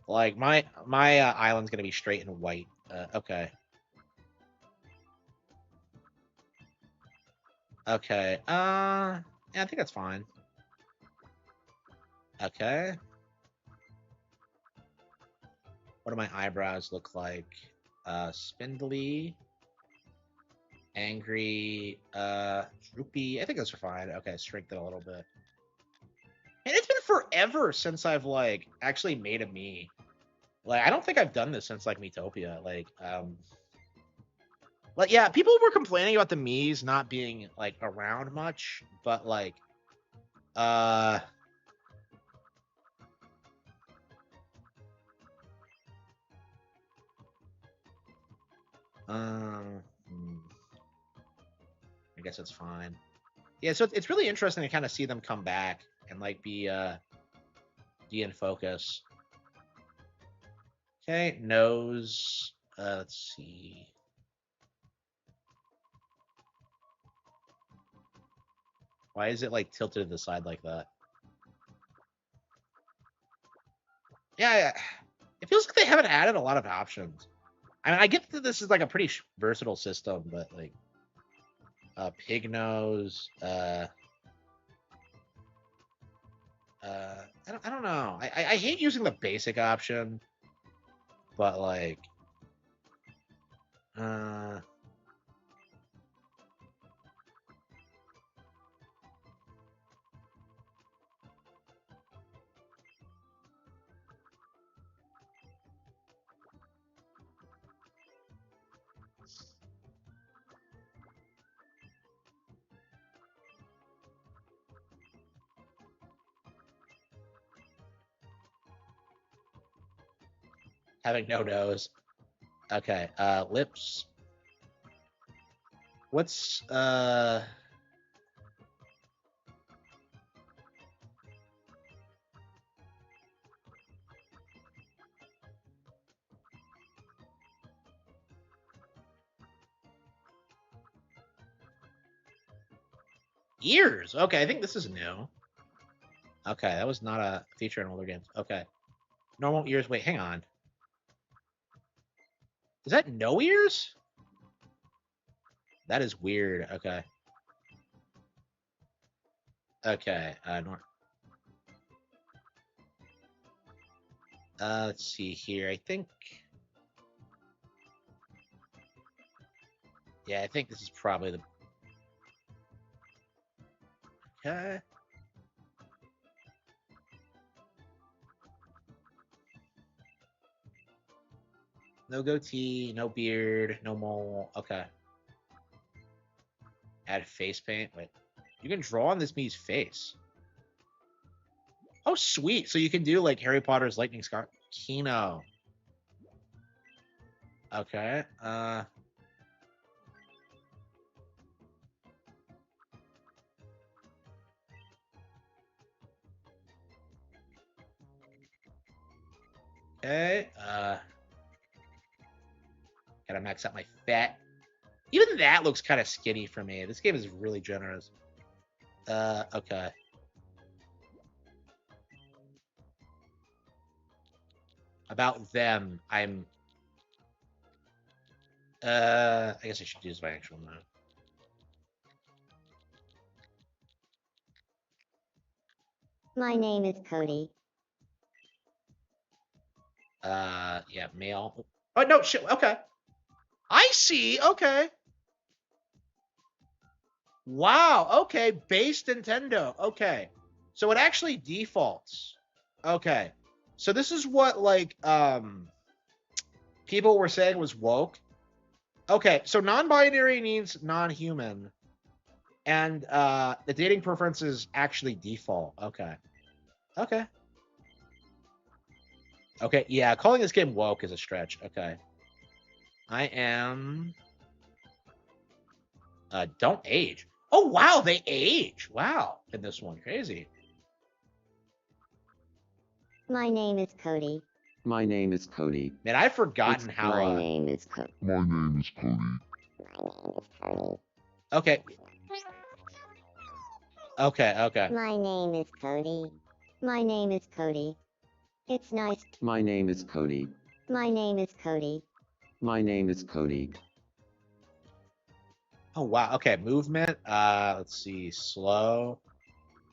Like, my island's gonna be straight and white. Okay. Okay. Yeah, I think that's fine. Okay. What do my eyebrows look like? Spindly, angry, droopy. I think those are fine. Okay, strengthen a little bit. And it's been forever since I've like actually made a me. Like I don't think I've done this since like Metopia. Like yeah, people were complaining about the Mii's not being like around much, but like I guess it's fine. Yeah, so it's really interesting to kind of see them come back and like be in focus. Okay, nose. Let's see. Why is it like tilted to the side like that? Yeah, it feels like they haven't added a lot of options. I mean, I get that this is like a pretty versatile system, but like, pig nose, I don't know. I hate using the basic option, but like, having no nose. Okay, lips. What's ears? Okay, I think this is new. Okay, that was not a feature in older games. Okay. Normal ears. Wait, hang on. Is that no ears? That is weird. Okay. Okay. Let's see here. I think. Yeah, I think this is probably the. Okay. No goatee, no beard, no mole. Okay. Add face paint. Wait. You can draw on this Mii's face. Oh, sweet. So you can do like Harry Potter's Lightning Scar. Kino. Okay. Okay. Gotta max out my fat. Even that looks kind of skinny for me. This game is really generous. Okay. About them, I'm. I guess I should use my actual name. My name is Cody. Yeah, male. Oh no, shit. Okay. I see. Okay. Wow. Okay. Base Nintendo. Okay. So it actually defaults. Okay. So this is what like people were saying was woke. Okay. So non-binary means non-human, and the dating preferences actually default. Okay. Okay. Okay. Yeah. Calling this game woke is a stretch. Okay. I am. Don't age. Oh wow, they age. Wow, in this one, crazy. My name is Cody. My name is Cody. Man, I've forgotten how. My name is Cody. My name is Cody. Okay. Okay. My name is Cody. My name is Cody. It's nice. My name is Cody. My name is Cody. My name is Cody. Oh wow. Okay, movement. Let's see. Slow.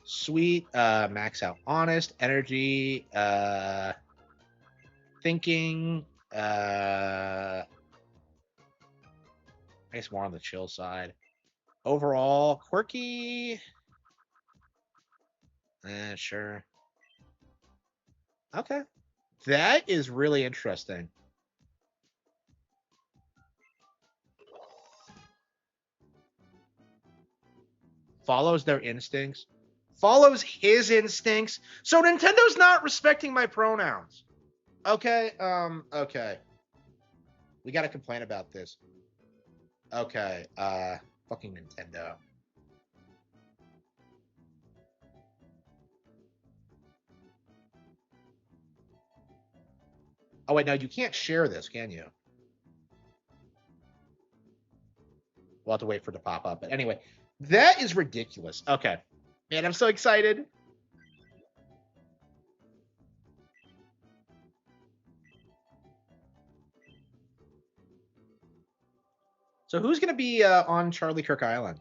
Sweet. Max out. Honest. Energy. Thinking. I guess more on the chill side. Overall, quirky. Sure. Okay. That is really interesting. Follows their instincts. Follows his instincts. So Nintendo's not respecting my pronouns. Okay. Okay. We gotta complain about this. Okay. Fucking Nintendo. Oh wait, no, you can't share this, can you? We'll have to wait for it to pop up. But anyway, that is ridiculous. Okay. Man, I'm so excited. So who's going to be on Charlie Kirk Island?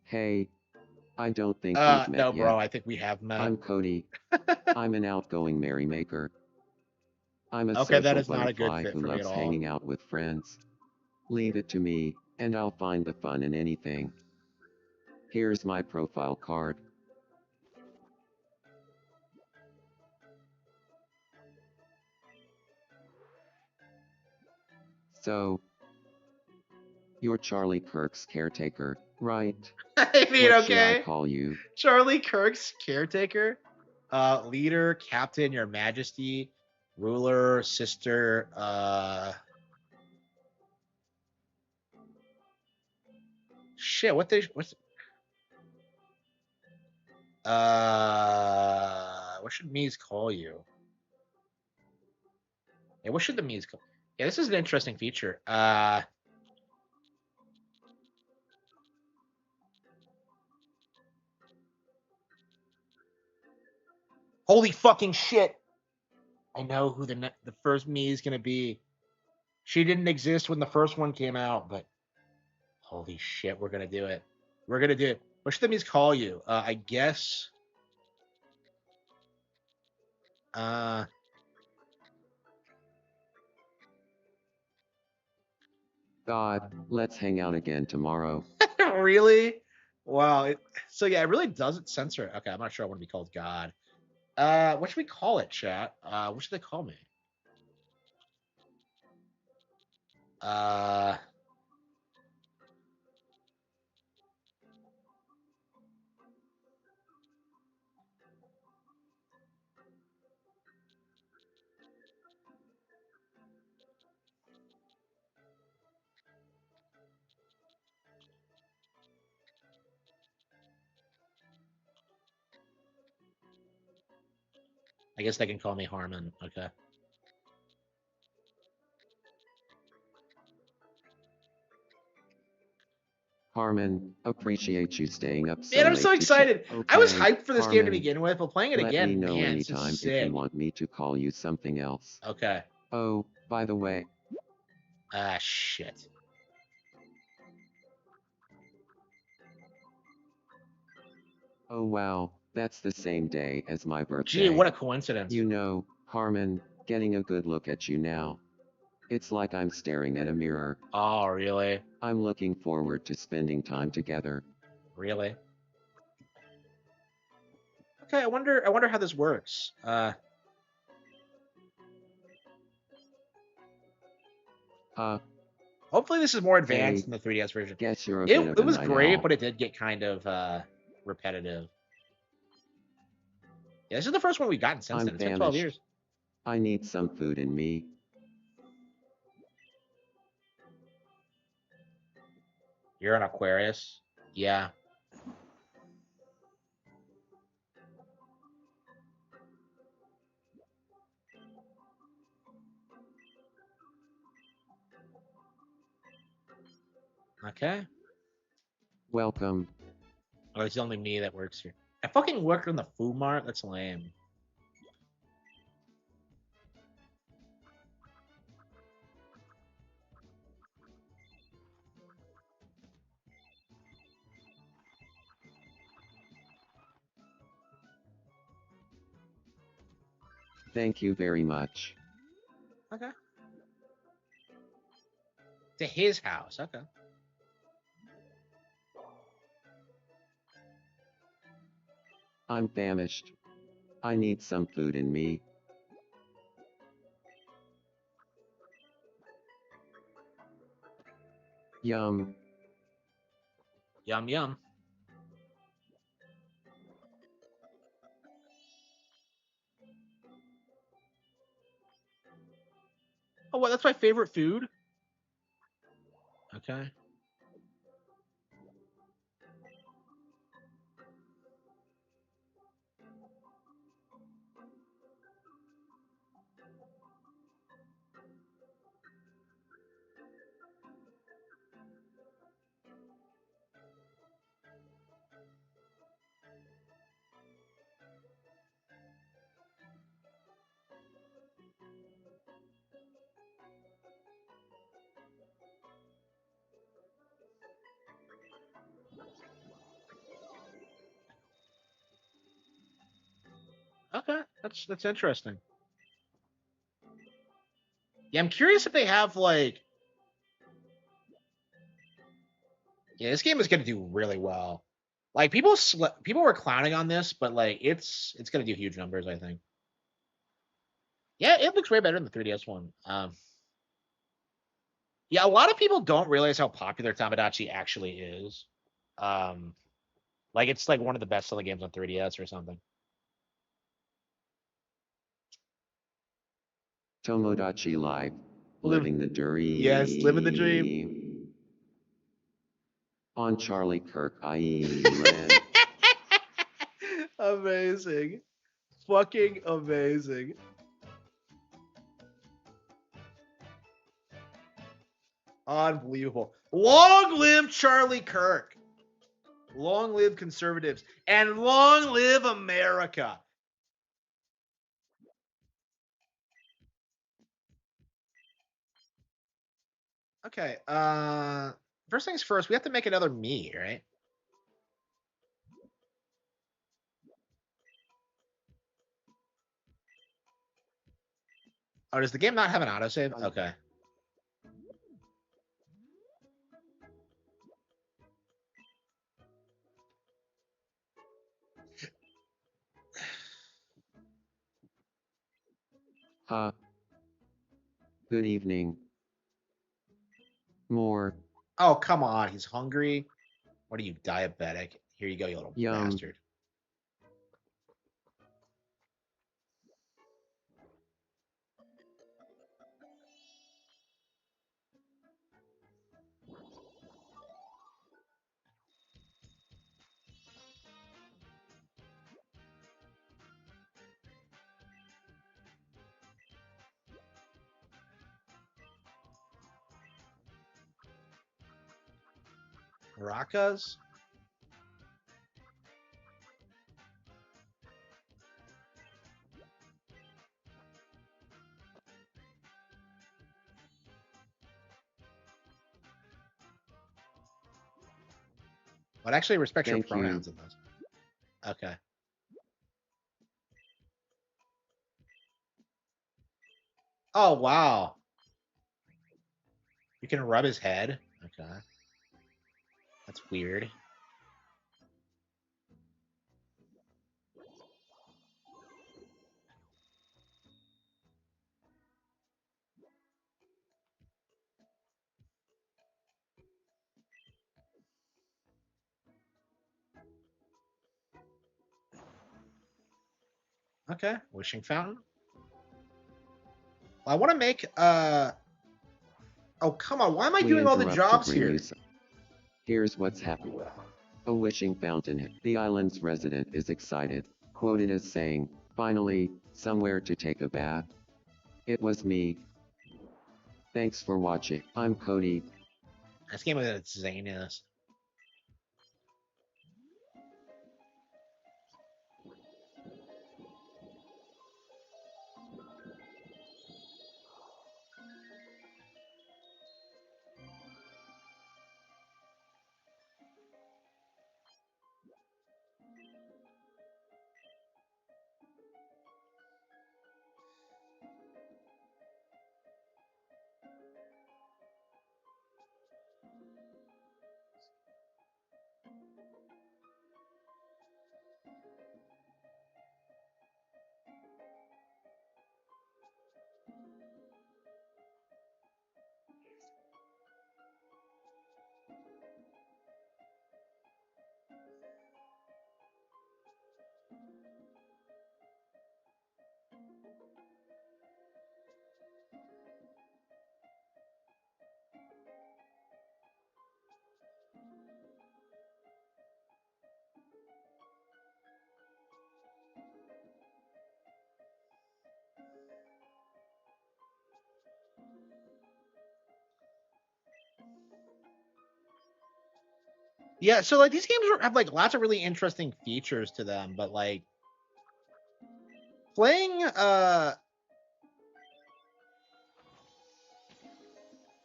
Hey, I don't think we've met No, yet. bro, I think we have met. I'm Cody. I'm an outgoing merrymaker. I'm a Okay, that social is not a good butterfly fit who for me at loves all. hanging out with friends. Leave it to me, and I'll find the fun in anything. Here's my profile card. So, you're Charlie Kirk's caretaker, right? I mean, What should I okay. call you? Charlie Kirk's caretaker, leader, captain, your majesty, ruler, sister, shit, what should Mies call you? Yeah, what should the Mies call? Yeah, this is an interesting feature. Holy fucking shit! I know who the first Mii is gonna be. She didn't exist when the first one came out, but holy shit, we're gonna do it. We're gonna do it. What should the Mii's call you? I guess. God, let's hang out again tomorrow. Really? Wow. So yeah, it really doesn't censor it. Okay, I'm not sure I want to be called God. What should we call it, chat? What should they call me? I guess they can call me Harman. Okay. Harman, appreciate you staying up so Man, I'm late so to chat. excited. Okay, I was hyped for this game to Harman, begin with, but playing it let again, me know man, this is anytime if sick. you want me to call you something else. Okay. Oh, by the way. Ah, shit. Oh wow, that's the same day as my birthday. Gee, what a coincidence. You know, Harman, getting a good look at you now. It's like I'm staring at a mirror. Oh, really? I'm looking forward to spending time together. Really? Okay, I wonder how this works. Hopefully this is more advanced than the 3DS version. Guess you're a bit of It a was night great, owl. but it did get kind of repetitive. Yeah, this is the first one we've gotten since I'm then. It's been 12 famished. years. I need some food in me. You're an Aquarius? Yeah. Okay. Welcome. Oh, it's only me that works here. I fucking worked in the food mart? That's lame. Thank you very much. Okay. To his house. Okay. I'm famished. I need some food in me. Yum. Yum, yum. Oh, what? That's my favorite food? Okay. That's interesting. Yeah, I'm curious if they have like. Yeah, this game is going to do really well. Like people were clowning on this, but like it's going to do huge numbers. I think. Yeah, it looks way better than the 3DS one. Yeah, a lot of people don't realize how popular Tamagotchi actually is. Um, like it's like one of the best selling games on 3DS or something. Tomodachi Live. Living the dream. Yes, living the dream. On Charlie Kirk Island. Amazing. Fucking amazing. Unbelievable. Long live Charlie Kirk. Long live conservatives. And long live America. Okay. First things first, we have to make another me, right? Oh, does the game not have an autosave? Okay. Good evening. More. Oh, come on. He's hungry. What are you, diabetic? Here you go, you little Yum. bastard. Maracas? But actually respect your pronouns in this. Okay. Oh, wow. You can rub his head? Okay. That's weird. Okay. Wishing fountain. I want to make oh, come on. Why am I We doing all the interrupt to jobs bring here? you some- Here's what's happening. A wishing fountain. The island's resident is excited, quoted as saying, "Finally, somewhere to take a bath." It was me. Thanks for watching. I'm Cody. This game with its zaniness. Yeah, so like these games have like lots of really interesting features to them, but like playing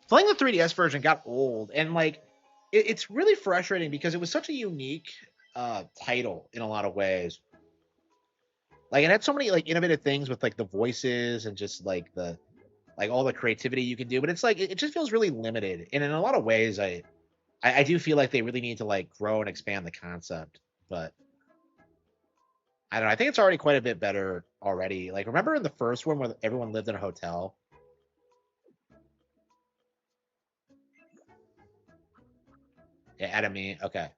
playing the 3DS version got old, and like it's really frustrating because it was such a unique title in a lot of ways. Like it had so many like innovative things with like the voices and just like the like all the creativity you can do, but it's like it just feels really limited. And in a lot of ways, I do feel like they really need to like grow and expand the concept. But I don't know. I think it's already quite a bit better already. Like remember in the first one where everyone lived in a hotel? Yeah, enemy. Okay.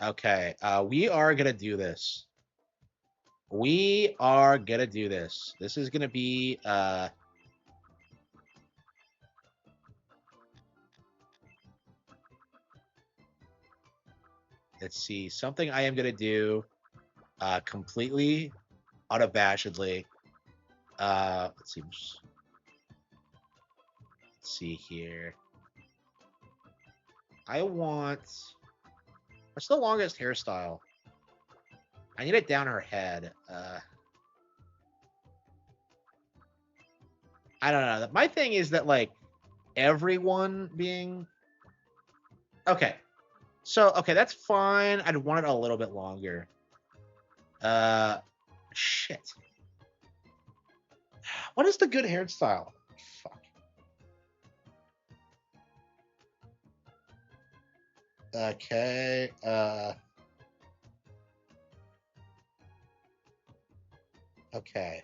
Okay. We are gonna do this. We are gonna do this. This is gonna be let's see, something I am gonna do completely unabashedly. Let's see here. I want what's the longest hairstyle? I need it down her head. I don't know. My thing is that like everyone being okay. So okay, that's fine. I'd want it a little bit longer. Shit. What is the good hairstyle? Fuck. Okay. Okay.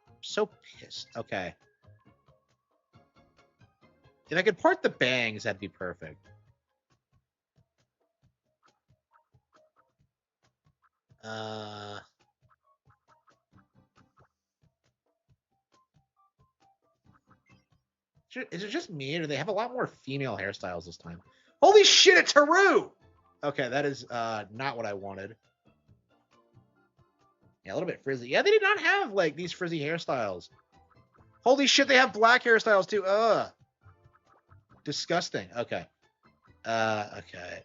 I'm so pissed. Okay. If I could part the bangs, that'd be perfect. Is it just me, or do they have a lot more female hairstyles this time? Holy shit, it's Haru! Okay, that is not what I wanted. Yeah, a little bit frizzy. Yeah, they did not have like these frizzy hairstyles. Holy shit, they have black hairstyles too. Ugh. Disgusting. Okay. Okay.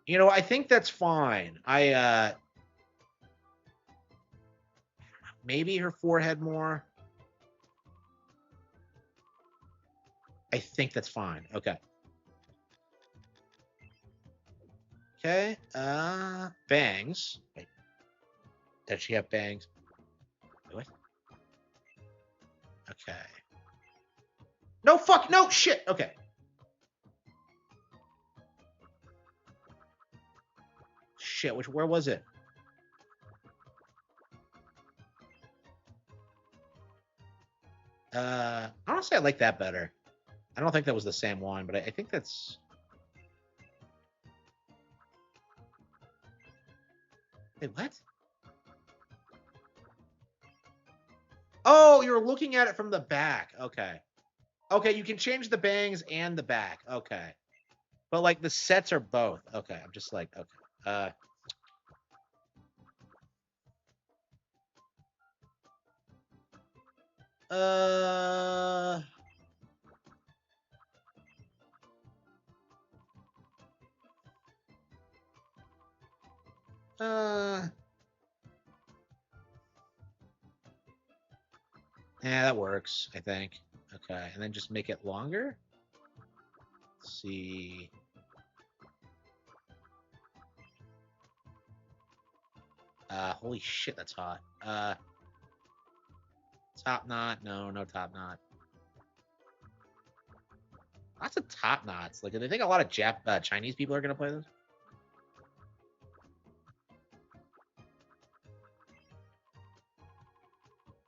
You know, I think that's fine. Maybe her forehead more. I think that's fine. Okay. Okay. Bangs. Wait. Does she have bangs? What? Okay. No, fuck, no, shit. Okay. Shit, where was it? Honestly, I like that better. I don't think that was the same one, but I think that's... Wait, what? Oh, you're looking at it from the back. Okay. Okay, you can change the bangs and the back. Okay. But, like, the sets are both. Okay, I'm just like, okay. Yeah, that works, I think. Okay, and then just make it longer? Let's see. Holy shit, that's hot. Top knot? No, no top knot. Lots of top knots. Like, do they think a lot of Chinese people are gonna play this?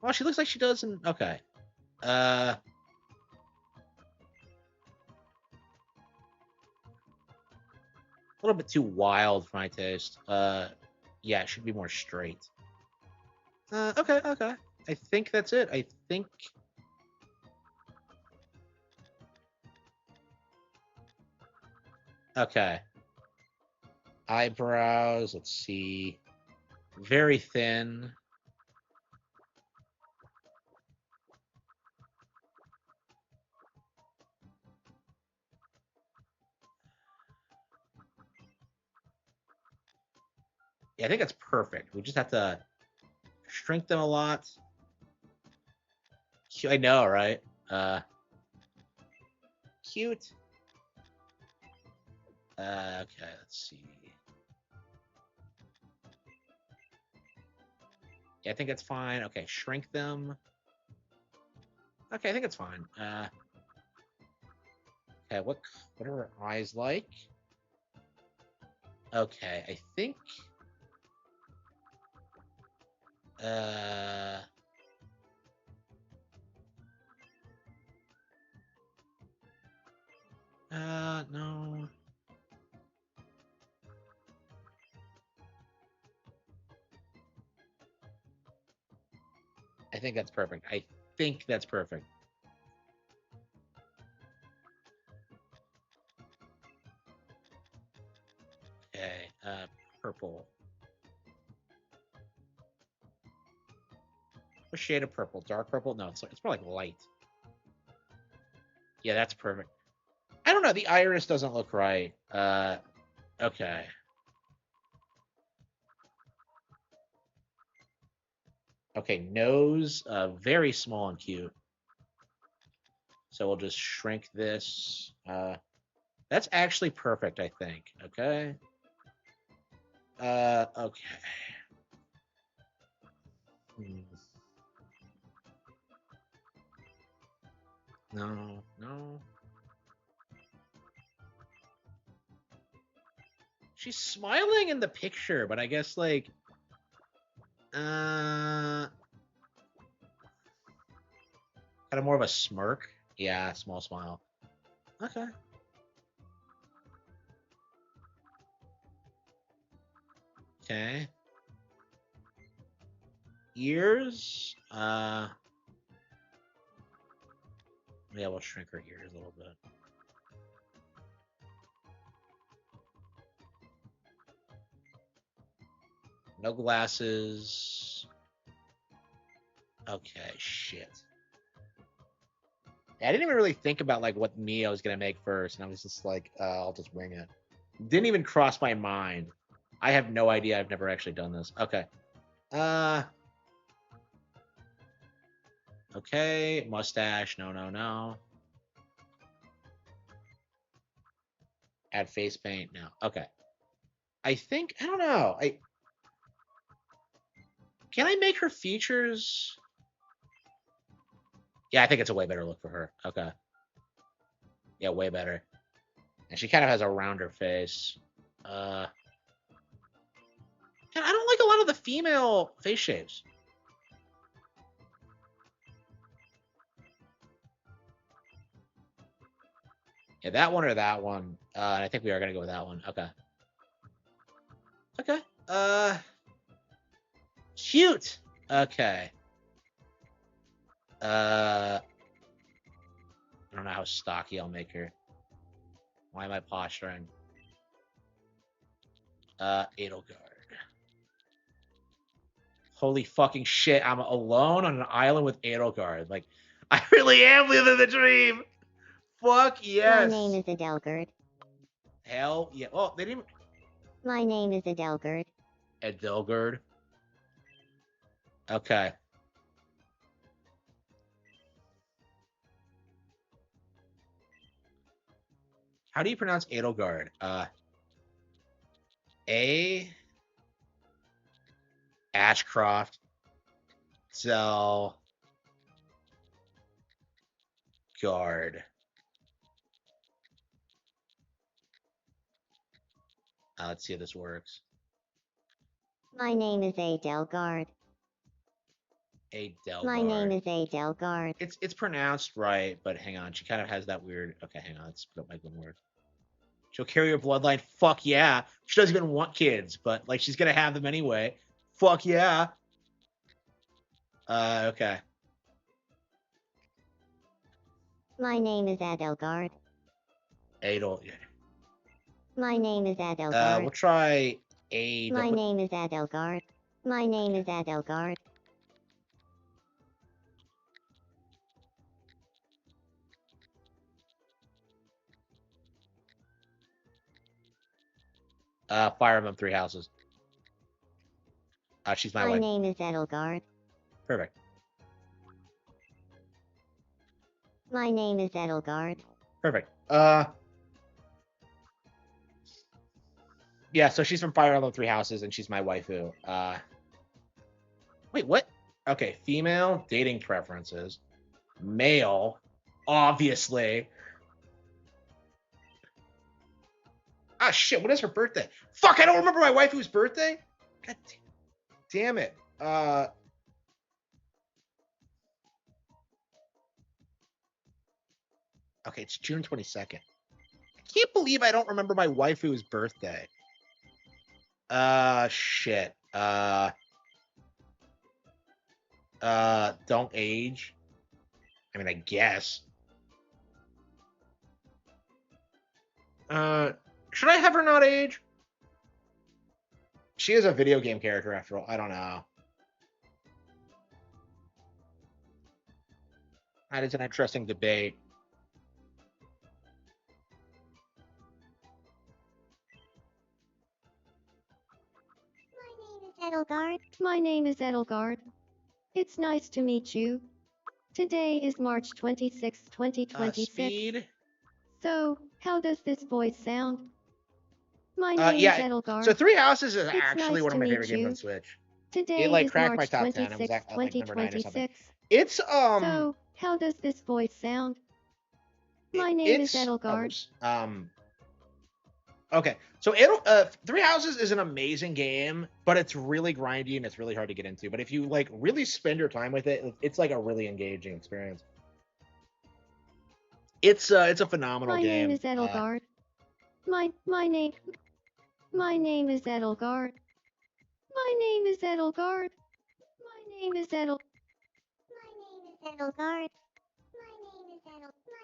Well, she looks like she does in... Okay. A little bit too wild for my taste. Yeah, it should be more straight. Okay. I think that's it. I think... Okay. Eyebrows, let's see. Very thin. Yeah, I think that's perfect. We just have to shrink them a lot. I know, right? cute. Okay, let's see. Yeah, I think it's fine. Okay, shrink them. Okay, I think it's fine. Okay, what are her eyes like? Okay, I think. No. I think that's perfect. I think that's perfect. Okay, purple. What shade of purple? Dark purple? No, it's more like light. Yeah, that's perfect. I don't know. The iris doesn't look right. Okay. Okay, nose, very small and cute. So we'll just shrink this. That's actually perfect, I think. Okay. Okay. No, no. She's smiling in the picture, but I guess like kind of more of a smirk. Yeah, small smile. Okay. Okay. Ears. Yeah, we'll shrink her ears a little bit. No glasses. Okay, shit. I didn't even really think about like what me I was gonna make first, and I was just like, I'll just wing it. Didn't even cross my mind. I have no idea. I've never actually done this. Okay. Okay, mustache. No, no, no. Add face paint. No. Okay. I think I don't know. Can I make her features? Yeah, I think it's a way better look for her. Okay. Yeah, way better. And she kind of has a rounder face. And I don't like a lot of the female face shapes. Yeah, that one or that one. I think we are gonna go with that one. Okay. Okay. Cute. Okay. I don't know how stocky I'll make her. Why am I posturing? Edelgard. Holy fucking shit! I'm alone on an island with Edelgard. Like, I really am living the dream. Fuck yes. My name is Edelgard. Hell yeah. Oh, they didn't. My name is Edelgard. Edelgard. Okay. How do you pronounce Edelgard? A. Ashcroft. Zell. Guard. Let's see if this works. My name is Edelgard. Edelgard. My name is Edelgard. It's pronounced right, but hang on. She kind of has that weird. Okay, hang on. Let's put up my good word. She'll carry her bloodline. Fuck yeah. She doesn't even want kids, but like she's gonna have them anyway. Fuck yeah. Okay. My name is Edelgard. Adel. Yeah. My name is Edelgard. We'll try Adel. My name is Edelgard. My name is Edelgard. Fire Emblem Three Houses. She's my My wife. name is Edelgard. Perfect. My name is Edelgard. Perfect. Yeah, so she's from Fire Emblem Three Houses, and she's my waifu. Wait, what? Okay, female, dating preferences. Male, obviously. Ah, shit, what is her birthday? Fuck, I don't remember my waifu's birthday? God damn it. Okay, it's June 22nd. I can't believe I don't remember my waifu's birthday. Shit. Don't age. I mean, I guess. Should I have her not age? She is a video game character after all. I don't know. That is an interesting debate. Edelgard. My name is Edelgard. It's nice to meet you. Today is March 26, 2026. Speed. So, how does this voice sound? My name is Edelgard. So Three Houses is It's actually nice one of to my meet favorite games you. on Switch. Today It like is cracked March my top 10. It was 26, at like number 9 or something. 2026. It's So, how does this voice sound? My name is Edelgard. Okay, so Three Houses is an amazing game, but it's really grindy and it's really hard to get into. But if you like really spend your time with it, it's like a really engaging experience. It's a phenomenal game. My name is Edelgard. My name is Edelgard. My name is Edelgard. My name is Edelgard. My name is Edelgard. My name is Edelgard. My name is Edelgard.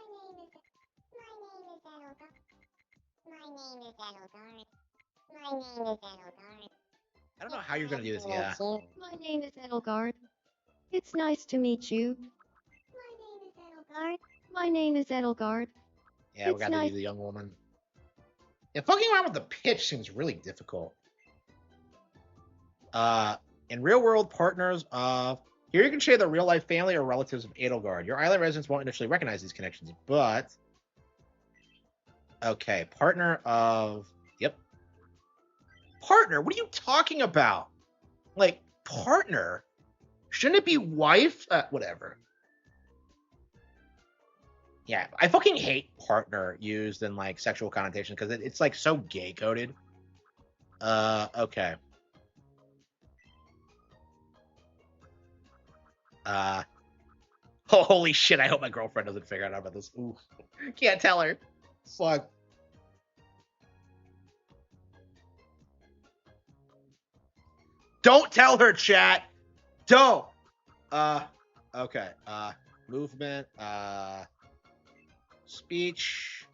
I don't know how you're gonna do this. Yeah. My name is Edelgard. It's nice to meet you. My name is Edelgard. My name is Edelgard. Yeah, we got to do the young woman. Yeah, fucking around with the pitch seems really difficult. In real world partners of here you can share the real life family or relatives of Edelgard. Your island residents won't initially recognize these connections, but okay, partner of partner. What are you talking about? Like partner? Shouldn't it be wife? Whatever. Yeah, I fucking hate partner used in like sexual connotation because it's like so gay coded. Okay. Oh, holy shit! I hope my girlfriend doesn't figure out about this. Ooh, can't tell her. Fuck. Don't tell her, chat. Don't. Okay. Movement. Speech.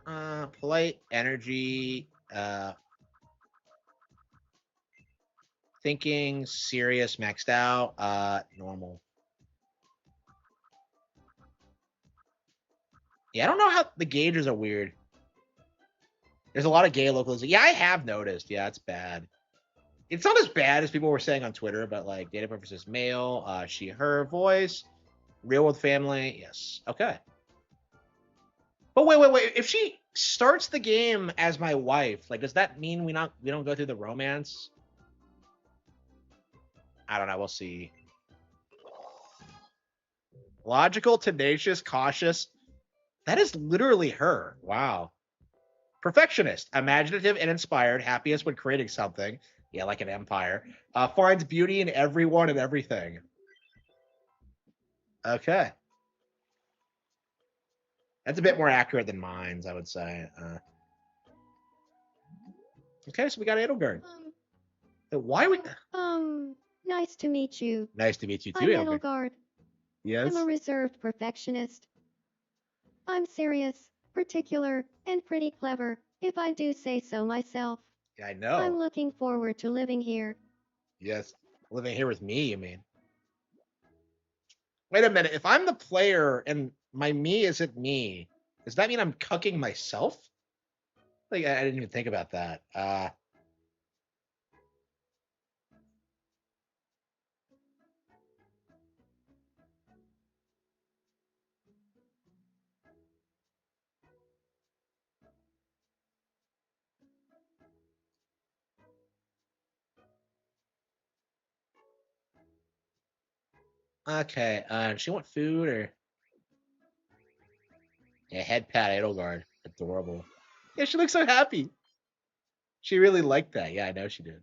Polite. Energy. Thinking. Serious. Maxed out. Normal. Yeah, I don't know how the gauges are weird. There's a lot of gay localization. Yeah, I have noticed. Yeah, it's bad. It's not as bad as people were saying on Twitter, but like data preferences male, she, her, voice, real world family. Yes. Okay. But wait. If she starts the game as my wife, like, does that mean we don't go through the romance? I don't know. We'll see. Logical, tenacious, cautious. That is literally her. Wow. Perfectionist, imaginative and inspired, happiest when creating something. Yeah, like an empire. Finds beauty in everyone and everything. Okay. That's a bit more accurate than mine's, I would say. Okay, so we got Edelgard. Why we? Nice to meet you. Nice to meet you too, I'm Edelgard. Yes. I'm a reserved perfectionist. I'm serious, particular, and pretty clever, if I do say so myself. Yeah, I know. I'm looking forward to living here. Yes. Living here with me, you mean? Wait a minute. If I'm the player and my me isn't me, does that mean I'm cucking myself? Like, I didn't even think about that. Okay. Does she want food or? Yeah, head pat Edelgard. Adorable. Yeah, she looks so happy. She really liked that. Yeah, I know she did.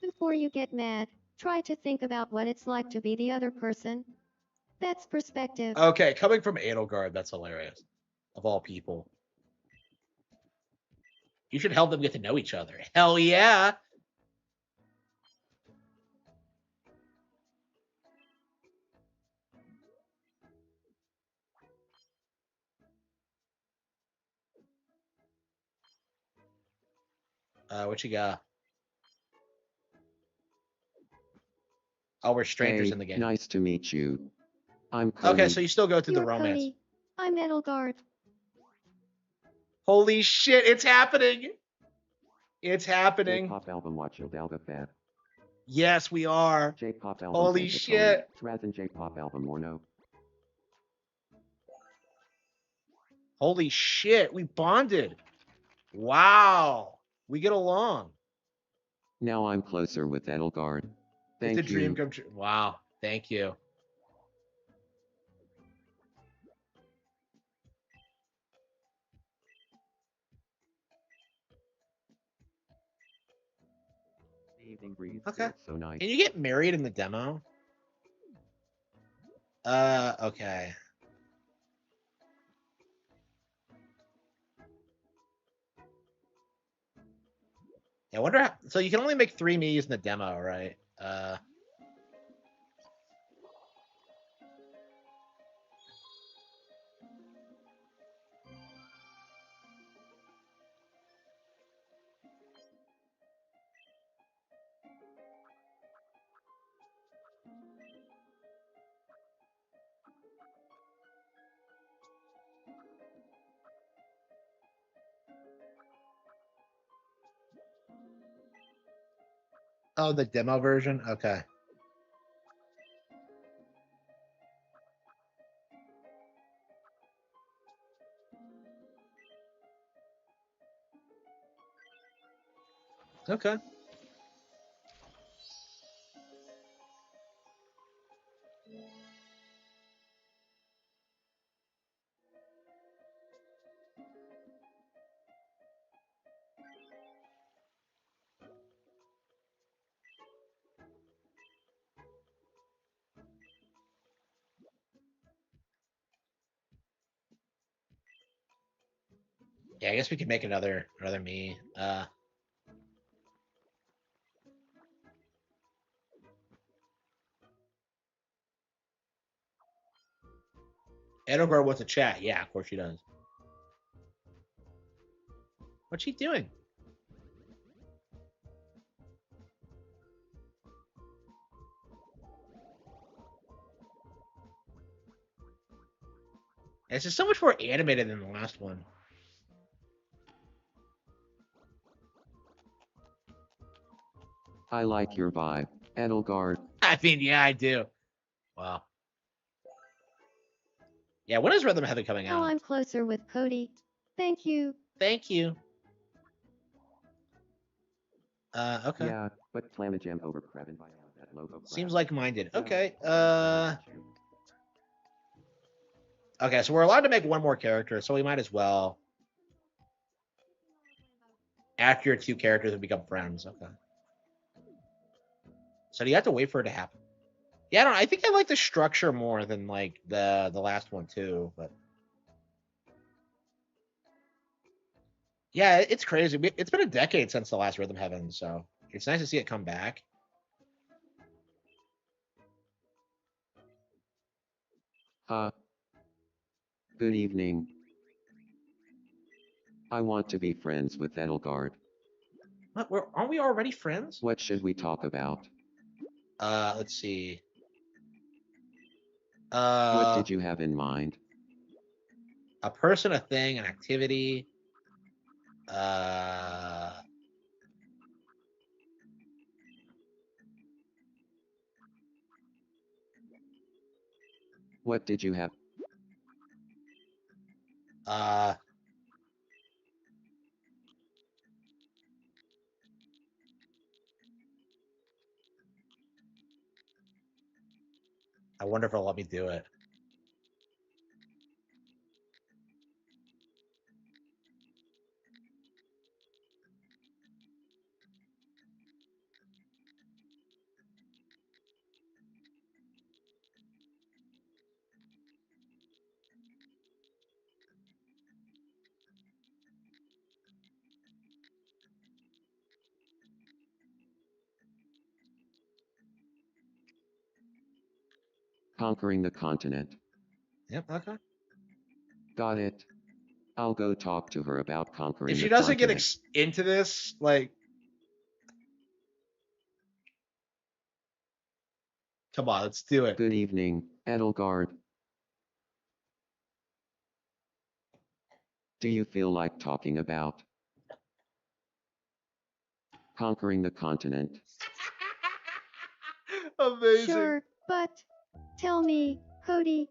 Before you get mad, try to think about what it's like to be the other person. That's perspective. Okay, coming from Edelgard, that's hilarious. Of all people. You should help them get to know each other. Hell yeah. What you got? Oh, we're strangers Hey, in the game. nice to meet you. I'm Cody. Okay, so you still go through the You're romance. Cody. I'm Edelgard. Holy shit, it's happening. It's happening. J-pop album watch Alba Fab. Yes, we are. J-pop album. Holy shit. Razin J-pop album or no? Holy shit, we bonded. Wow. We get along. Now I'm closer with Edelgard. Thank It's a dream you. come true. Wow. Thank you. The evening breeze Okay. feels so nice. Can you get married in the demo? Okay. Yeah, I wonder how, so you can only make 3 Miis in the demo, right? Oh, the demo version? Okay. Okay. Yeah, I guess we could make another me. Edelgard wants to chat. Yeah, of course she does. What's she doing? It's just so much more animated than the last one. I like your vibe, Edelgard. I mean, yeah, I do. Wow. Yeah, when is Rhythm Heaven coming Now out? I'm closer with Cody. Thank you. Thank you. Okay. Yeah, but Flamagem over Kraven by that logo crap. Seems like-minded. Okay. Okay, so we're allowed to make one more character, so we might as well. After your 2 characters have become friends. Okay. So do you have to wait for it to happen? Yeah, I don't know. I think I like the structure more than like the last one too, but yeah, it's crazy. It's been a decade since the last Rhythm Heaven, so it's nice to see it come back. Good evening. I want to be friends with Edelgard. What? Aren't we already friends? What should we talk about? Let's see. What did you have in mind? A person, a thing, an activity. What did you have? I wonder if it'll let me do it. Conquering the continent. Yep, okay. Got it. I'll go talk to her about conquering If she the doesn't get continent. into this, like, come on, let's do it. Good evening, Edelgard. Do you feel like talking about conquering the continent? Amazing. Sure, but tell me, Cody,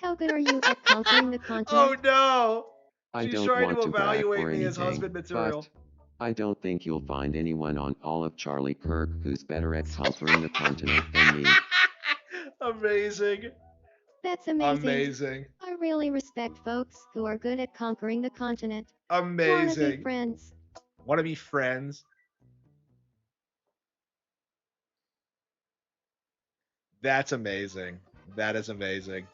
how good are you at conquering the continent? Oh no! I She's don't trying want to to brag evaluate or me as anything, husband material. but I don't think you'll find anyone on all of Charlie Kirk who's better at conquering the continent than me. Amazing. That's amazing. Amazing. I really respect folks who are good at conquering the continent. Wanna be Amazing. friends? Want to be friends? That's amazing. That is amazing.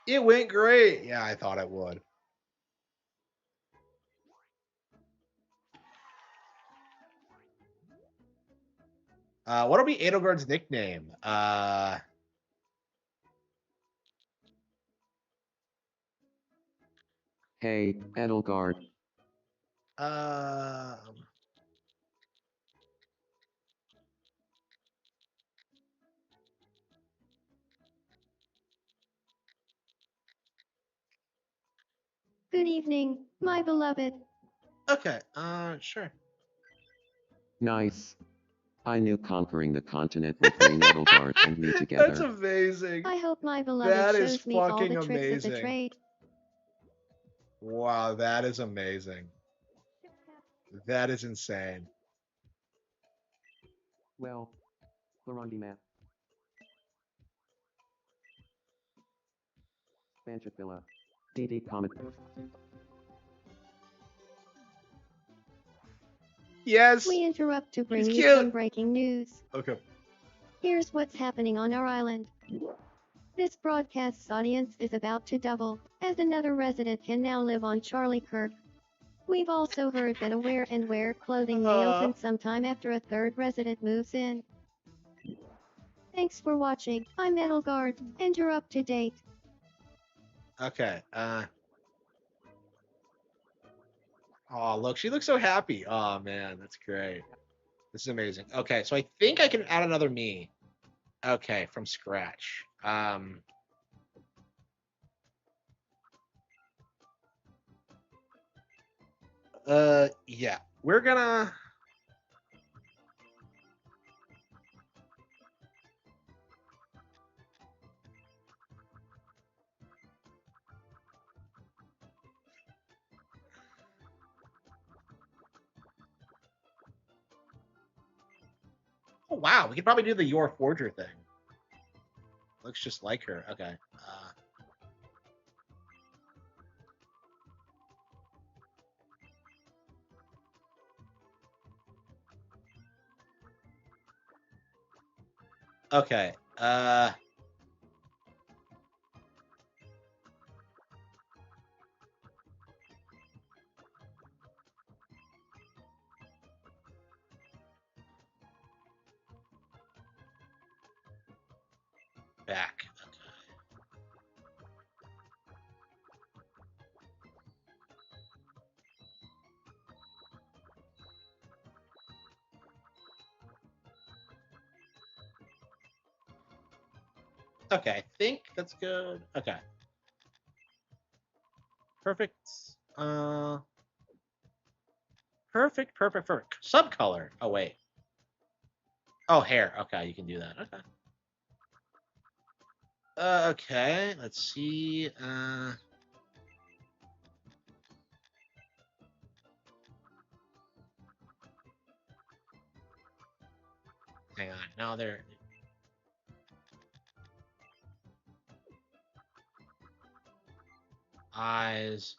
It went great. Yeah, I thought it would. What'll be Edelgard's nickname? Hey, Edelgard. Good evening, my beloved. Okay, sure. Nice. I knew conquering the continent would bring Edelgard and me together. That's amazing. I hope my beloved That is shows me all fucking the tricks of the amazing. trade. Wow, that is amazing. That is insane. Well, Burundi map. Banchafilla. DD Comet. Yes. We interrupt to bring He's you cute. some breaking news. Okay. Here's what's happening on our island. This broadcast's audience is about to double, as another resident can now live on Charlie Kirk. We've also heard that a wear and wear clothing may open sometime after a third resident moves in. Thanks for watching. I'm Edelgard, and you're up to date. Okay. Oh, look, she looks so happy. Oh man, that's great. This is amazing. Okay, so I think I can add another me. Okay, from scratch. Yeah. We're gonna Oh wow, we could probably do the Your Forger thing. Looks just like her. Okay. Okay. Back. Okay, I think that's good. Okay. Perfect. Perfect. Subcolor. Oh wait. Oh, hair. Okay, you can do that. Okay. Okay, let's see. Hang on. Now they're Eyes.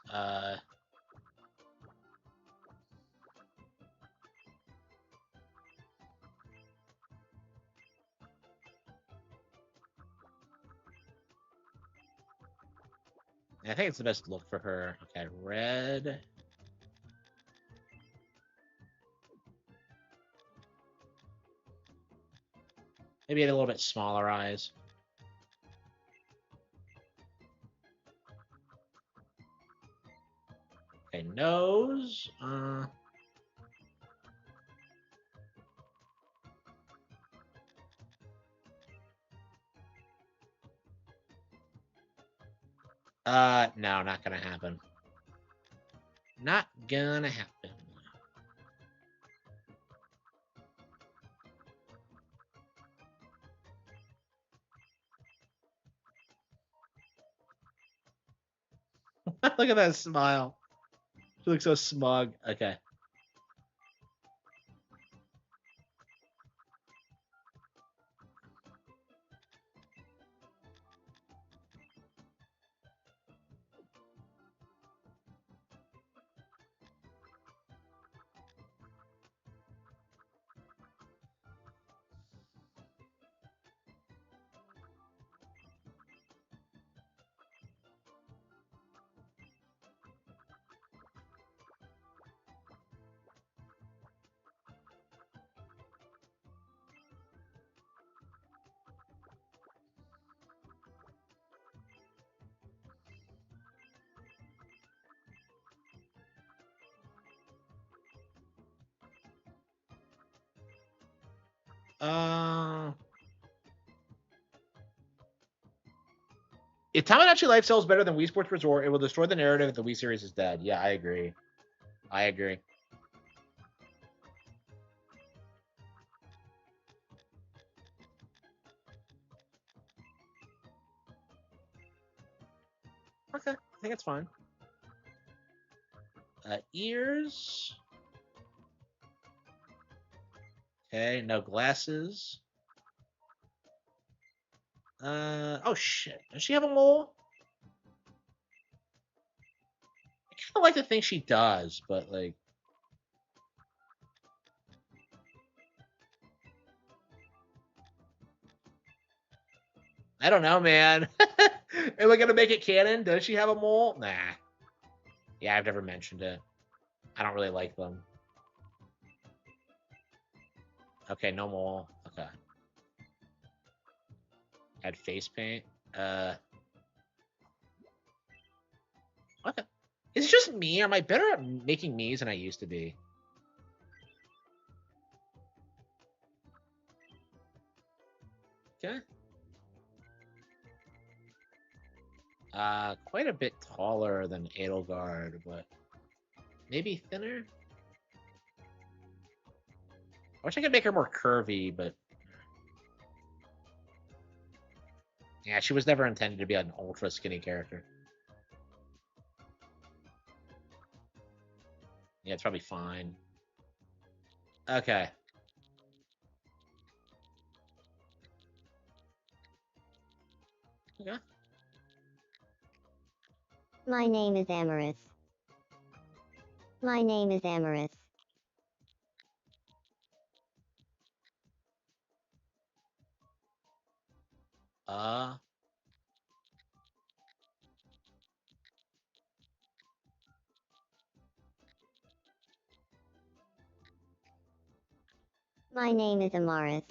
I think it's the best look for her. Okay, red. Maybe a little bit smaller eyes. Okay, nose. No, not gonna happen. Not gonna happen. Look at that smile. She looks so smug. Okay. If Tamagotchi Life sells better than Wii Sports Resort, it will destroy the narrative that the Wii series is dead. Yeah, I agree. I agree. Okay, I think it's fine. Ears. Okay, no glasses. Oh shit. Does she have a mole? I kind of like to think she does, but like. I don't know, man. Am I gonna make it canon? Does she have a mole? Nah. Yeah, I've never mentioned it. I don't really like them. Okay, no mole. Okay. Add face paint. Okay. Is it just me, or am I better at making me's than I used to be? Okay. Quite a bit taller than Edelgard, but maybe thinner? I wish I could make her more curvy, but yeah, she was never intended to be an ultra skinny character. Yeah, it's probably fine. Okay. Okay. My name is Amaris. My name is Amaris. My name is Amaris.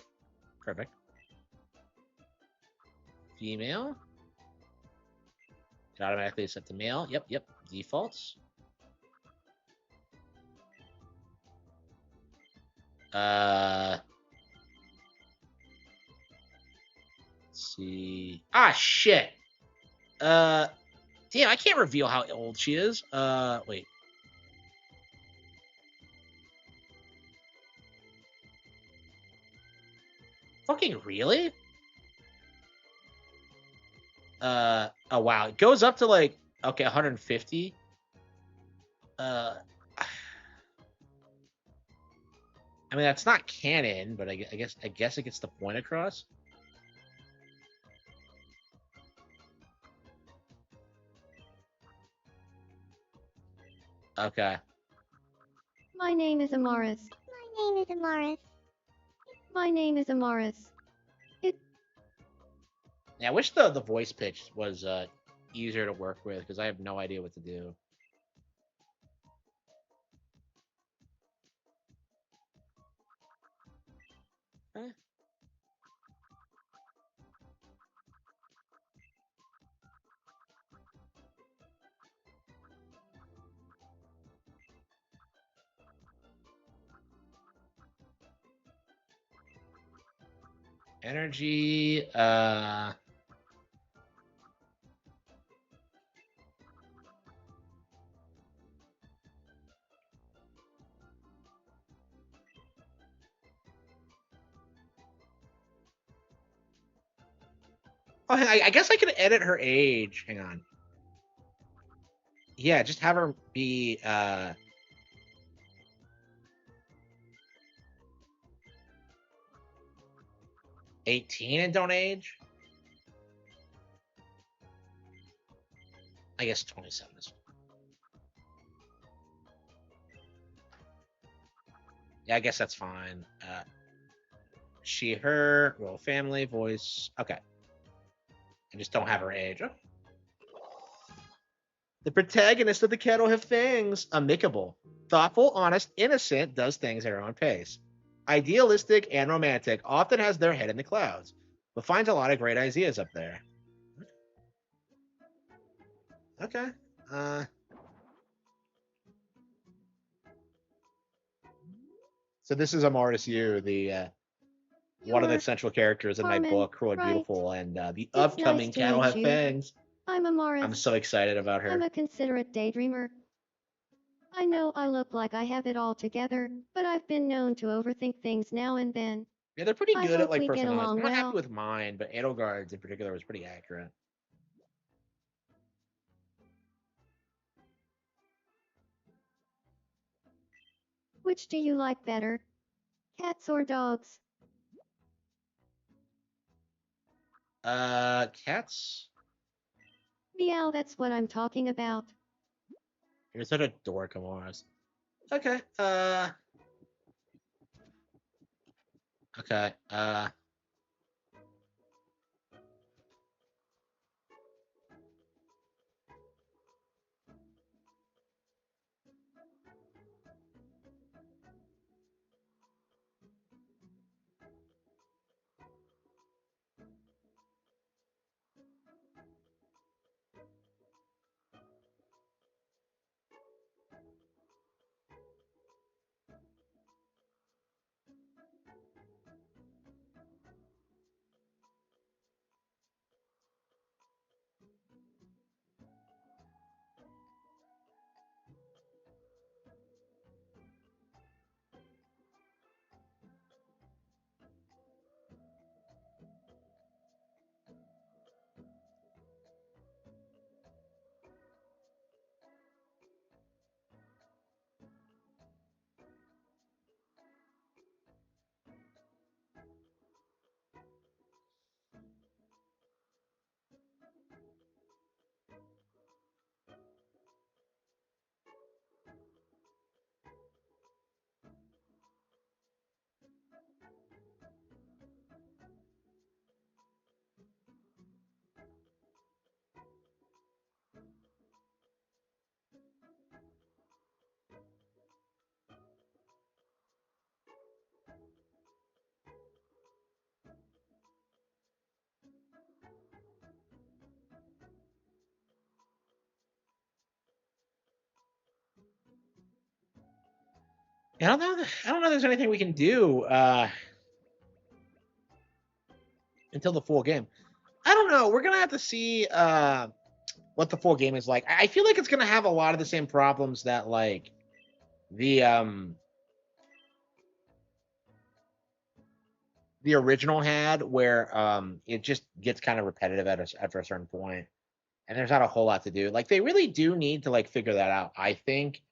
Perfect. Female. It automatically set to male. Yep. Defaults. Let's see. Ah, shit. Damn, I can't reveal how old she is. Wait. Fucking really? Oh wow. It goes up to like, okay, 150. I mean, that's not canon, but I guess it gets the point across. Okay. My name is Amaris. My name is Amaris. My name is Amaris. Yeah, I wish the voice pitch was easier to work with because I have no idea what to do. Eh. Energy. Oh, I guess I could edit her age. Hang on. Yeah, just have her be 18 and don't age. I guess 27 is. Yeah, I guess that's fine. She, her, royal family, voice. Okay. I just don't have her age. Oh. The protagonist of the Cattle Have Fangs, amicable, thoughtful, honest, innocent, does things at her own pace. Idealistic and romantic, often has their head in the clouds, but finds a lot of great ideas up there. Okay. So this is Amaris Yu, the one of the central characters in my Harman, book, Cruel and right. Beautiful, and the It's upcoming nice to Cattle meet Have you. Fangs. I'm Amaris. I'm so excited about her. I'm a considerate daydreamer. I know I look like I have it all together, but I've been known to overthink things now and then. Yeah, they're pretty I good at hope like we get personalized. along I'm not well. happy with mine, but Edelgard's in particular was pretty accurate. Which do you like better? Cats or dogs? Cats. Meow, that's what I'm talking about. You're such a dork, Amaris. Okay. Okay. I don't know. I don't know. If there's anything we can do until the full game. I don't know. We're gonna have to see what the full game is like. I feel like it's gonna have a lot of the same problems that like the original had, where it just gets kind of repetitive after a certain point, and there's not a whole lot to do. Like they really do need to like figure that out. I think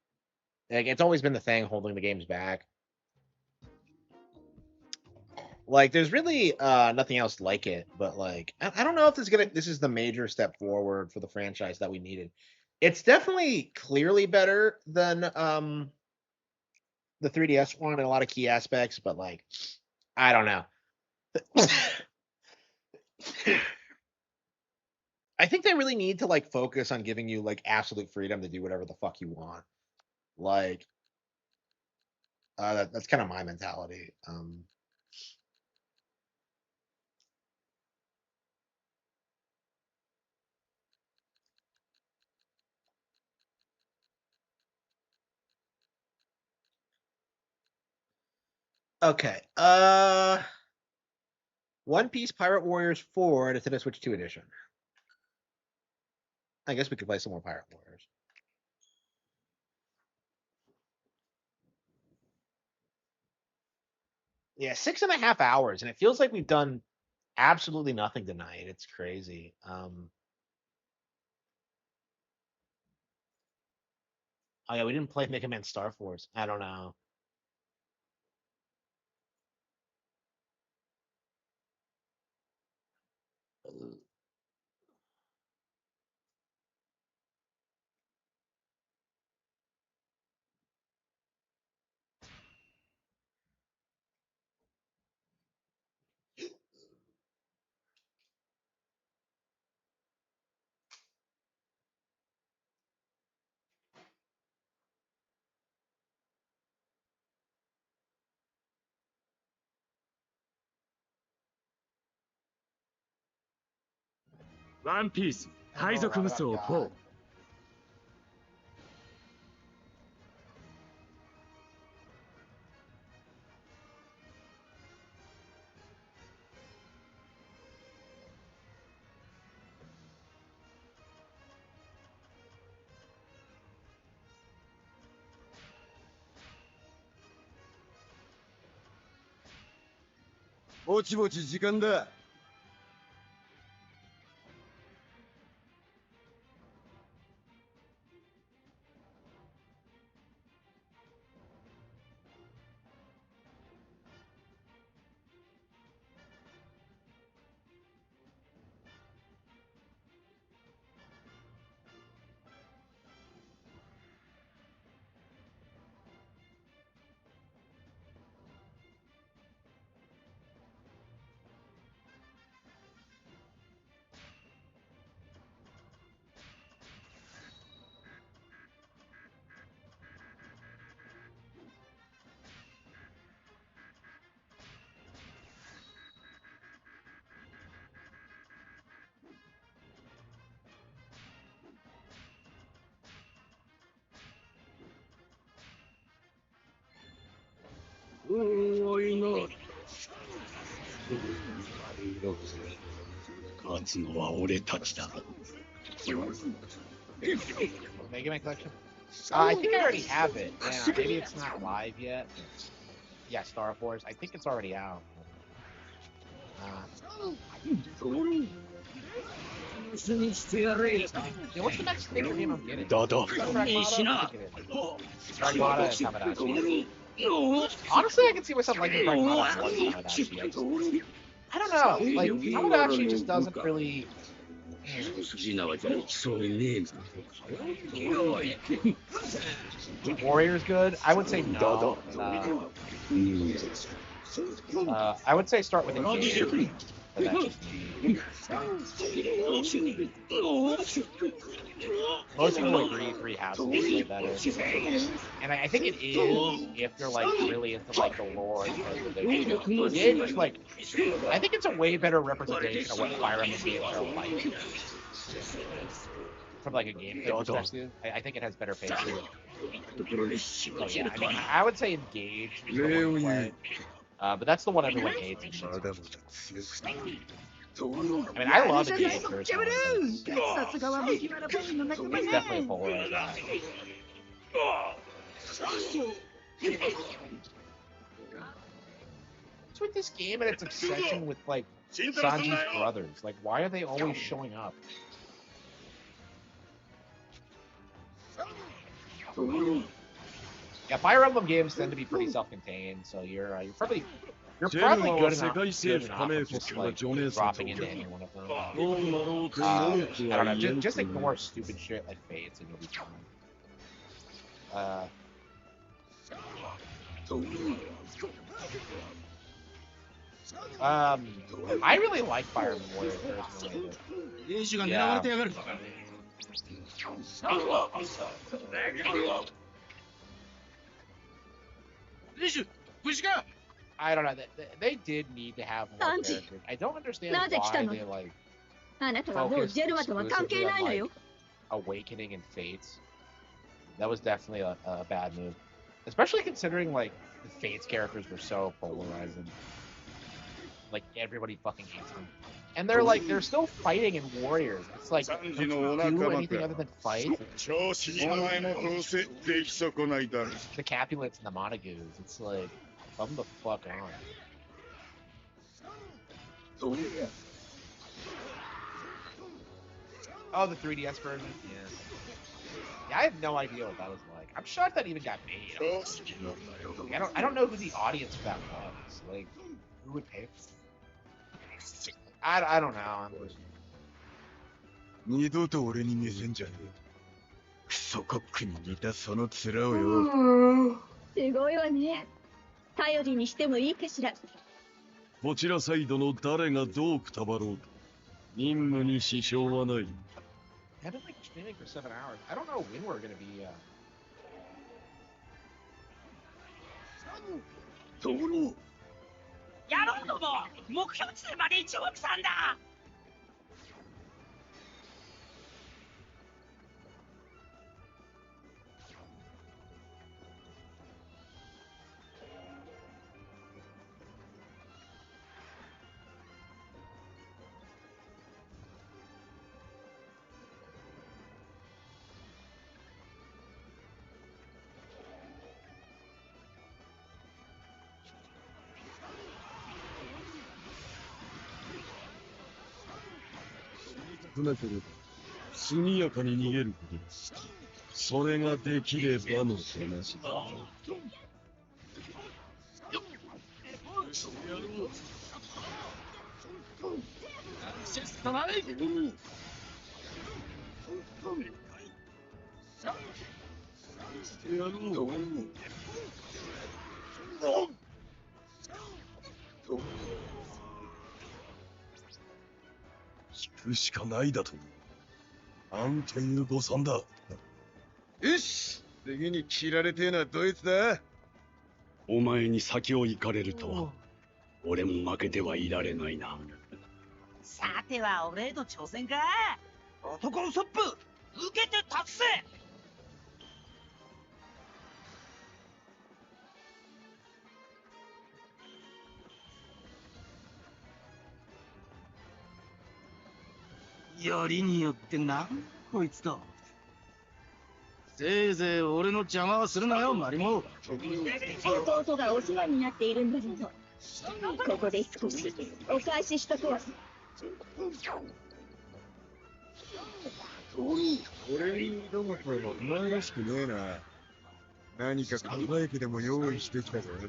like it's always been the thing holding the games back. Like there's really nothing else like it, but like I don't know if this is the major step forward for the franchise that we needed. It's definitely clearly better than the 3DS one in a lot of key aspects, but like, I don't know. I think they really need to like focus on giving you like absolute freedom to do whatever the fuck you want. Like, that's kind of my mentality. Okay. One Piece Pirate Warriors 4 Nintendo Switch 2 edition. I guess we could play some more Pirate Warriors. Yeah, 6.5 hours, and it feels like we've done absolutely nothing tonight. It's crazy. Oh yeah, we didn't play Mega Man Star Force. I don't know. One Piece 海賊無双4。ぼちぼち時間だ。おいの。勝つのは俺たちだ。Mega Man Collection? I think I already have it. Yeah, maybe it's not live yet. Yeah, Star Force. I think it's already out. Yeah, what's the next major game I'm getting? Pragmata and Tamagotchi. Honestly, I can see myself liking Pragmata more than Tamagotchi. I don't know. Like, Tamagotchi just doesn't really... Warrior's good? I would say no. I would say start with Engage. But that's just me. Most people agree 3 has to be way better. And I think it is if you're like really into like the lore and the Engage is like, I think it's a way better representation of what Fire Emblem games are like. From like a gameplay perspective, I think it has better pacing. So yeah, I mean, I would say Engage is the one to play. But that's the one everyone hates. I mean, I love Engage personally. It's definitely a polarized guy. What's with this game and its obsession with like Sanji's brothers? Like, why are they always showing up? Yeah, Fire Emblem games tend to be pretty self-contained, so you're You're ジェルマ probably は good 世 enough, 界 good 政府 enough 加盟 of 国 just が like 除名された dropping の into だ。 any one of them. どうなろうと I 文 don't 句は know, 言えん just と ignore な。 stupid shit like Fates and you'll be fine. I really like Fire Emblem Warriors personally. 兵士が狙われてやがる。兵士、無事か。 I don't know. They did need to have more Sanji, characters. I don't understand なぜ来た why の？ they like あなたはもう focused ジェルマとは関係 exclusively ない on のよ like。Awakening and Fates. That was definitely a bad move, especially considering like the Fates characters were so polarizing. Like everybody fucking hates them, and they're still fighting in Warriors. It's like, don't you do anything other than fight? The Capulets and the Montagues. It's like, come the fuck on. Oh, the 3DS version? Yeah, I have no idea what that was like. I'm shocked that even got made. I don't know who the audience for that was. Like, who would pay for it? I don't know. I'm just... 二度と俺に見せんじゃねえ。クソコックに似たその面をよ。すごいわね。頼りにしてもいいかしら。こちらサイドの誰がどうくたばろうと任務に支障はない。I've been like streaming for 7 hours. I don't know when we're gonna be. ところ。やろうども、目標地点まで一目散だ。なければ速やかに逃げることです。それができればの話だ。引くしかないだと。なんという誤算だ。よし、次に切られてえのはどいつだ。お前に先を行かれるとは、俺も負けてはいられないな。さては俺へと挑戦か。男のソップ、受けて立つぜ。よりによってな、こいつと。せいぜい俺の邪魔はするなよ、マリモ。弟がお世話になっているんだけど、ここで少しお返ししとくわ。俺に挑む声もお前らしくねえな。何か考えてでも用意してきたぞ。待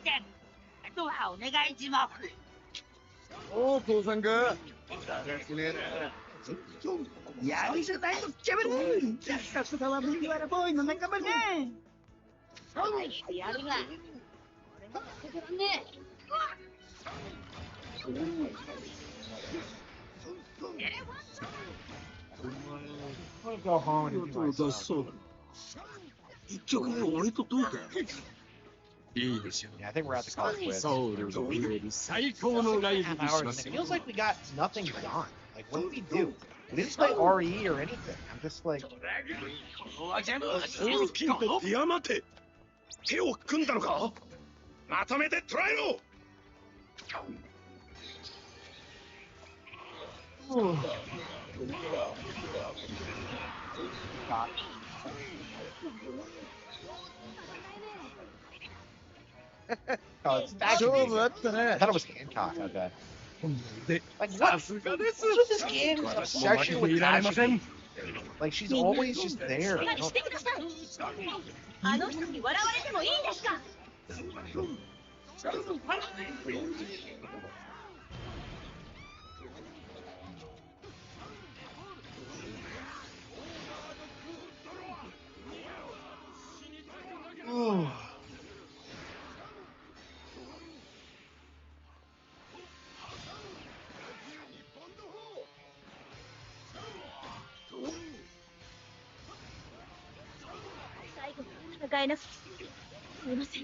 て、ドアお願いします。おう、父さんか。やりせたいとキャベル。さすがは麦わらボーイの仲間ね。やるな。俺も負けてらんねえ。I'm gonna go home and do my stuff. 一曲目俺とどうだ。いいでしょう。 Yeah, I think we're at the college quiz. ソウルを入れる最高のライブ Half にし hours, ま and す it よ。 feels like we got nothing done. Like, what did we do? We didn't play RE or anything. I'm just like, 大金とディアマテ、手を組んだのか。まとめて捕らえろ。Oh, it's faction music. I thought it was Hancock. Okay. Like what's with this game's obsession with faction? Like she's always just there. I don't- あの人に笑われてもいいんですか。 最後まで戦えなくてすみません。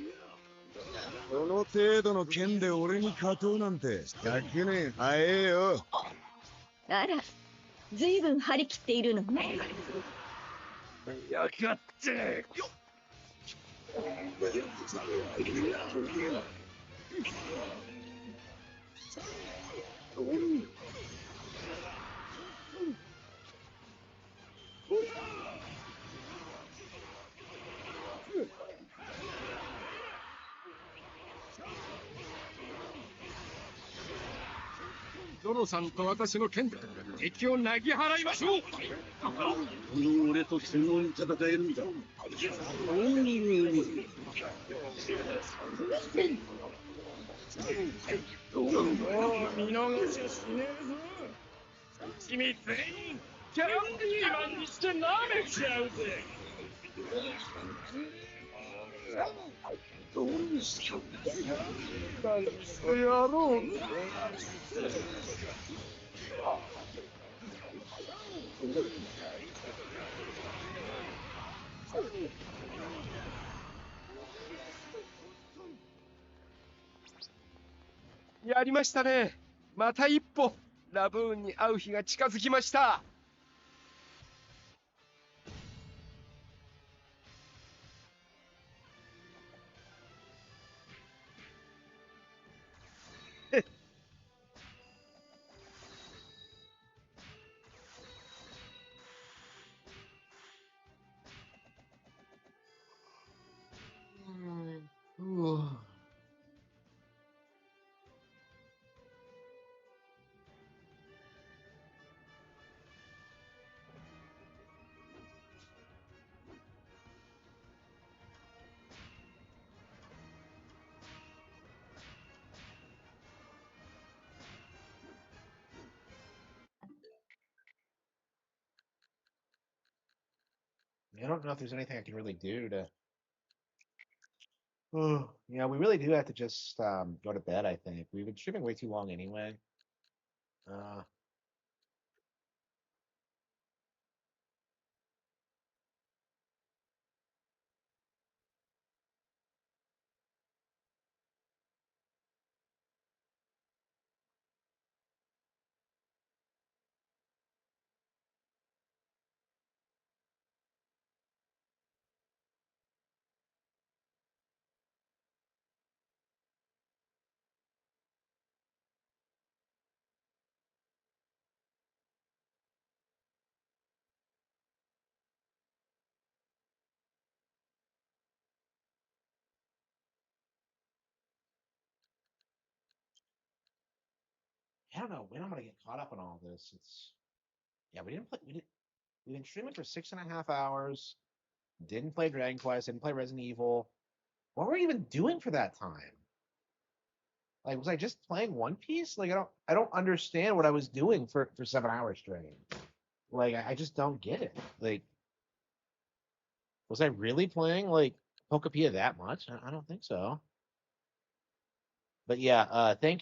この程度の剣で俺に勝とうなんて100年早えよ。あら、ずいぶん張り切っているのね。やがって。ゾロさんと私の剣で敵をなぎ払いましょう。俺とすごい戦えるんだ。見逃ししねえぞ。君全員キャンディーマンにして舐めちゃうぜ。どうしよう。やろう。やりましたね。また一歩ラブーンに会う日が近づきました。I don't know if there's anything I can really do to. Oh, yeah, we really do have to just go to bed. I think we've been streaming way too long anyway. Uh, I don't know when I'm gonna get caught up on all this. It's yeah, we didn't play. We've been streaming for 6.5 hours. Didn't play Dragon Quest. Didn't play Resident Evil. What were we even doing for that time? Like, was I just playing One Piece? Like, I don't understand what I was doing for 7 hours straight. Like, I just don't get it. Like, was I really playing like Pokepia that much? I don't think so. But yeah, thank